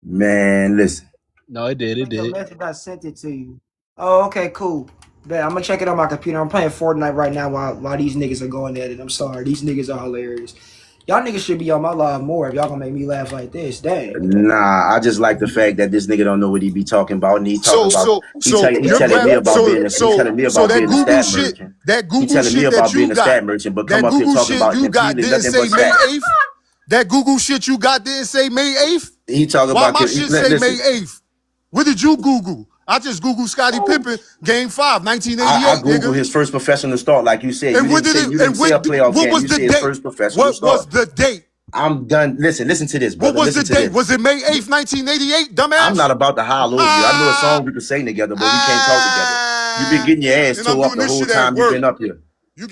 Man, listen. No, it did. It did. I sent it to you. Oh, okay, cool. Bet I'm gonna check it on my computer. I'm playing Fortnite right now while these niggas are going at it. I'm sorry. These niggas are hilarious. Y'all niggas should be on my live more if y'all gonna make me laugh like this. Dang. Nah, I just like the fact that this nigga don't know what he be talking about. And he talking telling me about being a stat merchant. That Google shit that you got, but come up here talking about you got didn't say May 8th. That Google shit you got didn't say May 8th. He talking about why my shit say May 8th. What did you Google? I just Googled Scottie Pippen, Game 5, 1988. I Googled his first professional start, like you said. And you didn't say a playoff game. You said his first professional start. What was the date? I'm done. Listen to this, brother. What was the date? Was it May 8th, 1988, dumbass? I'm not about to holler over you. I know a song we can sing together, but we can't talk together. You've been getting your ass tore up the whole time you've been up here. You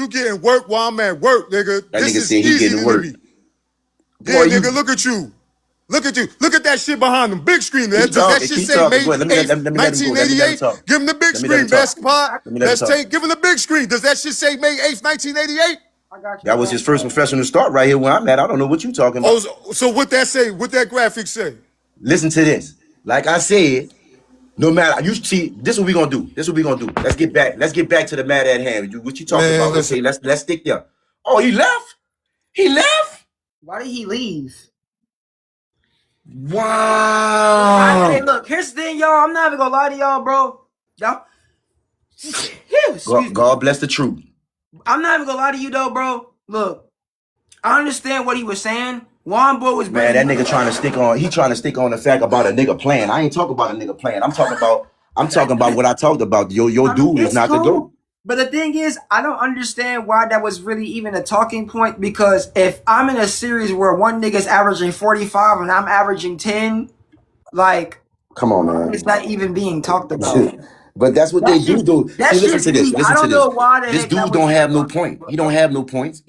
getting work while I'm at work, nigga. That nigga said he getting work. Yeah, nigga, look at you. Look at you. Look at that shit behind them. Big screen. Does that shit say May 8th, 1988? Give him the big screen, basketball. Give him the big screen. Does that shit say May 8th, 1988? That was his first professional start right here where I'm at. I don't know what you talking about. Oh, so what that say? What that graphic say? Listen to this. Like I said, no matter you see, this is what we gonna do. Let's get back to the matter at hand. What you talking about? Okay, let's stick there. Oh, he left? Why did he leave? Wow. Hey, look, here's the thing, y'all. I'm not even gonna lie to y'all, bro. Y'all. God bless the truth. I'm not even gonna lie to you though, bro. Look, I understand what he was saying. Wonboiiknows was man. That nigga trying to stick on. He trying to stick on the fact about a nigga playing. I ain't talking about a nigga playing. I'm talking about what I talked about. Your dude is not the GOAT. But the thing is, I don't understand why that was really even a talking point, because if I'm in a series where one nigga's averaging 45 and I'm averaging 10, like, come on, man, it's not even being talked about. But that's what they do, though. Listen to this. I don't know why this dude don't have no point. He don't have no points.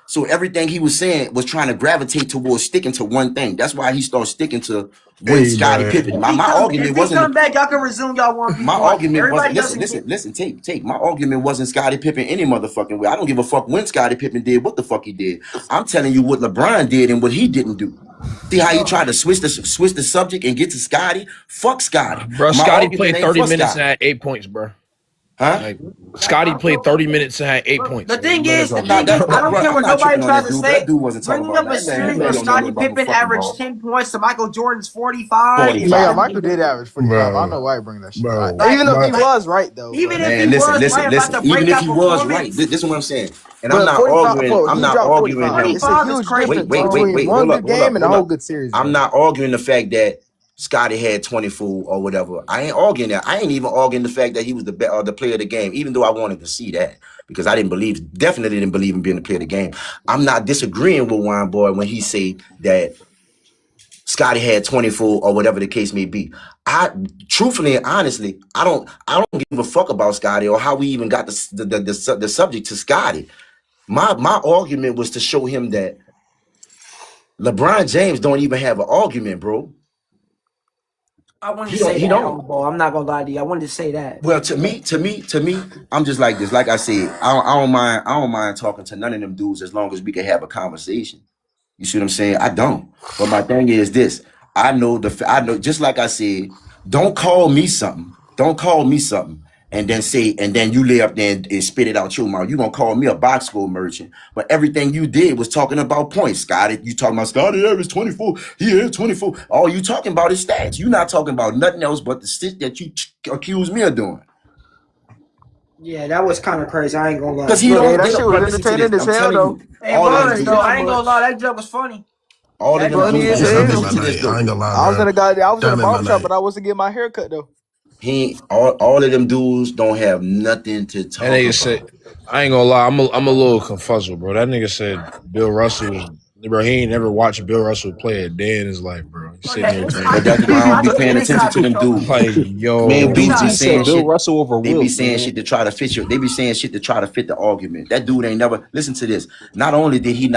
So everything he was saying was trying to gravitate towards sticking to one thing. That's why he started sticking to Scottie Pippen. My argument wasn't. Come back, y'all can resume y'all one. My argument wasn't. Listen. Take. My argument wasn't Scottie Pippen any motherfucking way. I don't give a fuck when Scottie Pippen did what the fuck he did. I'm telling you what LeBron did and what he didn't do. See how he tried to switch the subject and get to Scottie? Fuck Scottie. Bro, Scottie played 30 minutes and had 8 points, bro. Huh? Like Scotty played 30 minutes and had 8 points. The thing is, I'm not, I don't care I'm what not nobody tripping on tries that to dude, but that say. dude wasn't talking Bringing about up a nothing. That series man where don't know nothing Scottie about no Pippen fucking averaged ball. 10 points to Michael Jordan's 45 is Yeah, 45. Michael did average 45. I know Bro, why he bring that shit up. bro, Even if he like was right though, even but if he Man, listen, was right listen, about listen. the Even if he breakout was right, performance, this is what I'm saying. And I'm but not 45 arguing. for I'm he not dropped arguing 45. him. It's a 45 is huge crazy, difference bro. between Hold one up, good hold up, game and a hold whole up. good series, I'm bro. not arguing the fact that Scotty had 24 or whatever. I ain't arguing that. I ain't even arguing the fact that he was the player of the game, even though I wanted to see that because I definitely didn't believe in being the player of the game. I'm not disagreeing with Wonboy when he say that Scotty had 24 or whatever the case may be. I truthfully and honestly, I don't give a fuck about Scotty or how we even got the subject to Scotty. My argument was to show him that LeBron James don't even have an argument, bro. I wanted to He say that don't. on ball. I'm not gonna lie to you. I wanted to say that. Well, to me, I'm just like this. Like I said, I don't mind talking to none of them dudes as long as we can have a conversation. You see what I'm saying? I don't. But my thing is this. I know just like I said, don't call me something. Don't call me something. And then you lay up there and spit it out your mouth. You gonna call me a box score merchant. But everything you did was talking about points, Scotty. You talking about Scotty average 24. He had 24. All you talking about is stats. You not talking about nothing else but the shit that you accuse me of doing. Yeah, that was kind of crazy. I ain't gonna lie. Because he But hey, don't, that they shit don't, bro, was listen to entertaining this. as I'm hell telling though. you, It all of them was though. dudes, I ain't gonna lie. That joke was funny. all of That them joke Funny was dudes, as funny. yeah, I hell. ain't listen gonna to lie. this though. I ain't gonna lie, I was bro. in a Damn it, barber man. shop, but I wasn't getting my hair cut though. All of them dudes don't have nothing to That talk nigga said, about. I ain't gonna lie, I'm a little confuzzled, bro. That nigga said Bill Russell was, bro. He ain't never watched Bill Russell play a day in his life, bro. He's Oh sitting yeah, there I But talking, that's took why I don't I be took the paying attention inside to them control. dudes. like, Man, yo, dudes BT be said saying Bill shit. Russell over They be Wilt, saying man. shit to try to fit you. They be saying shit to try to fit the argument. That dude ain't never listen to this. Not only did he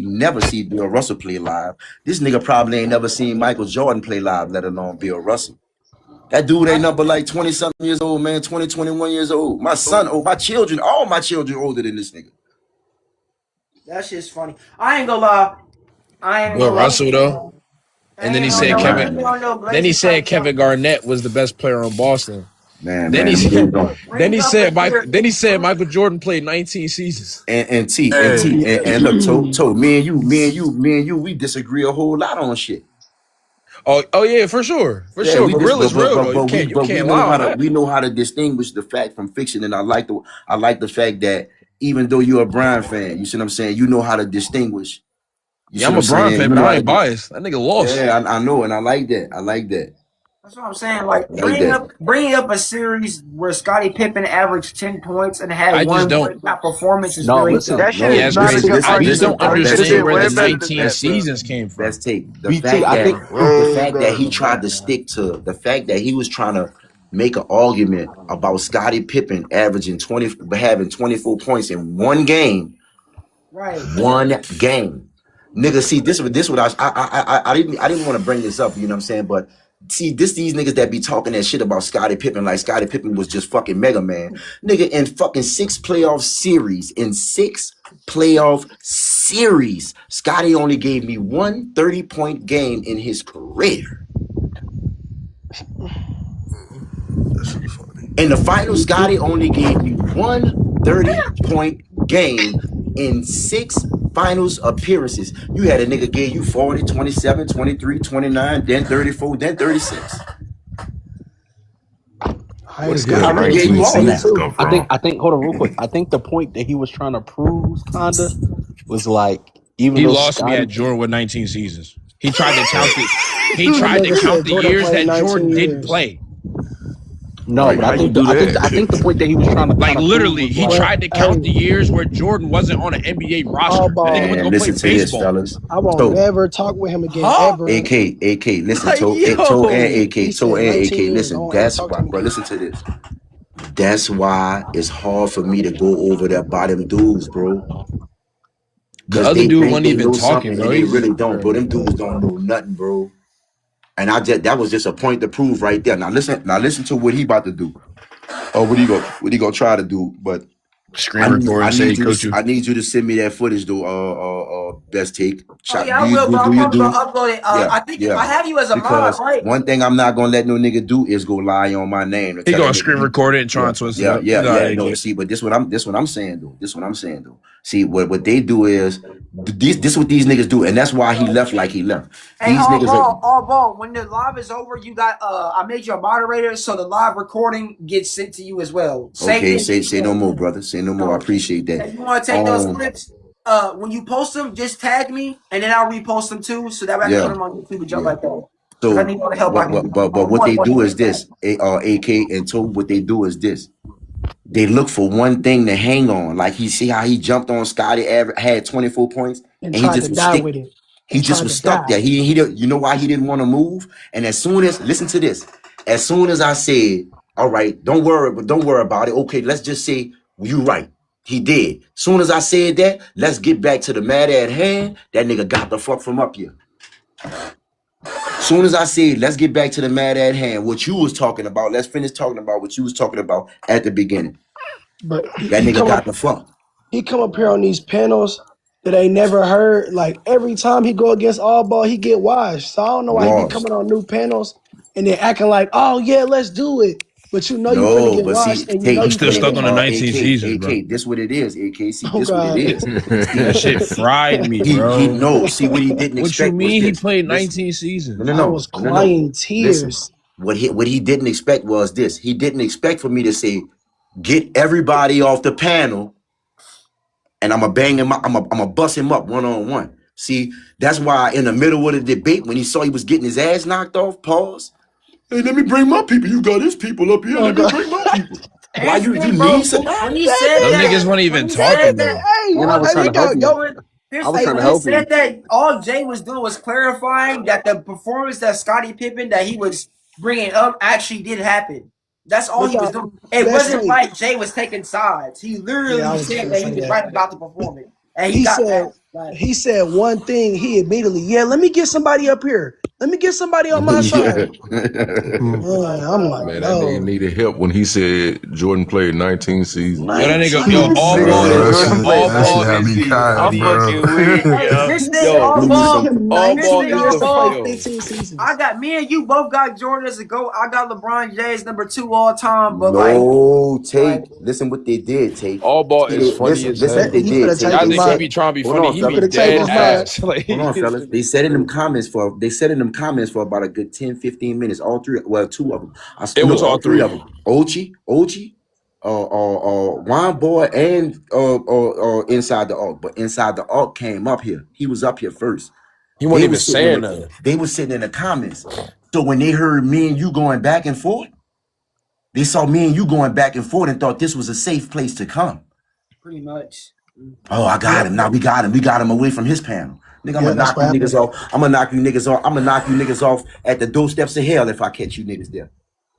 never see Bill Russell play live, this nigga probably ain't never seen Michael Jordan play live, let alone Bill Russell. That dude ain't number like 20 something years old, man. 20, 21 years old. My son, my children, all my children older than this nigga. That shit's funny. I ain't gonna lie. I ain't Bill gonna lie. Russell though. I And then he ain't I on said ain't no. I lying, ain't man. on no Then he Blazer said type Kevin stuff. Garnett was the best player on Boston. Then he Man, them dudes said, don't. Bring up a series. Then he said Michael Jordan played 19 seasons. Hey, And look, me and you, we disagree a whole lot on shit. Oh yeah, for sure, Yeah, we But just real is real though. You but we can't know lie how on to that. distinguish the fact from fiction, and I like the fact that even though you're a Brian fan, you see what I'm saying, you know how to distinguish. You Yeah, see I'm what a I'm Bron saying, fan, you but know how I to ain't do. biased. That nigga lost. Yeah, I know, and I like that. That's what I'm saying. Like I like that. bringing up a series where Scottie Pippen averaged 10 points and had I just one don't. breakout performance is No, really listen. That shit Yeah, is it's No, not a crazy. good I just argument, don't listen, bro. You best should have understand did take, where way the best better take, than 19 that, bro. seasons came from. best take. BT, I think The Way fact that better he than tried that, to man. stick to the fact that he was trying to make an argument about Scottie Pippen averaging 20, having 24 points in one game. right. One game. Nigga, see, this what I didn't want to bring this up, you know what I'm saying? But see, these niggas that be talking that shit about Scottie Pippen, like Scottie Pippen was just fucking Mega Man. Nigga, in fucking six playoff series, Scottie only gave me one 30-point game in his career. In the finals, Scotty only gave me one 30-point game in six finals appearances. You had a nigga gave you 40, 27, 23, 29, then 34, then 36. I Where the agree. Scotty Kyrie Pippen gave you all 22 that. come I think from? hold on real quick. I think the point that he was trying to prove kinda was like even He though lost me Scotty at Jordan with 19 seasons. He tried to count the. He That tried to nigga count said the Jordan years played that 19 Jordan didn't years. play. no, but How you do I that? think the point that he was trying to Like kind of prove literally, was he like But tried to count hey, the years where Jordan wasn't on an NBA roster. That nigga went to AllBall, go Man, play listen to this, baseball. fellas. I won't So, never talk with him again Huh? ever. AK, listen, Like Toe and yo, He AK, Toe said and 19 AK, years. I listen, won't ever that's talk to why, him bro, again. listen to this. That's why it's hard for me to go over that bottom dudes, bro. the Cause other they dude think wasn't they even know talking, something and bro. they He's really don't, bro. Them dudes don't know nothing, bro. And that was just a point to prove right there. Now listen to what he about to do. Or what he gonna try to do. But Screen recording, say he coach you. I need you to send me that footage, though. Best take. Oh yeah, I will, bro. I'm probably gonna upload it. Yeah, I think yeah. I have you as a Because mod, right? one thing I'm not gonna let no nigga do is go lie on my name. He gonna screen record it and try and twist it up. No, see, but this what I'm saying though. See, what they do is this what these niggas do, and that's why he left like he left. Hey, These niggas all ball. When the live is over, you got I made you a moderator, so the live recording gets sent to you as well. Okay, say no more, brother. Say no more. I appreciate that. If you want to take those clips, when you post them, just tag me, and then I'll repost them too, so that way I can put them on YouTube and jump like that. So, I need all the help I can but what they do is this, AK and Tobe, what they do is this. They look for one thing to hang on. Like he see how he jumped on Scotty, had 24 points, and he tried just to was die stick. with it. He just was stuck there. He you know why he didn't want to move? And as soon as, listen to this, as soon as I said, all right, don't worry about it. Okay, let's just say you right. He did. Soon as I said that, let's get back to the matter at hand. That nigga got the fuck from up here. Soon as I said, let's get back to the matter at hand, what you was talking about, let's finish talking about what you was talking about at the beginning. But that nigga got the fuck. He come up here on these panels that I never heard. Like every time he go against AllBall, he get washed. So I don't know why he be coming on new panels and then acting like, oh yeah, let's do it. But you know you finna get washed, and you know I'm still stuck on the 19 season, bro. This what it is, AK. See, Oh, this what it is. That shit fried me, bro. He knows. See what he didn't What expect. you mean? Was He this. played 19 seasons. No. I was crying tears. Listen, what he didn't expect was this. He didn't expect for me to say, get everybody off the panel, and I'm gonna bang him up. I'm gonna bust him up one-on-one. See, that's why in the middle of the debate, when he saw he was getting his ass knocked off, pause. Hey, let me bring my people. You got his people up here. Let me bring my people. Why you need some? When he said Those that, niggas weren't even talking though. I was trying to help you. I was trying to help you. Said that all Jay was doing was clarifying that the performance that Scottie Pippen that he was bringing up actually did happen. That's all he was doing. It wasn't like Jay was taking sides. He literally said that he was right about the performance. And he said one thing. He immediately, let me get somebody up here. Let me get somebody on my side. I'm like, man, that nigga needed help when he said Jordan played 19 seasons. Yo, that nigga, AllBall is I got me and you both got Jordan as a GOAT. I got LeBron James #2 all time. But Listen what they did, Tate. AllBall is funny as hell. What they did. Y'all think he be trying to be funny? He be dead ass. Hold on, fellas. They said in them comments for about a good 10, 15 minutes. All three, well, two of them. It was all three of them. Ochi, Wonboiiknows, and Inside the Arc. But Inside the Arc came up here. He was up here first. He wasn't even saying nothing. They were sitting in the comments. So when they heard me and you going back and forth, they saw me and you going back and forth and thought this was a safe place to come. Pretty much. Oh, I got him. Now we got him. We got him away from his panel. Nigga, I'm gonna knock you niggas off. I'm gonna knock you niggas off at the doorsteps of hell if I catch you niggas there.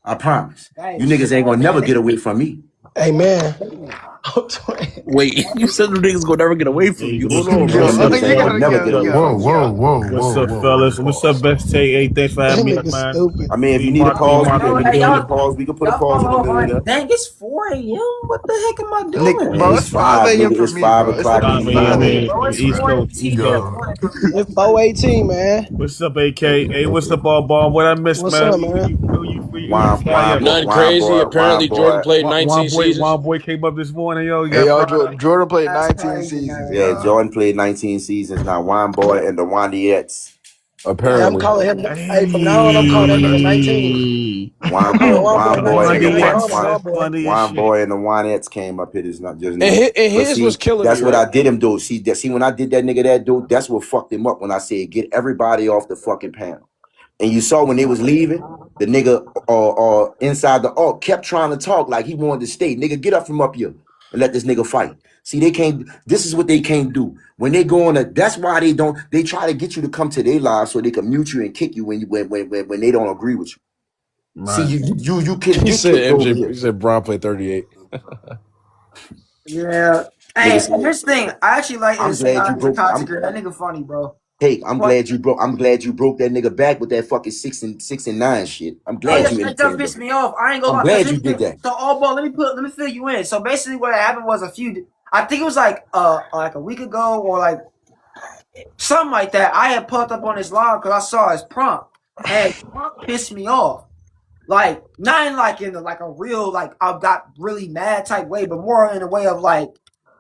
I promise. You niggas ain't gonna never get away from me. Hey man. Wait, you said the niggas gonna never get away from you. Hold on, bro. Whoa. What's up, fellas? What's up, Best Take? Hey, thanks for having me, man. I mean, if you need a pause, we can put a pause in the middle. Dang, it's 4 a.m. What the heck am I doing? Bro, it's 5 a.m. for me, bro. It's 5 a.m. East Coast. It's 4:18, man. What's up, AK? Hey, what's up, AllBall? What I missed, What's man? up, man? Nothing crazy. Apparently, Jordan played 19 seasons. Wonboiiknows came up this morning, yo. Jordan played 19 seasons. Yeah, Jordan played 19 seasons. Now Wonboiiknows and the Wondeettes. Apparently, I'm calling him. Hey, from now on, I'm calling him number 19. Wonboiiknows and the Wondeettes came up here. It's not just. And his was killing. That's what I did him do. See, when I did that nigga that dude, that's what fucked him up. When I said get everybody off the fucking panel. And you saw when they was leaving, the nigga Inside the Arc kept trying to talk like he wanted to stay. Nigga, get up from up here and let this nigga fight. See, they can't. This is what they can't do. When they go on that's why they don't. They try to get you to come to their lives so they can mute you and kick you when they don't agree with you. Right. See, you can. He said MJ. He said Bron played 38. Yeah. Hey, this thing, I actually like this. That nigga funny, bro. Hey, I'm glad you broke that nigga back with that fucking 6 and 9 shit. I'm Oh glad yeah, you that stuff entertained pissed them. me off. I ain't gonna I'm lie, cause glad you this did shit. that. So all ball, let me fill you in. So basically, what happened was I think it was like a week ago or like something like that. I had pulled up on his log because I saw his prompt, and prompt pissed me off. Like not in like in like a real like I got really mad type way, but more in a way of like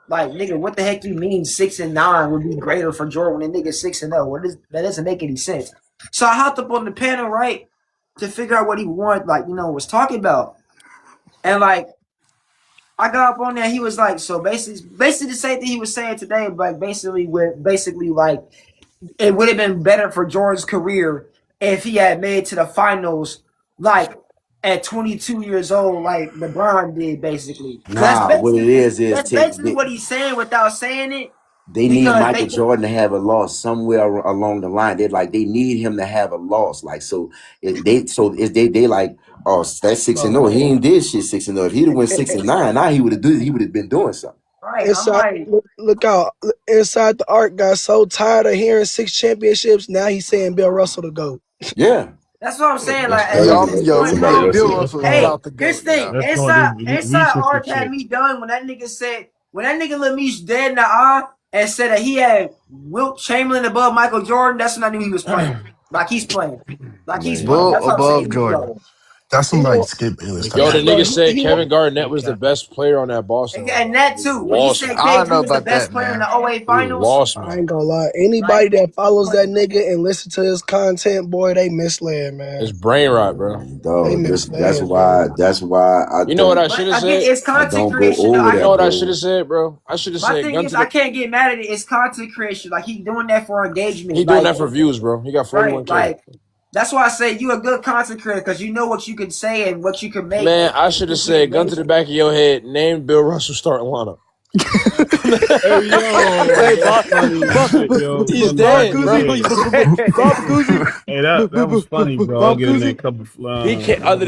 nigga, what the heck you mean 6 and 9 would be greater for Jordan when a nigga 6 and 0? That doesn't make any sense. So I hopped up on the panel right to figure out what he wanted, like was talking about, and like I got up on there. He was like, so basically the same thing he was saying today, but basically like it would have been better for Jordan's career if he had made it to the finals like at 22 years old, like LeBron did, basically. So Nah, what it is that's take basically what he's saying without saying it. they need Because Michael Jordan to have a loss somewhere along the line. They need him to have a loss. Like they like, oh, that's 6 and 0. He ain't did shit 6 and 0. If he'd have went 6 and 9, now he would have been doing something. right, I'm Inside, like, look out! Inside the Arc got so tired of hearing 6 championships. Now he's saying Bill Russell to go. Yeah. that's what I'm saying. That's Like at crazy. this We point, know bro. Bill That's Russell is Hey, about to go. here's the thing. Let's go Inside research the Arc had shit. me done when that nigga let me dead in the eye and said that he had Wilt Chamberlain above Michael Jordan. That's when I knew he was playing. Like he's playing. Like he's Man. playing. That's Bull what I'm saying. above Here we Jordan. go. That's some He like wa- Skip Bayless type Yo, the shit. nigga bro, said he wa- Kevin Garnett was the best player on that Boston run. And that too. When he Lost said me. I don't KG know was the about best that, player in man. the '08 He finals, lost me. I ain't gonna lie. like Anybody that he's follows that playing. nigga and listen to his content, boy, they misled, It's man. brain rot, bro. They Dog, that's misled, bro. why You know what I should But have again, said? it's I content don't go creation. Though. over You know that, what I should bro. have said, bro? I should have My said thing gun is, to I the. can't get mad at it. It's content creation. Like he doing that for engagement. He doing Like that for views, bro. He got right, 41K. like that's why I say you a good content creator because you know what you can say and what you can make Man, I should have to get said gun to the engagement. back of your head. Name Bill Russell starting lineup. Hey yo, Hey, that's Bob, funny as Bob, shit, yo. He's Funny Bob as dead, bro. Cousy, shit. He's dead. Bob Cousy, Hey, that was funny, bro. Bob Getting that Cousy, couple. He can't. Other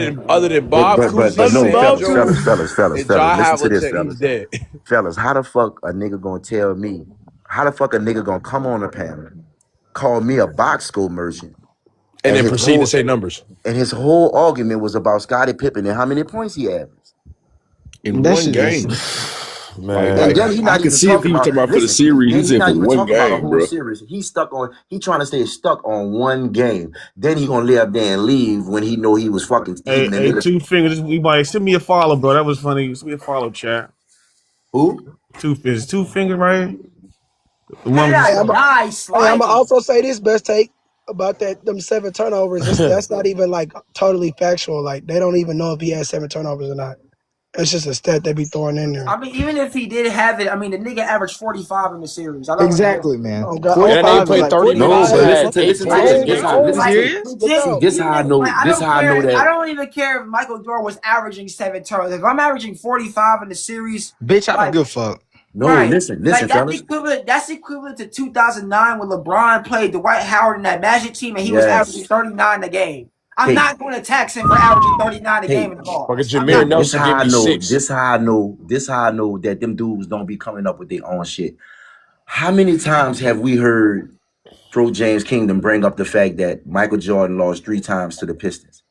than But Bob but but Cousy, but other than no, Sam Bob fellas, Cousy. fellas, Jones, fellas, fellas, and fellas. John Listen to this, Havlicek, he's fellas. dead. Fellas, how the fuck a nigga gonna tell me? How the fuck a nigga gonna come on the panel, call me a box school merchant, And and then his proceed to whole say numbers. argument was about Scottie Pippen and how many points he averaged. in That one shit is game. And Man, then he I not could even see if talking he was about talking about for the listen. series. He Then he said not for even one talking about a game, whole bro. series. He trying to stay stuck on one game. Then he gonna lay up there and leave when he know he was fucking Hey, even a hey, nigga. two fingers. We might send me a follow, bro. That was funny. Send me a follow, chat. Who? Two fingers, 2 fingers, right? The one Hey, was I'm Nice gonna sliding. also say this best take about them 7 turnovers. That's not even like totally factual. Like they don't even know if he had 7 turnovers or not. It's just a stat they be throwing in there. I mean, even if he did have it, I mean, the nigga averaged 45 in the series. I don't want to hear. Exactly, man. Oh God, and that nigga 45 is played like 30 No, minutes but and 45. had eight listen to points this. a Like, This game. how Are you listen like to this. serious? look See, legit. out. this Even how I if, like, know. This how I know I that. don't even care if Michael Jordan was averaging 7 turnovers. If I'm averaging 45 in the series, Bitch, I don't like give a fuck. No, right, listen, like fellas. that's equivalent to 2009 when LeBron played Dwight Howard in that Magic team and he was averaging Yes. 39 a game. I'm Hey, not going to tax him for averaging 39 a game hey. in the Fucking bars. I'm Jameer not. This Nelson gave how I me know. 6. This how I know that them dudes don't be coming up with their own shit. How many times have we heard Pro James Kingdom bring up the fact that Michael Jordan lost 3 times to the Pistons?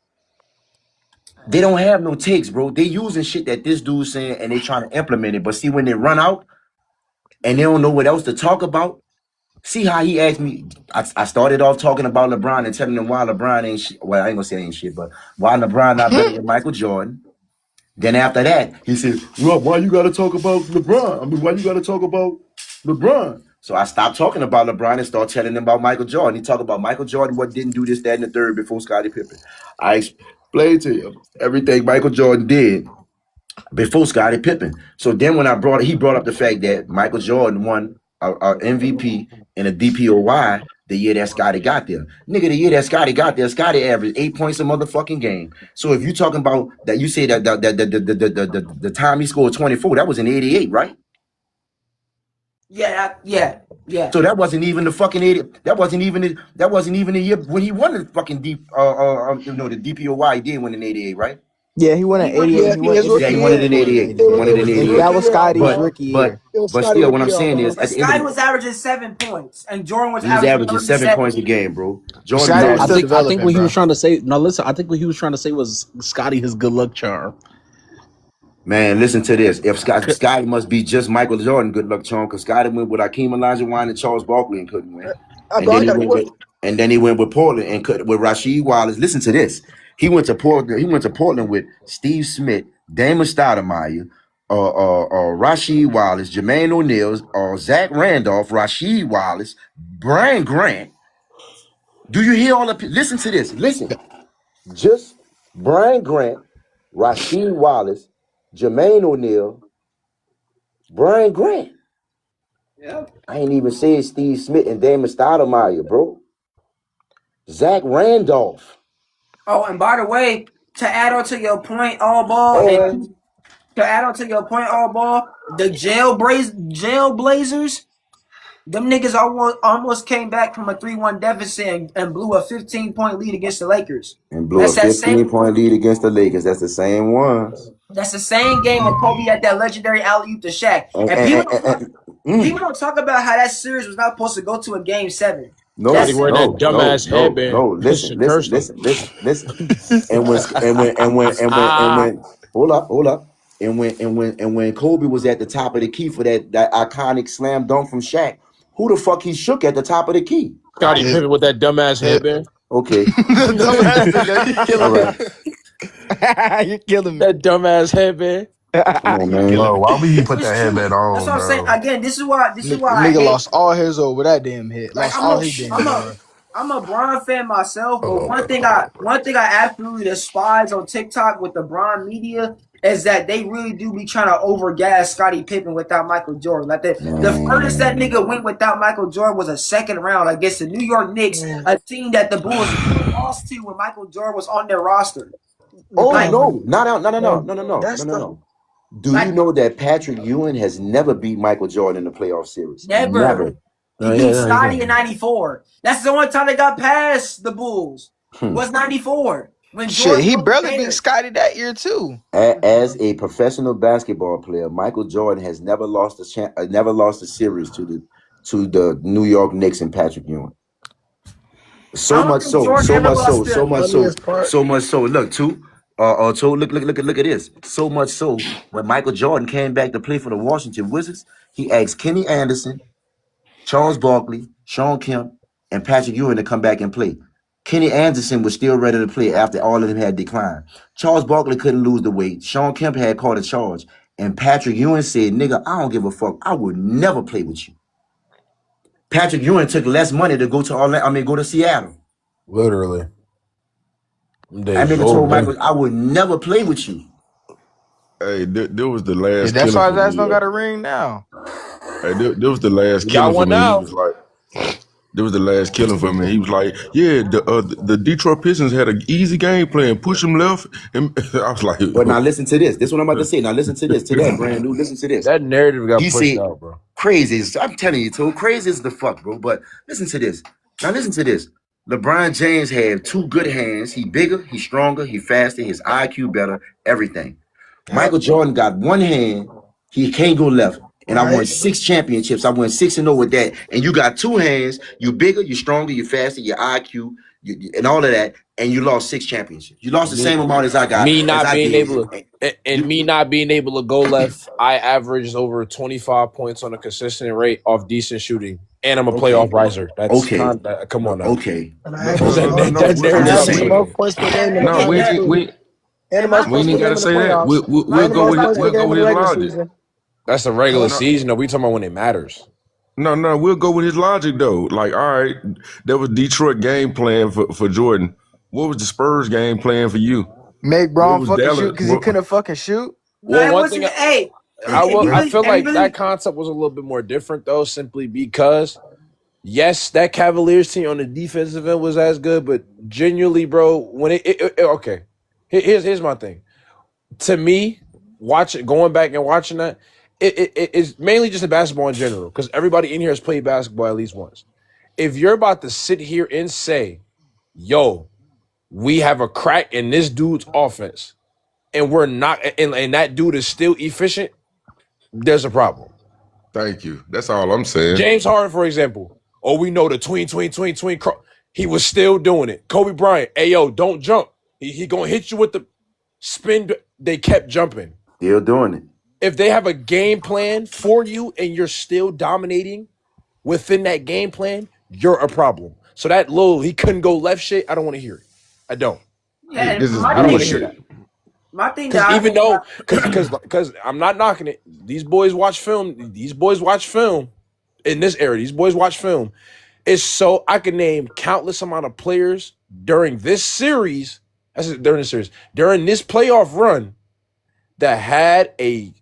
They don't have no takes, bro. They using shit that this dude's saying and they trying to implement it. But see, when they run out and they don't know what else to talk about, see how he asked me. I started off talking about LeBron and telling him why LeBron ain't shit. Well, I ain't gonna say ain't shit, but why LeBron not better than Michael Jordan. Then after that, he said, well, why you gotta talk about LeBron? I mean, why you gotta talk about LeBron? So I stopped talking about LeBron and started telling him about Michael Jordan. He talked about Michael Jordan, what didn't do this, that, and the third before Scottie Pippen. I explained to him everything Michael Jordan did before Scottie Pippen. So then when he brought up the fact that Michael Jordan won a MVP and a DPOY the year that Scottie got there. Nigga, the year that Scottie got there, Scottie averaged 8 points a motherfucking game. So if you talking about that, you say that the time he scored 24, that was in 88, right? Yeah. So that wasn't even the fucking 80. That wasn't even the year when he won the fucking the DPOY he did win in 88, right? Yeah, he won in won. '88. Yeah, He won his Yeah, rookie he MVP. won it year. in He won it in '88. It He was, won '88. it it in was his And '88. that rookie was year, Scotty's But Albo. rookie but year. It was but Scotty still, what rookie I'm year, saying is, Albo. at the end Sky of was averaging 7 points, and Jordan was he was averaging averaging 7 37. points a game, bro. Jordan was Scotty was I still averaging. think developing, what he bro. was trying to say. No, listen. I think what he was trying to say was Scotty his good luck charm. Man, listen to this. If Scotty must be just Michael Jordan, good luck charm, because Scotty went with Akeem Olajuwon and Charles Barkley and couldn't win. And Albo, then I he got a went with question. Portland and could with Rasheed Wallace. Listen to this. He went to Portland with Steve Smith, Damon Stoudemire, Rasheed Wallace, Jermaine O'Neal, Zach Randolph, Rasheed Wallace, Brian Grant. Do you hear all the? Listen to this. Listen. Just Brian Grant, Rasheed Wallace, Jermaine O'Neal, Brian Grant. Yeah. I ain't even said Steve Smith and Damon Stoudemire, bro. Zach Randolph. Oh, and by the way, to add on to your point, all ball, And and to add on to your point, all ball, the jail Blazers, them niggas almost came back from a 3-1 deficit and blew a 15-point lead against the Lakers. blew a That's that same. 15-point lead against the Lakers. That's the same ones. That's the same game where Kobe had that legendary alley oop to Shaq. And people don't talk about how that series was not supposed to go to a game 7. Scotty wearing that dumbass headband. No. That Listen, shit listen, cursed him. listen. And when hold up. And when Kobe was at the top of the key for that iconic slam dunk from Shaq, who the fuck he shook at the top of the key? Scotty Pippen with that dumbass headband. Okay. You're killing All right. You're killing me. That dumbass headband. Come on, man. Bro, why would he put It's that true. headband That's on, what I'm saying. bro? Again, this is why I Nigga hate. lost all his over that damn hit. Like Lost all his damn over. I'm a Bron fan myself, but one thing I absolutely despise on TikTok with the Bron media is that they really do be trying to overgas Scottie Pippen without Michael Jordan. Like the furthest that nigga went without Michael Jordan was a second round against the New York Knicks, a team that the Bulls lost to when Michael Jordan was on their roster. Oh Like, no. That's No. Do you know that Patrick Ewing has never beat Michael Jordan in the playoff series? Never. He beat Scotty in '94. That's the only time they got past the Bulls. Was '94 when Jordan. Shit, he barely beat Scotty that year too. As a professional basketball player, Michael Jordan has never lost a series to the New York Knicks and Patrick Ewing. So much so. Look, look at this. So much so, when Michael Jordan came back to play for the Washington Wizards, he asked Kenny Anderson, Charles Barkley, Sean Kemp, and Patrick Ewing to come back and play. Kenny Anderson was still ready to play after all of them had declined. Charles Barkley couldn't lose the weight. Sean Kemp had caught a charge. And Patrick Ewing said, nigga, I don't give a fuck. I would never play with you. Patrick Ewing took less money to go to Seattle. Literally. I remember told Michael, I would never play with you. Hey, there was the last. That's killing why for his ass me, don't got a ring now. Hey, there was the last You got killing for one me. now. He was like, there was the last killing for me. He was like, yeah, the Detroit Pistons had an easy game plan, push him left, and I was like, but now listen to this. This is what I'm about to say. Now listen to this. To that brand new. Listen to this. That narrative got He pushed said, out, bro. crazy. I'm telling you, too. Crazy is the fuck, bro. But listen to this. Now listen to this. LeBron James had two good hands. He bigger, he stronger, he faster, his IQ better, everything. Michael Jordan got one hand. He can't go left. And I won 6 championships. I won 6-0 with that. And you got two hands. You bigger, you stronger, you faster, your IQ, and all of that. And you lost 6 championships. You lost the same amount as I got. Me not being able to go left, I averaged over 25 points on a consistent rate off decent shooting. And I'm a playoff riser. That's come on now. Okay. Most points per game in the playoffs. we ain't gotta say that. We'll go with his logic. That's the regular season. No, we talking about when it matters. No, we'll go with his logic though. Like, all right, that was Detroit game plan for Jordan. What was the Spurs game plan for you? Make Braun fucking shoot because he couldn't fucking shoot. Well, one thing I feel like that concept was a little bit more different though, simply because yes, that Cavaliers team on the defensive end was as good, but genuinely, bro, when okay, here's my thing. To me, going back and watching that, it's mainly just a basketball in general because everybody in here has played basketball at least once. If you're about to sit here and say, "Yo, we have a crack in this dude's offense," and we're not, and that dude is still efficient, there's a problem. Thank you. That's all I'm saying. James Harden, for example. Oh, we know the tween. He was still doing it. Kobe Bryant, hey yo, don't jump. He gonna hit you with the spin. They kept jumping. Still doing it. If they have a game plan for you and you're still dominating within that game plan, you're a problem. So that little he couldn't go left shit, I don't want to hear it. I don't. Yeah, This is I don't want to hear bullshit. that. my thing Because that I even think though, because I'm not knocking it. These boys watch film. These boys watch film in this era. These boys watch film. It's so I can name countless amount of players during this series. During this playoff run that had a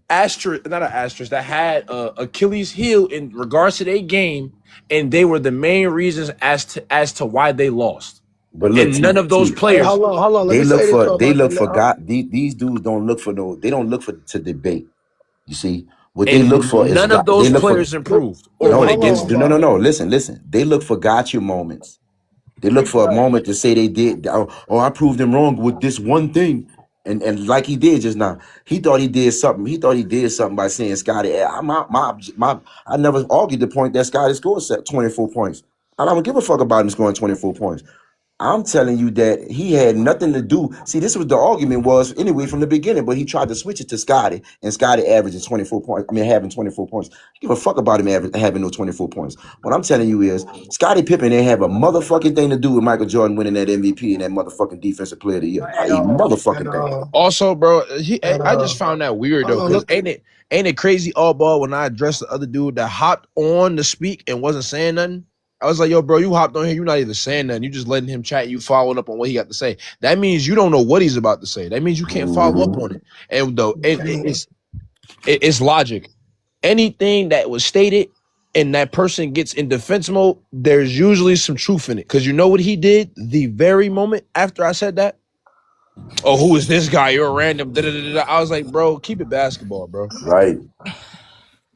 asterisk, not an asterisk, that had a Achilles heel in regards to their game, and they were the main reasons as to why they lost. But look, And none of those players. Hold on. Let they me look say this for though, they about look the for God. These dudes don't look for no. They don't look for to debate. You see what they look And for is none God. of those They look for players improved or no, won against them. no. Listen. They look for gotcha moments. They look for a moment to say they did. Oh, I proved them wrong with this one thing, and like he did just now. He thought he did something. He thought he did something by saying Scotty. I never argued the point that Scotty scored 24 points. I don't give a fuck about him scoring 24 points. I'm telling you that he had nothing to do. See, this was the argument was anyway from the beginning, but he tried to switch it to Scotty, and Scotty averages 24 points. I mean, having 24 points. I give a fuck about him having no 24 points. What I'm telling you is, Scottie Pippen didn't have a motherfucking thing to do with Michael Jordan winning that MVP and that motherfucking Defensive Player of the Year. Not a motherfucking thing. Also, bro, I just found that weird though, because look. ain't it crazy AllBall when I addressed the other dude that hopped on to speak and wasn't saying nothing? I was like, yo, bro, you hopped on here. You're not even saying nothing. You just letting him chat. You following up on what he got to say. That means you don't know what he's about to say. That means you can't follow up on it. And though it's logic. Anything that was stated and that person gets in defense mode, there's usually some truth in it. Because you know what he did the very moment after I said that? Oh, who is this guy? You're a random. Da-da-da-da. I was like, bro, keep it basketball, bro. Right.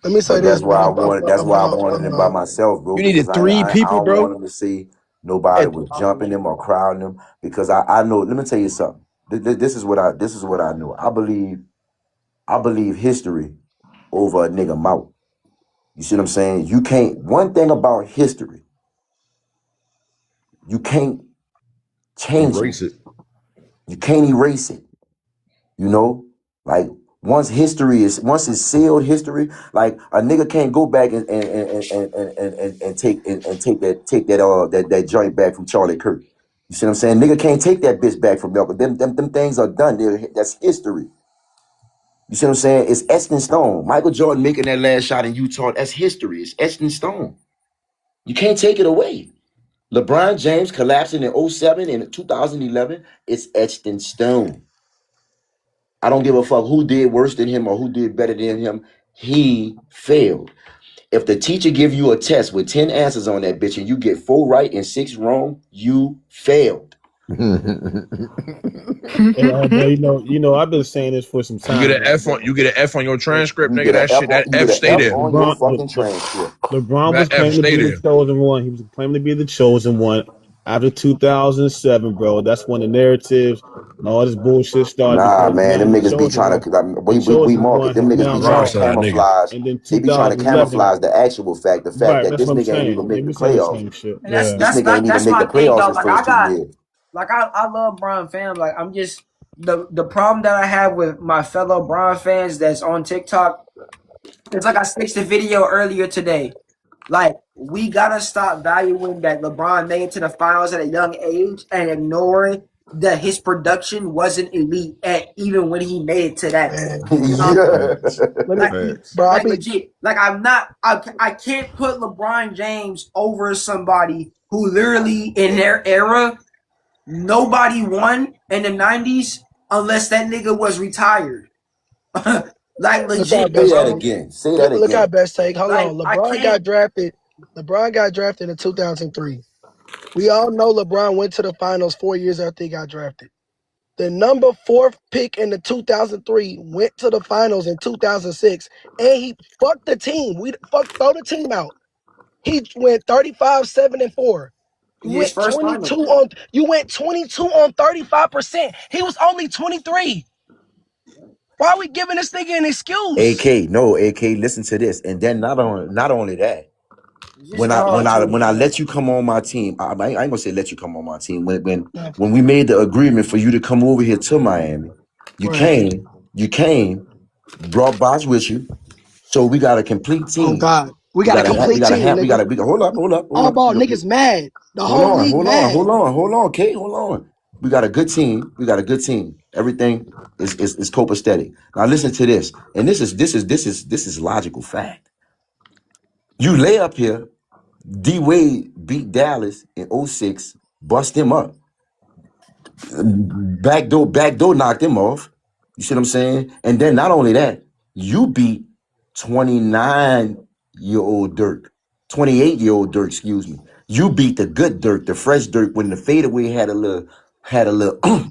Let me say But this. that's why I wanted. That's why I wanted him by myself, bro. You Because needed three I people, don't bro. want him to see nobody was jumping him or crowding him. Because I know. Let me tell you something. This is what I know. I believe history over a nigga mouth. You see what I'm saying? You can't. One thing about history, you can't change Erase it. You can't erase it. You know, like once it's sealed history, like a nigga can't go back and take that joint back from Charlie Kirk. You see what I'm saying? Nigga can't take that bitch back from Malcolm. Them things are done. That's history. You see what I'm saying? It's etched in stone. Michael Jordan making that last shot in Utah, that's history. It's etched in stone. You can't take it away. LeBron James collapsing in 2007 and 2011, it's etched in stone. I don't give a fuck who did worse than him or who did better than him. He failed. If the teacher give you a test with 10 answers on that bitch and you get 4 right and 6 wrong, you failed. You know, I've been saying this for some time. You get an F on your transcript, You nigga. get That shit, that F stay there. on your fucking transcript. LeBron was That F claiming to stay be there. the chosen one. He was claiming to be the chosen one after 2007, bro. That's when the narratives and all this bullshit started. Nah, Because man, now them the niggas be chosen trying one, to the we chosen market. one Them has niggas now be trying to lost. camouflage. And then They be trying to 2011, camouflage the actual fact, the fact right? that That's this what I'm nigga ain't saying. even They make the be saying the playoffs. same shit. And Yeah. This nigga ain't even make my the thing playoffs though. his Like first 2 years. I love Bron fam. Like I'm just the problem that I have with my fellow Bron fans that's on TikTok. It's like I fixed the video earlier today. Like we gotta stop valuing that LeBron made it to the finals at a young age and ignoring that his production wasn't elite at even when he made it to that. Like legit. Like I can't put LeBron James over somebody who literally in their era nobody won in the 90s unless that nigga was retired. Like legit. Say that again. Say that Look again. at best take. Hold Like on. I LeBron can't. got drafted. LeBron got drafted in 2003. We all know LeBron went to the finals 4 years after he got drafted. The number 4 pick in the 2003 went to the finals in 2006, and he fucked the team. Throw the team out. He went 35-7-4. You His went first 22 finals. on. You went 22 on 35%. He was only 23. Why are we giving this nigga an excuse? AK, listen to this. And then not only that, when I let you come on my team, I ain't gonna say let you come on my team. When we made the agreement for you to come over here to Miami, you came, brought Bosh with you. So we got a complete team. Oh God, we got a complete team. Hold up. AllBall niggas mad. The whole league mad. Hold on, Kate. Hold on. We got a good team. Everything is copacetic. Now listen to this, and this is logical fact. You lay up here. D Wade beat Dallas in 06, bust him up. Backdoor knocked him off. You see what I'm saying? And then not only that, you beat 29-year-old Dirk, 28-year-old Dirk, excuse me. You beat the good Dirk, the fresh Dirk, when the fadeaway had a little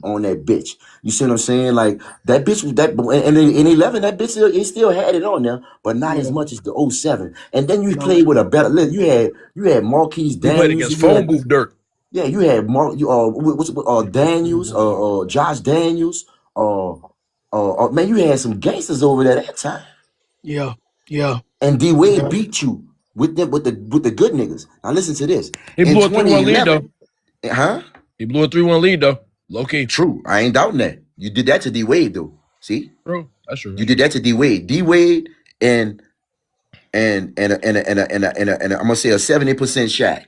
on that bitch. You see what I'm saying? Like that bitch was that, and in 11, that bitch still had it on there, but not as much as the 07. And then you played with a better. You had Marquise You played Daniels. against phone booth Dirk. Yeah, you had Daniels, Josh Daniels, man, you had some gangsters over there that time. Yeah. And D Wade beat you with the good niggas. Now listen to this. He blew a 3-1 lead though. Huh? He blew a 3-1 lead though. Low key. True. I ain't doubting that. You did that to D Wade though. See? True. That's true. You did that to D Wade. D Wade and I'm gonna say a 70% Shaq.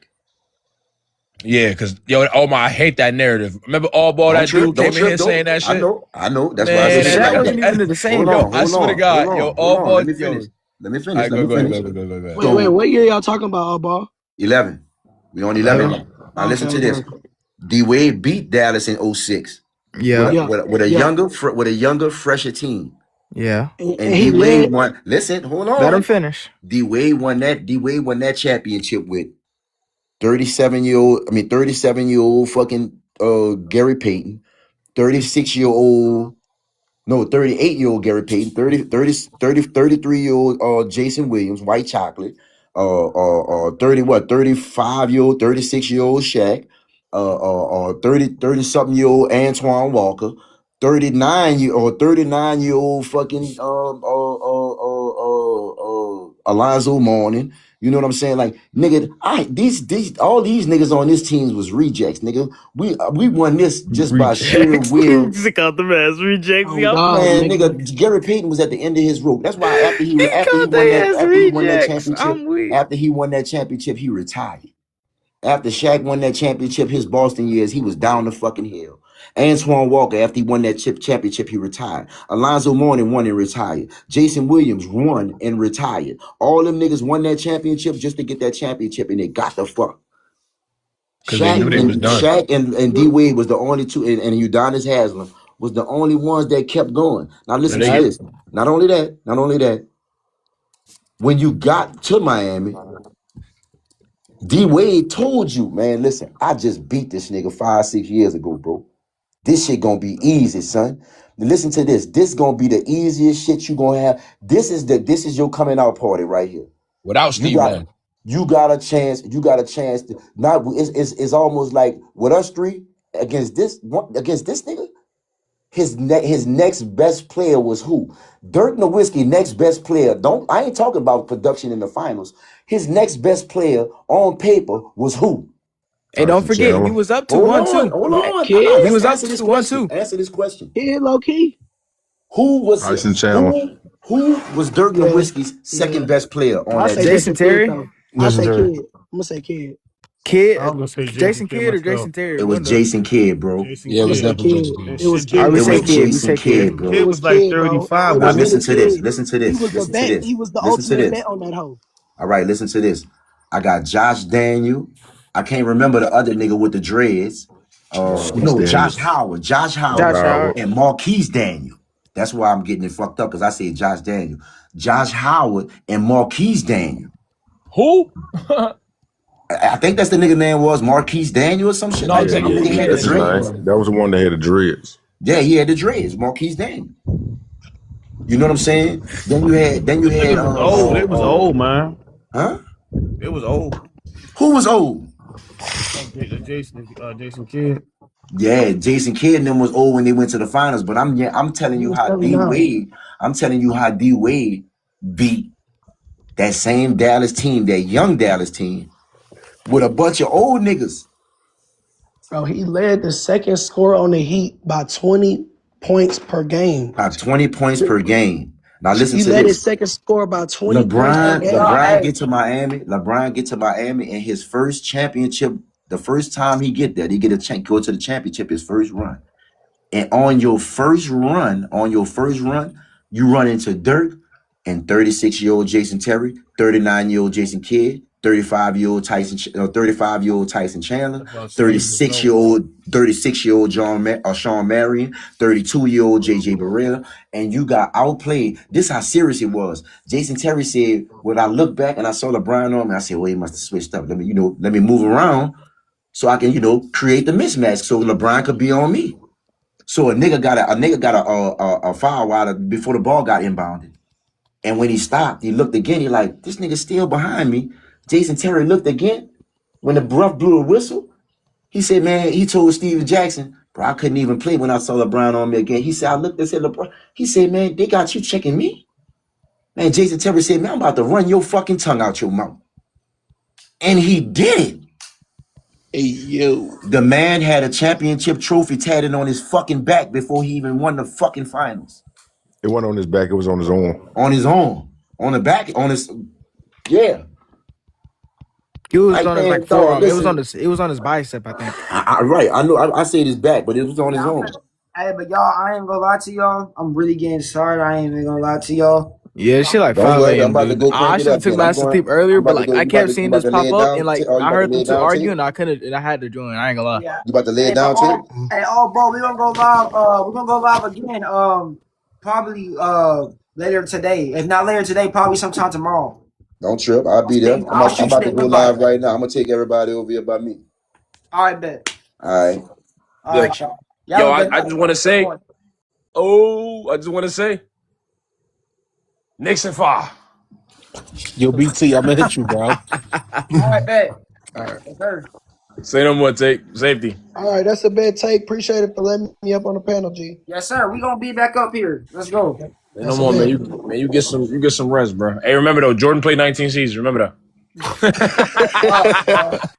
Yeah, because I hate that narrative. Remember AllBall, that dude came in here saying that shit? I know. That's why I said Shaq wasn't even in the same. I swear to God, AllBall. Let me finish. Go. Wait, what year y'all talking about, AllBall? 11. We on 11. Now listen to this. D Wade beat Dallas in 06. With a younger, fresher team. Yeah. And D Wade won. Listen, hold on. Let him finish. D Wade won that championship with 37-year-old fucking Gary Payton, 38-year-old Gary Payton, 33-year-old Jason Williams, white chocolate, 35-year-old, 36-year-old Shaq, 30-something-year-old Antoine Walker, 39-year-old fucking Alonzo Mourning. You know what I'm saying? Like, nigga, all these niggas on this team was rejects, nigga. We won this just by sheer will. Sick out the mass rejects. Man, nigga, Gary Payton was at the end of his rope. That's why after he won that championship, he retired. After Shaq won that championship, his Boston years, he was down the fucking hill. Antoine Walker, after he won that championship, he retired. Alonzo Mourning won and retired. Jason Williams won and retired. All them niggas won that championship just to get that championship, and they got the fuck. Shaq and D Wade was the only two, and Udonis Haslem was the only ones that kept going. Now listen to this. Not only that, when you got to Miami, D Wade told you, man, listen, I just beat this nigga 5-6 years ago, bro. This shit gonna be easy, son. Listen to this. This gonna be the easiest shit you gonna have. This is your coming out party right here. Without Steve Nash. You got a chance to not. It's almost like with us three against this nigga. His next best player was who? Dirk Nowitzki, next best player. I ain't talking about production in the finals. His next best player on paper was who? Hey, don't forget, he was up 2-1-2. Hold on. He was up 2-1-2. Answer this question. Yeah, low key. Who was Tyson Chandler? Who was Dirk Nowitzki's second best player on that? Jason Terry. I say Kid. I'm gonna say Kid. Jason Kidd or Jason Terry? It was Jason Kidd, bro. Yeah, it was definitely Jason Kidd. It was Jason Kidd, bro. It was like 35. Now listen to this. He was the vet. He was the ultimate vet on that hoe. All right, listen to this. I got Josh Daniel. I can't remember the other nigga with the dreads. Josh Howard. Josh Howard and Marquise Daniel. That's why I'm getting it fucked up, because I said Josh Daniel. Josh Howard and Marquise Daniel. Who? I think that's the nigga name was Marquise Daniel or some shit. That's his name. That was the one that had the dreads. Yeah, he had the dreads, Marquise Daniel. You know what I'm saying? Then you had It was old, man. Huh? It was old. Who was old? Jason Kidd. Yeah, Jason Kidd and them was old when they went to the finals. But I'm telling He you was how D 39. Wade. I'm telling you how D Wade beat that same Dallas team, that young Dallas team, with a bunch of old niggas. Bro, he led the second score on the Heat by 20 points per game. 20 points per game. Now listen He to led his this. second score by 20 points per game. LeBron get to Miami. LeBron get to Miami, and his first championship. The first time he get there, he get a go to the championship. His first run, and on your first run, you run into Dirk and 36-year-old Jason Terry, 39-year-old Jason Kidd, 35-year-old Tyson Chandler, 36-year-old Sean Marion, 32-year-old JJ Barea, and you got outplayed. This how serious it was. Jason Terry said, when I look back and I saw LeBron on me, I said, well, he must have switched up. Let me move around so I can, create the mismatch so LeBron could be on me. So a nigga got a foul before the ball got inbounded. And when he stopped, he looked again. He like, this nigga still behind me. Jason Terry looked again. When the ref blew the whistle, he said, man, he told Steven Jackson, bro, I couldn't even play when I saw LeBron on me again. He said, I looked and said, LeBron. He said, man, they got you checking me? Man, Jason Terry said, man, I'm about to run your fucking tongue out your mouth. And he did it. Hey, yo. The man had a championship trophy tatted on his fucking back before he even won the fucking finals. It wasn't on his back, it was on his arm. On his arm. On the back, on his, yeah. It was on his like forearm. It was on his bicep, I think. Right. I know I said his back, but it was on his arm. Hey, but y'all, I ain't gonna lie to y'all. I'm really getting started. I ain't even gonna lie to y'all. Yeah, shit like 5 a.m. I should have took my sleep earlier, but like I kept seeing this pop up, and like I heard them two arguing, and I had to join. I ain't gonna lie. Yeah. You about to lay it down too? Hey, bro, we're gonna go live. We're gonna go live again. Probably later today. If not later today, probably sometime tomorrow. Don't trip. I'll be there. I'm about to go live right now. I'm gonna take everybody over here by me. All right, bet. All right. All right, y'all. Yo, I just want to say. I just want to say. Nixon fire. Yo, BT, I'm gonna hit you, bro. All right, bet. All right. Sir. Say no more, take safety. All right, that's a bad take. Appreciate it for letting me up on the panel, G. Yes, sir. We gonna be back up here. Let's go. Say no more, man. You get some rest, bro. Hey, remember though, Jordan played 19 seasons. Remember that.